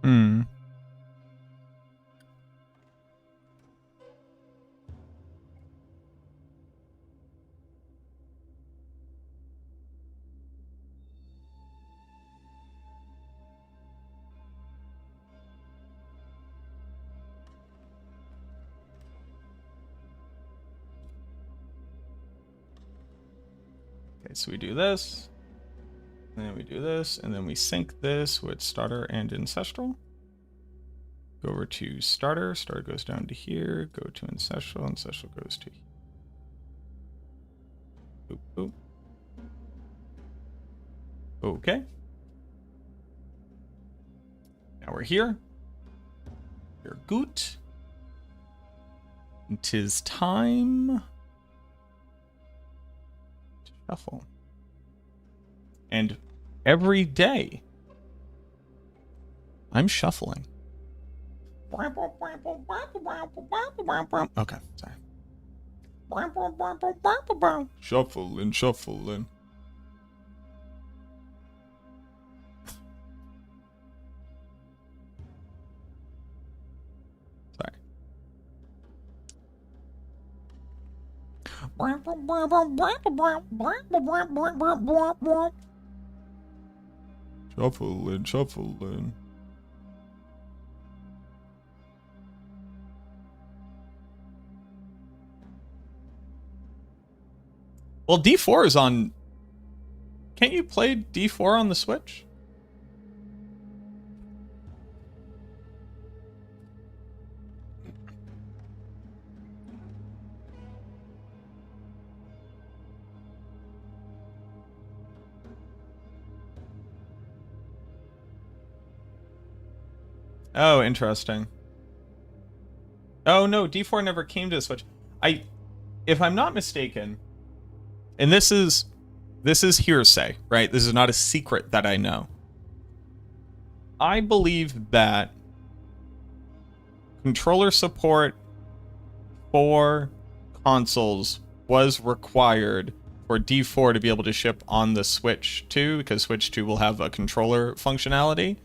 Hmm. Okay, so we do this, and then we do this, and then we sync this with starter and ancestral. Go over to starter, starter goes down to here, go to ancestral, ancestral goes to here. Boop, boop. Okay. Now we're here. We're good. It is time to shuffle. And every day, I'm shuffling. Okay, sorry. Shuffling, shuffling. Sorry. Shuffling, shuffling. Well, D4 is on... Can't you play D4 on the Switch? Oh, interesting. Oh no, D4 never came to the Switch. If I'm not mistaken, and this is hearsay, right? This is not a secret that I know. I believe that controller support for consoles was required for D4 to be able to ship on the Switch 2, because Switch 2 will have a controller functionality.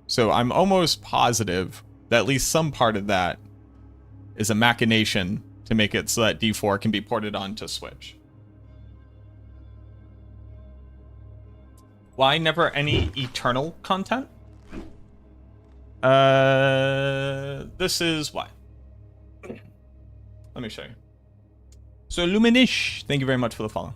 So I'm almost positive that at least some part of that is a machination to make it so that D4 can be ported onto Switch. Why never any Eternal content? This is why. Let me show you. So Luminish, thank you very much for the follow.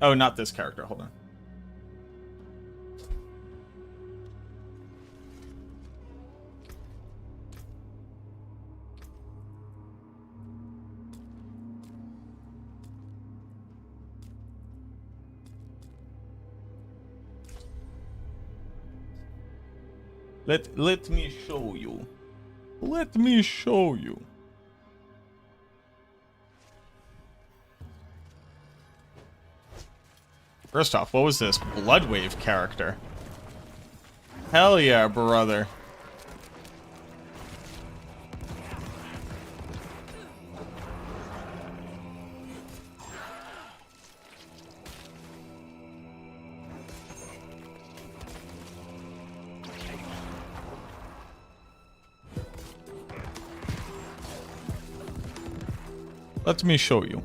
Oh, not this character. Hold on. Let me show you. Let me show you. First off, what was this Bloodwave character? Hell yeah, brother. Let me show you.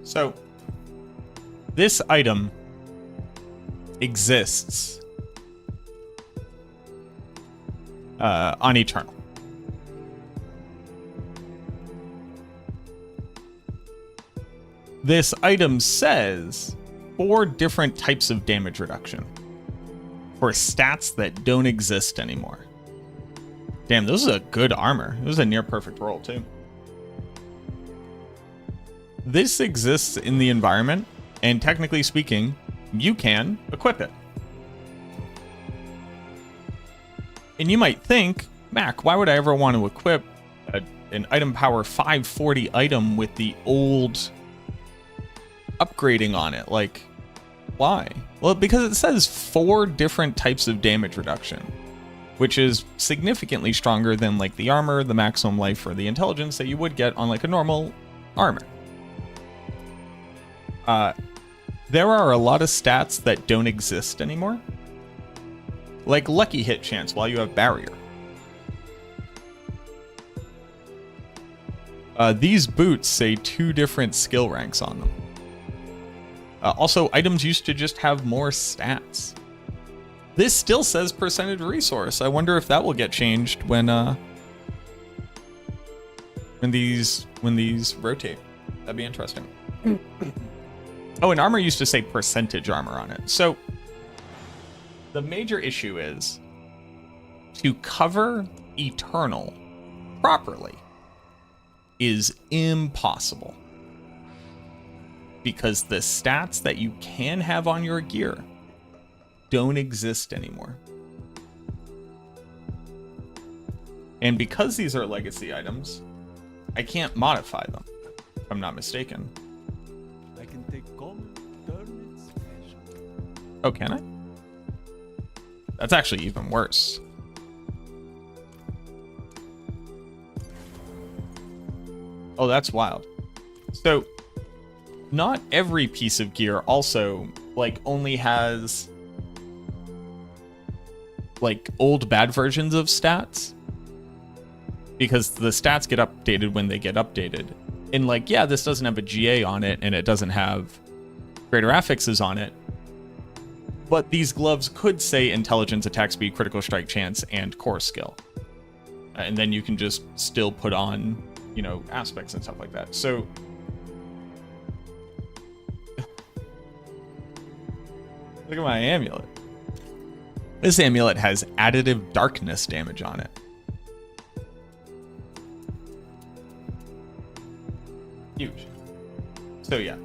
So, this item exists on Eternal. This item says 4 different types of damage reduction for stats that don't exist anymore. Damn, this is a good armor. This is a near perfect roll too. This exists in the environment, and technically speaking, you can equip it. And you might think, Mac, why would I ever want to equip an item power 540 item with the old upgrading on it? Like, why? Well, because it says 4 different types of damage reduction, which is significantly stronger than like the armor, the maximum life, or the intelligence that you would get on like a normal armor. There are a lot of stats that don't exist anymore. like lucky hit chance while you have barrier. These boots say 2 different skill ranks on them. Also, items used to just have more stats. This still says percentage resource. I wonder if that will get changed when these rotate. That'd be interesting. Oh, and armor used to say percentage armor on it. So the major issue is to cover Eternal properly is impossible, because the stats that you can have on your gear don't exist anymore. And because these are legacy items, I can't modify them, if I'm not mistaken. I can take common, turn it special. Oh, can I? That's actually even worse. Oh, that's wild. So, not every piece of gear also, like, only has, like, old bad versions of stats. Because the stats get updated when they get updated. And, like, yeah, this doesn't have a GA on it, and it doesn't have greater affixes on it. But these gloves could say intelligence, attack speed, critical strike chance, and core skill. And then you can just still put on, you know, aspects and stuff like that. So look at my amulet. This amulet has additive darkness damage on it. Huge. So yeah,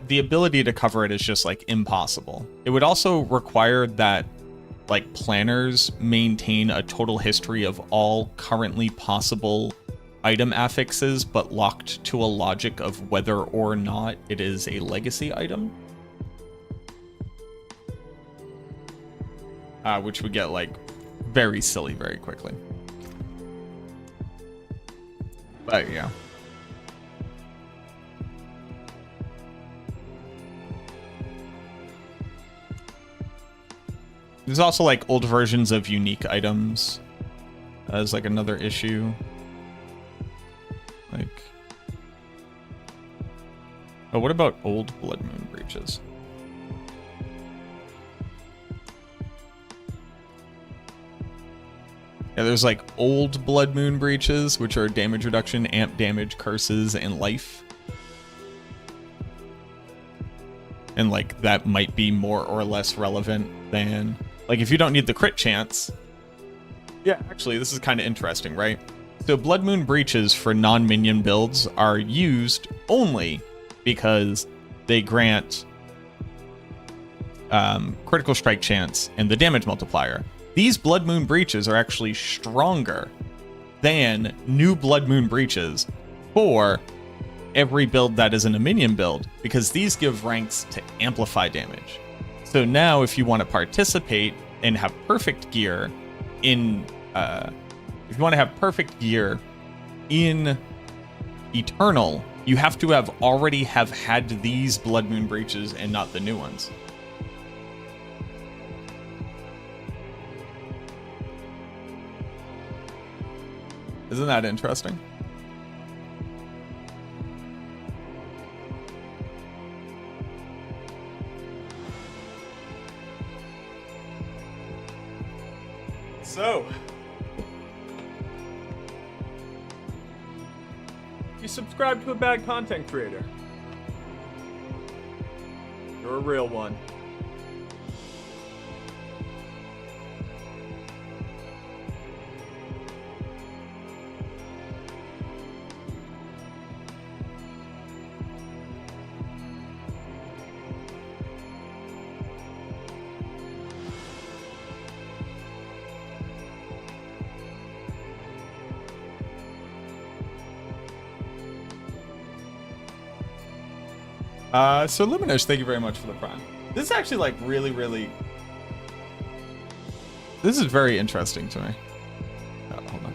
the ability to cover it is just like impossible. It would also require that like planners maintain a total history of all currently possible item affixes, but locked to a logic of whether or not it is a legacy item. Which would get like very silly very quickly. But yeah. There's also like old versions of unique items as like another issue. Like, oh, what about old Blood Moon breaches? Yeah, there's like old Blood Moon breaches, which are damage reduction, amp damage, curses, and life. And like that might be more or less relevant than, like, if you don't need the crit chance. Yeah, actually, this is kind of interesting, right? So Blood Moon breaches for non-minion builds are used only because they grant critical strike chance and the damage multiplier. These Blood Moon breaches are actually stronger than new Blood Moon breaches for every build that isn't a minion build, because these give ranks to amplify damage. So now if you want to participate and have perfect gear in if you want to have perfect gear in Eternal, you have to have already have had these Blood Moon breaches and not the new ones. Isn't that interesting? So, you subscribe to a bad content creator. You're a real one. So Luminous, thank you very much for the prime. This is actually like really, this is very interesting to me. Oh, hold on.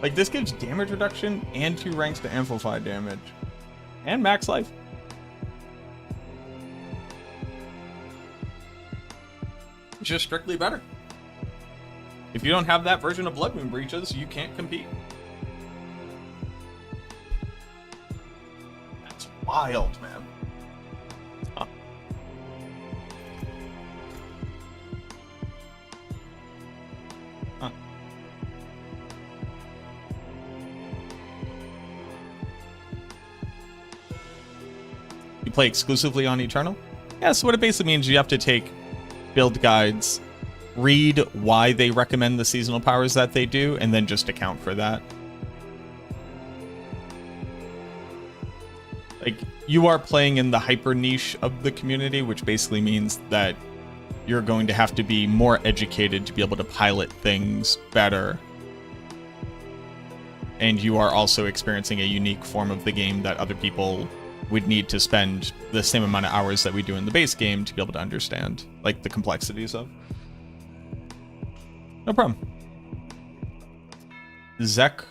Like, this gives damage reduction and 2 ranks to amplify damage. And max life. It's just strictly better. If you don't have that version of Blood Moon Breaches, you can't compete. That's wild, man. Huh. Huh. You play exclusively on Eternal? Yeah, so what it basically means, you have to take build guides, read why they recommend the seasonal powers that they do, and then just account for that. Like, you are playing in the hyper niche of the community, which basically means that you're going to have to be more educated to be able to pilot things better. And you are also experiencing a unique form of the game that other people would need to spend the same amount of hours that we do in the base game to be able to understand, like, the complexities of. No problem. Zek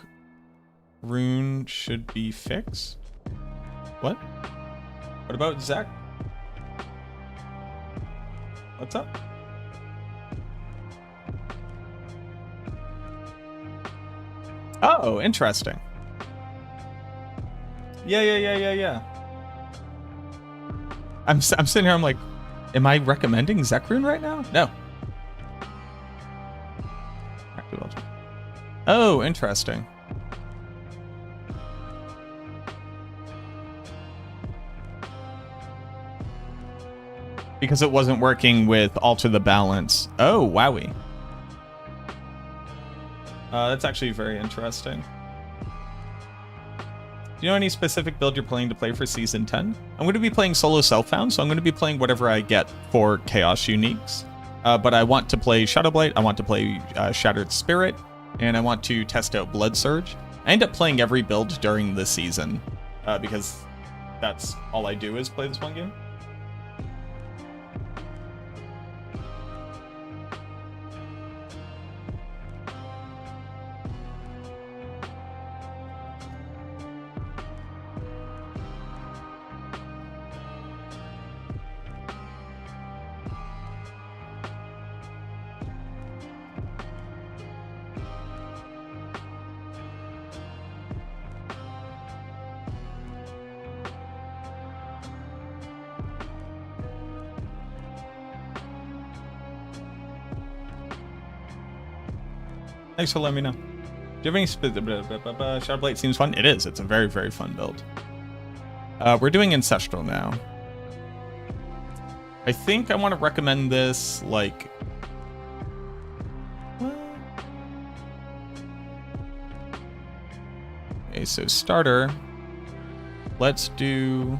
rune should be fixed. What? What about Zek? What's up? Oh, interesting. Yeah. I'm sitting here, I'm like, am I recommending Zek rune right now? No. Oh, interesting. Because it wasn't working with Alter the Balance. Oh, wowie. That's actually very interesting. Do you know any specific build you're planning to play for Season 10? I'm going to be playing solo self-found, so I'm going to be playing whatever I get for Chaos Uniques. But I want to play Shadowblight, I want to play Shattered Spirit, and I want to test out Blood Surge. I end up playing every build during the season, because that's all I do is play this one game. Thanks for letting me know. Do you have any Shadowblight seems fun? It is. It's a very, very fun build. We're doing Ancestral now. I think I want to recommend this, like... Okay, so starter. Let's do...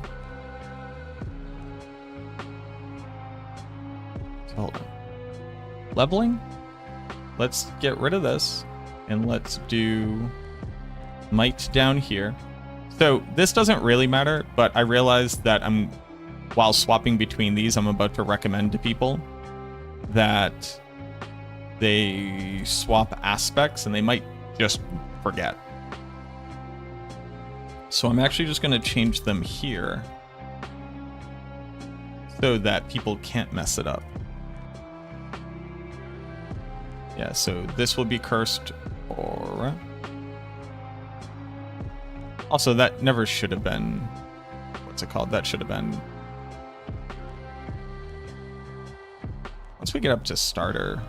Hold on. Leveling? Let's get rid of this, and let's do Might down here. So this doesn't really matter, but I realized that while swapping between these, I'm about to recommend to people that they swap aspects, and they might just forget. So I'm actually just going to change them here so that people can't mess it up. Yeah, so this will be cursed, or... Also, that never should have been... What's it called? That should have been... Once we get up to starter...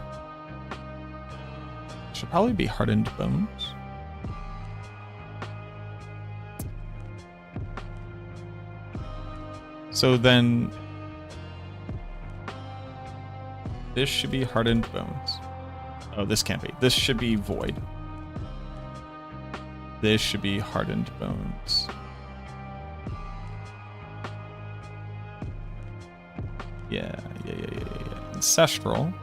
It should probably be Hardened Bones. So then... This should be Hardened Bones. Oh, this can't be. This should be Void. This should be Hardened Bones. Yeah. Ancestral.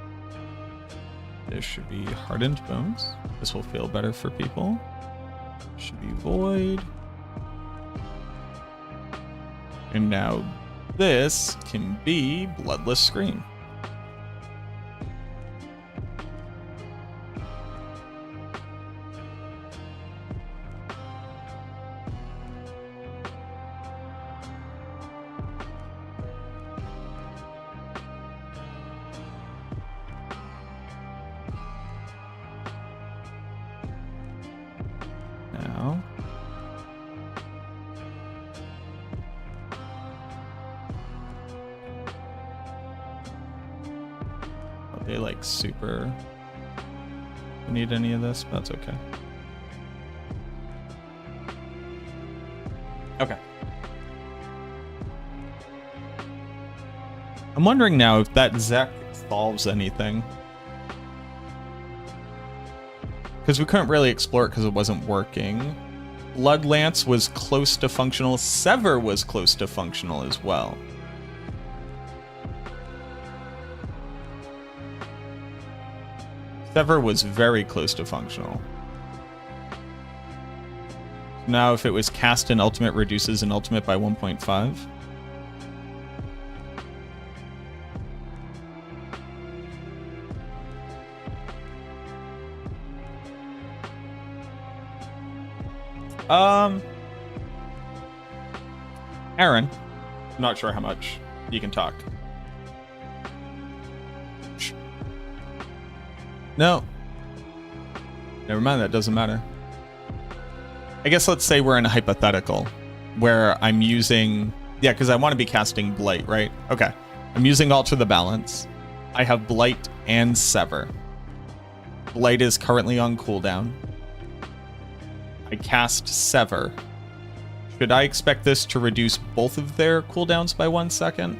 This should be Hardened Bones. This will feel better for people. Should be Void. And now this can be Bloodless Scream. now. Are they like super need any of this? That's okay. Okay. I'm wondering now if that Zek solves anything. Because we couldn't really explore it because it wasn't working. Blood Lance was close to functional. Sever was close to functional as well. Sever was very close to functional. Now if it was cast in ultimate, reduces an ultimate by 1.5. Aaron, not sure how much you can talk. No. Never mind, that doesn't matter. I guess let's say we're in a hypothetical where I'm using... Yeah, because I want to be casting Blight, right? Okay. I'm using Alter the Balance. I have Blight and Sever. Blight is currently on cooldown. I cast Sever. Should I expect this to reduce both of their cooldowns by 1 second?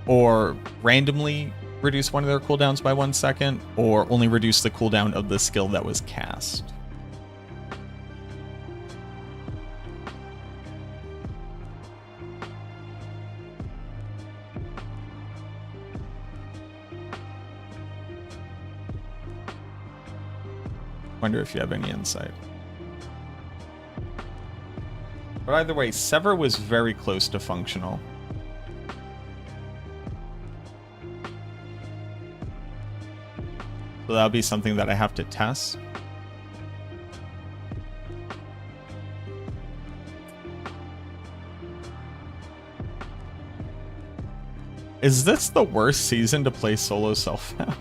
Or randomly reduce one of their cooldowns by 1 second? Or only reduce the cooldown of the skill that was cast? Wonder if you have any insight. But either way, Sever was very close to functional. So that'll be something that I have to test. Is this the worst season to play solo self-found?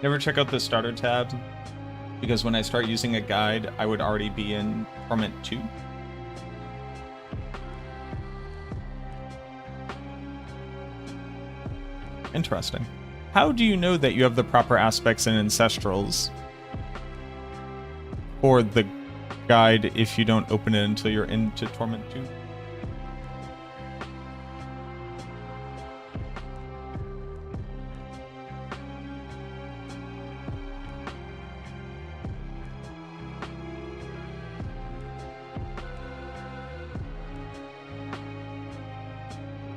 Never check out the starter tab, because when I start using a guide, I would already be in Torment 2. Interesting. How do you know that you have the proper aspects and ancestrals for the guide if you don't open it until you're into Torment 2?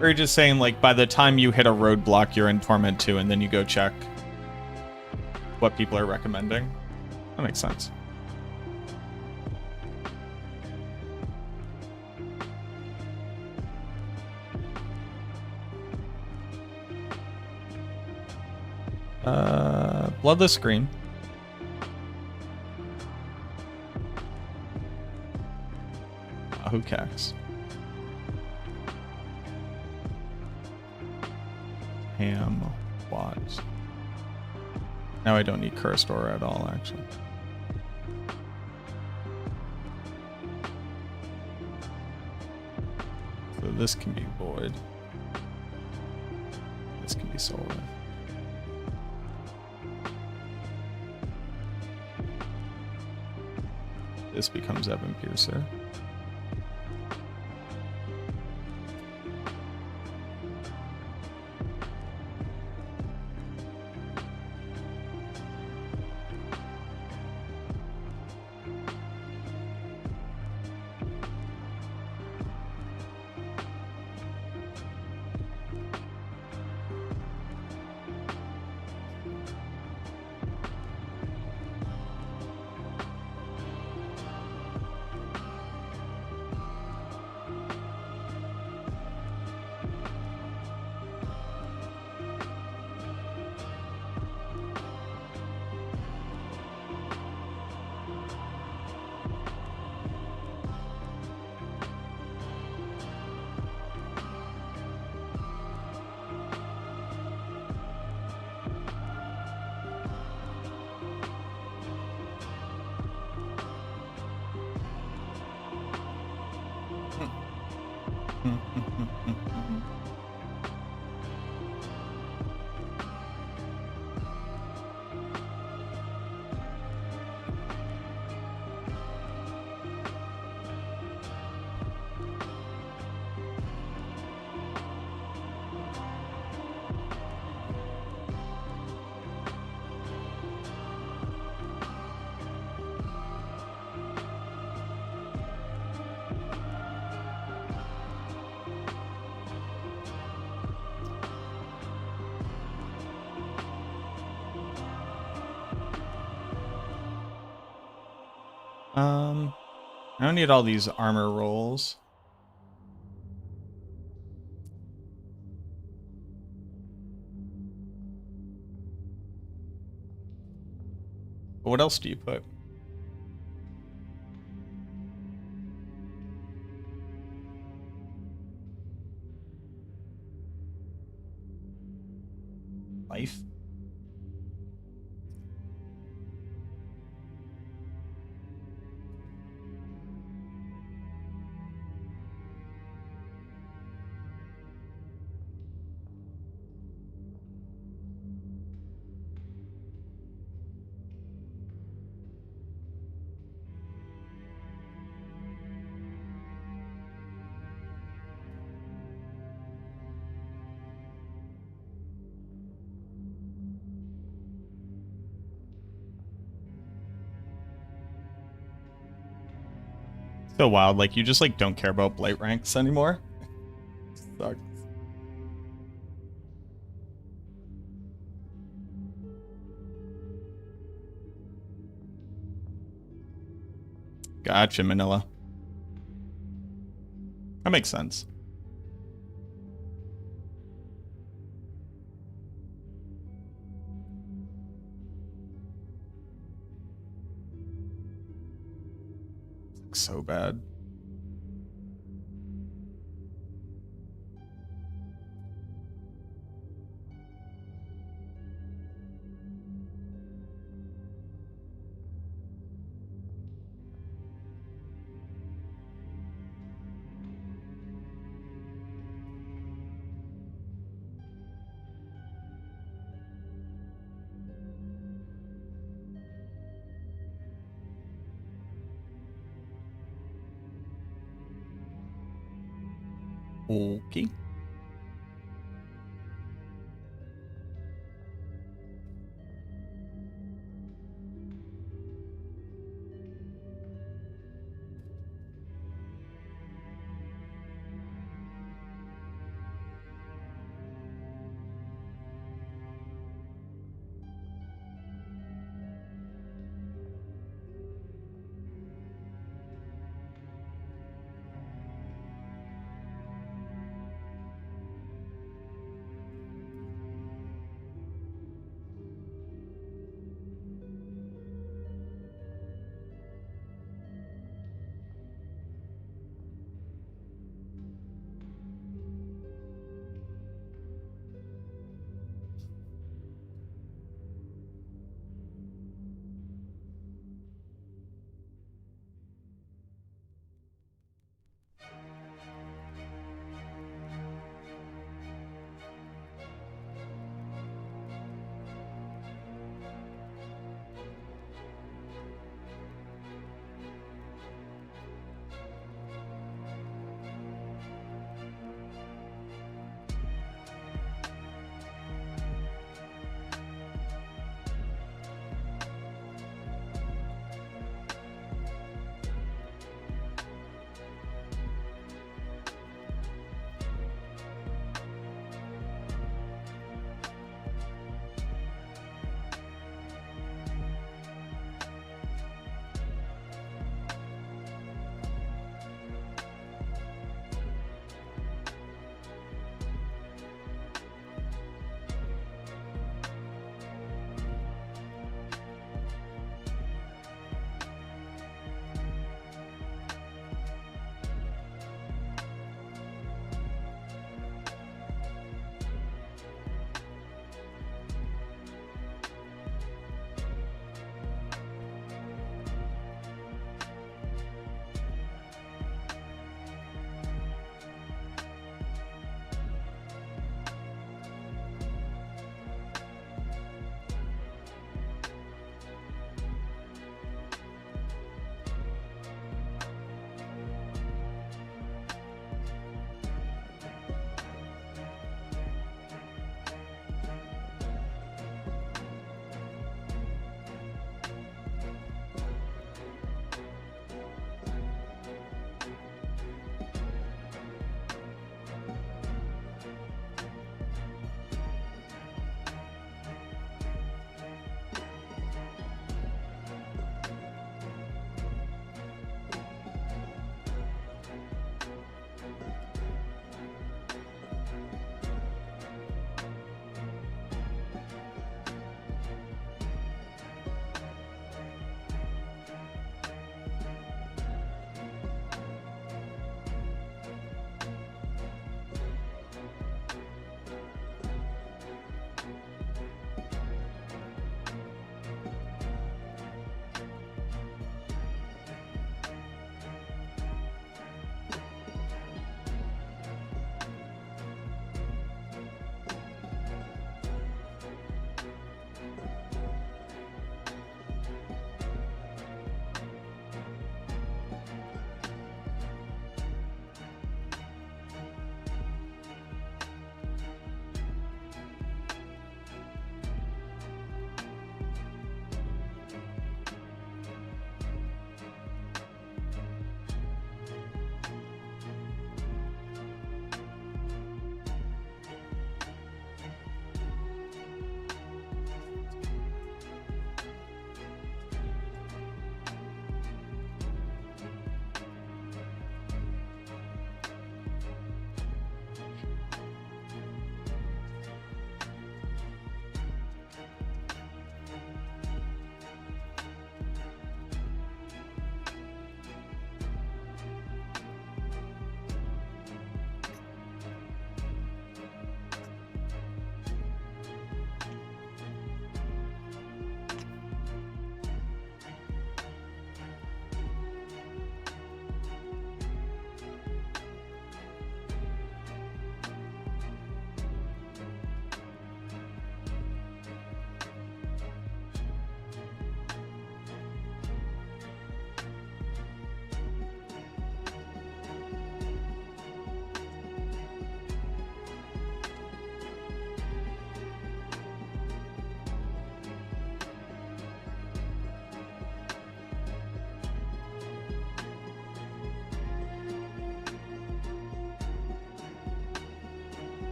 Or you're just saying, like, by the time you hit a roadblock, you're in Torment 2, and then you go check what people are recommending? That makes sense. Bloodless Scream. Who cares? Ham, Watts. Now I don't need Cursed Aura at all, actually. So this can be Void. This can be Soul Rift. This becomes Evan Piercer. I don't need all these armor rolls. But what else do you put? Life? So wild, like you just like don't care about blight ranks anymore. Sucks. Gotcha, Manila. That makes sense. So bad. Okay.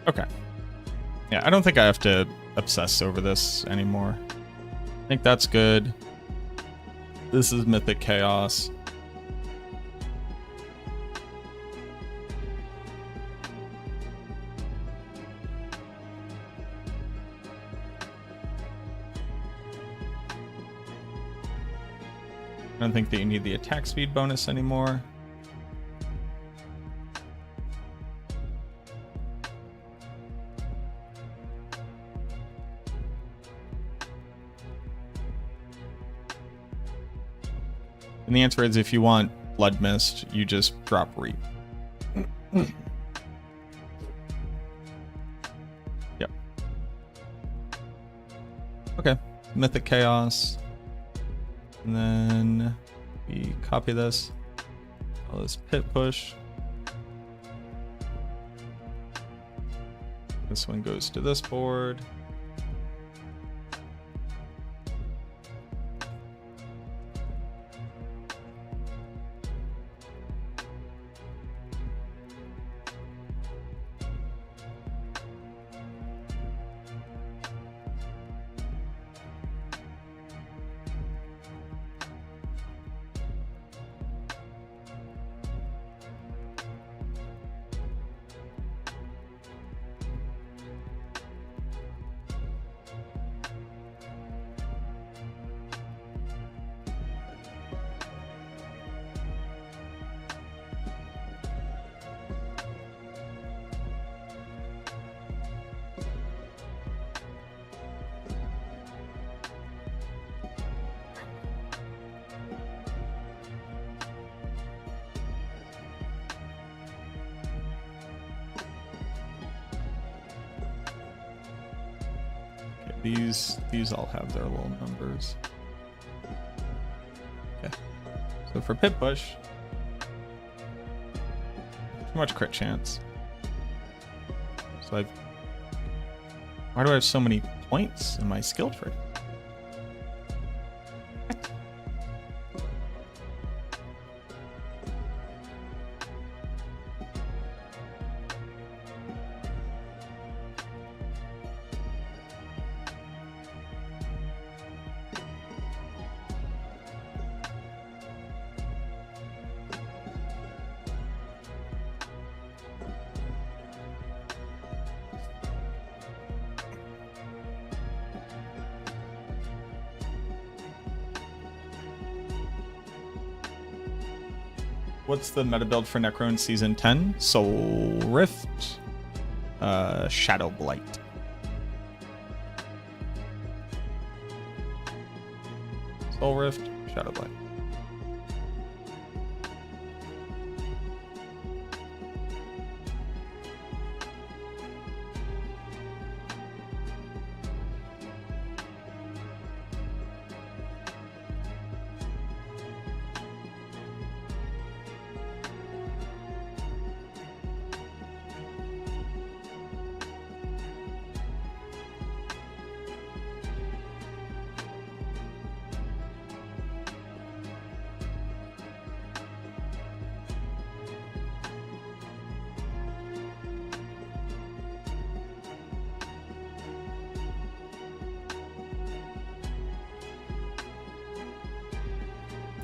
Okay. Yeah, I don't think I have to obsess over this anymore. I think that's good. This is Mythic Chaos. I don't think that you need the attack speed bonus anymore. And the answer is if you want Blood Mist, you just drop Reap. Yep. Okay. Mythic Chaos. And then we copy this. Call this Pit Push. This one goes to this board. These all have their little numbers. Okay. So for Pit Push, too much crit chance. So why do I have so many points in my skill tree? What's the meta build for Necro in Season 10? Soul Rift, Shadow Blight. Soul Rift, Shadow Blight.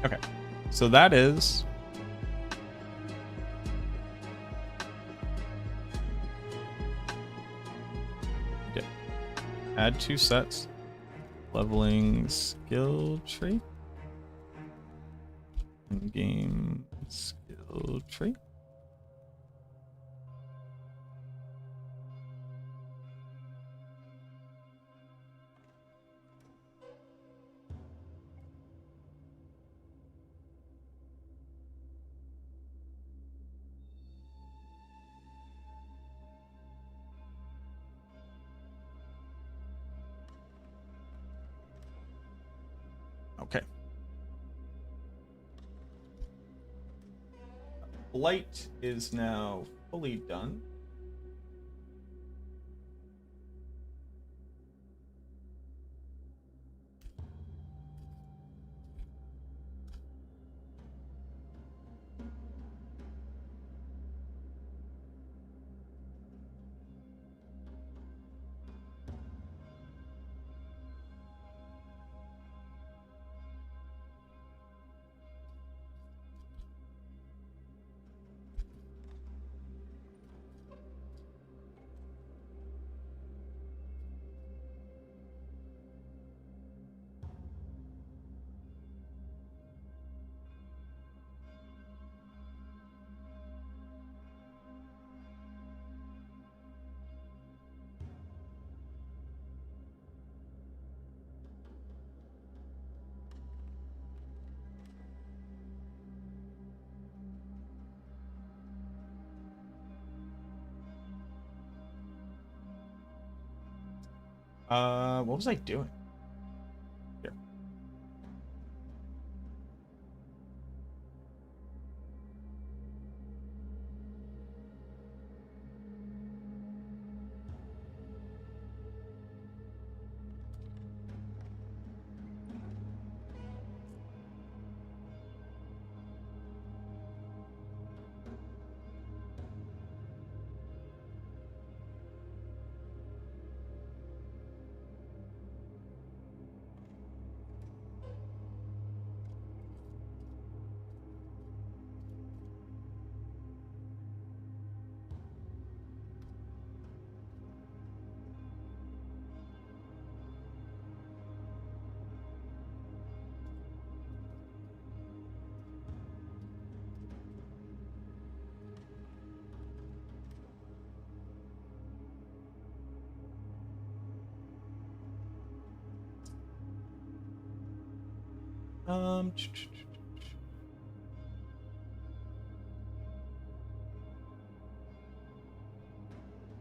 Okay, so that is add 2 sets, leveling skill tree, in-game skill tree. Okay. Blight is now fully done. What was I doing? Here.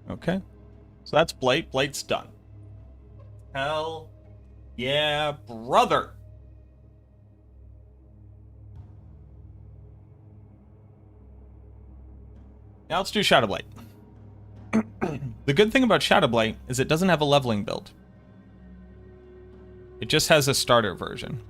Okay. So that's Blight. Blight's done. Hell yeah, brother. Now let's do Shadow Blight. The good thing about Shadow Blight is it doesn't have a leveling build. It just has a starter version.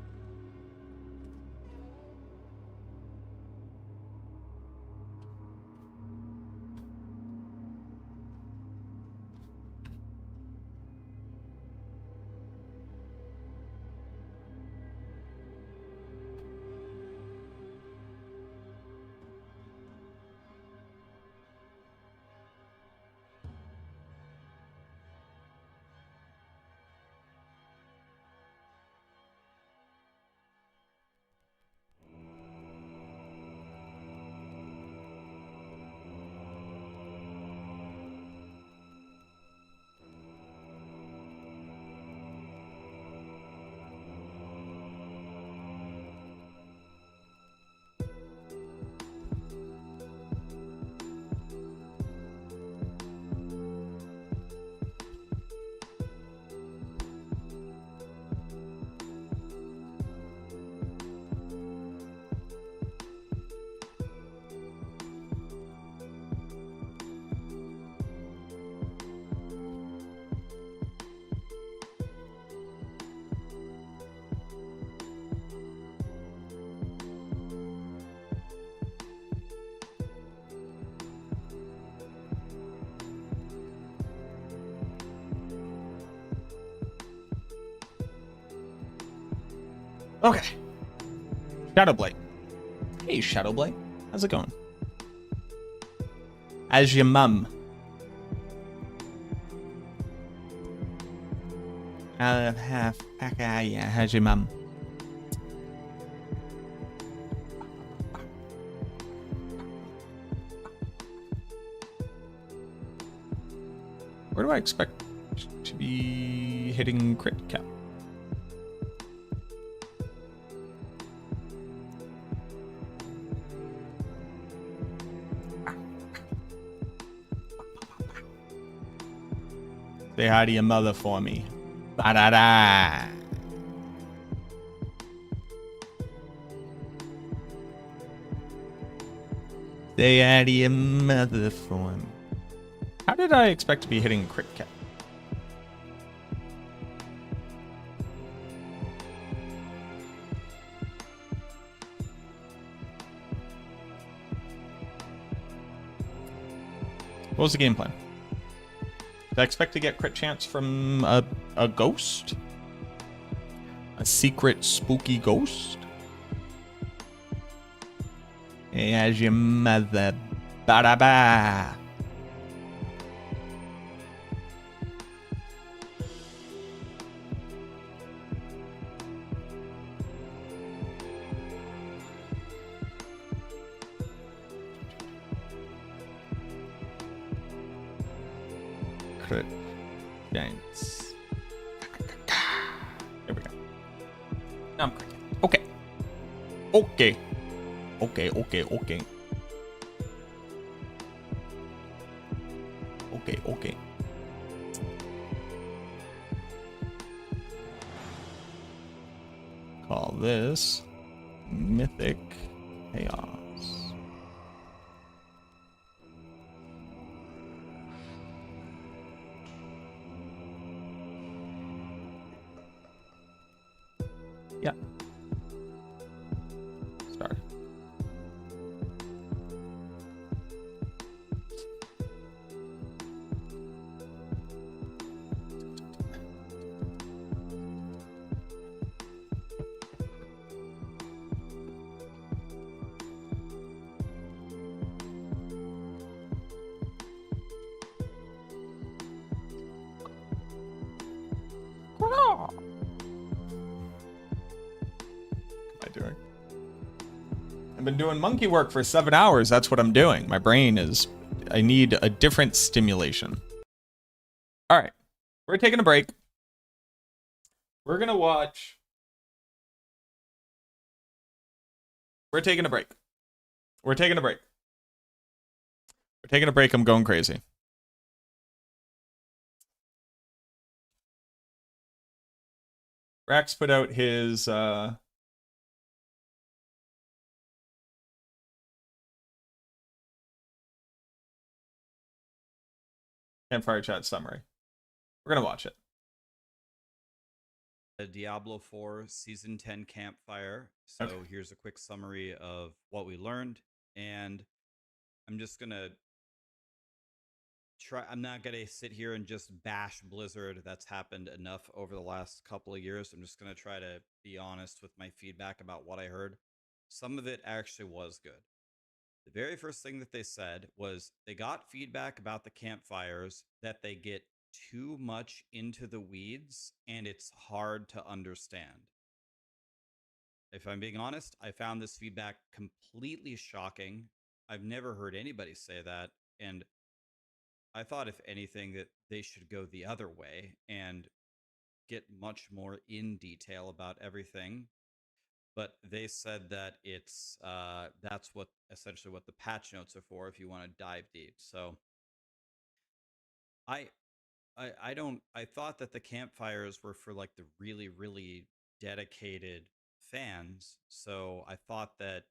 Okay. Shadow Blight. Hey, Shadow Blight. How's it going? As your mum. Yeah, how's your mum? Where do I expect to be hitting crit cap? Say hi to your mother for me. Ba-da-da. Say hi to your mother for me. How did I expect to be hitting crit cap? What was the game plan? Did I expect to get crit chance from a ghost? A secret spooky ghost? Hey, as your mother. Ba-da-ba. Crit chance. There we go. Now I'm crit. Okay. Okay. Okay. Okay. this mythic chaos. Yeah. Start. What am I doing? I've been doing monkey work for 7 hours. That's what I'm doing. My brain is... I need a different stimulation. All right. We're taking a break. We're going to watch... We're taking a break. We're taking a break. We're taking a break. I'm going crazy. Rax put out his... Campfire chat summary. We're going to watch it. The Diablo 4 Season 10 Campfire. So Okay. here's a quick summary of what we learned. And I'm just going to try. I'm not going to sit here and just bash Blizzard. That's happened enough over the last couple of years. I'm just going to try to be honest with my feedback about what I heard. Some of it actually was good. The very first thing that they said was they got feedback about the campfires that they get too much into the weeds and it's hard to understand. If I'm being honest, I found this feedback completely shocking. I've never heard anybody say that. And I thought, if anything, that they should go the other way and get much more in detail about everything. But they said that it's that's what essentially what the patch notes are for if you want to dive deep. So I thought that the campfires were for like the really, really dedicated fans. So I thought that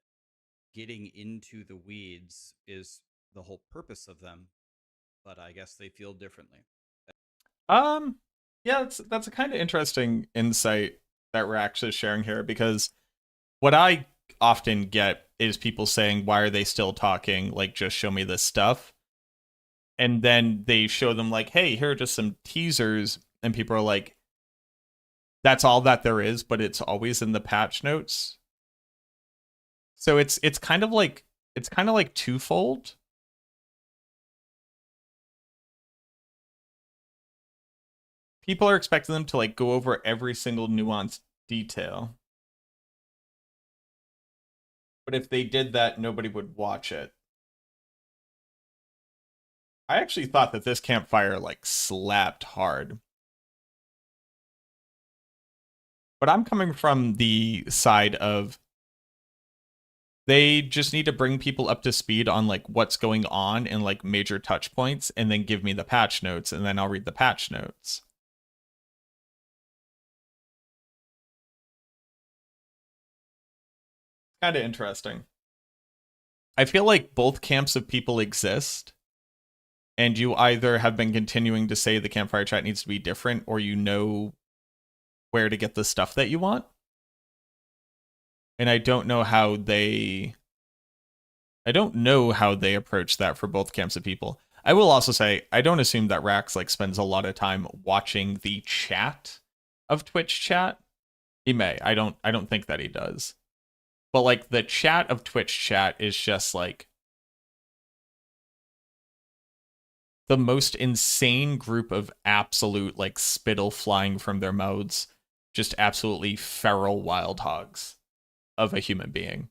getting into the weeds is the whole purpose of them. But I guess they feel differently. Yeah, that's a kind of interesting insight that we're actually sharing here, because what I often get is people saying, why are they still talking? Like, just show me this stuff. And then they show them like, hey, here are just some teasers. And people are like, that's all that there is, but it's always in the patch notes. So it's kind of like twofold. People are expecting them to like go over every single nuanced detail. But if they did that, nobody would watch it. I actually thought that this campfire like slapped hard. But I'm coming from the side of they just need to bring people up to speed on like what's going on in like major touch points, and then give me the patch notes, and then I'll read the patch notes. Kind of interesting. I feel like both camps of people exist, and you either have been continuing to say the campfire chat needs to be different, or you know where to get the stuff that you want. And I don't know how they approach that for both camps of people. I will also say, I don't assume that Rax like spends a lot of time watching the chat of Twitch chat. He may. I don't think that he does. But like the chat of Twitch chat is just like the most insane group of absolute like spittle flying from their mouths, just absolutely feral wild hogs of a human being.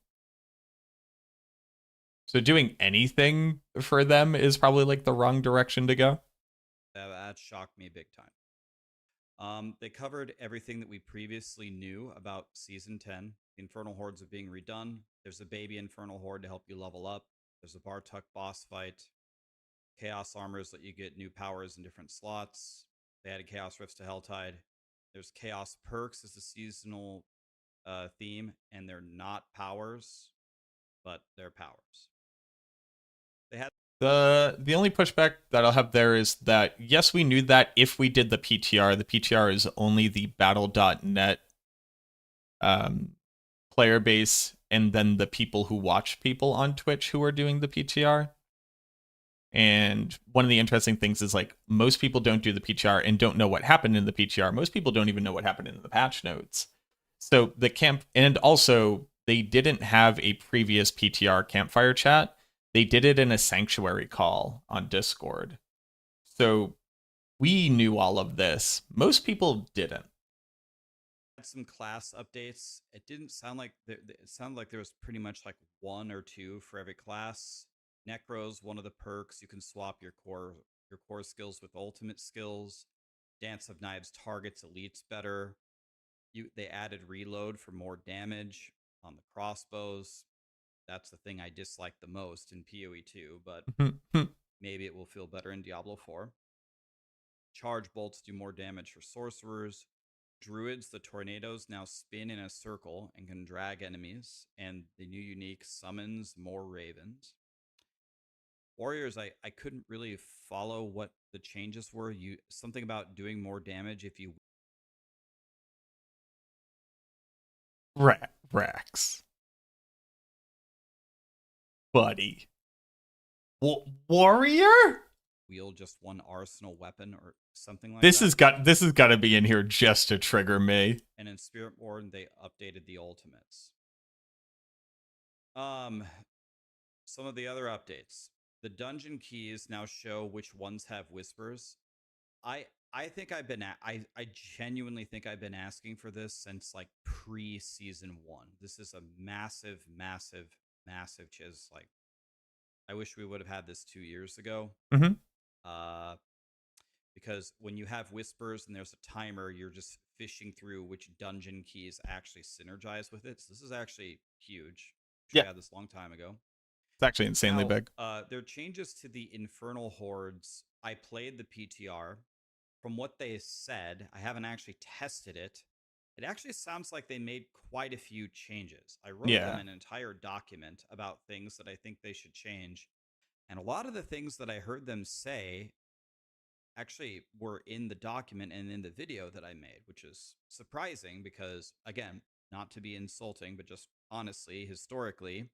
So doing anything for them is probably like the wrong direction to go. That shocked me big time. They covered everything that we previously knew about Season 10. The Infernal Hordes are being redone. There's a baby Infernal Horde to help you level up. There's a Bartuk boss fight. Chaos Armors let you get new powers in different slots. They added Chaos Rifts to Helltide. There's Chaos Perks as the seasonal theme, and they're not powers, but they're powers. They had The only pushback that I'll have there is that yes, we knew that if we did the PTR is only the battle.net player base and then the people who watch people on Twitch who are doing the PTR. And one of the interesting things is like most people don't do the PTR and don't know what happened in the PTR. Most people don't even know what happened in the patch notes. So the camp, and also they didn't have a previous PTR campfire chat. They did it in a sanctuary call on Discord. So we knew all of this. Most people didn't. some class updates. It didn't sound like it sounded like there was pretty much like 1 or 2 for every class. Necro's one of the perks. You can swap your core skills with ultimate skills. Dance of Knives targets elites better. They added reload for more damage on the crossbows. That's the thing I dislike the most in PoE 2, but maybe it will feel better in Diablo 4. Charge bolts do more damage for sorcerers. Druids, the tornadoes now spin in a circle and can drag enemies, and the new unique summons more ravens. Warriors, I couldn't really follow what the changes were. Something about doing more damage if you Rax. Buddy. Warrior? wield just one arsenal weapon or something like This that. has got to be in here just to trigger me. And in Spiritborn, they updated the ultimates. Some of the other updates. The dungeon keys now show which ones have whispers. I think I've been I genuinely think I've been asking for this since like pre-season 1. This is a massive chiz. Like, I wish we would have had this 2 years ago. Mm-hmm. Because when you have whispers and there's a timer, you're just fishing through which dungeon keys actually synergize with it. So this is actually huge. We had this a long time ago. It's actually insanely big. There are changes to the Infernal Hordes. I played the PTR. From what they said, I haven't actually tested it. It actually sounds like they made quite a few changes. I wrote them an entire document about things that I think they should change. And a lot of the things that I heard them say actually were in the document and in the video that I made, which is surprising because, again, not to be insulting, but just honestly, historically,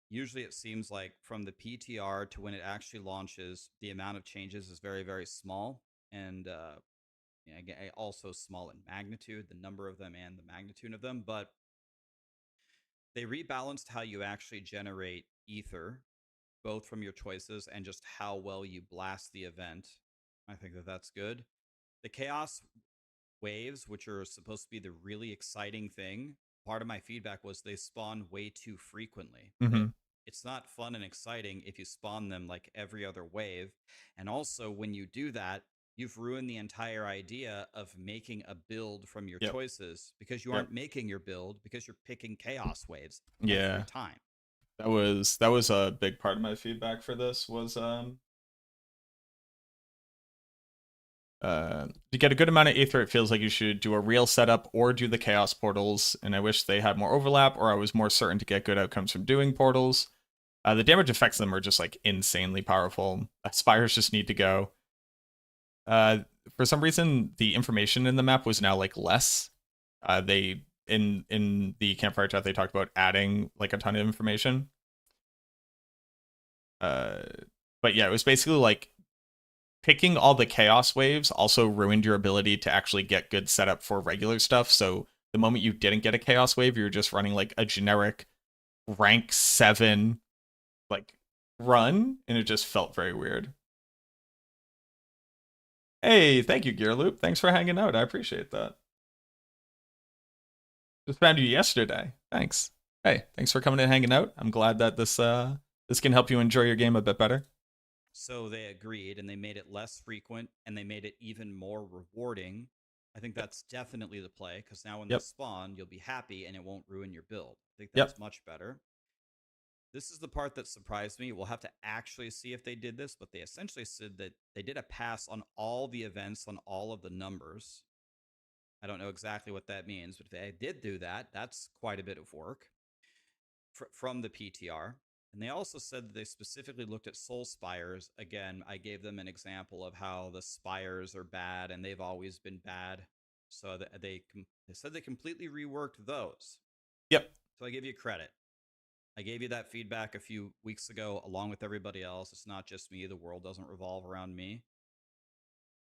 usually it seems like from the PTR to when it actually launches, the amount of changes is very, very small. And also small in magnitude, the number of them and the magnitude of them. But they rebalanced how you actually generate ether, both from your choices and just how well you blast the event. I think that that's good. The chaos waves, which are supposed to be the really exciting thing, part of my feedback was they spawn way too frequently. Mm-hmm. It's not fun and exciting if you spawn them like every other wave. And also, when you do that, you've ruined the entire idea of making a build from your choices, because you aren't making your build because you're picking chaos waves every time. That was a big part of my feedback for this was to get a good amount of ether, it feels like you should do a real setup or do the chaos portals, and I wish they had more overlap, or I was more certain to get good outcomes from doing portals. The damage effects of them are just like insanely powerful. Spires just need to go. For some reason, the information in the map was now like less. They in the campfire chat they talked about adding like a ton of information. But yeah, it was basically like picking all the chaos waves also ruined your ability to actually get good setup for regular stuff. So the moment you didn't get a chaos wave, you were just running like a generic rank 7 like run, and it just felt very weird. Hey, thank you, Gearloop. Thanks for hanging out. I appreciate that. Just found you yesterday. Thanks. Hey, thanks for coming and hanging out. I'm glad that this can help you enjoy your game a bit better. So they agreed, and they made it less frequent, and they made it even more rewarding. I think that's definitely the play, because now when they spawn, you'll be happy, and it won't ruin your build. I think that's much better. This is the part that surprised me. We'll have to actually see if they did this, but they essentially said that they did a pass on all the events on all of the numbers. I don't know exactly what that means, but if they did do that, that's quite a bit of work from the PTR. And they also said that they specifically looked at soul spires. Again, I gave them an example of how the spires are bad and they've always been bad. So they said they completely reworked those. Yep. So I give you credit. I gave you that feedback a few weeks ago along with everybody else. It's not just me. The world doesn't revolve around me.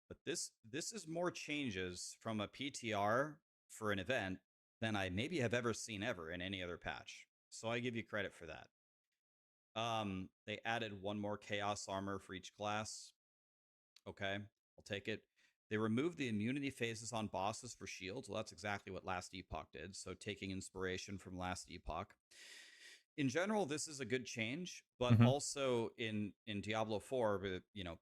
But this is more changes from a PTR for an event than I maybe have ever seen ever in any other patch. So I give you credit for that. They added one more chaos armor for each class. Okay, I'll take it. They removed the immunity phases on bosses for shields. Well, that's exactly what Last Epoch did. So taking inspiration from Last Epoch. In general, this is a good change, but also in Diablo 4, you know,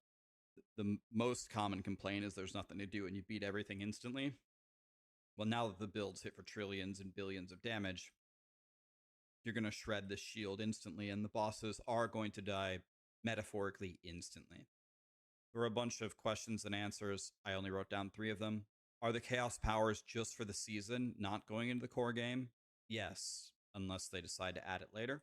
the most common complaint is there's nothing to do and you beat everything instantly. Well, now that the builds hit for trillions and billions of damage, you're going to shred the shield instantly, and the bosses are going to die metaphorically instantly. There were a bunch of questions and answers. I only wrote down 3 of them. Are the chaos powers just for the season, not going into the core game? Yes, unless they decide to add it later.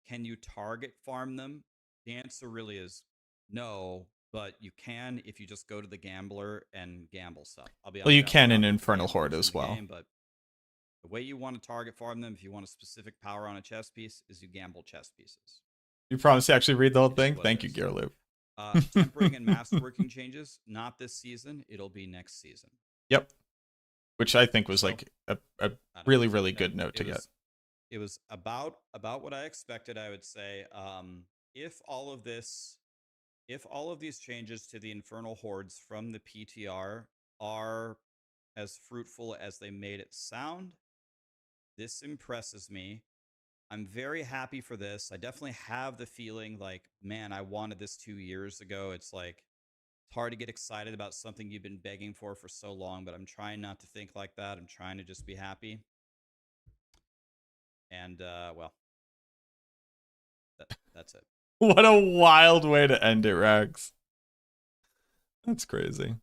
Can you target farm them? The answer really is no, but you can if you just go to the gambler and gamble stuff. I'll be honest. Well, you can in Infernal Horde as well. But the way you want to target farm them, if you want a specific power on a chess piece, is you gamble chess pieces. You promise to actually read the whole thing? Thank you, Gearloop. Tempering and masterworking changes, not this season. It'll be next season. Yep. Which I think was like a really, really good note to get. It was about what I expected, I would say. If all of these changes to the Infernal Hordes from the PTR are as fruitful as they made it sound, this impresses me. I'm very happy for this. I definitely have the feeling like, man, I wanted this 2 years ago. It's like, it's hard to get excited about something you've been begging for so long, but I'm trying not to think like that. I'm trying to just be happy. And, well, that's it. What a wild way to end it, Rax. That's crazy.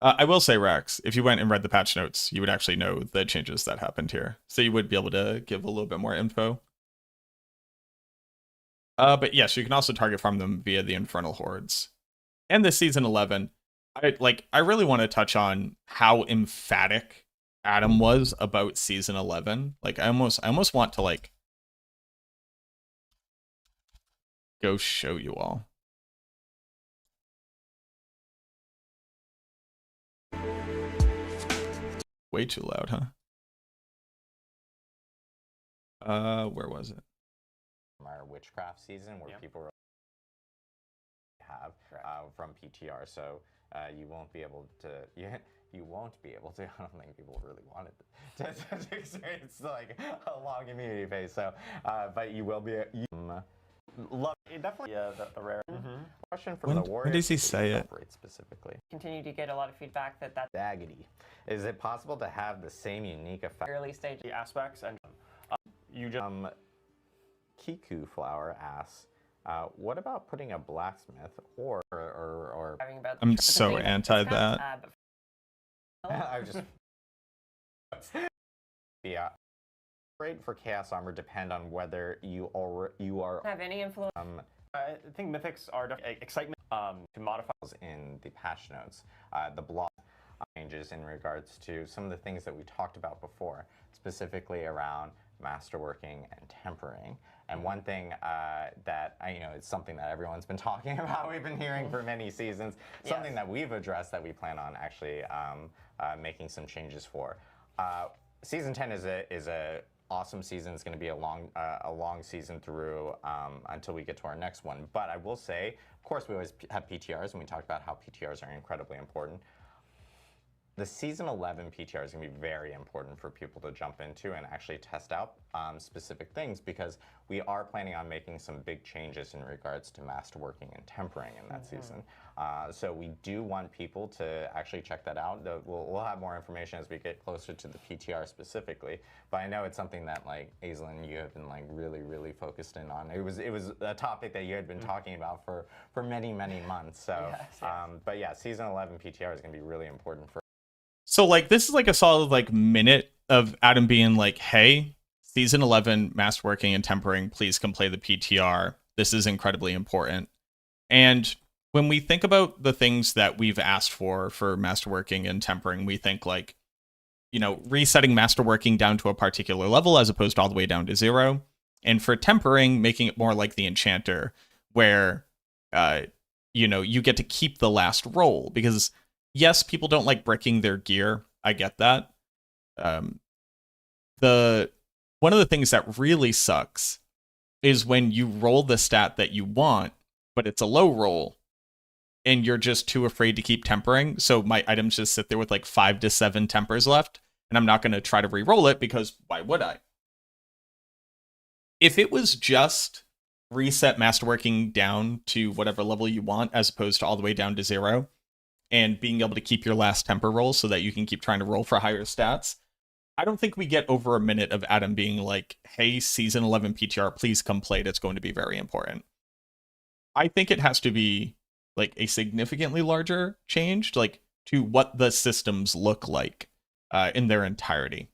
I will say, Rax, if you went and read the patch notes, you would actually know the changes that happened here. So you would be able to give a little bit more info. But yes, you can also target farm them via the Infernal Hordes. And this Season 11, I really want to touch on how emphatic Adam was about Season 11. Like, I almost want to, like, go show you all. Way too loud, huh? Where was it? Our witchcraft season where people have from PTR, so you won't be able to. You won't be able to. I don't think people really wanted to experience like a long immunity phase. So, but you will be. Love it, definitely. Yeah, the rare question from the warrior. When does he say it? Specifically. Continue to get a lot of feedback that Daggity. Is it possible to have the same unique effect? Early stage aspects and you just Kiku Flower asks, what about putting a blacksmith or I'm so anti that. I just yeah. Rate for Chaos Armor depend on whether you are have any influence. I think mythics are excitement to modify in the patch notes. The block changes in regards to some of the things that we talked about before, specifically around masterworking and tempering. And one thing that it's something that everyone's been talking about, we've been hearing for many seasons, something that we've addressed that we plan on actually making some changes for. Season 10 is a awesome season. It's going to be a long season through until we get to our next one. But I will say, of course, we always have PTRs, and we talked about how PTRs are incredibly important. The season 11 PTR is going to be very important for people to jump into and actually test out specific things, because we are planning on making some big changes in regards to masterworking and tempering in that season. So we do want people to actually check that out. We'll have more information as we get closer to the PTR specifically, but I know it's something that like Aislinn, you have been like really focused in on. It was a topic that you had been talking about for many months. So, Yes. but yeah, season 11 PTR is going to be really important for. So like this is like a solid like minute of Adam being like, hey, season 11 masterworking and tempering, please come play the PTR. This is incredibly important. And when we think about the things that we've asked for masterworking and tempering, we think like, you know, resetting masterworking down to a particular level as opposed to all the way down to 0. And for tempering, making it more like the enchanter, where you know, you get to keep the last roll, because yes, people don't like bricking their gear. I get that. One of the things that really sucks is when you roll the stat that you want, but it's a low roll, and you're just too afraid to keep tempering. So my items just sit there with like 5 to 7 tempers left, and I'm not going to try to re-roll it, because why would I? If it was just reset masterworking down to whatever level you want, as opposed to all the way down to 0, and being able to keep your last temper roll so that you can keep trying to roll for higher stats, I don't think we get over a minute of Adam being like, hey, season 11 PTR, please come play it. It's going to be very important. I think it has to be like a significantly larger change, like to what the systems look like in their entirety.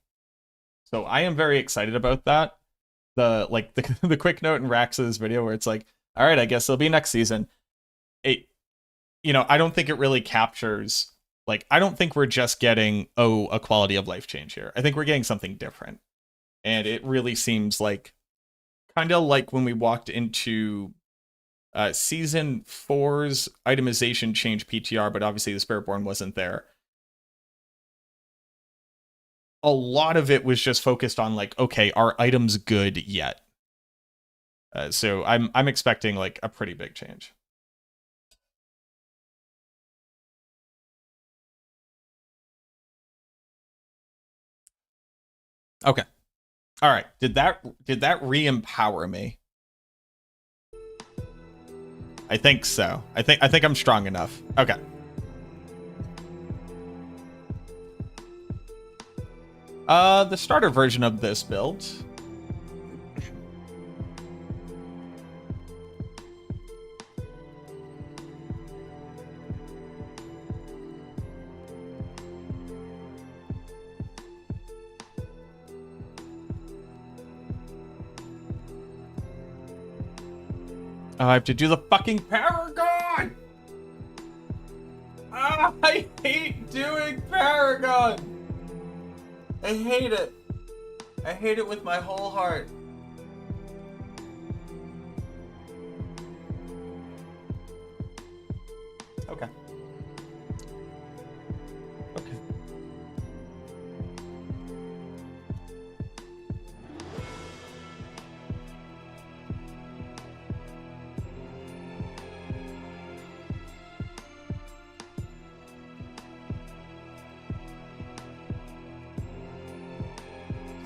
So I am very excited about that. The quick note in Rax's video where it's like, all right, I guess it'll be next season. You know, I don't think it really captures, like, I don't think we're just getting, a quality of life change here. I think we're getting something different. And it really seems like, kind of like when we walked into season 4's itemization change PTR, but obviously the Spiritborn wasn't there. A lot of it was just focused on like, okay, are items good yet? So I'm expecting like a pretty big change. Okay. All right. Did that re-empower me? I think so. I think I'm strong enough. Okay. The starter version of this build. Oh, I have to do the fucking Paragon! Ah, I hate doing Paragon! I hate it. I hate it with my whole heart. Okay. Okay.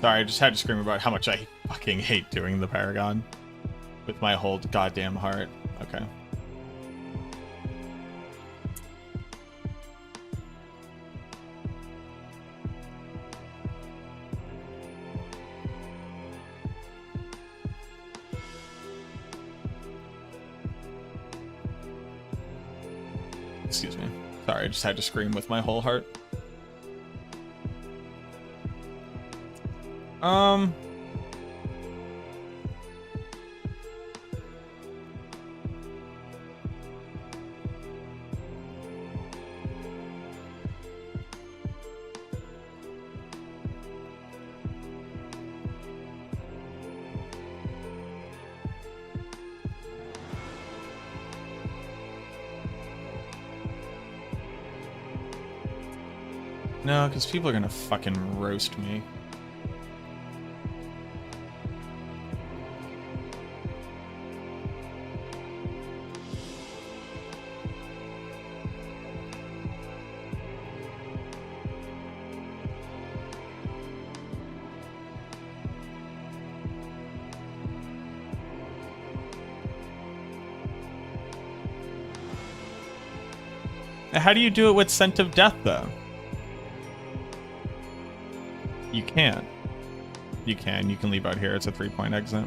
Sorry, I just had to scream about how much I fucking hate doing the Paragon with my whole goddamn heart. Okay. Excuse me. Sorry, I just had to scream with my whole heart. No, because people are gonna fucking roast me. How do you do it with Scent of Death, though? You can't. You can. You can leave out here. It's a 3-point exit.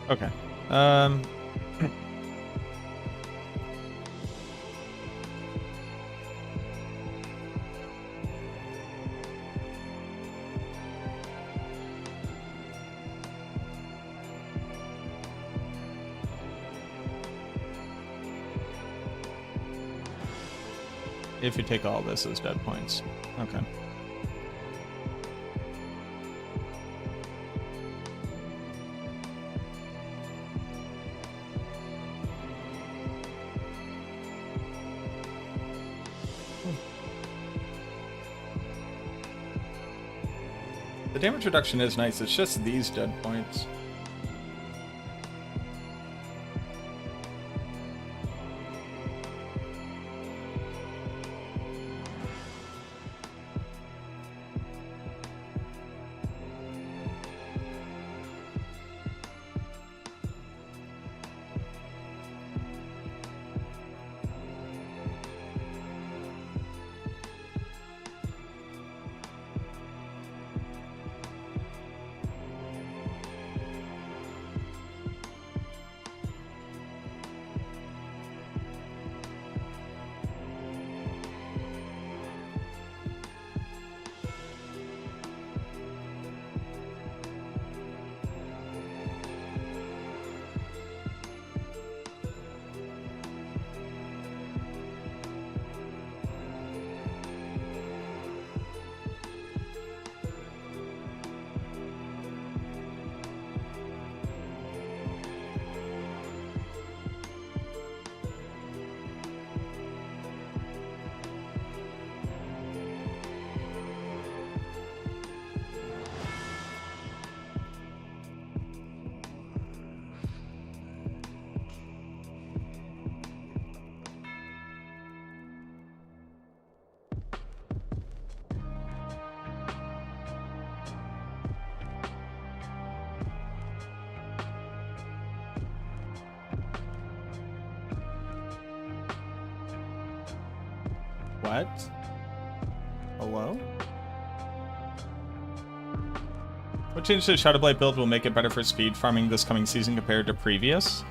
Okay. If you take all this as dead points. Okay. The damage reduction is nice. It's just these dead points. What? Hello? What change to the Shadowblight build will make it better for speed farming this coming season compared to previous?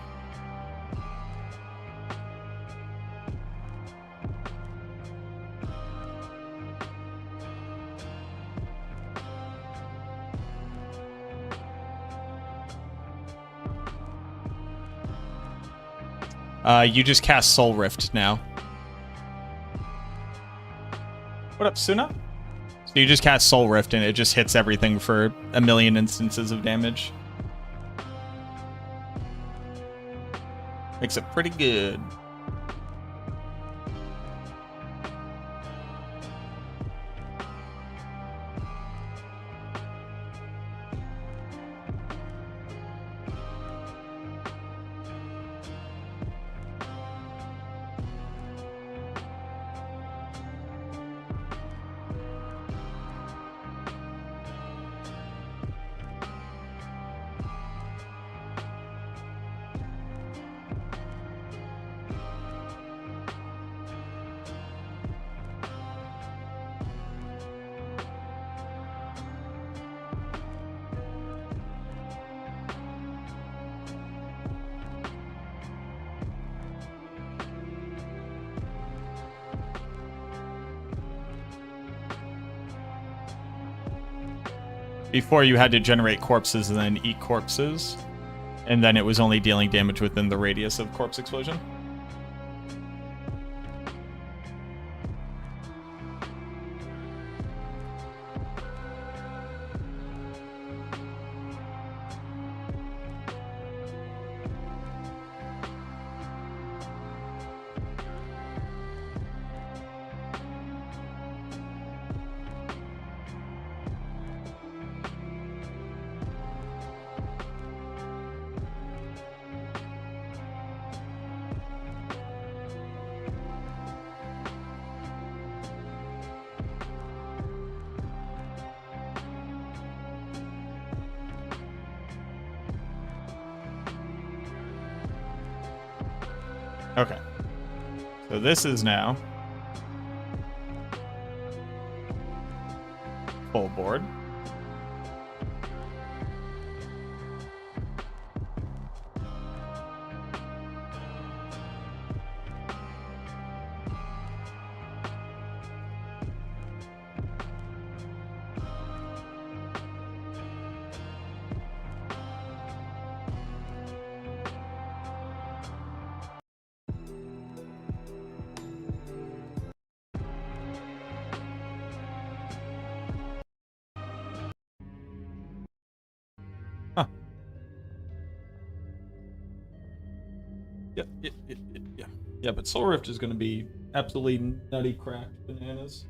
You just cast Soul Rift now. What up, Suna? So you just cast Soul Rift and it just hits everything for 1,000,000 instances of damage. Makes it pretty good. Before you had to generate corpses and then eat corpses, and then it was only dealing damage within the radius of corpse explosion. Okay. So this is now full board. Huh. Yeah. Yeah, but Soul Rift is going to be absolutely nutty cracked bananas.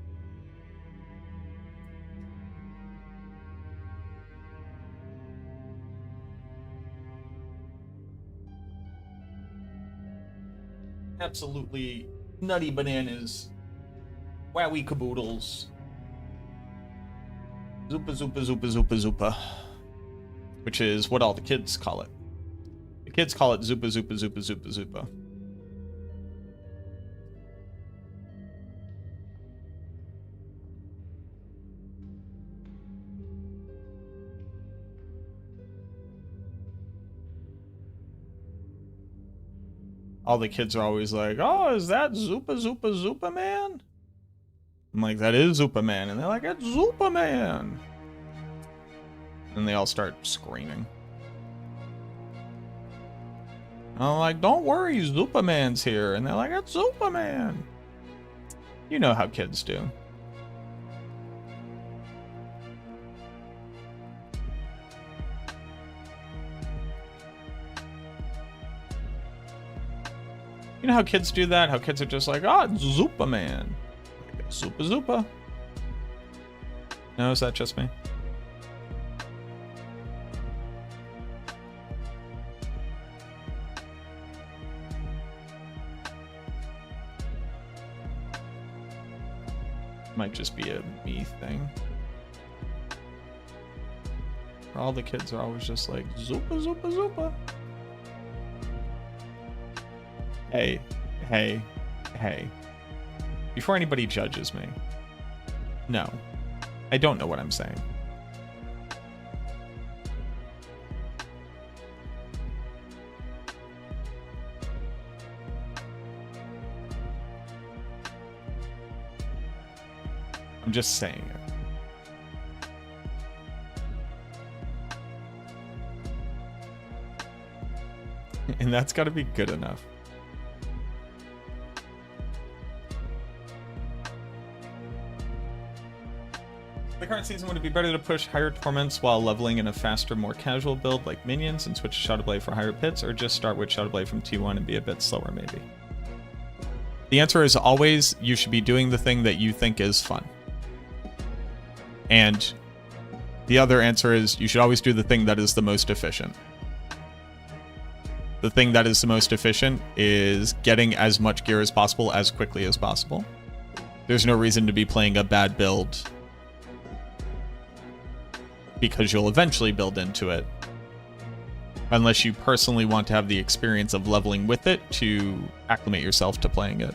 Absolutely nutty bananas. Wowie caboodles. Zupa, zupa, zupa, zupa, zupa. Which is what all the kids call it. The kids call it zupa, zupa, zupa, zupa, zupa. All the kids are always like, oh, is that Zupa Zupa Zupa Man? I'm like, that is Zupa Man. And they're like, it's Zupa Man. And they all start screaming. I'm like, don't worry, Zupa Man's here. And they're like, it's Zupa Man. You know how kids do. You know how kids do that? How kids are just like, oh, it's Zupa Man. Like, Zupa Zupa. No, is that just me? Might just be a me thing. All the kids are always just like, Zupa Zupa Zupa. Hey, hey, hey. Before anybody judges me, no, I don't know what I'm saying. I'm just saying it. And that's got to be good enough. The current season, would it be better to push higher torments while leveling in a faster, more casual build like minions and switch to Shadow Blade for higher pits, or just start with Shadow Blade from T1 and be a bit slower maybe? The answer is always you should be doing the thing that you think is fun. And the other answer is you should always do the thing that is the most efficient. The thing that is the most efficient is getting as much gear as possible as quickly as possible. There's no reason to be playing a bad build because you'll eventually build into it. Unless you personally want to have the experience of leveling with it to acclimate yourself to playing it.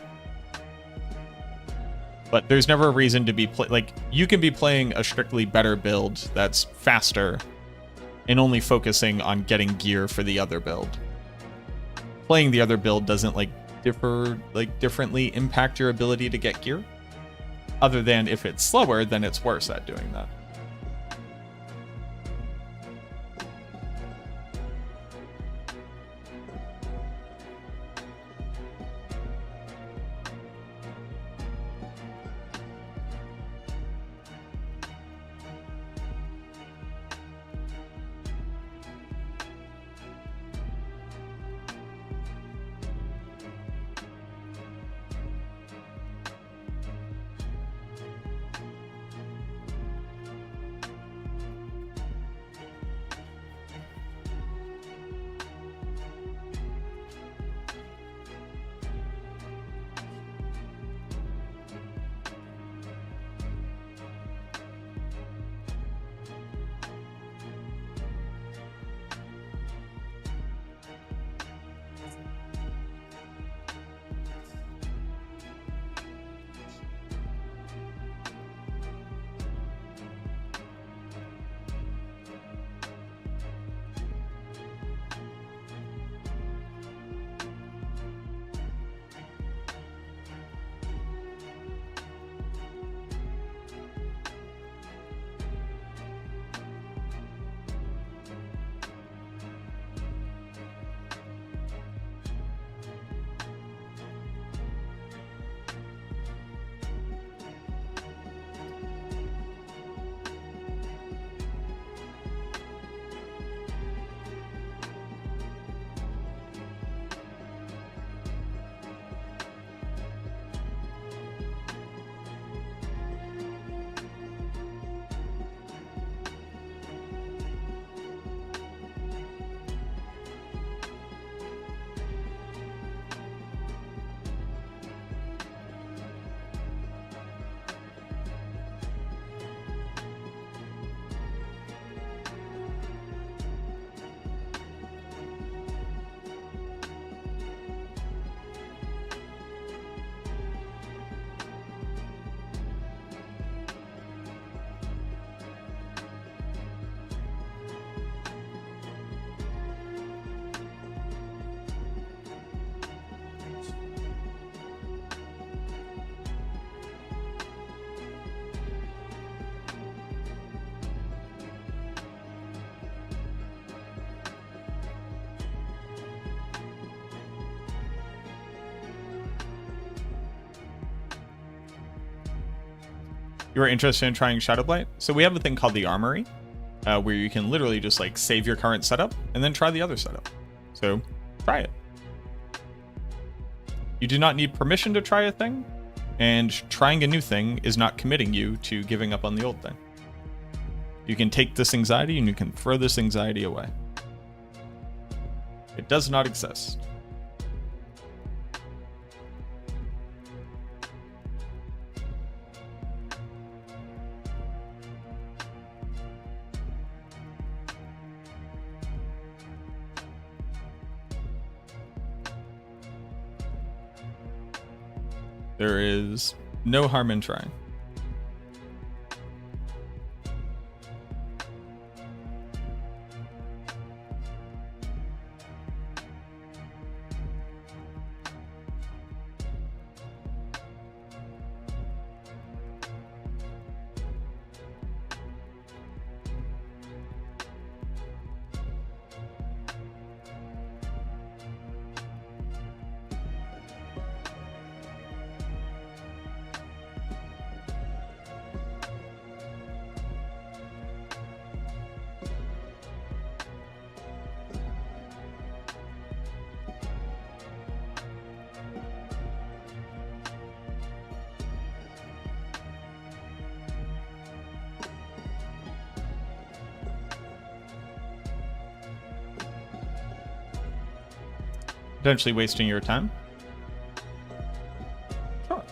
But there's never a reason to be like, you can be playing a strictly better build that's faster and only focusing on getting gear for the other build. Playing the other build doesn't differently impact your ability to get gear. Other than if it's slower, then it's worse at doing that. you were interested in trying Shadowblight, so we have a thing called the Armory, where you can literally just like save your current setup and then try the other setup. So try it. You do not need permission to try a thing, and trying a new thing is not committing you to giving up on the old thing. You can take this anxiety and you can throw this anxiety away. It does not exist. There is no harm in trying. Potentially wasting your time. Sure.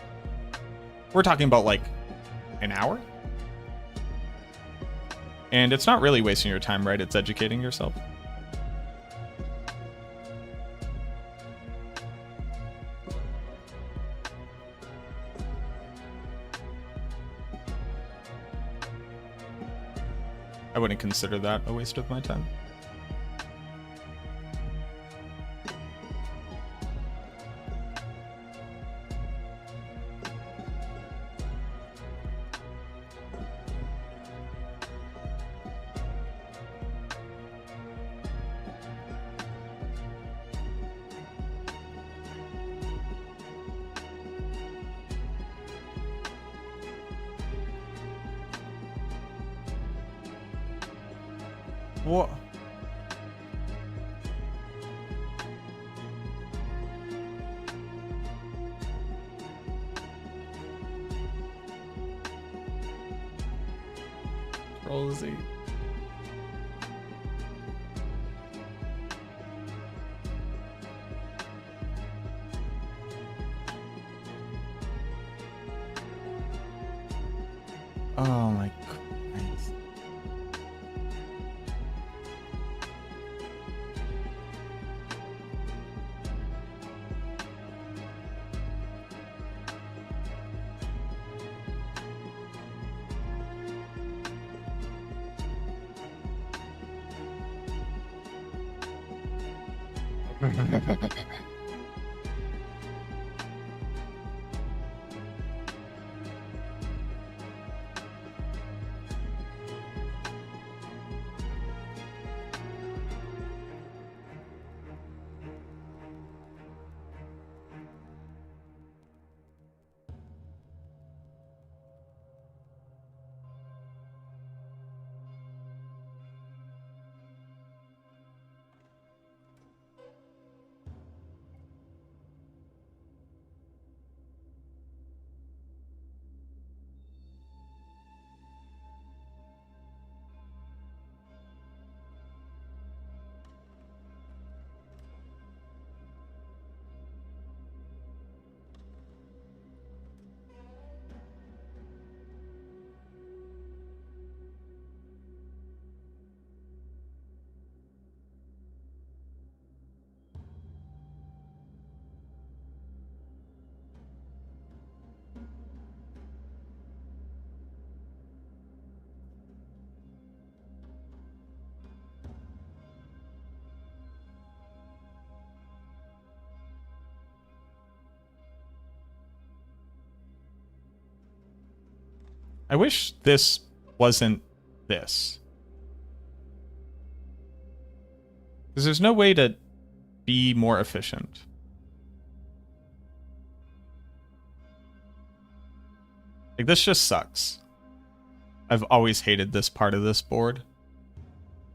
We're talking about like an hour. And it's not really wasting your time, right? It's educating yourself. I wouldn't consider that a waste of my time. What? Control Z. Oh my Christ. I wish this wasn't this. Because there's no way to be more efficient. Like, this just sucks. I've always hated this part of this board.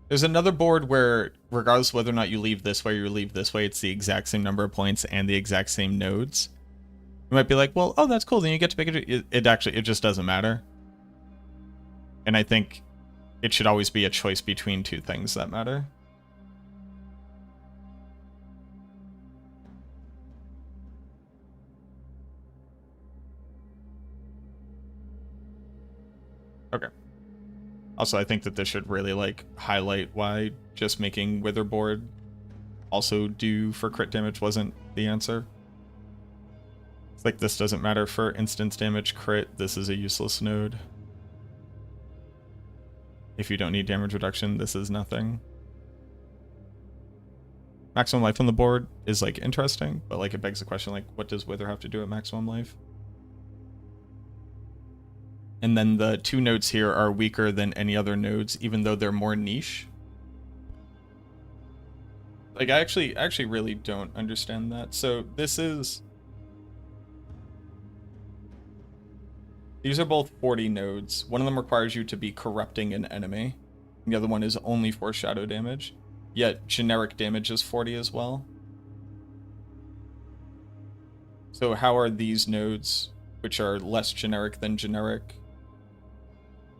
There's another board where, regardless of whether or not you leave this way or you leave this way, it's the exact same number of points and the exact same nodes. You might be like, well, oh, that's cool. Then you get to pick it. It just doesn't matter. And I think it should always be a choice between two things that matter. Okay. Also, I think that this should really, like, highlight why just making Witherboard also do for crit damage wasn't the answer. It's like this doesn't matter for instance damage crit. This is a useless node. If you don't need damage reduction, this is nothing. Maximum life on the board is, like, interesting, but, like, it begs the question, like, what does Wither have to do at maximum life? And then the two nodes here are weaker than any other nodes, even though they're more niche. Like, I actually really don't understand that. So this is... These are both 40 nodes. One of them requires you to be corrupting an enemy. The other one is only for shadow damage. Yet generic damage is 40 as well. So how are these nodes, which are less generic than generic,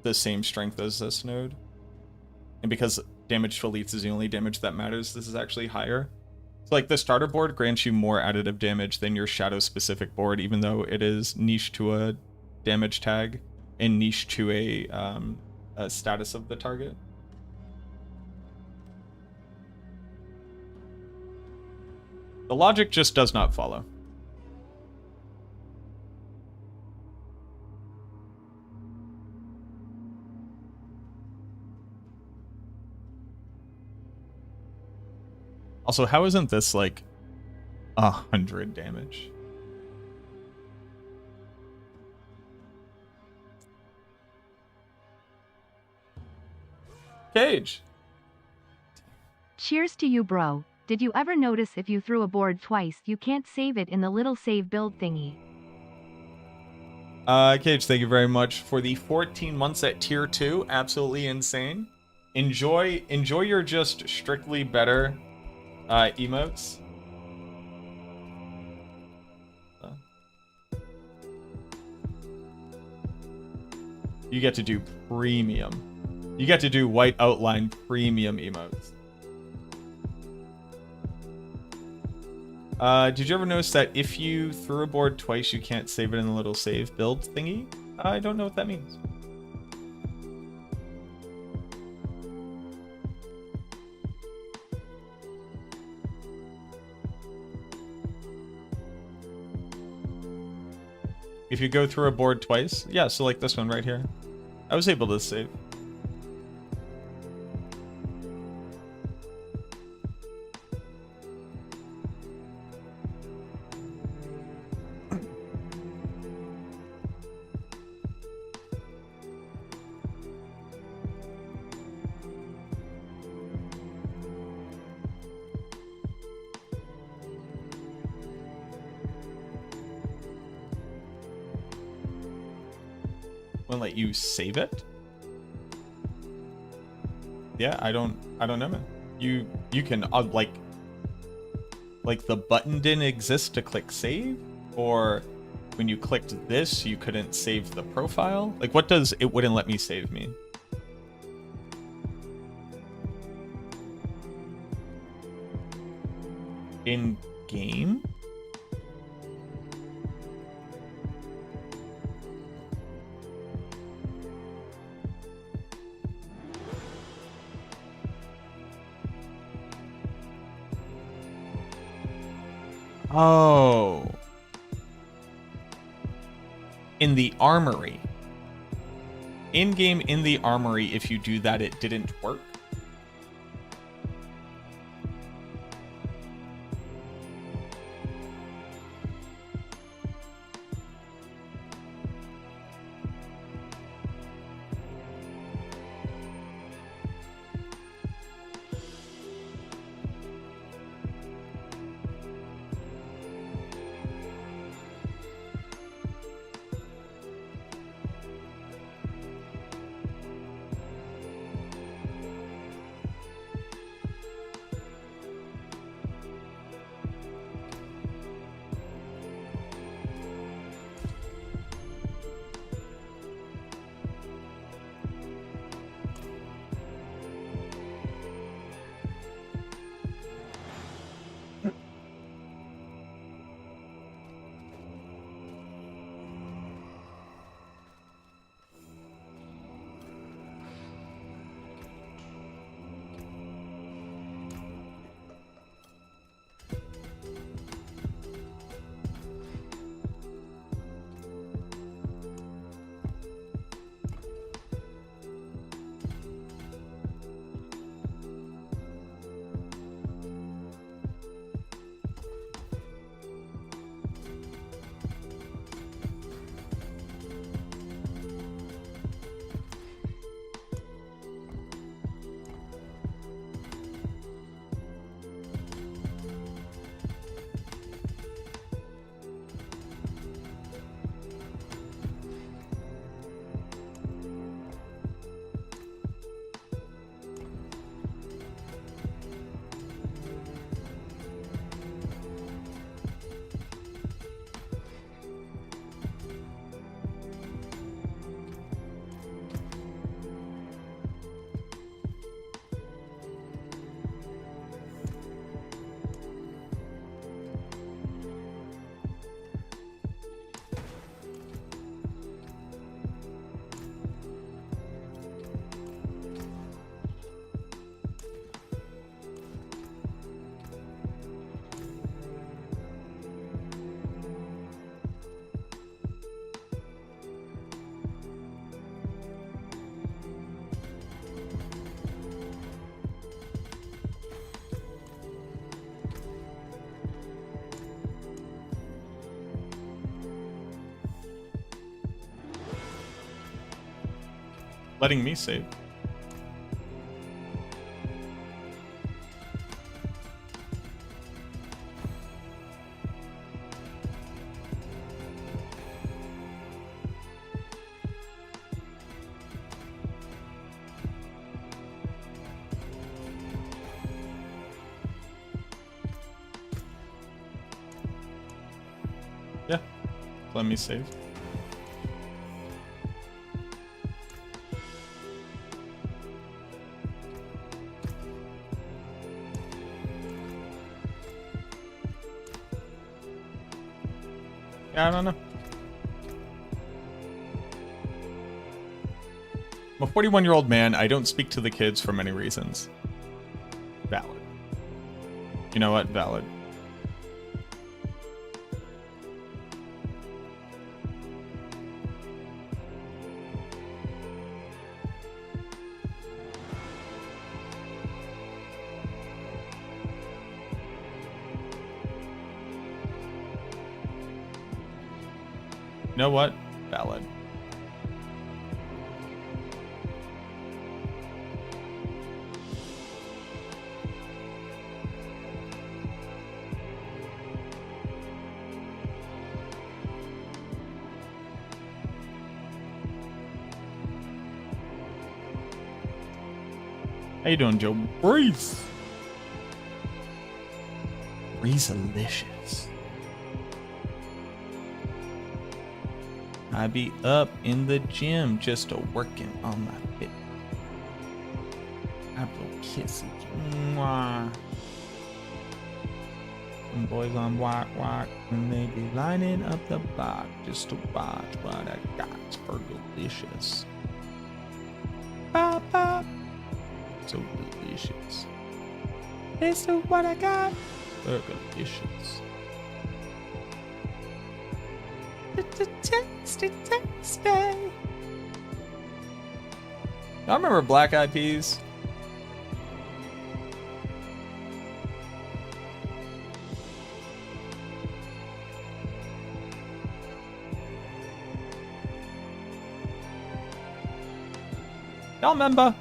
the same strength as this node? And because damage to elites is the only damage that matters, this is actually higher. So like the starter board grants you more additive damage than your shadow specific board, even though it is niche to a damage tag and niche to a status of the target. The logic just does not follow. Also, how isn't this like 100 damage? Cage. Cheers to you, bro. Did you ever notice if you threw a board twice, you can't save it in the little save build thingy? Cage, thank you very much for the 14 months at tier 2. Absolutely insane. Enjoy your just strictly better emotes. You get to do premium. You get to do white outline premium emotes. Did you ever notice that if you threw a board twice, you can't save it in the little save build thingy? I don't know what that means. If you go through a board twice, yeah, so like this one right here, I was able to save. Won't let you save it? Yeah, I don't know, man. You can like the button didn't exist to click save, or when you clicked this you couldn't save the profile. Like, what does it wouldn't let me save mean? In game? Oh. In the armory. In-game in the armory, if you do that, it didn't work. letting me save. Yeah, let me save. Yeah, I don't know. I'm a 41-year-old man. I don't speak to the kids for many reasons. Valid. You know what? Valid. You know what? Valid. How you doing, Joe? Breeze. Breeze-alicious. I be up in the gym just working on my fit. I blow kisses. Mwah. Them boys on walk and they be lining up the block just to watch what I got for delicious. Bop, bop. So delicious. This is what I got for delicious. Tasty. I remember Black Eyed Peas. Y'all remember?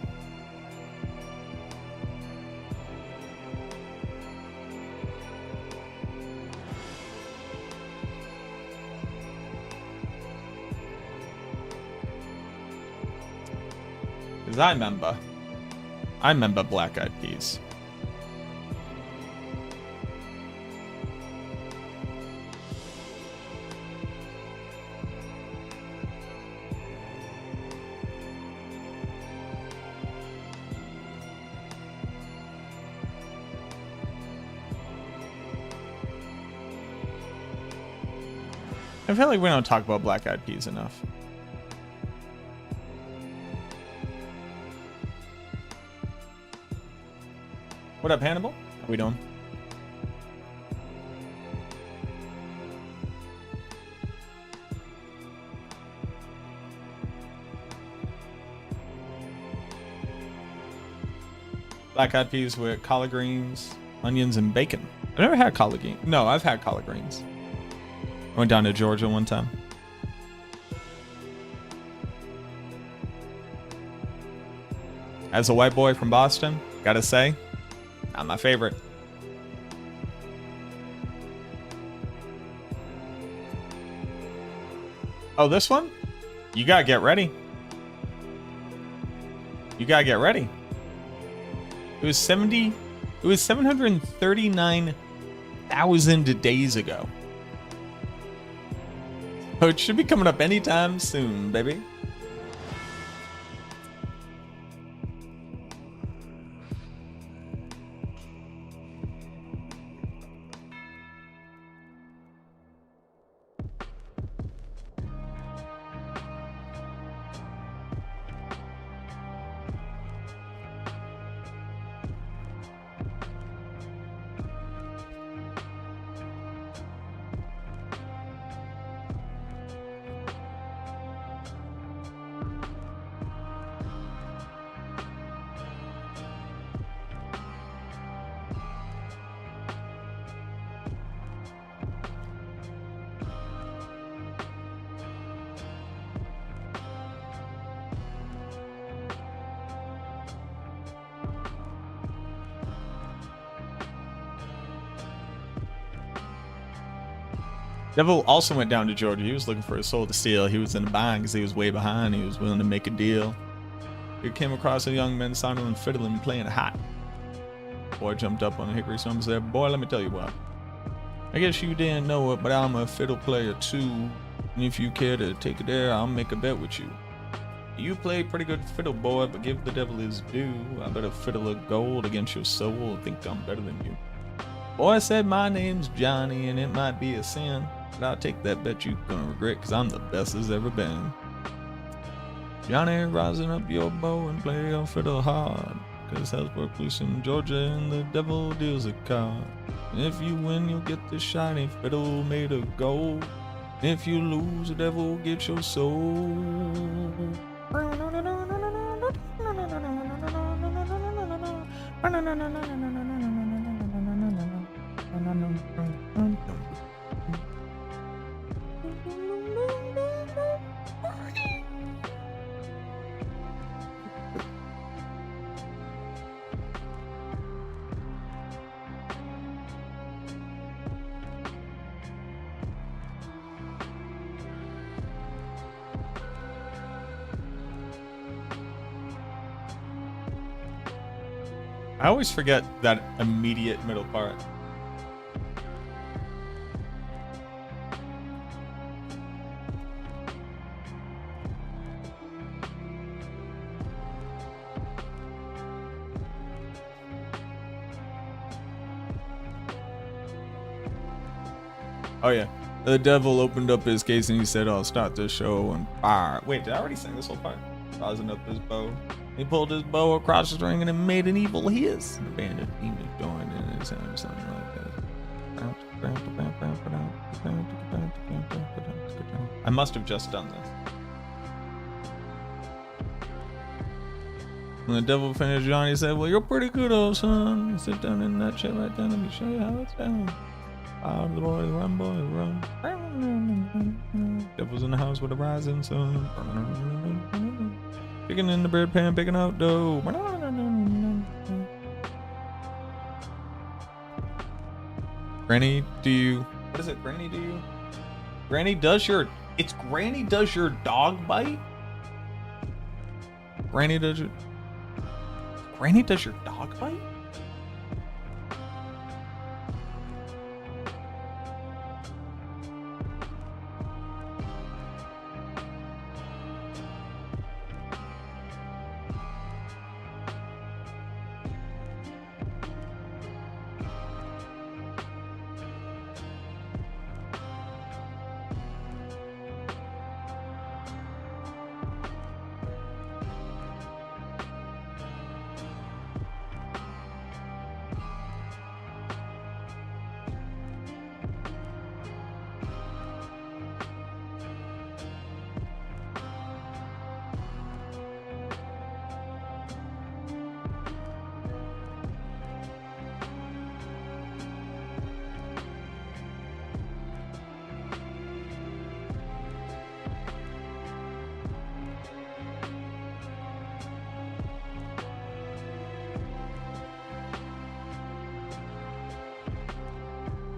Because I remember Black Eyed Peas. I feel like we don't talk about Black Eyed Peas enough. What up, Hannibal? How we doing? Black Eyed Peas with collard greens, onions, and bacon. I've never had collard greens. No, I've had collard greens. I went down to Georgia one time. As a white boy from Boston, gotta say, not my favorite. Oh, this one? You gotta get ready. You gotta get ready. It was 739,000 days ago. So it should be coming up anytime soon, baby. Devil also went down to Georgia. He was looking for a soul to steal. He was in a bind because he was way behind. He was willing to make a deal. He came across a young man sounding and fiddling and playing hot. Boy jumped up on a hickory stump and said, "Boy, let me tell you what. I guess you didn't know it, but I'm a fiddle player too. And if you care to take it there, I'll make a bet with you. You play pretty good fiddle, boy, but give the devil his due. I bet a fiddle of gold against your soul think I'm better than you." Boy said, "My name's Johnny, and it might be a sin, but I'll take that bet you gonna regret, cause I'm the best there's ever been. Johnny, rising up your bow and play your fiddle hard, cause hell's broke loose in Georgia and the devil deals a card. And if you win, you'll get the shiny fiddle made of gold. And if you lose, the devil will get your soul." I always forget that immediate middle part. Oh yeah. The devil opened up his case and he said, "I'll start the show and fire." Wait, did I already sing this whole part? Rising up his bow. He pulled his bow across his ring and it made an evil hiss. And a band of demons joined in his hand, something like that. I must have just done this. When the devil finished, Johnny said, "Well, you're pretty good, old son. Sit down in that chair right there. Let me show you how it's done. Out the boys run, boys run. Devil's in the house with a rising sun. Picking in the bread pan, picking out dough." Granny, do you... What is it? Granny, do you... Granny, does your... It's Granny, does your dog bite? Granny, does your... Granny, does your dog bite?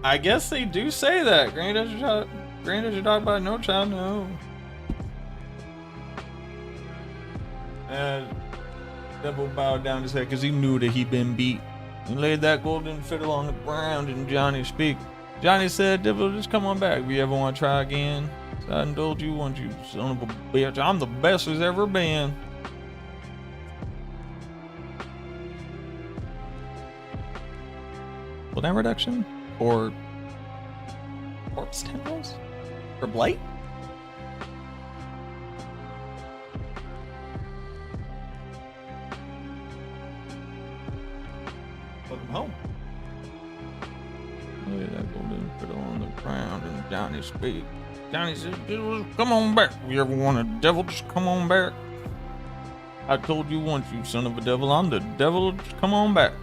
I guess they do say that. Granny, does your dog bite? No, child, no. And devil bowed down his head because he knew that he'd been beat. He laid that golden fiddle on the ground and Johnny speak. Johnny said, "Devil, just come on back if you ever want to try again. So I told you once, you son of a bitch. I'm the best there's ever been." Cooldown reduction? Or corpse temples? For blight? Welcome home. Look at that golden fiddle on the ground and Johnny speak. Johnny said, "Come on back. If you ever want a devil, just come on back. I told you once, you son of a devil. I'm the devil. Just come on back."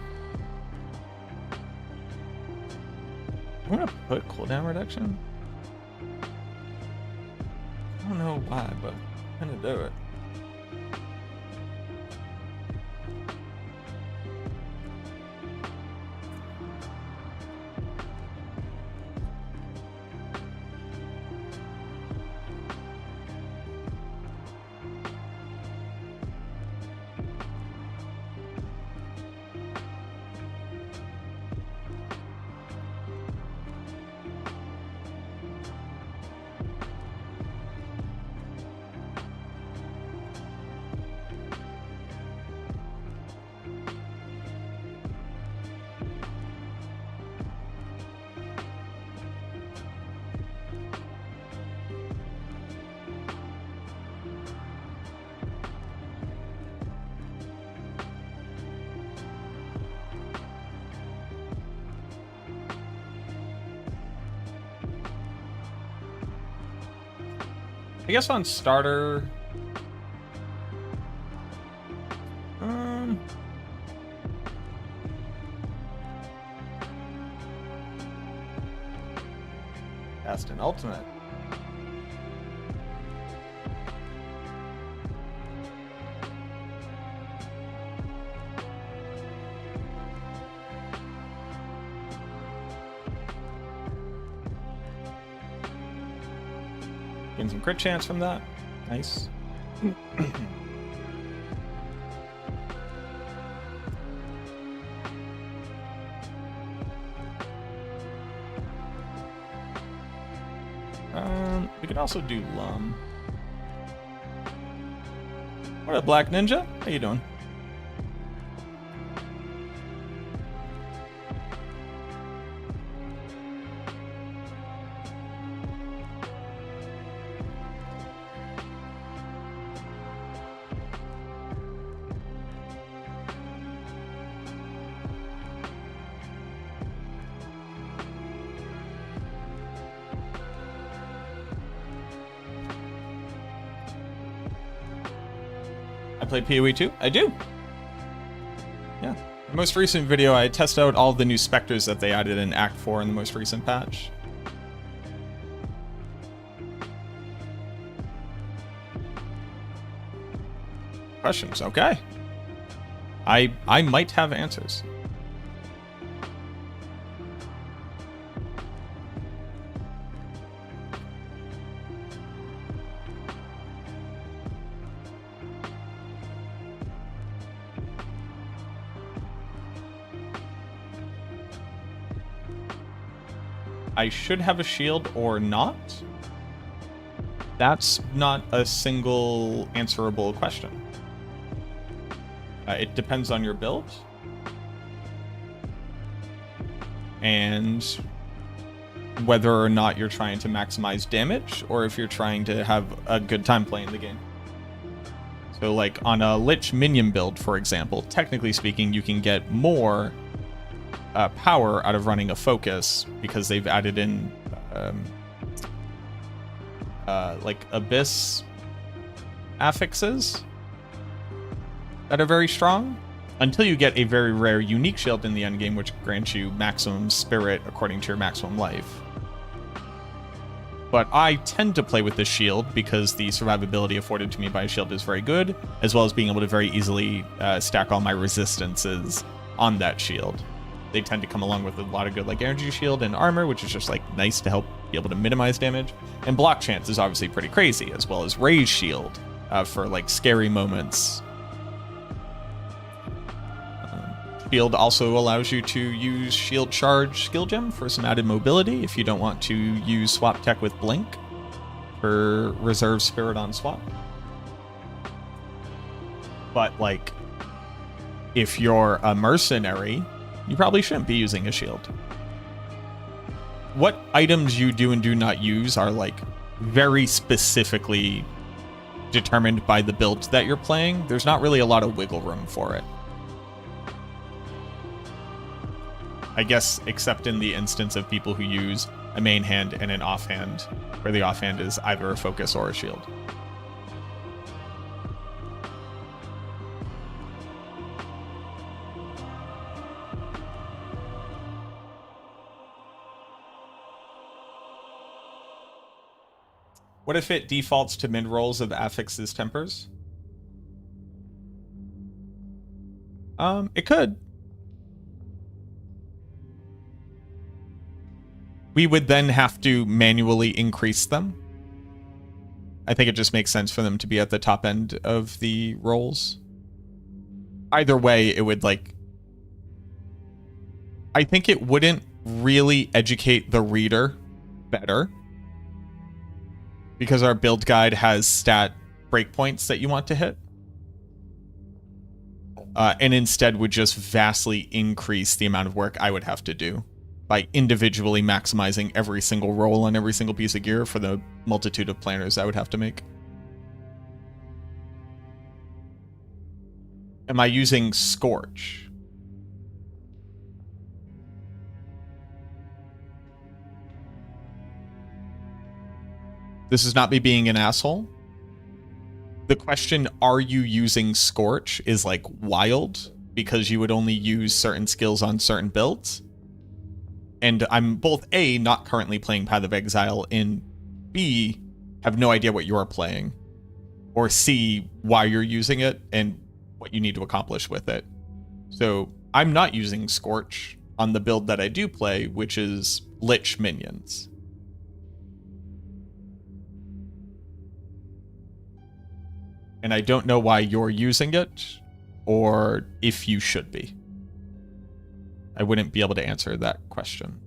I'm gonna put cooldown reduction. I don't know why, but I'm gonna do it. I guess on starter... Cast an ultimate. Getting some crit chance from that. Nice. We could also do Lum. What up, Black Ninja? How you doing? Play PoE 2? I do. Yeah. The most recent video, I tested out all the new specters that they added in Act 4 in the most recent patch. Questions, okay. I might have answers. I should have a shield or not? That's not a single answerable question. It depends on your build. And whether or not you're trying to maximize damage or if you're trying to have a good time playing the game. So like on a Lich minion build, for example, technically speaking, you can get more power out of running a focus because they've added in like abyss affixes that are very strong until you get a very rare unique shield in the endgame which grants you maximum spirit according to your maximum life. But I tend to play with the shield because the survivability afforded to me by a shield is very good, as well as being able to very easily stack all my resistances on that shield. They tend to come along with a lot of good like energy shield and armor, which is just like nice to help be able to minimize damage. And block chance is obviously pretty crazy, as well as raise shield for like scary moments. Shield also allows you to use shield charge skill gem for some added mobility if you don't want to use swap tech with blink for reserve spirit on swap. But like if you're a mercenary, you probably shouldn't be using a shield. What items you do and do not use are like very specifically determined by the build that you're playing. There's not really a lot of wiggle room for it. I guess except in the instance of people who use a main hand and an offhand, where the offhand is either a focus or a shield. What if it defaults to mid-rolls of affixes tempers? It could. We would then have to manually increase them. I think it just makes sense for them to be at the top end of the rolls. Either way, it would like... I think it wouldn't really educate the reader better. Because our build guide has stat breakpoints that you want to hit. And instead would just vastly increase the amount of work I would have to do by individually maximizing every single roll on every single piece of gear for the multitude of planners I would have to make. Am I using Scorch? This is not me being an asshole. The question, are you using Scorch, is like wild because you would only use certain skills on certain builds. And I'm both A, not currently playing Path of Exile, and B, have no idea what you're playing. Or C, why you're using it and what you need to accomplish with it. So I'm not using Scorch on the build that I do play, which is Lich minions. And I don't know why you're using it, or if you should be. I wouldn't be able to answer that question.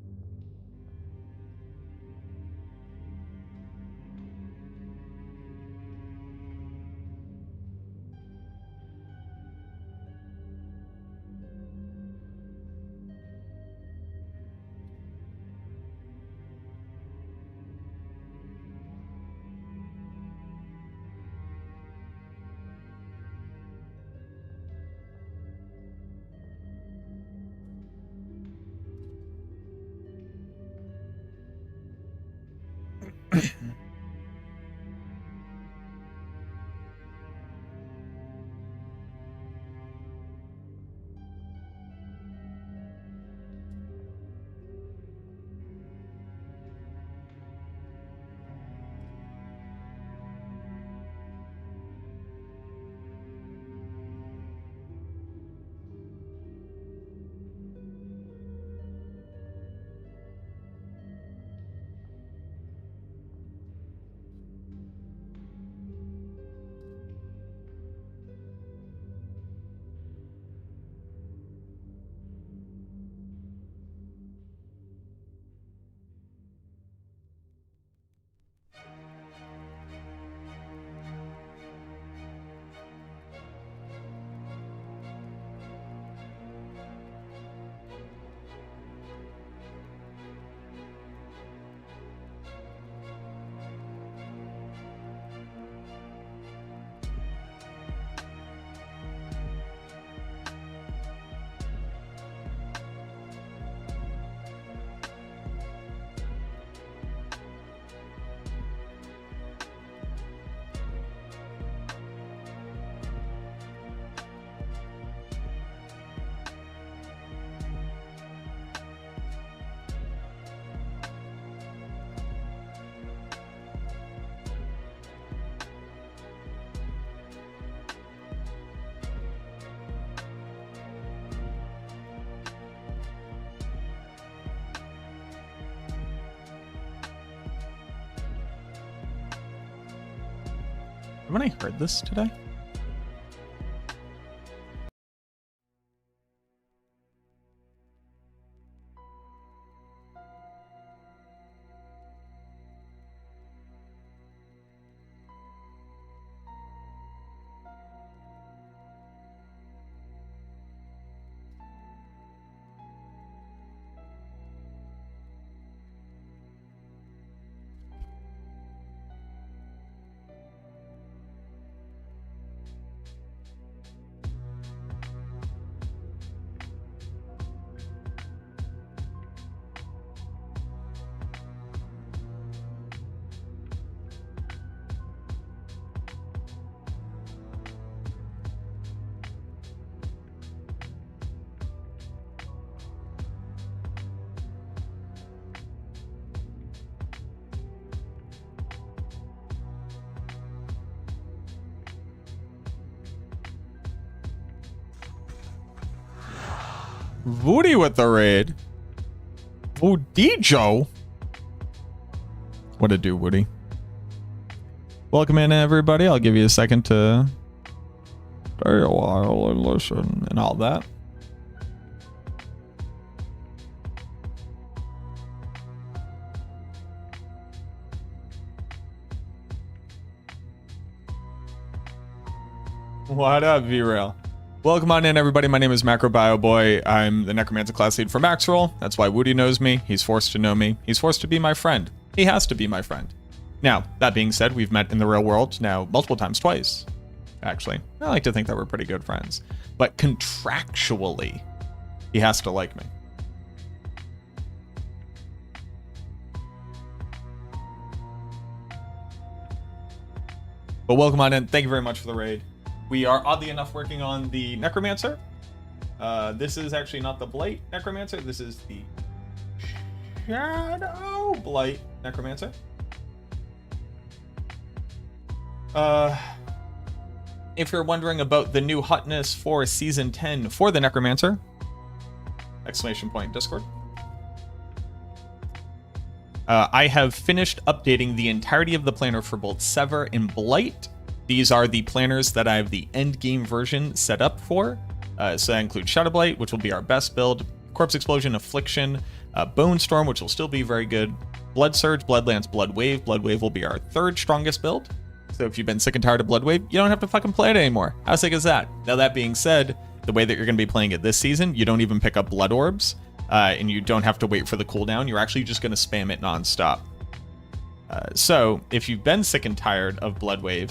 Haven't I heard this today? Woody with the raid. Woody Joe. What a do, Woody. Welcome in, everybody. I'll give you a second to stay a while and listen and all that. What up, V-Rail? Welcome on in, everybody. My name is MacroBioBoi. I'm the Necromancer class lead for Max Roll. That's why Woody knows me. He's forced to know me. He's forced to be my friend. He has to be my friend. Now, that being said, we've met in the real world now multiple times, twice. Actually, I like to think that we're pretty good friends. But contractually, he has to like me. But welcome on in. Thank you very much for the raid. We are oddly enough working on the Necromancer. This is actually not the Blight Necromancer. This is the Shadow Blight Necromancer. If you're wondering about the new hotness for Season 10 for the Necromancer, exclamation point Discord. I have finished updating the entirety of the planner for both Sever and Blight. These are the planners that I have the endgame version set up for. So that includes Shadow Blight, which will be our best build, Corpse Explosion, Affliction, Bone Storm, which will still be very good, Blood Surge, Blood Lance, Blood Wave. Blood Wave will be our third strongest build. So if you've been sick and tired of Blood Wave, you don't have to fucking play it anymore. How sick is that? Now that being said, the way that you're going to be playing it this season, you don't even pick up Blood Orbs, and you don't have to wait for the cooldown. You're actually just going to spam it nonstop. So if you've been sick and tired of Blood Wave,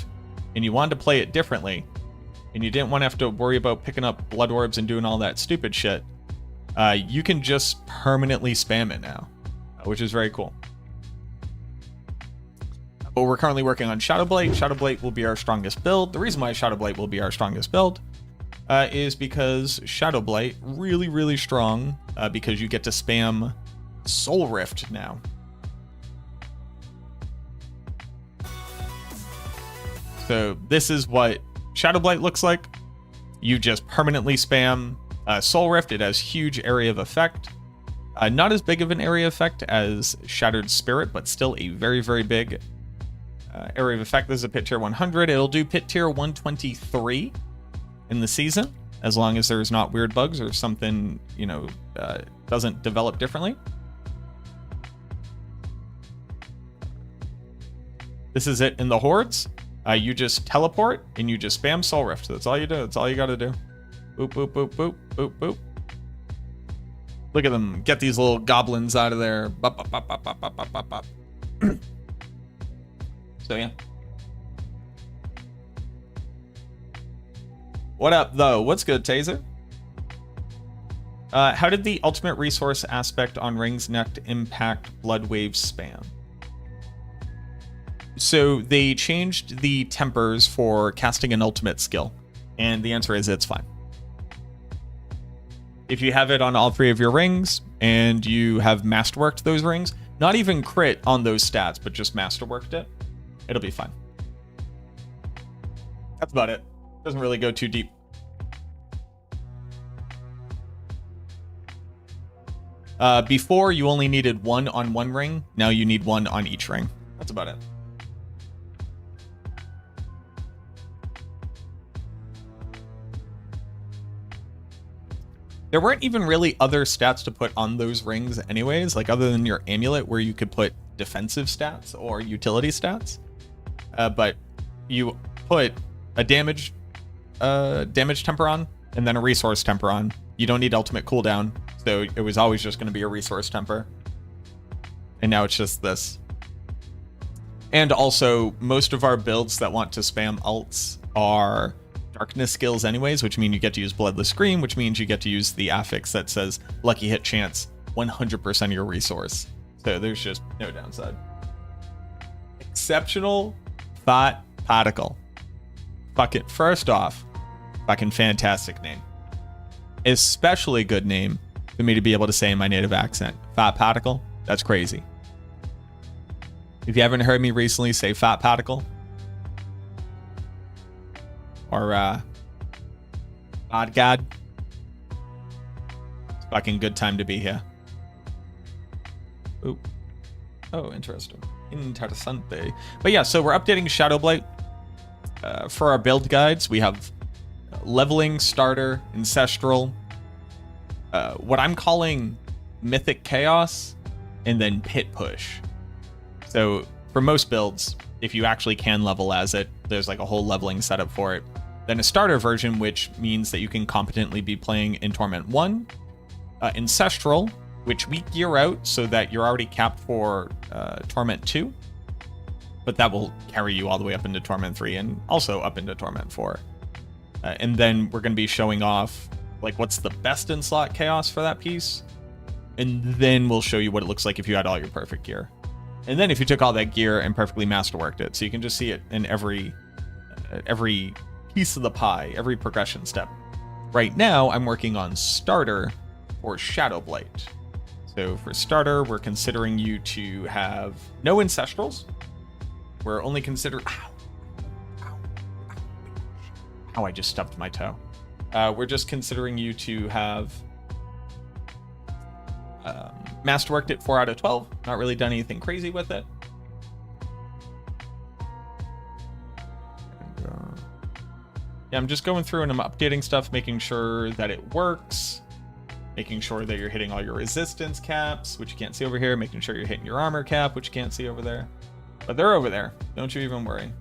and you wanted to play it differently, and you didn't want to have to worry about picking up Blood Orbs and doing all that stupid shit, you can just permanently spam it now, which is very cool. But we're currently working on Shadow Blight. Shadow Blight will be our strongest build. The reason why Shadow Blight will be our strongest build is because Shadow Blight really, really strong because you get to spam Soul Rift now. So this is what Shadow Blight looks like. You just permanently spam Soul Rift. It has huge area of effect. Not as big of an area effect as Shattered Spirit, but still a very, very big area of effect. This is a pit tier 100. It'll do pit tier 123 in the season, as long as there's not weird bugs or something, you know, doesn't develop differently. This is it in the hordes. You just teleport and you just spam Soul Rift. That's all you do. That's all you got to do. Boop, boop, boop, boop, boop, boop. Look at them. Get these little goblins out of there. Bop, bop, bop, bop, bop, bop, bop, bop, bop. So, yeah. What up, though? What's good, Taser? How did the ultimate resource aspect on Rings Necked impact Blood Wave spam? So they changed the tempers for casting an ultimate skill, and the answer is it's fine. If you have it on all three of your rings, and you have masterworked those rings, not even crit on those stats, but just masterworked it, it'll be fine. That's about it. Doesn't really go too deep. Before, you only needed one on one ring. Now you need one on each ring. That's about it. There weren't even really other stats to put on those rings anyways, like other than your amulet where you could put defensive stats or utility stats. But you put a damage temper on and then a resource temper on. You don't need ultimate cooldown, so it was always just going to be a resource temper. And now it's just this. And also, most of our builds that want to spam ults are darkness skills anyways, which mean you get to use Bloodless Scream, which means you get to use the affix that says lucky hit chance 100% of your resource. So there's just no downside. Exceptional Fat Particle. Fucking first off, fucking fantastic name. Especially good name for me to be able to say in my native accent. Fat Particle, that's crazy. If you haven't heard me recently say Fat Particle, or God, it's a fucking good time to be here. Ooh. Oh, interesting. Interessante. But yeah, so we're updating Shadow Blight. For our build guides, we have leveling, starter, ancestral, what I'm calling mythic chaos, and then pit push. So for most builds, if you actually can level as it, there's like a whole leveling setup for it. Then a starter version, which means that you can competently be playing in Torment 1. Ancestral, which we gear out so that you're already capped for Torment 2. But that will carry you all the way up into Torment 3 and also up into Torment 4. And then we're going to be showing off like what's the best in slot chaos for that piece. And then we'll show you what it looks like if you had all your perfect gear. And then if you took all that gear and perfectly masterworked it. So you can just see it in every every piece of the pie, every progression step. Right now, I'm working on starter for Shadow Blight. So for starter, we're considering you to have no ancestrals. We're only considering... Ow, I just stubbed my toe. We're just considering you to have masterworked it 4 out of 12. Not really done anything crazy with it. And, yeah, I'm just going through and I'm updating stuff, making sure that it works. Making sure that you're hitting all your resistance caps, which you can't see over here. Making sure you're hitting your armor cap, which you can't see over there. But they're over there. Don't you even worry.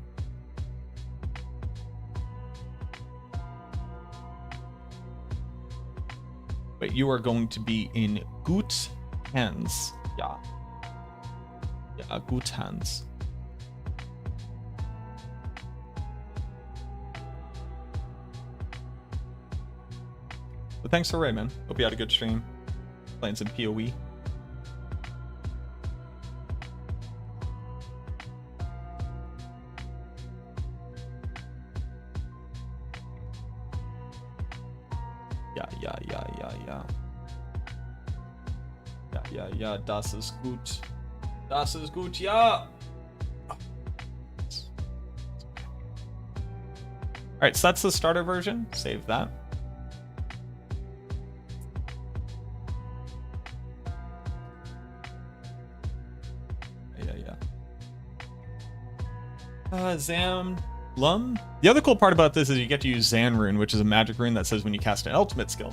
But you are going to be in good hands. Yeah. Yeah, good hands. But thanks for Ray, man. Hope you had a good stream. Playing some PoE. Ja, das ist gut. Das ist gut, ja. Alright, so that's the starter version. Save that. Zam Lum. The other cool part about this is you get to use Zan rune, which is a magic rune that says when you cast an ultimate skill.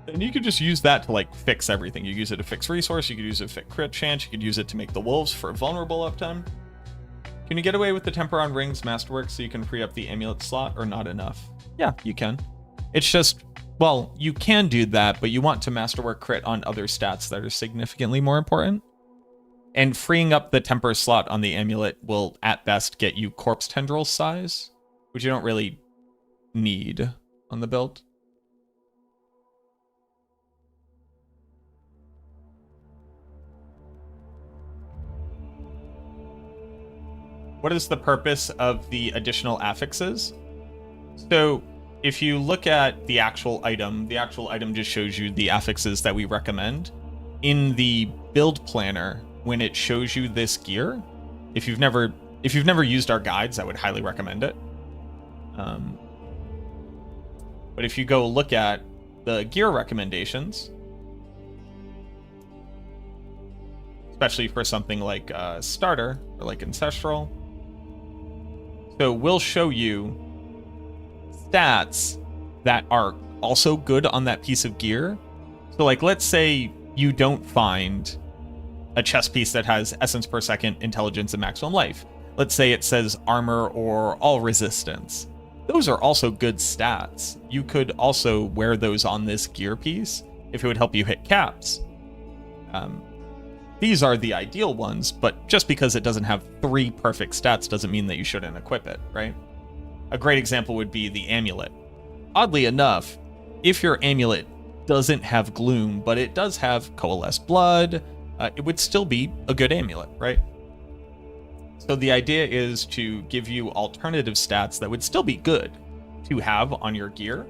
And you could just use that to like fix everything. You use it to fix resource, you could use it to fix crit chance, you could use it to make the wolves for vulnerable uptime. Can you get away with the temper on rings masterwork so you can free up the amulet slot or not enough? Yeah, you can. It's just, well, you can do that, but you want to masterwork crit on other stats that are significantly more important. And freeing up the temper slot on the amulet will at best get you corpse tendril size, which you don't really need on the build. What is the purpose of the additional affixes? So if you look at the actual item just shows you the affixes that we recommend. In the build planner, when it shows you this gear, if you've never used our guides, I would highly recommend it. But if you go look at the gear recommendations, especially for something like starter or like ancestral, so we'll show you stats that are also good on that piece of gear. So like, let's say you don't find a chest piece that has essence per second, intelligence, and maximum life. Let's say it says armor or all resistance. Those are also good stats. You could also wear those on this gear piece if it would help you hit caps. These are the ideal ones, but just because it doesn't have 3 perfect stats doesn't mean that you shouldn't equip it, right? A great example would be the amulet. Oddly enough, if your amulet doesn't have gloom, but it does have coalesced blood, it would still be a good amulet, right? So the idea is to give you alternative stats that would still be good to have on your gear,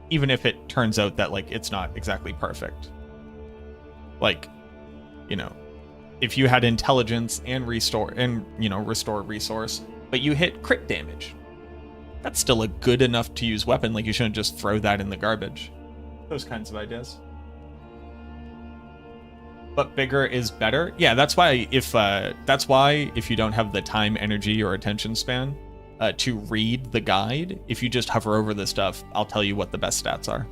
even if it turns out that like it's not exactly perfect. Like, you know, if you had intelligence and restore resource, but you hit crit damage, that's still a good enough to use weapon. Like, you shouldn't just throw that in the garbage. Those kinds of ideas. But bigger is better. Yeah, that's why if you don't have the time, energy, or attention span to read the guide, if you just hover over the stuff, I'll tell you what the best stats are.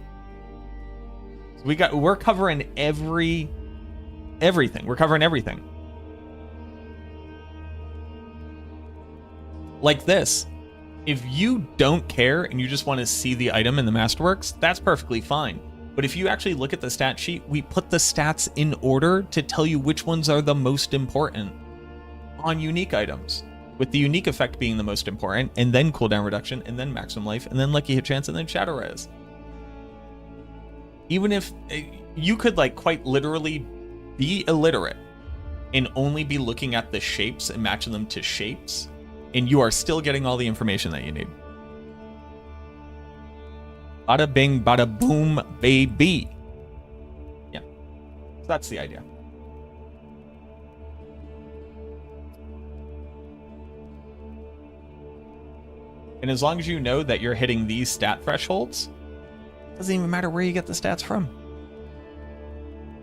We're covering everything. We're covering everything. Like this. If you don't care and you just want to see the item in the Masterworks, that's perfectly fine. But if you actually look at the stat sheet, we put the stats in order to tell you which ones are the most important on unique items, with the unique effect being the most important, and then cooldown reduction, and then maximum life, and then lucky hit chance, and then shadow res. Even if you could like quite literally be illiterate and only be looking at the shapes and matching them to shapes, and you are still getting all the information that you need. Bada bing, bada boom, baby. Yeah, so that's the idea. And as long as you know that you're hitting these stat thresholds, it doesn't even matter where you get the stats from.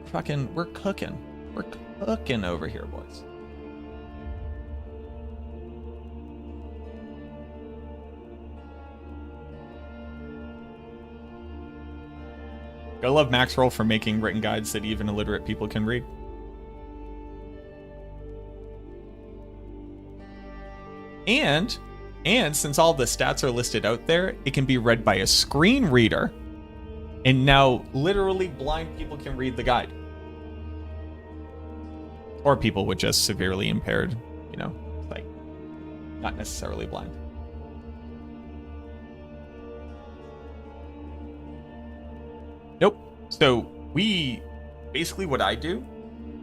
Fucking, we're cooking. We're cooking over here, boys. I love Maxroll for making written guides that even illiterate people can read. And since all the stats are listed out there, it can be read by a screen reader. And now literally blind people can read the guide. Or people with just severely impaired, you know, like not necessarily blind. Nope. So basically what I do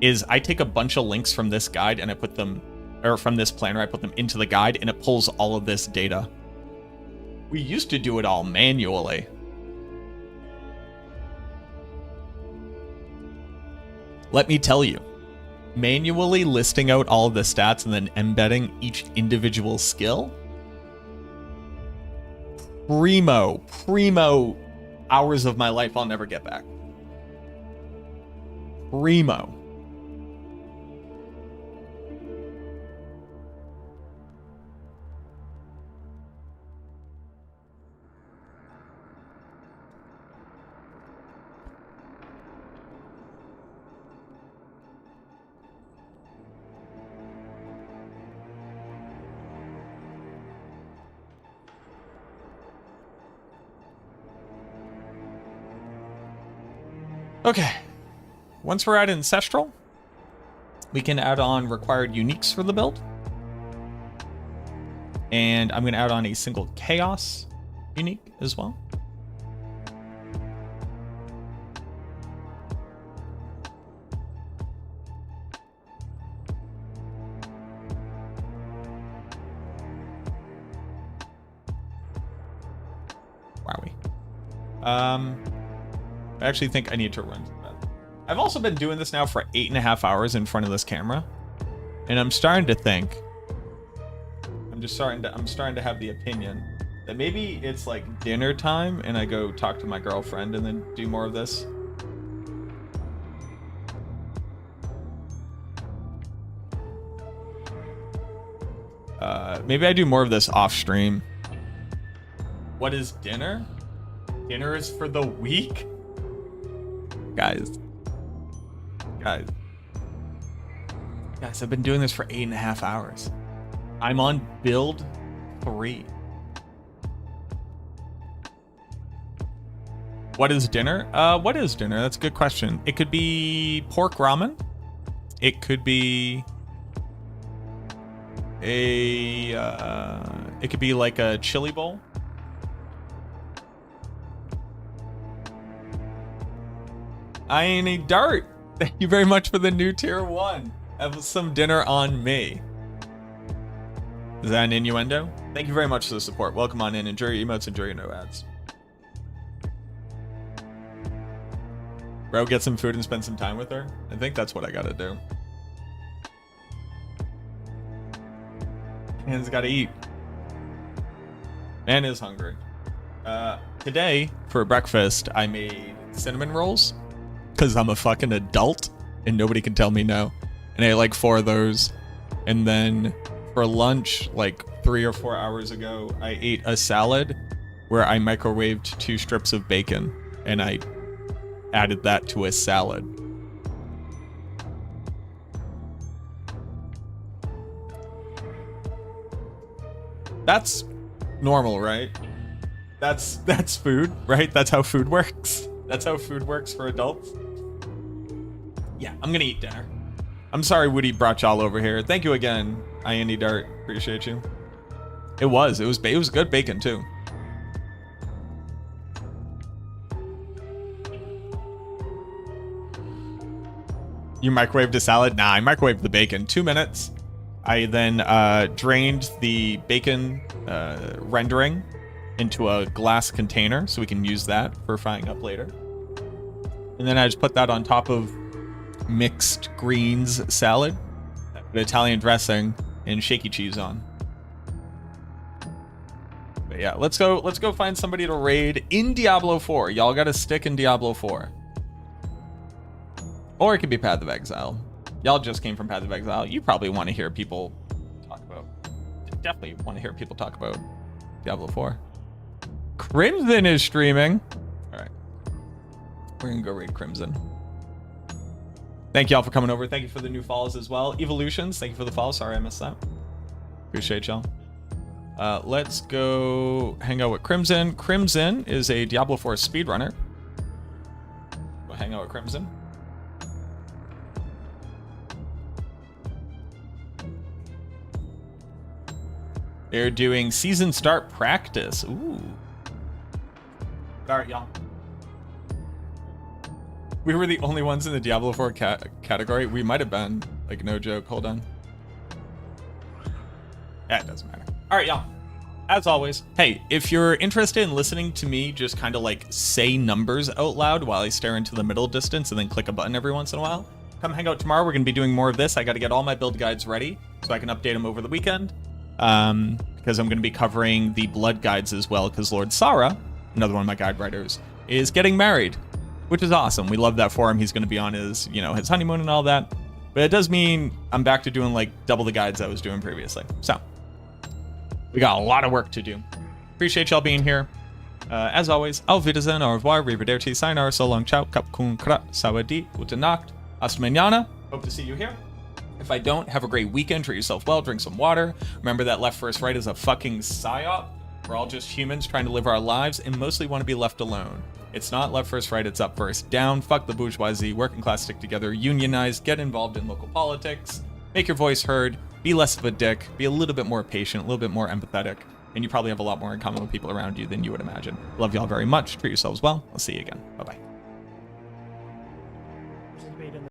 is I take a bunch of links from this guide and I put them, or from this planner, I put them into the guide and it pulls all of this data. We used to do it all manually. Let me tell you, manually listing out all of the stats and then embedding each individual skill, primo hours of my life I'll never get back. Primo. Okay, once we're at Ancestral, we can add on required uniques for the build. And I'm going to add on a single Chaos unique as well. Wowie. I actually think I need to run to bed. I've also been doing this now for 8.5 hours in front of this camera. And I'm starting to think, I'm starting to have the opinion that maybe it's like dinner time and I go talk to my girlfriend and then do more of this. Maybe I do more of this off stream. What is dinner? Dinner is for the week? Guys, I've been doing this for 8.5 hours. I'm on build 3. What is dinner? What is dinner? That's a good question. It could be pork ramen. It could be it could be like a chili bowl. I ain't a dart. Thank you very much for the new tier 1. Have some dinner on me. Is that an innuendo? Thank you very much for the support. Welcome on in. Enjoy your emotes. Enjoy your no ads. Bro, get some food and spend some time with her. I think that's what I gotta do. Man's gotta eat. Man is hungry. Today, for breakfast, I made cinnamon rolls. Because I'm a fucking adult and nobody can tell me no. And I ate like 4 of those. And then for lunch, like 3 or 4 hours ago, I ate a salad where I microwaved 2 strips of bacon. And I added that to a salad. That's normal, right? That's food, right? That's how food works. That's how food works for adults. Yeah, I'm gonna eat dinner. I'm sorry Woody brought y'all over here. Thank you again, Andy Dart. Appreciate you. It was good bacon too. You microwaved a salad? Nah, I microwaved the bacon. 2 minutes. I then drained the bacon rendering into a glass container so we can use that for frying up later. And then I just put that on top of mixed greens salad, with Italian dressing, and shaky cheese on. But yeah, let's go find somebody to raid in Diablo 4. Y'all gotta stick in Diablo 4. Or it could be Path of Exile. Y'all just came from Path of Exile. You probably want to hear people talk about... Definitely want to hear people talk about Diablo 4. Crimson is streaming. Alright. We're gonna go raid Crimson. Thank y'all for coming over. Thank you for the new follows as well. Evolutions, thank you for the follow. Sorry I missed that. Appreciate y'all. Let's go hang out with Crimson. Crimson is a Diablo 4 speedrunner. We'll hang out with Crimson. They're doing season start practice. Ooh. All right, y'all. We were the only ones in the Diablo 4 category. We might have been. Like, no joke. Hold on. Yeah, it doesn't matter. All right, y'all. As always, hey, if you're interested in listening to me just kind of like say numbers out loud while I stare into the middle distance and then click a button every once in a while, come hang out tomorrow. We're going to be doing more of this. I got to get all my build guides ready so I can update them over the weekend. Because I'm going to be covering the blood guides as well, because Lord Sara, another one of my guide writers, is getting married, which is awesome. We love that for him. He's going to be on his, his honeymoon and all that. But it does mean I'm back to doing like double the guides I was doing previously. So we got a lot of work to do. Appreciate y'all being here. As always, auf Wiedersehen, au revoir, arrivederci, sayonara, so long, ciao, kap kun kra, sawadee, gute Nacht, hasta mañana. Hope to see you here. If I don't, have a great weekend. Treat yourself well. Drink some water. Remember that left first right is a fucking psyop. We're all just humans trying to live our lives and mostly want to be left alone. It's not left first right, it's up first down. Fuck the bourgeoisie. Working class stick together. Unionize. Get involved in local politics. Make your voice heard. Be less of a dick. Be a little bit more patient. A little bit more empathetic. And you probably have a lot more in common with people around you than you would imagine. Love y'all very much. Treat yourselves well. I'll see you again. Bye-bye.